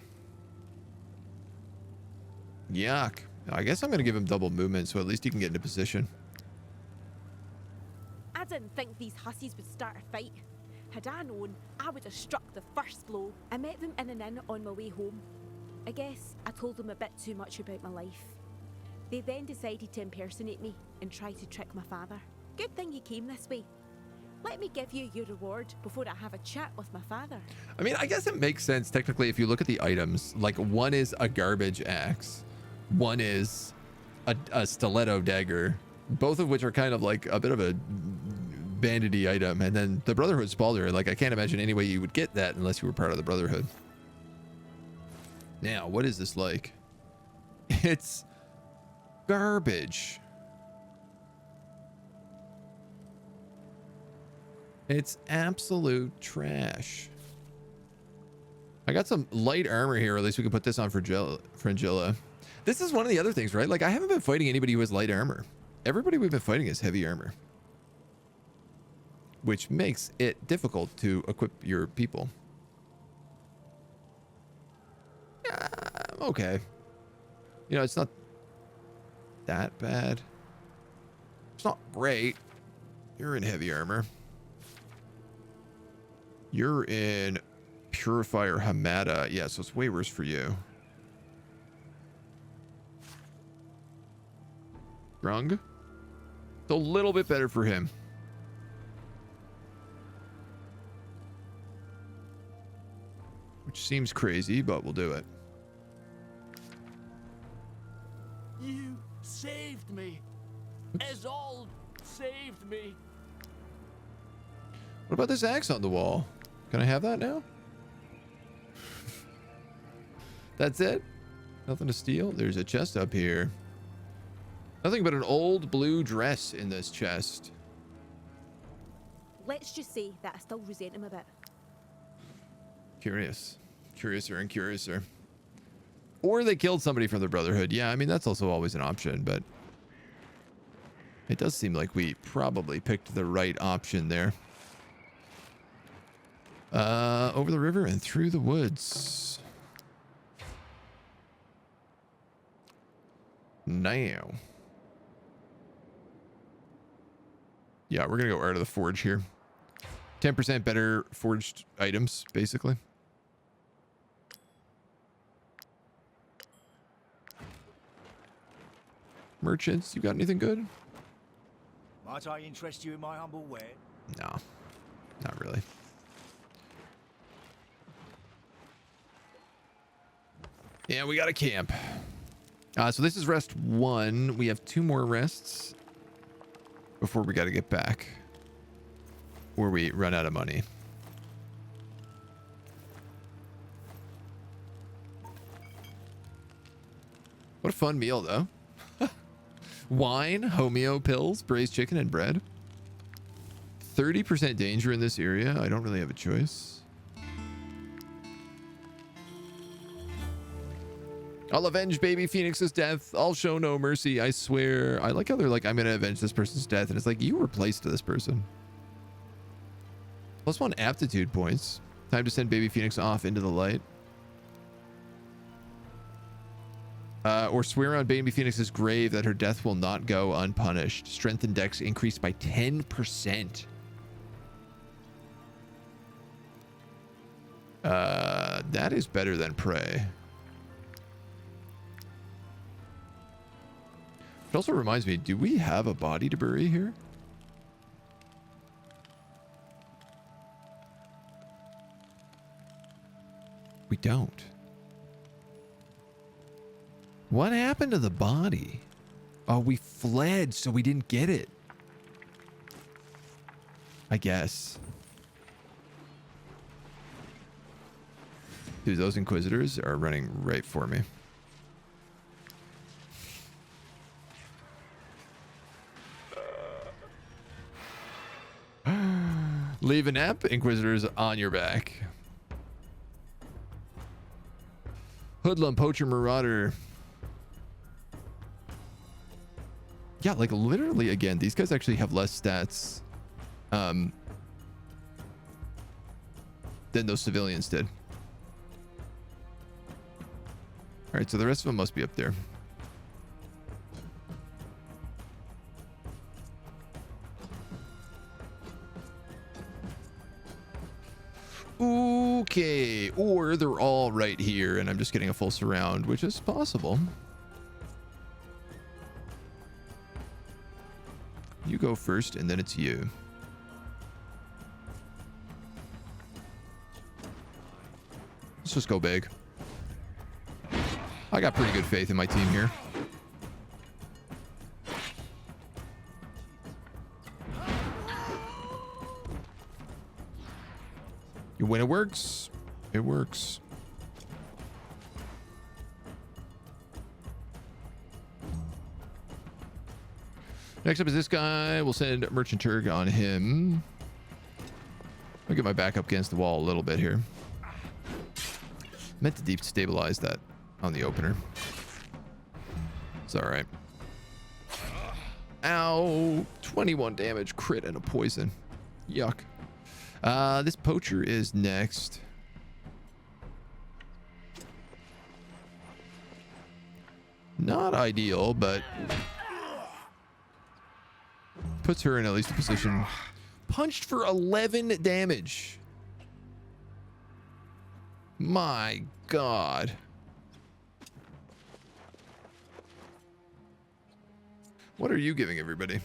Yuck. I guess I'm gonna give him double movement, so at least he can get into position. I didn't think these hussies would start a fight. Had I known, I would have struck the first blow. I met them in an inn on my way home. I guess I told them a bit too much about my life. They then decided to impersonate me and try to trick my father. Good thing you came this way. Let me give you your reward before I have a chat with my father. I mean, I guess it makes sense technically if you look at the items. Like, one is a garbage axe. One is a stiletto dagger. Both of which are kind of like a bit of a bandity item. And then the Brotherhood Spalder. Like, I can't imagine any way you would get that unless you were part of the Brotherhood. Now, what is this like? It's garbage. It's absolute trash. I got some light armor here. At least we can put this on for Fringilla. This is one of the other things, right? Like, I haven't been fighting anybody who has light armor. Everybody we've been fighting has heavy armor. Which makes it difficult to equip your people. Okay. You know, it's not that bad. It's not great. You're in heavy armor. You're in Purifier Hamada. Yeah, so it's way worse for you. Grung. It's a little bit better for him. Which seems crazy, but we'll do it. You saved me. Ezold saved me. What about this axe on the wall? Can I have that now? That's it? Nothing to steal? There's a chest up here. Nothing but an old blue dress in this chest. Let's just say that I still resent him a bit. Curious. Curiouser and curiouser. Or they killed somebody from the Brotherhood. Yeah, I mean, that's also always an option, but it does seem like we probably picked the right option there. Over the river and through the woods. Now. Yeah, we're going to go out of the forge here. 10% better forged items, basically. Merchants, you got anything good? Might I interest you in my humble ware? No, not really. Yeah, we got a camp. So this is rest 1. We have 2 more rests before we got to get back, or we run out of money. What a fun meal, though. Wine, homeo pills, braised chicken, and bread. 30% danger in this area. I don't really have a choice. I'll avenge baby Phoenix's death. I'll show no mercy, I swear. I like how they're like, I'm going to avenge this person's death. And it's like, you were placed to this person. +1 aptitude points. Time to send baby Phoenix off into the light. Or swear on baby Phoenix's grave that her death will not go unpunished. Strength and dex increased by 10%. That is better than pray. It also reminds me, do we have a body to bury here? We don't. What happened to the body? Oh, we fled, so we didn't get it. I guess. Dude, those Inquisitors are running right for me. Leave an ep, Inquisitors on your back. Hoodlum, poacher, marauder. Yeah, like literally, again, these guys actually have less stats than those civilians did. All right, so the rest of them must be up there. Okay, or they're all right here and I'm just getting a full surround, which is possible. You go first and then it's you. Let's just go big. I got pretty good faith in my team here. When it works, it works. Next up is this guy. We'll send Merchant Turg on him. I'll get my back up against the wall a little bit here. Meant to deep stabilize that on the opener. It's all right. Ow! 21 damage, crit, and a poison. Yuck. This poacher is next. Not ideal, but puts her in at least a position. Punched for 11 damage. My God. What are you giving everybody?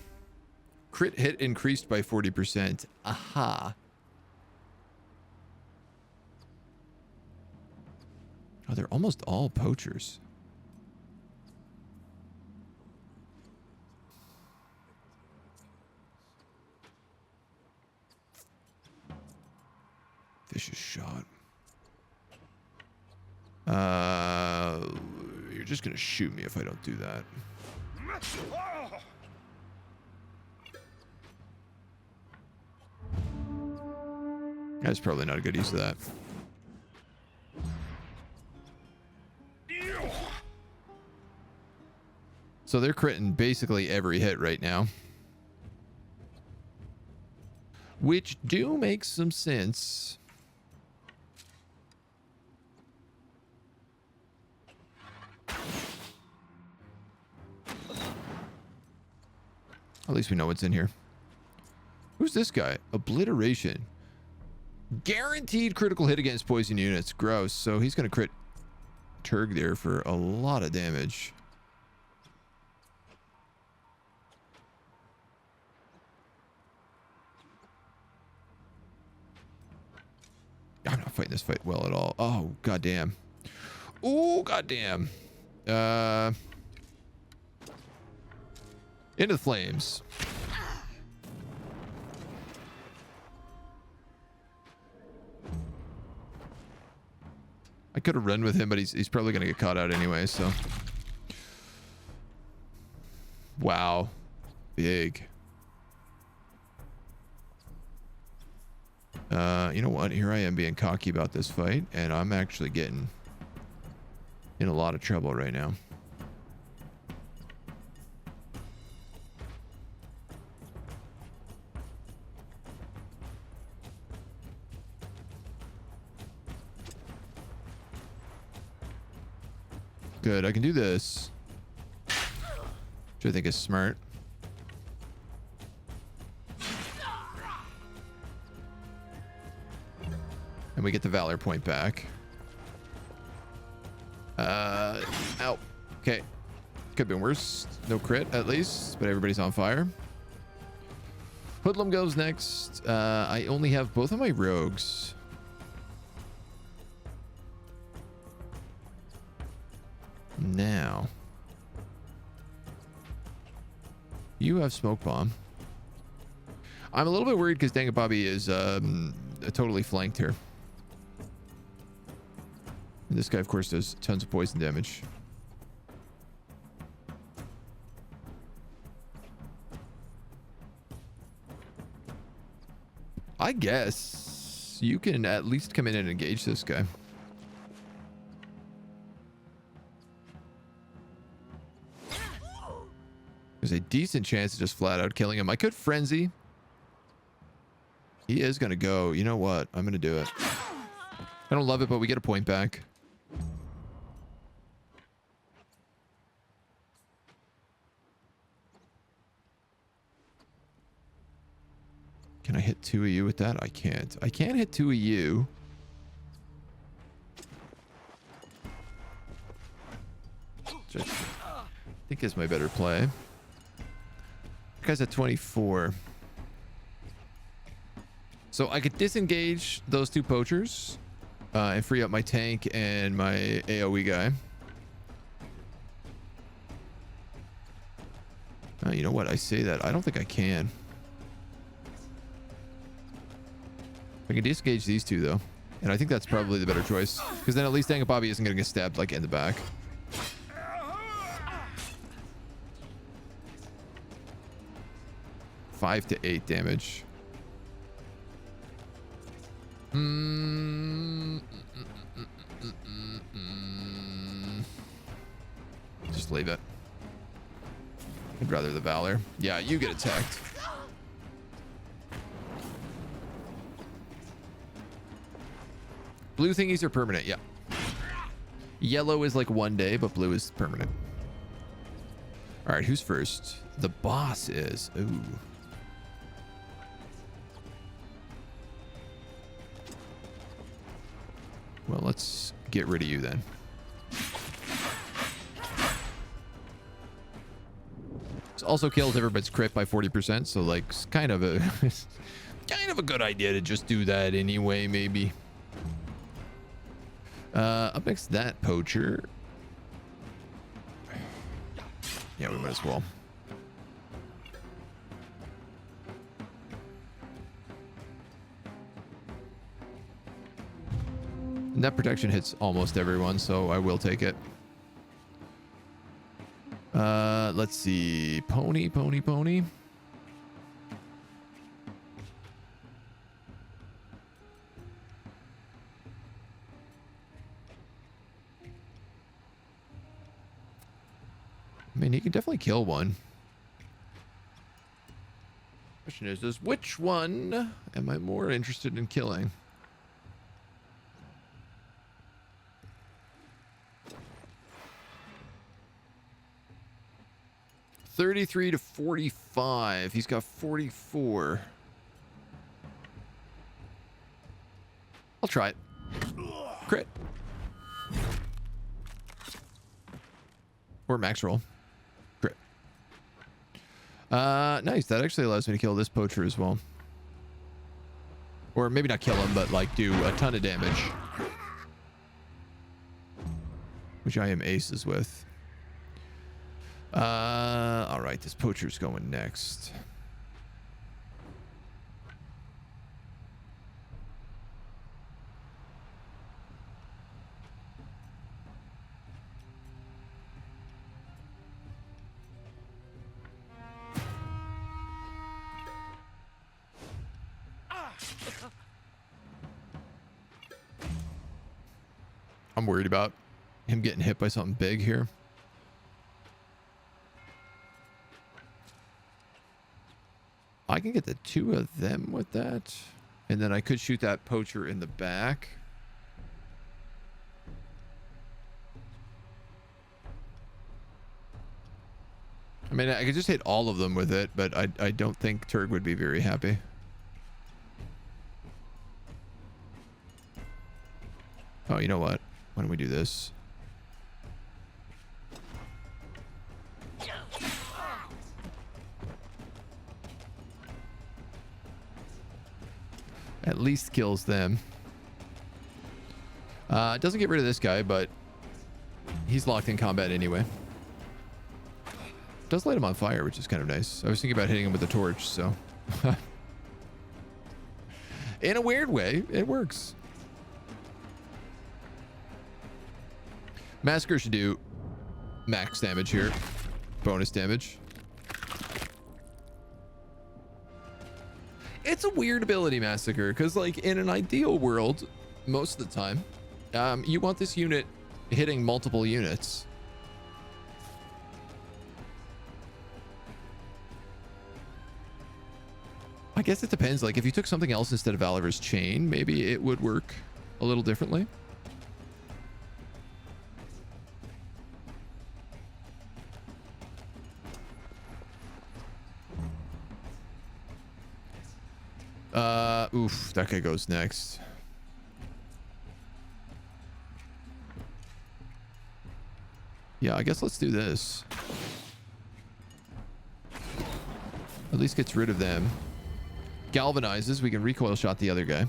Crit hit increased by 40%. Aha. Oh, they're almost all poachers. Vicious shot. You're just gonna shoot me if I don't do that. That's probably not a good use of that. So they're critting basically every hit right now. Which do make some sense. At least we know what's in here. Who's this guy? Obliteration. Guaranteed critical hit against poison units. Gross. So he's going to crit Turg there for a lot of damage. I'm not fighting this fight well at all. Oh, goddamn. Oh, goddamn. Into the flames. I could have run with him, but he's probably going to get caught out anyway, so. Wow. Big. You know what? Here I am being cocky about this fight, and I'm actually getting in a lot of trouble right now. Good, I can do this. Which I think is smart. And we get the Valor point back. Ow. Okay. Could have been worse. No crit, at least. But everybody's on fire. Hoodlum goes next. I only have both of my rogues. Now. You have Smoke Bomb. I'm a little bit worried because Dangabobby is totally flanked here. And this guy, of course, does tons of poison damage. I guess you can at least come in and engage this guy. There's a decent chance of just flat out killing him. I could frenzy. He is going to go. You know what? I'm going to do it. I don't love it, but we get a point back. Can I hit two of you with that? I can't. I can't hit two of you. Just, I think is my better play. That guy's at 24. So I could disengage those two poachers and free up my tank and my AoE guy. You know what? I say that. I don't think I can. I can disengage these two, though. And I think that's probably the better choice. Because then at least Dangabobby isn't going to get stabbed, like, in the back. Five to 8 damage. Just leave it. I'd rather the Valor. Yeah, you get attacked. Blue thingies are permanent, yeah. Yellow is like 1 day, but blue is permanent. All right, who's first? The boss is. Ooh. Well, let's get rid of you then. This also kills everybody's crit by 40%, so like it's kind of a kind of a good idea to just do that anyway, maybe. Up next, that poacher. Yeah, we might as well. Net protection hits almost everyone, so I will take it. Let's see. Pony. I mean, he can definitely kill one. Question is which one am I more interested in killing? $33 to $45. He's got 44. I'll try it. Crit. Or max roll. Crit. Nice. That actually allows me to kill this poacher as well. Or maybe not kill him, but like do a ton of damage. Which I am aces with. All right, this poacher's going next. I'm worried about him getting hit by something big here. I can get the two of them with that. And then I could shoot that poacher in the back. I mean, I could just hit all of them with it, but I don't think Turg would be very happy. Oh, you know what? Why don't we do this? At least kills them. It doesn't get rid of this guy, but he's locked in combat anyway. Does light him on fire, which is kind of nice. I was thinking about hitting him with a torch, so. In a weird way, it works. Massacre should do max damage here. Bonus damage. It's a weird ability, Massacre, because like in an ideal world, most of the time, you want this unit hitting multiple units. I guess it depends. Like if you took something else instead of Oliver's Chain, maybe it would work a little differently. Oof, that guy goes next. Yeah, I guess let's do this. At least gets rid of them. Galvanizes, we can recoil shot the other guy.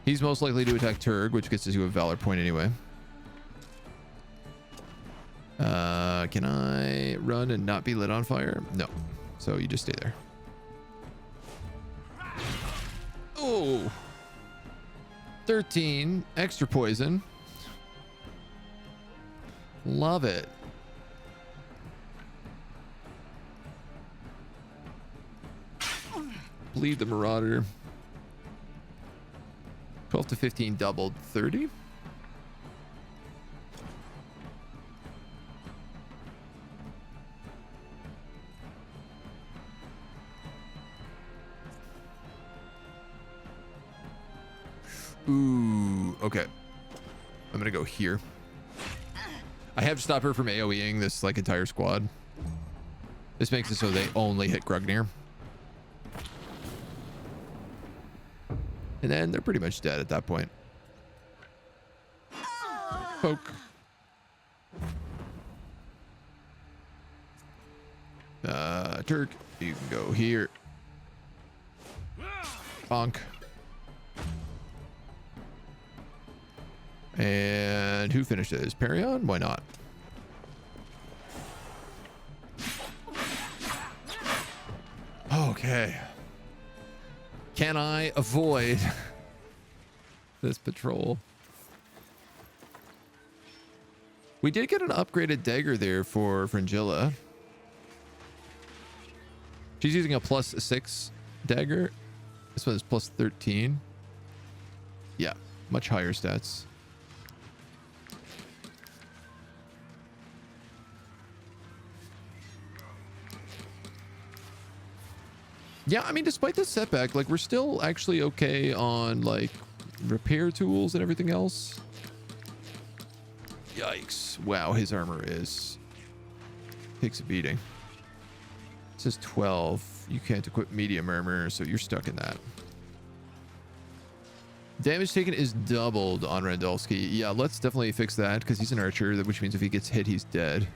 He's most likely to attack Turg, which gets us to a Valor point anyway. Can I run and not be lit on fire? No. So you just stay there. Oh. 13. Extra poison. Love it. Bleed the Marauder. 12 to 15 doubled. 30. Ooh, okay. I'm gonna go here. I have to stop her from AoEing this like entire squad. This makes it so they only hit Grugnir. And then they're pretty much dead at that point. Poke. Turk, you can go here. Bonk. And who finished this? Perion? Why not? Okay. Can I avoid this patrol? We did get an upgraded dagger there for Fringilla. She's using a +6 dagger. This one is +13. Yeah, much higher stats. Yeah, I mean, despite this setback, like, we're still actually okay on, like, repair tools and everything else. Yikes. Wow, his armor takes a beating. It says 12. You can't equip medium armor, so you're stuck in that. Damage taken is doubled on Randolski. Yeah, let's definitely fix that, because he's an archer, which means if he gets hit, he's dead.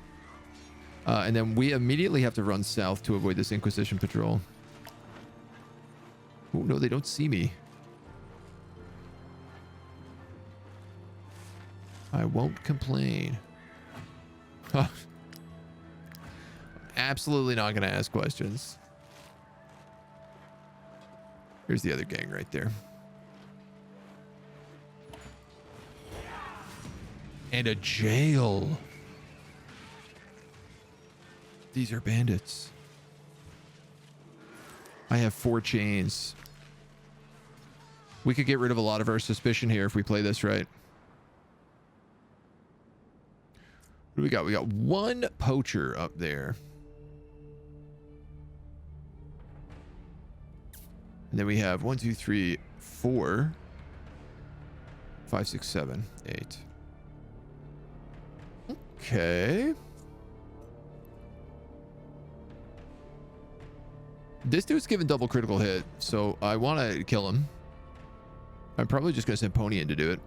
And then we immediately have to run south to avoid this Inquisition patrol. Oh, no, they don't see me. I won't complain. Huh. Absolutely not going to ask questions. Here's the other gang right there. And a jail. These are bandits. I have 4 chains. We could get rid of a lot of our suspicion here if we play this right. What do we got? We got 1 poacher up there. And then we have 1, 2, 3, 4, 5, 6, 7, 8. Okay. This dude's given double critical hit, so I want to kill him. I'm probably just going to send Pony in to do it.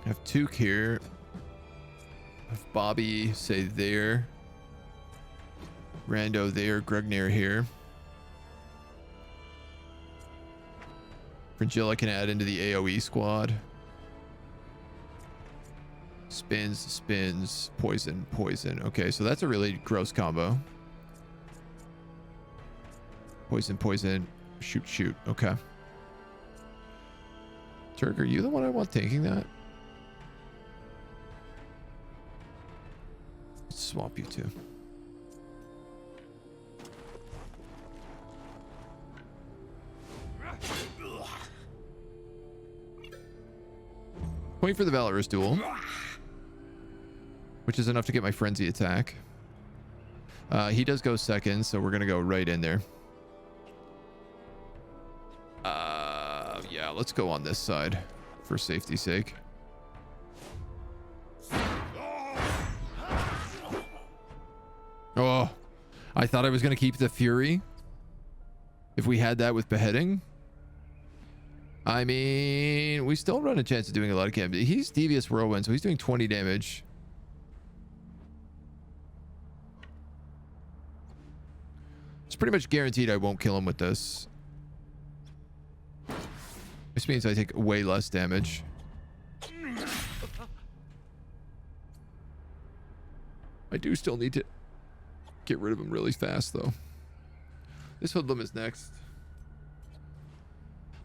I have Took here. I have Bobby, say there. Rando there. Grugnair here. Fringilla can add into the AoE squad. Spins, spins, poison, poison. Okay, so that's a really gross combo. Poison, poison, shoot, shoot. Okay. Turk, are you the one I want tanking that? Let's swap you two. Point for the Valorous duel, which is enough to get my frenzy attack. He does go second, so we're gonna go right in there. Yeah, let's go on this side for safety's sake. Oh, I thought I was gonna keep the Fury if we had that with beheading. I mean, we still run a chance of doing a lot of damage. He's Devious Whirlwind, so he's doing 20 damage. It's pretty much guaranteed I won't kill him with this. This means I take way less damage. I do still need to get rid of him really fast, though. This hoodlum is next.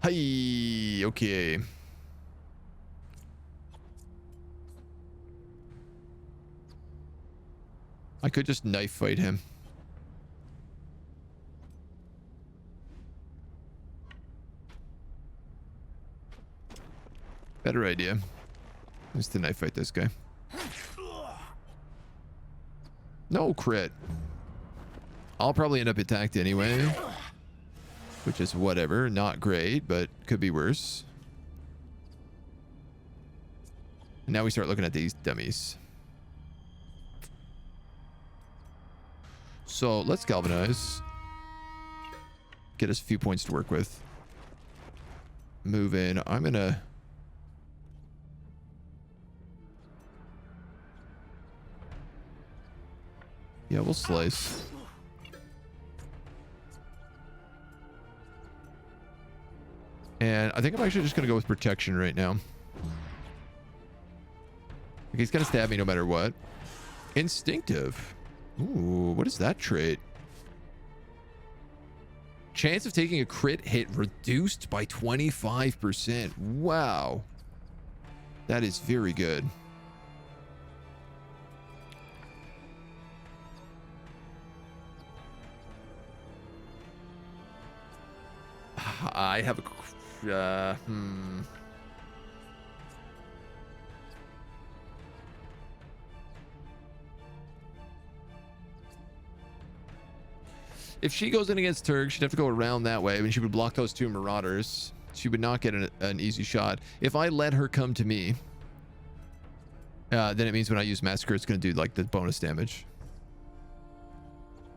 Hey, okay. I could just knife fight him. Better idea is to knife fight this guy. No crit. I'll probably end up attacked anyway. Which is whatever. Not great, but could be worse. And now we start looking at these dummies. So let's galvanize. Get us a few points to work with. Move in. I'm gonna... Yeah, we'll slice. And I think I'm actually just gonna go with protection right now. Like, he's gonna stab me no matter what. Instinctive. Ooh, what is that trait? Chance of taking a crit hit reduced by 25%. Wow. That is very good. I have a... If she goes in against Turg, she'd have to go around that way. I mean, she would block those two marauders. She would not get an easy shot. If I let her come to me, then it means when I use Massacre, it's going to do, like, the bonus damage.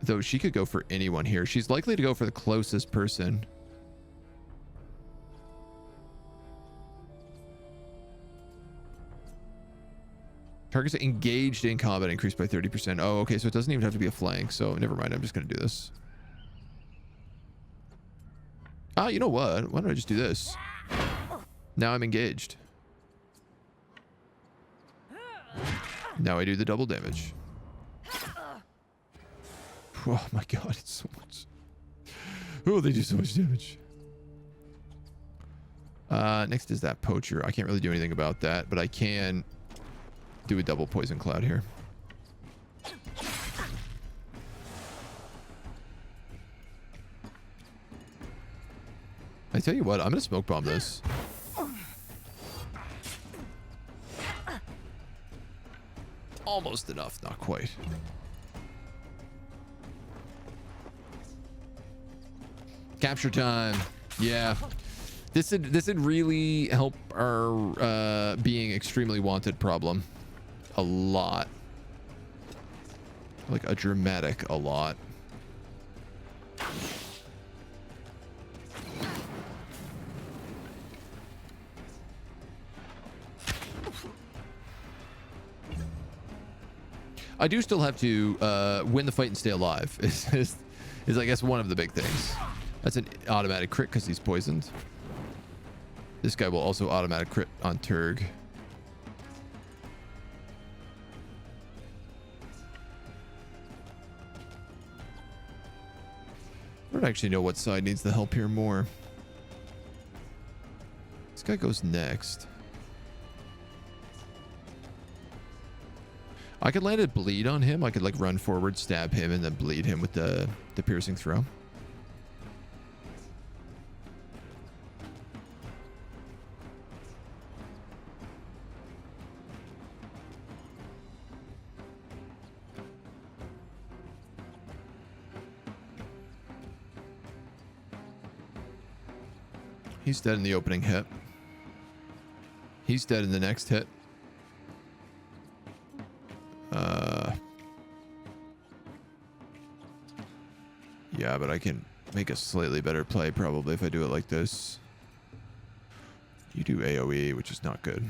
Though she could go for anyone here. She's likely to go for the closest person. Targets engaged in combat increased by 30%. Oh, okay, so it doesn't even have to be a flank. So never mind, I'm just going to do this. Ah, you know what? Why don't I just do this? Now I'm engaged. Now I do the double damage. Oh my god, it's so much. Oh, they do so much damage. Next is that poacher. I can't really do anything about that, but I can do a double poison cloud here. I tell you what, I'm gonna smoke bomb this. Almost enough, not quite. Capture time. Yeah. This would really help our being extremely wanted problem. A lot. Like a dramatic a lot. I do still have to win the fight and stay alive. Is I guess one of the big things. That's an automatic crit because he's poisoned. This guy will also automatic crit on Turg. I don't actually know what side needs the help here more. This guy goes next. I could land a bleed on him. I could like run forward, stab him, and then bleed him with the piercing throw. He's dead in the opening hit. He's dead in the next hit. Yeah, but I can make a slightly better play probably if I do it like this. You do AoE, which is not good.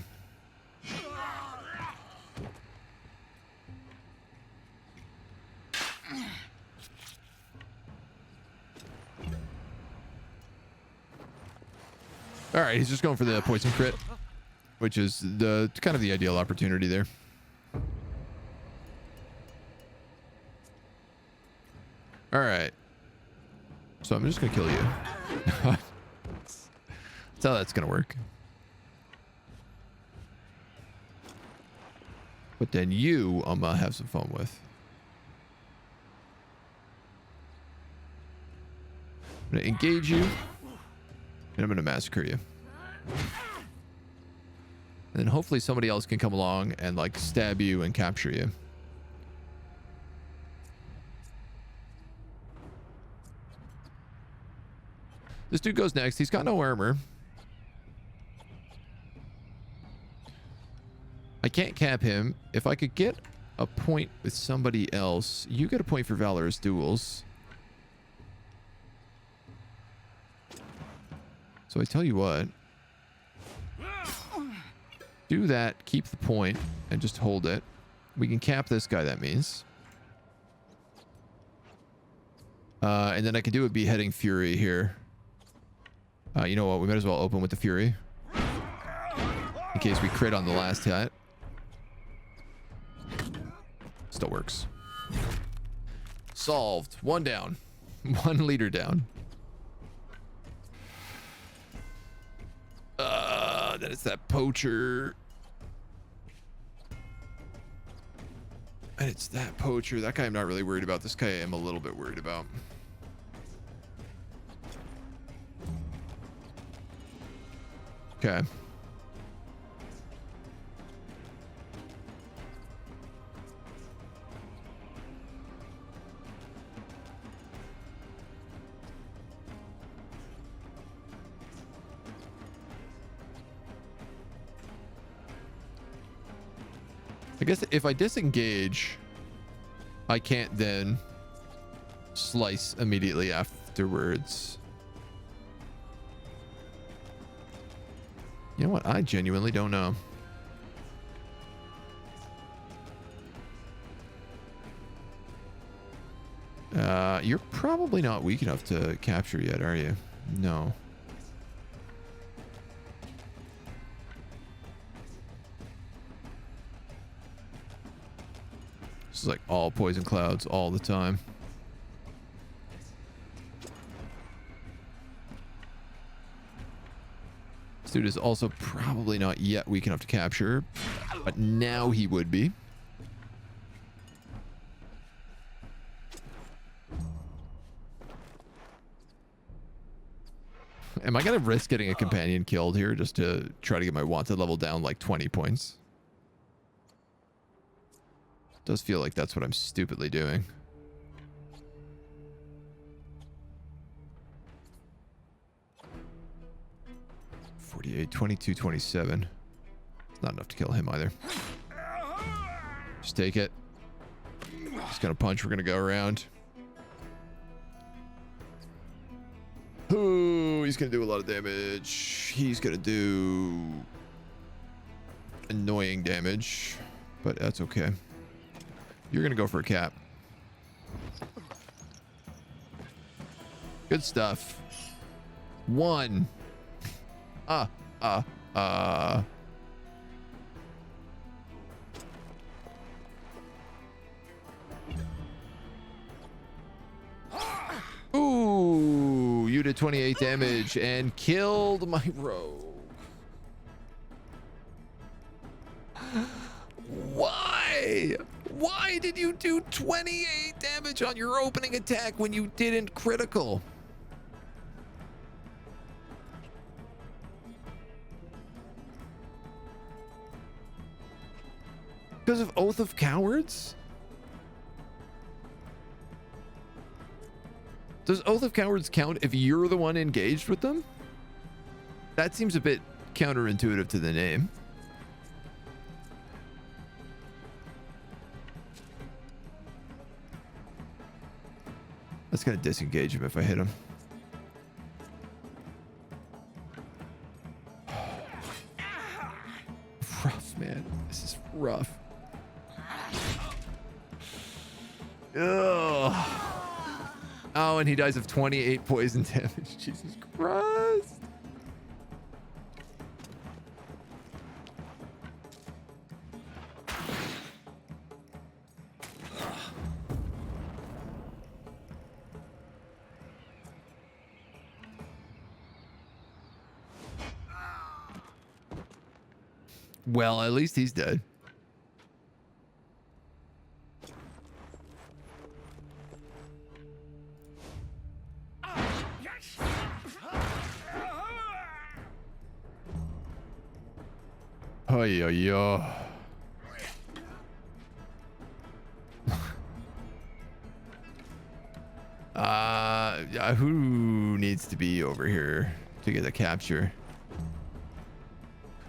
All right, he's just going for the poison crit, which is the kind of the ideal opportunity there. All right. So I'm just going to kill you. That's how that's going to work. But then you, I'm going to have some fun with. I'm going to engage you. And I'm going to massacre you. And then hopefully somebody else can come along and like stab you and capture you. This dude goes next. He's got no armor. I can't cap him. If I could get a point with somebody else. You get a point for valorous duels. So I tell you what. Do that, keep the point, and just hold it. We can cap this guy, that means. And then I could do a beheading fury here. You know what? We might as well open with the fury. In case we crit on the last hit. Still works. Solved. 1 down. 1 leader down. Then it's that poacher. And it's that poacher. That guy I'm not really worried about. This guy I am a little bit worried about. Okay. I guess if I disengage, I can't then slice immediately afterwards. You know what? I genuinely don't know. You're probably not weak enough to capture yet, are you? No. This is like all poison clouds all the time. This dude is also probably not yet weak enough to capture, but now he would be. Am I gonna risk getting a companion killed here just to try to get my wanted level down like 20 points? Does feel like that's what I'm stupidly doing. $48, $22, $27. It's not enough to kill him either. Just take it. Just gonna punch. We're gonna go around. Ooh, he's gonna do a lot of damage. He's gonna do annoying damage, but that's okay. You're gonna go for a cap. Good stuff. 1. Ooh, you did 28 damage and killed my rogue. Why? Why did you do 28 damage on your opening attack when you didn't critical? Because of Oath of Cowards? Does Oath of Cowards count if you're the one engaged with them? That seems a bit counterintuitive to the name. That's gonna disengage him if I hit him. Rough, man. This is rough. Ugh. Oh, and he dies of 28 poison damage. Jesus Christ. Well, at least he's dead. Oh, yeah. Who needs to be over here to get the capture?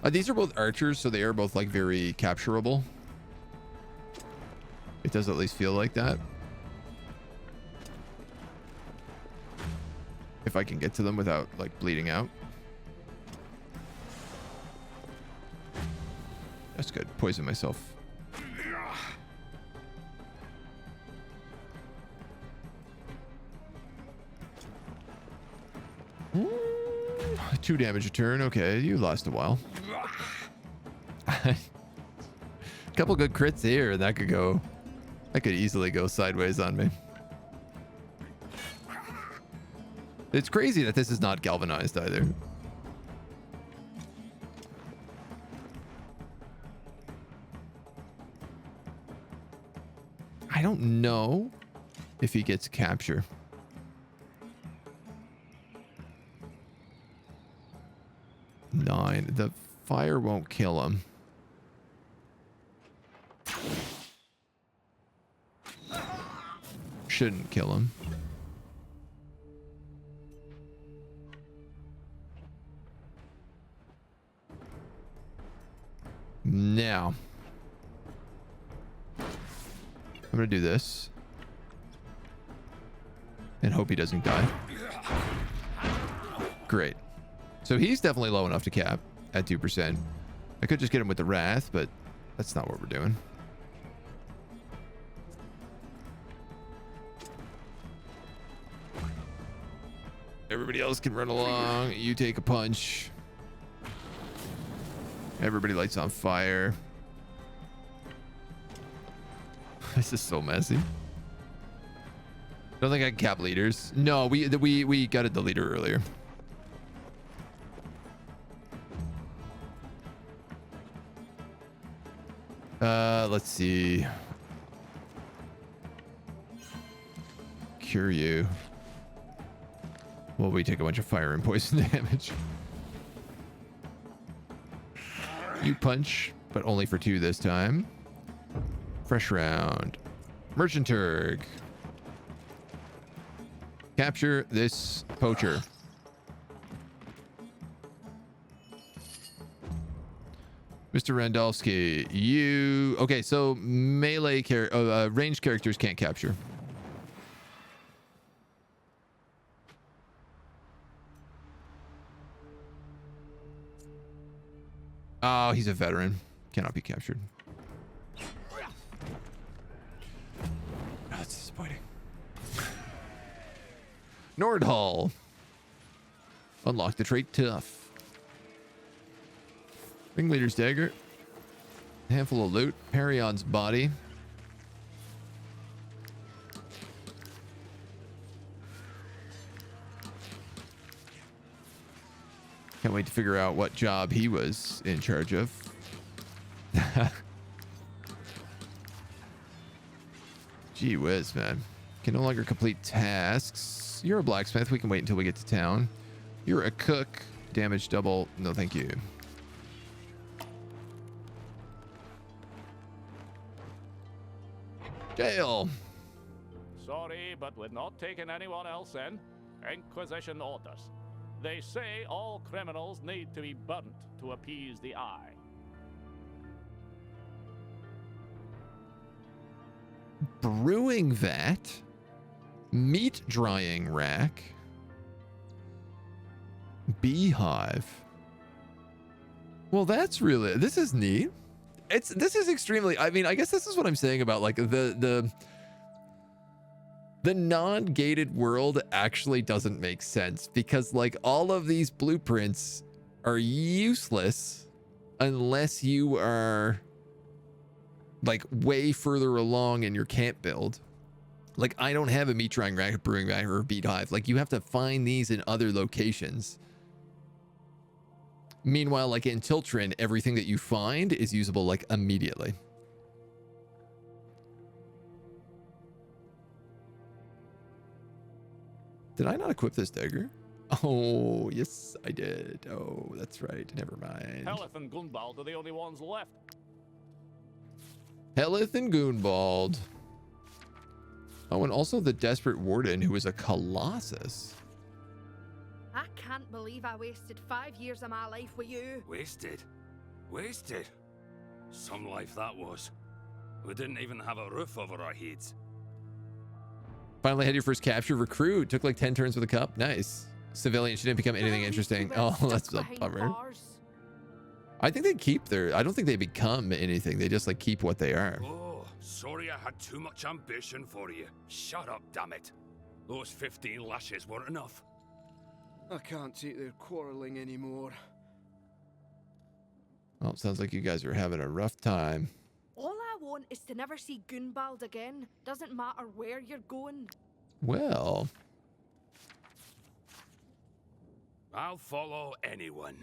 These are both archers, so they are both like very capturable. It does at least feel like that. If I can get to them without, like, bleeding out. That's good. Poison myself. Ooh, 2 damage a turn. Okay, you last a while. Couple good crits here, and that could easily go sideways on me. It's crazy that this is not galvanized either. I don't know if he gets capture. Nine. The fire won't kill him. Shouldn't kill him. Now, I'm gonna do this and hope he doesn't die. Great. So he's definitely low enough to cap at 2%. I could just get him with the wrath, but that's not what we're doing. Everybody else can run along. You take a punch. Everybody lights on fire. This is so messy. Don't think I can cap leaders. No, we gutted the leader earlier. Let's see. Cure you. Well, we take a bunch of fire and poison damage. You punch, but only for 2 this time. Fresh round. Mercenary. Capture this poacher. Mr. Randolski, you... Okay, so melee ranged characters can't capture. Oh, he's a veteran. Cannot be captured. Oh, that's disappointing. Nordhall. Unlock the trait Tough. Ringleader's dagger. Handful of loot. Perion's body. Can't wait to figure out what job he was in charge of. Gee whiz, man. Can no longer complete tasks. You're a blacksmith. We can wait until we get to town. You're a cook. Damage double. No, thank you. Jail. Sorry, but we're not taking anyone else in. Inquisition orders. They say all criminals need to be burnt to appease the eye. Brewing vat. Meat drying rack. Beehive. Well, that's really... This is neat. This is extremely... I mean, I guess this is what I'm saying about, like, the non-gated world actually doesn't make sense because, like, all of these blueprints are useless unless you are, like, way further along in your camp build. Like, I don't have a meat drying rack, brewing rack, or a beehive. Like, you have to find these in other locations. Meanwhile, like in Tiltrin, everything that you find is usable, like, immediately. Did I not equip this dagger? Oh, yes, I did. Oh, that's right. Never mind. Helith and Gunbald are the only ones left. Helith and Gunbald. Oh, and also the Desperate Warden, who is a Colossus. I can't believe I wasted 5 years of my life with you. Wasted? Wasted? Some life that was. We didn't even have a roof over our heads. Finally had your first capture. Recruit. Took like 10 turns with a cup. Nice. Civilian. She didn't become anything interesting. Oh, that's a bummer. I think they keep their... I don't think they become anything. They just like keep what they are. Oh, sorry I had too much ambition for you. Shut up, damn it. Those 15 lashes weren't enough. I can't take their quarrelling anymore. Well, it sounds like you guys are having a rough time. All I want is to never see Gunbald again. Doesn't matter where you're going. Well... I'll follow anyone.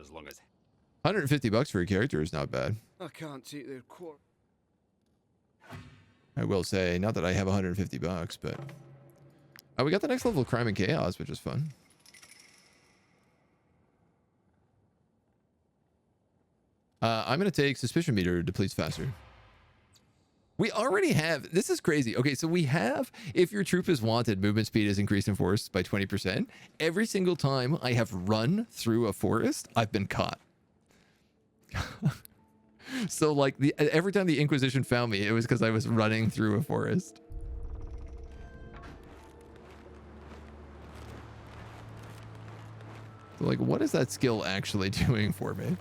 As long as... $150 for a character is not bad. I can't take their quarrel. I will say, not that I have $150, but... Oh, we got the next level of Crime and Chaos, which is fun. I'm going to take Suspicion Meter depletes faster. We already have... This is crazy. Okay, so we have... If your troop is wanted, movement speed is increased in forest by 20%. Every single time I have run through a forest, I've been caught. So, like, every time the Inquisition found me, it was because I was running through a forest. So, like, what is that skill actually doing for me?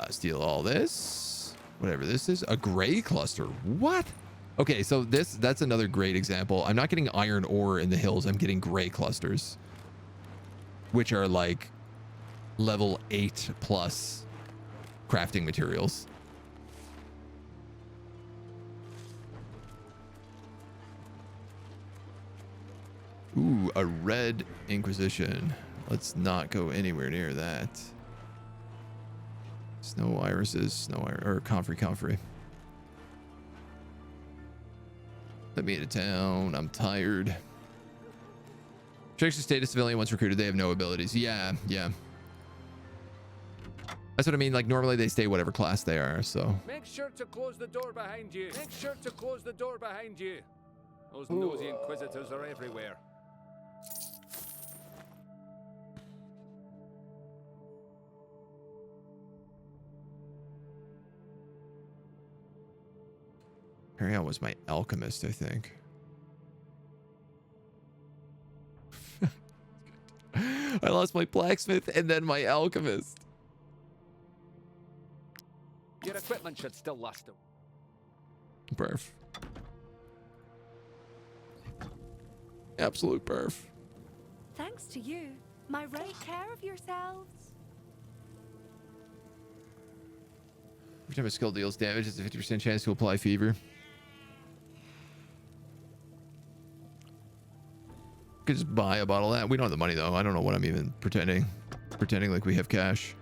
Steal all this. Whatever this is. A gray cluster. What? Okay, so that's another great example. I'm not getting iron ore in the hills. I'm getting gray clusters. Which are like level 8 plus crafting materials. Ooh, a red Inquisition. Let's not go anywhere near that. Snow irises, or comfrey. Let me into town. I'm tired. Checks the status civilian once recruited. They have no abilities. Yeah. That's what I mean. Like, normally they stay whatever class they are, so. Make sure to close the door behind you. Make sure to close the door behind you. Those nosy inquisitors are everywhere. Ariel was my alchemist, I think. I lost my blacksmith and then my alchemist. Your equipment should still last them. Perf. Absolute perf. Thanks to you. My right care of yourselves. Every time a skill deals damage, it's a 50% chance to apply fever. Could just buy a bottle of that. We don't have the money though. I don't know what I'm even pretending like we have cash.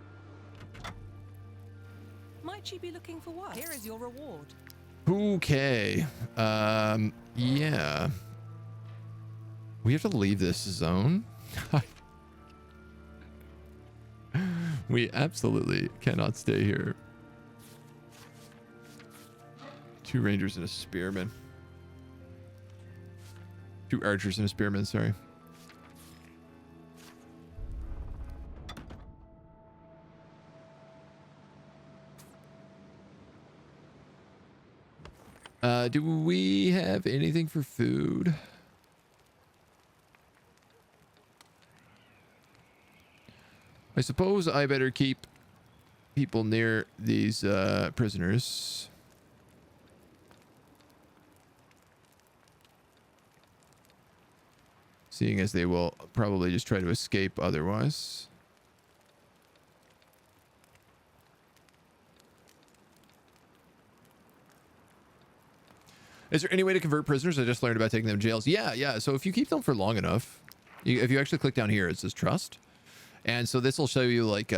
Might you be looking for work? Here is your reward. Okay. Yeah. We have to leave this zone. We absolutely cannot stay here. 2 rangers and a spearman. 2 archers and a spearman, sorry. Do we have anything for food? I suppose I better keep people near these prisoners. Seeing as they will probably just try to escape otherwise. Is there any way to convert prisoners? I just learned about taking them to jails. Yeah. So if you keep them for long enough, if you actually click down here, it says trust. And so this will show you like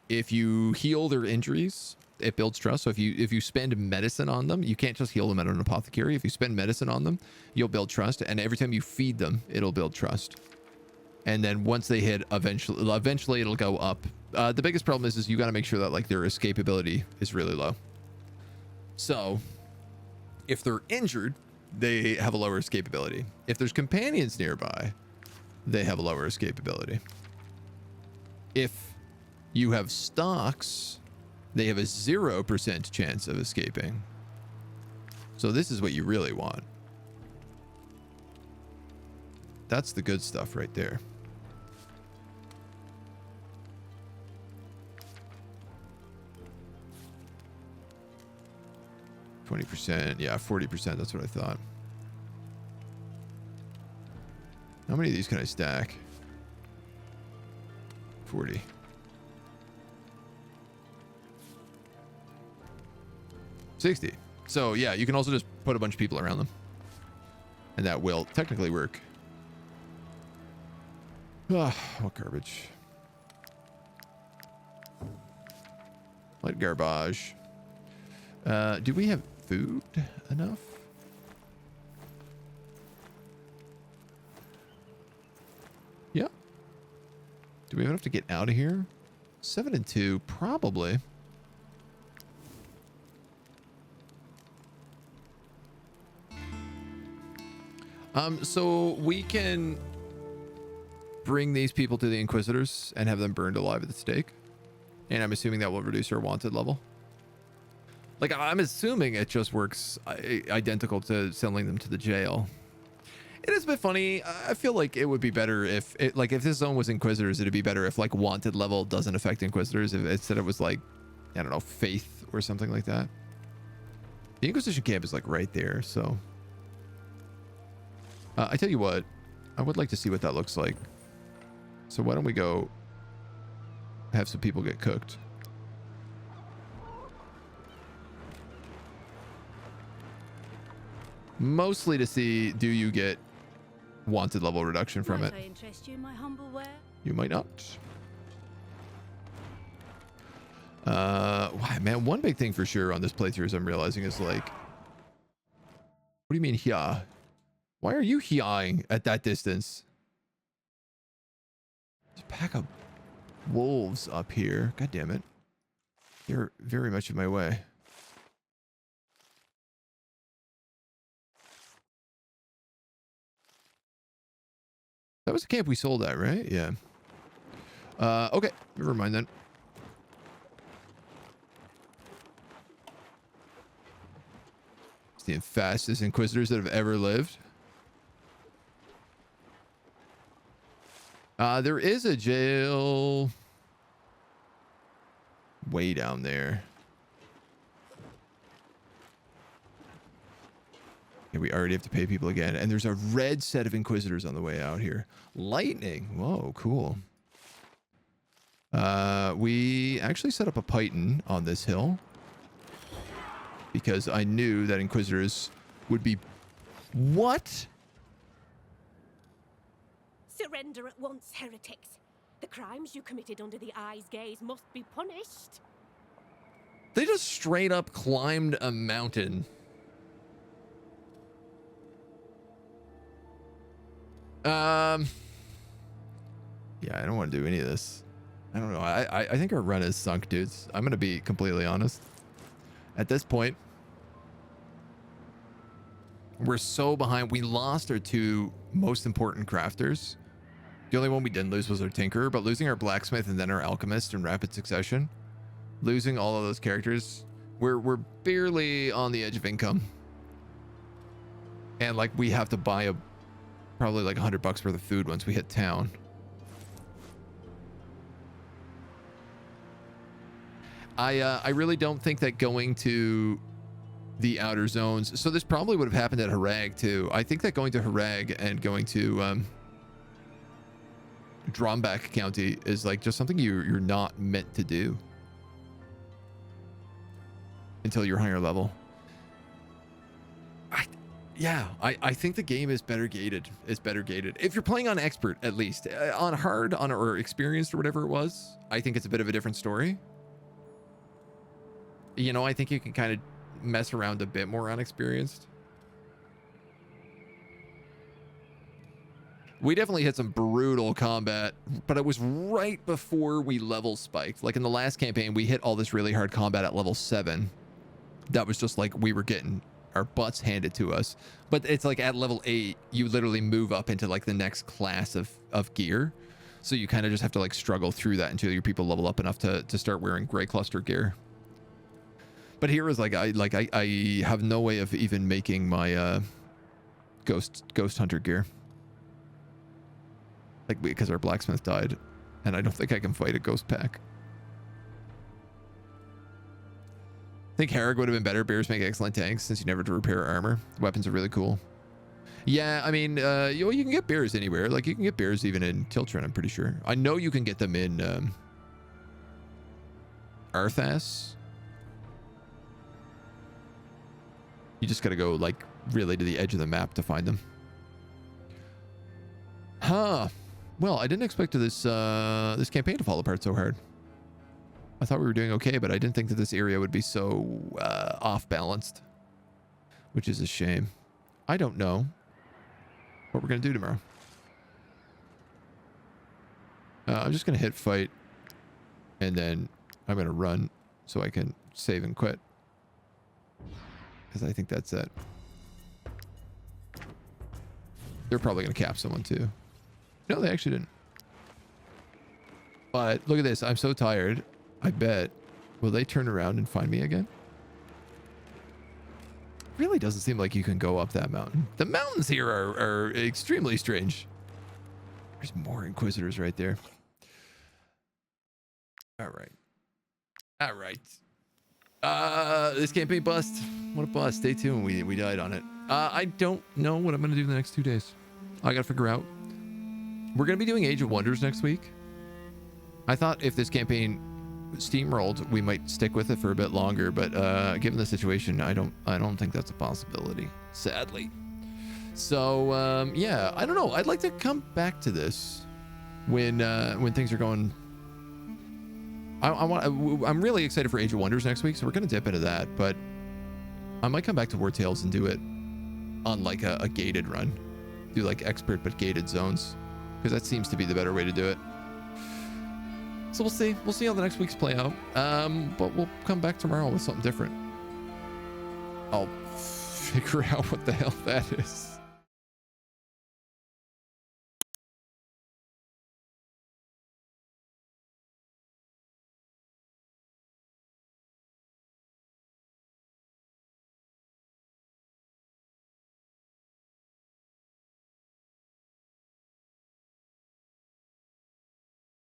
if you heal their injuries, it builds trust. So if you spend medicine on them, you can't just heal them at an apothecary. If you spend medicine on them, you'll build trust. And every time you feed them, it'll build trust. And then once they hit, eventually it'll go up. The biggest problem is you got to make sure that like their escapability is really low. So if they're injured, they have a lower escapability. If there's companions nearby, they have a lower escapability. If you have stocks they have a 0% chance of escaping. So this is what you really want. That's the good stuff right there. %, yeah, 40%. That's what I thought. How many of these can I stack? 40. $60. So yeah, you can also just put a bunch of people around them, and that will technically work. Ah, what garbage. What garbage. Do we have food enough? Yeah. Do we have enough to get out of here? 7 and 2, probably. So we can bring these people to the Inquisitors and have them burned alive at the stake. And I'm assuming that will reduce our wanted level. Like, I'm assuming it just works identical to sending them to the jail. It is a bit funny. I feel like it would be better if it, like, if this zone was Inquisitors, it'd be better if like wanted level doesn't affect Inquisitors. If instead it was like, I don't know, faith or something like that. The Inquisition camp is like right there, so. I tell you what, I would like to see what that looks like. So why don't we go have some people get cooked? Mostly to see, do you get wanted level reduction from it? Might I interest you in my humble ware? You might not. Wow, man, one big thing for sure on this playthrough is I'm realizing is like, what do you mean here? Why are you heeing at that distance? There's a pack of wolves up here. God damn it. You're very much in my way. That was the camp we sold at, right? Yeah. Okay. Never mind then. It's the fastest Inquisitors that have ever lived. There is a jail way down there. Yeah, we already have to pay people again. And there's a red set of Inquisitors on the way out here. Lightning. Whoa, cool. We actually set up a Python on this hill because I knew that Inquisitors would be... What? Surrender at once, heretics. The crimes you committed under the eye's gaze must be punished. They just straight up climbed a mountain. Yeah, I don't want to do any of this. I don't know. I think our run is sunk, dudes. I'm gonna be completely honest. At this point, we're so behind. We lost our two most important crafters. The only one we didn't lose was our tinkerer, but losing our blacksmith and then our alchemist in rapid succession, losing all of those characters, we're barely on the edge of income. And like we have to buy probably like $100 worth of food once we hit town. I really don't think that going to the outer zones, so this probably would have happened at Harag too. I think that going to Harag and going to Drombach County is like just something you're not meant to do until you're higher level. I think the game is better gated. It's better gated. If you're playing on expert, at least. On hard, or experienced or whatever it was, I think it's a bit of a different story. You know, I think you can kind of mess around a bit more on experienced. We definitely had some brutal combat, but it was right before we level spiked. Like in the last campaign, we hit all this really hard combat at level 7. That was just like we were getting our butts handed to us. But it's like at level 8, you literally move up into like the next class of gear. So you kind of just have to like struggle through that until your people level up enough to start wearing gray cluster gear But here is like I have no way of even making my ghost hunter gear. Like because our blacksmith died, and I don't think I can fight a ghost pack. I think Harrig would have been better. Bears make excellent tanks since you never have to repair armor. Weapons are really cool. Yeah, I mean, you can get bears anywhere. Like you can get bears even in Tiltron, I'm pretty sure. I know you can get them in Arthas. You just gotta go like really to the edge of the map to find them. Huh. Well, I didn't expect this this campaign to fall apart so hard. I thought we were doing okay, but I didn't think that this area would be so off balanced, which is a shame. I don't know what we're gonna do tomorrow. I'm just gonna hit fight, and then I'm gonna run so I can save and quit, because I think that's it. They're probably gonna cap someone too. No, they actually didn't. But look at this. I'm so tired. I bet. Will they turn around and find me again? Really doesn't seem like you can go up that mountain. The mountains here are extremely strange. There's more Inquisitors right there. All right. All right. This campaign bust. What a bust. Day 2 and we died on it. I don't know what I'm going to do the next 2 days. I got to figure out. We're going to be doing Age of Wonders next week. I thought if this campaign steamrolled, we might stick with it for a bit longer, but given the situation, I don't think that's a possibility, sadly. So yeah, I don't know. I'd like to come back to this when things are going. I'm really excited for Age of Wonders next week, so we're gonna dip into that, but I might come back to Wartales and do it on like a gated run, do like expert but gated zones, because that seems to be the better way to do it. So we'll see. We'll see how the next weeks play out. But we'll come back tomorrow with something different. I'll figure out what the hell that is.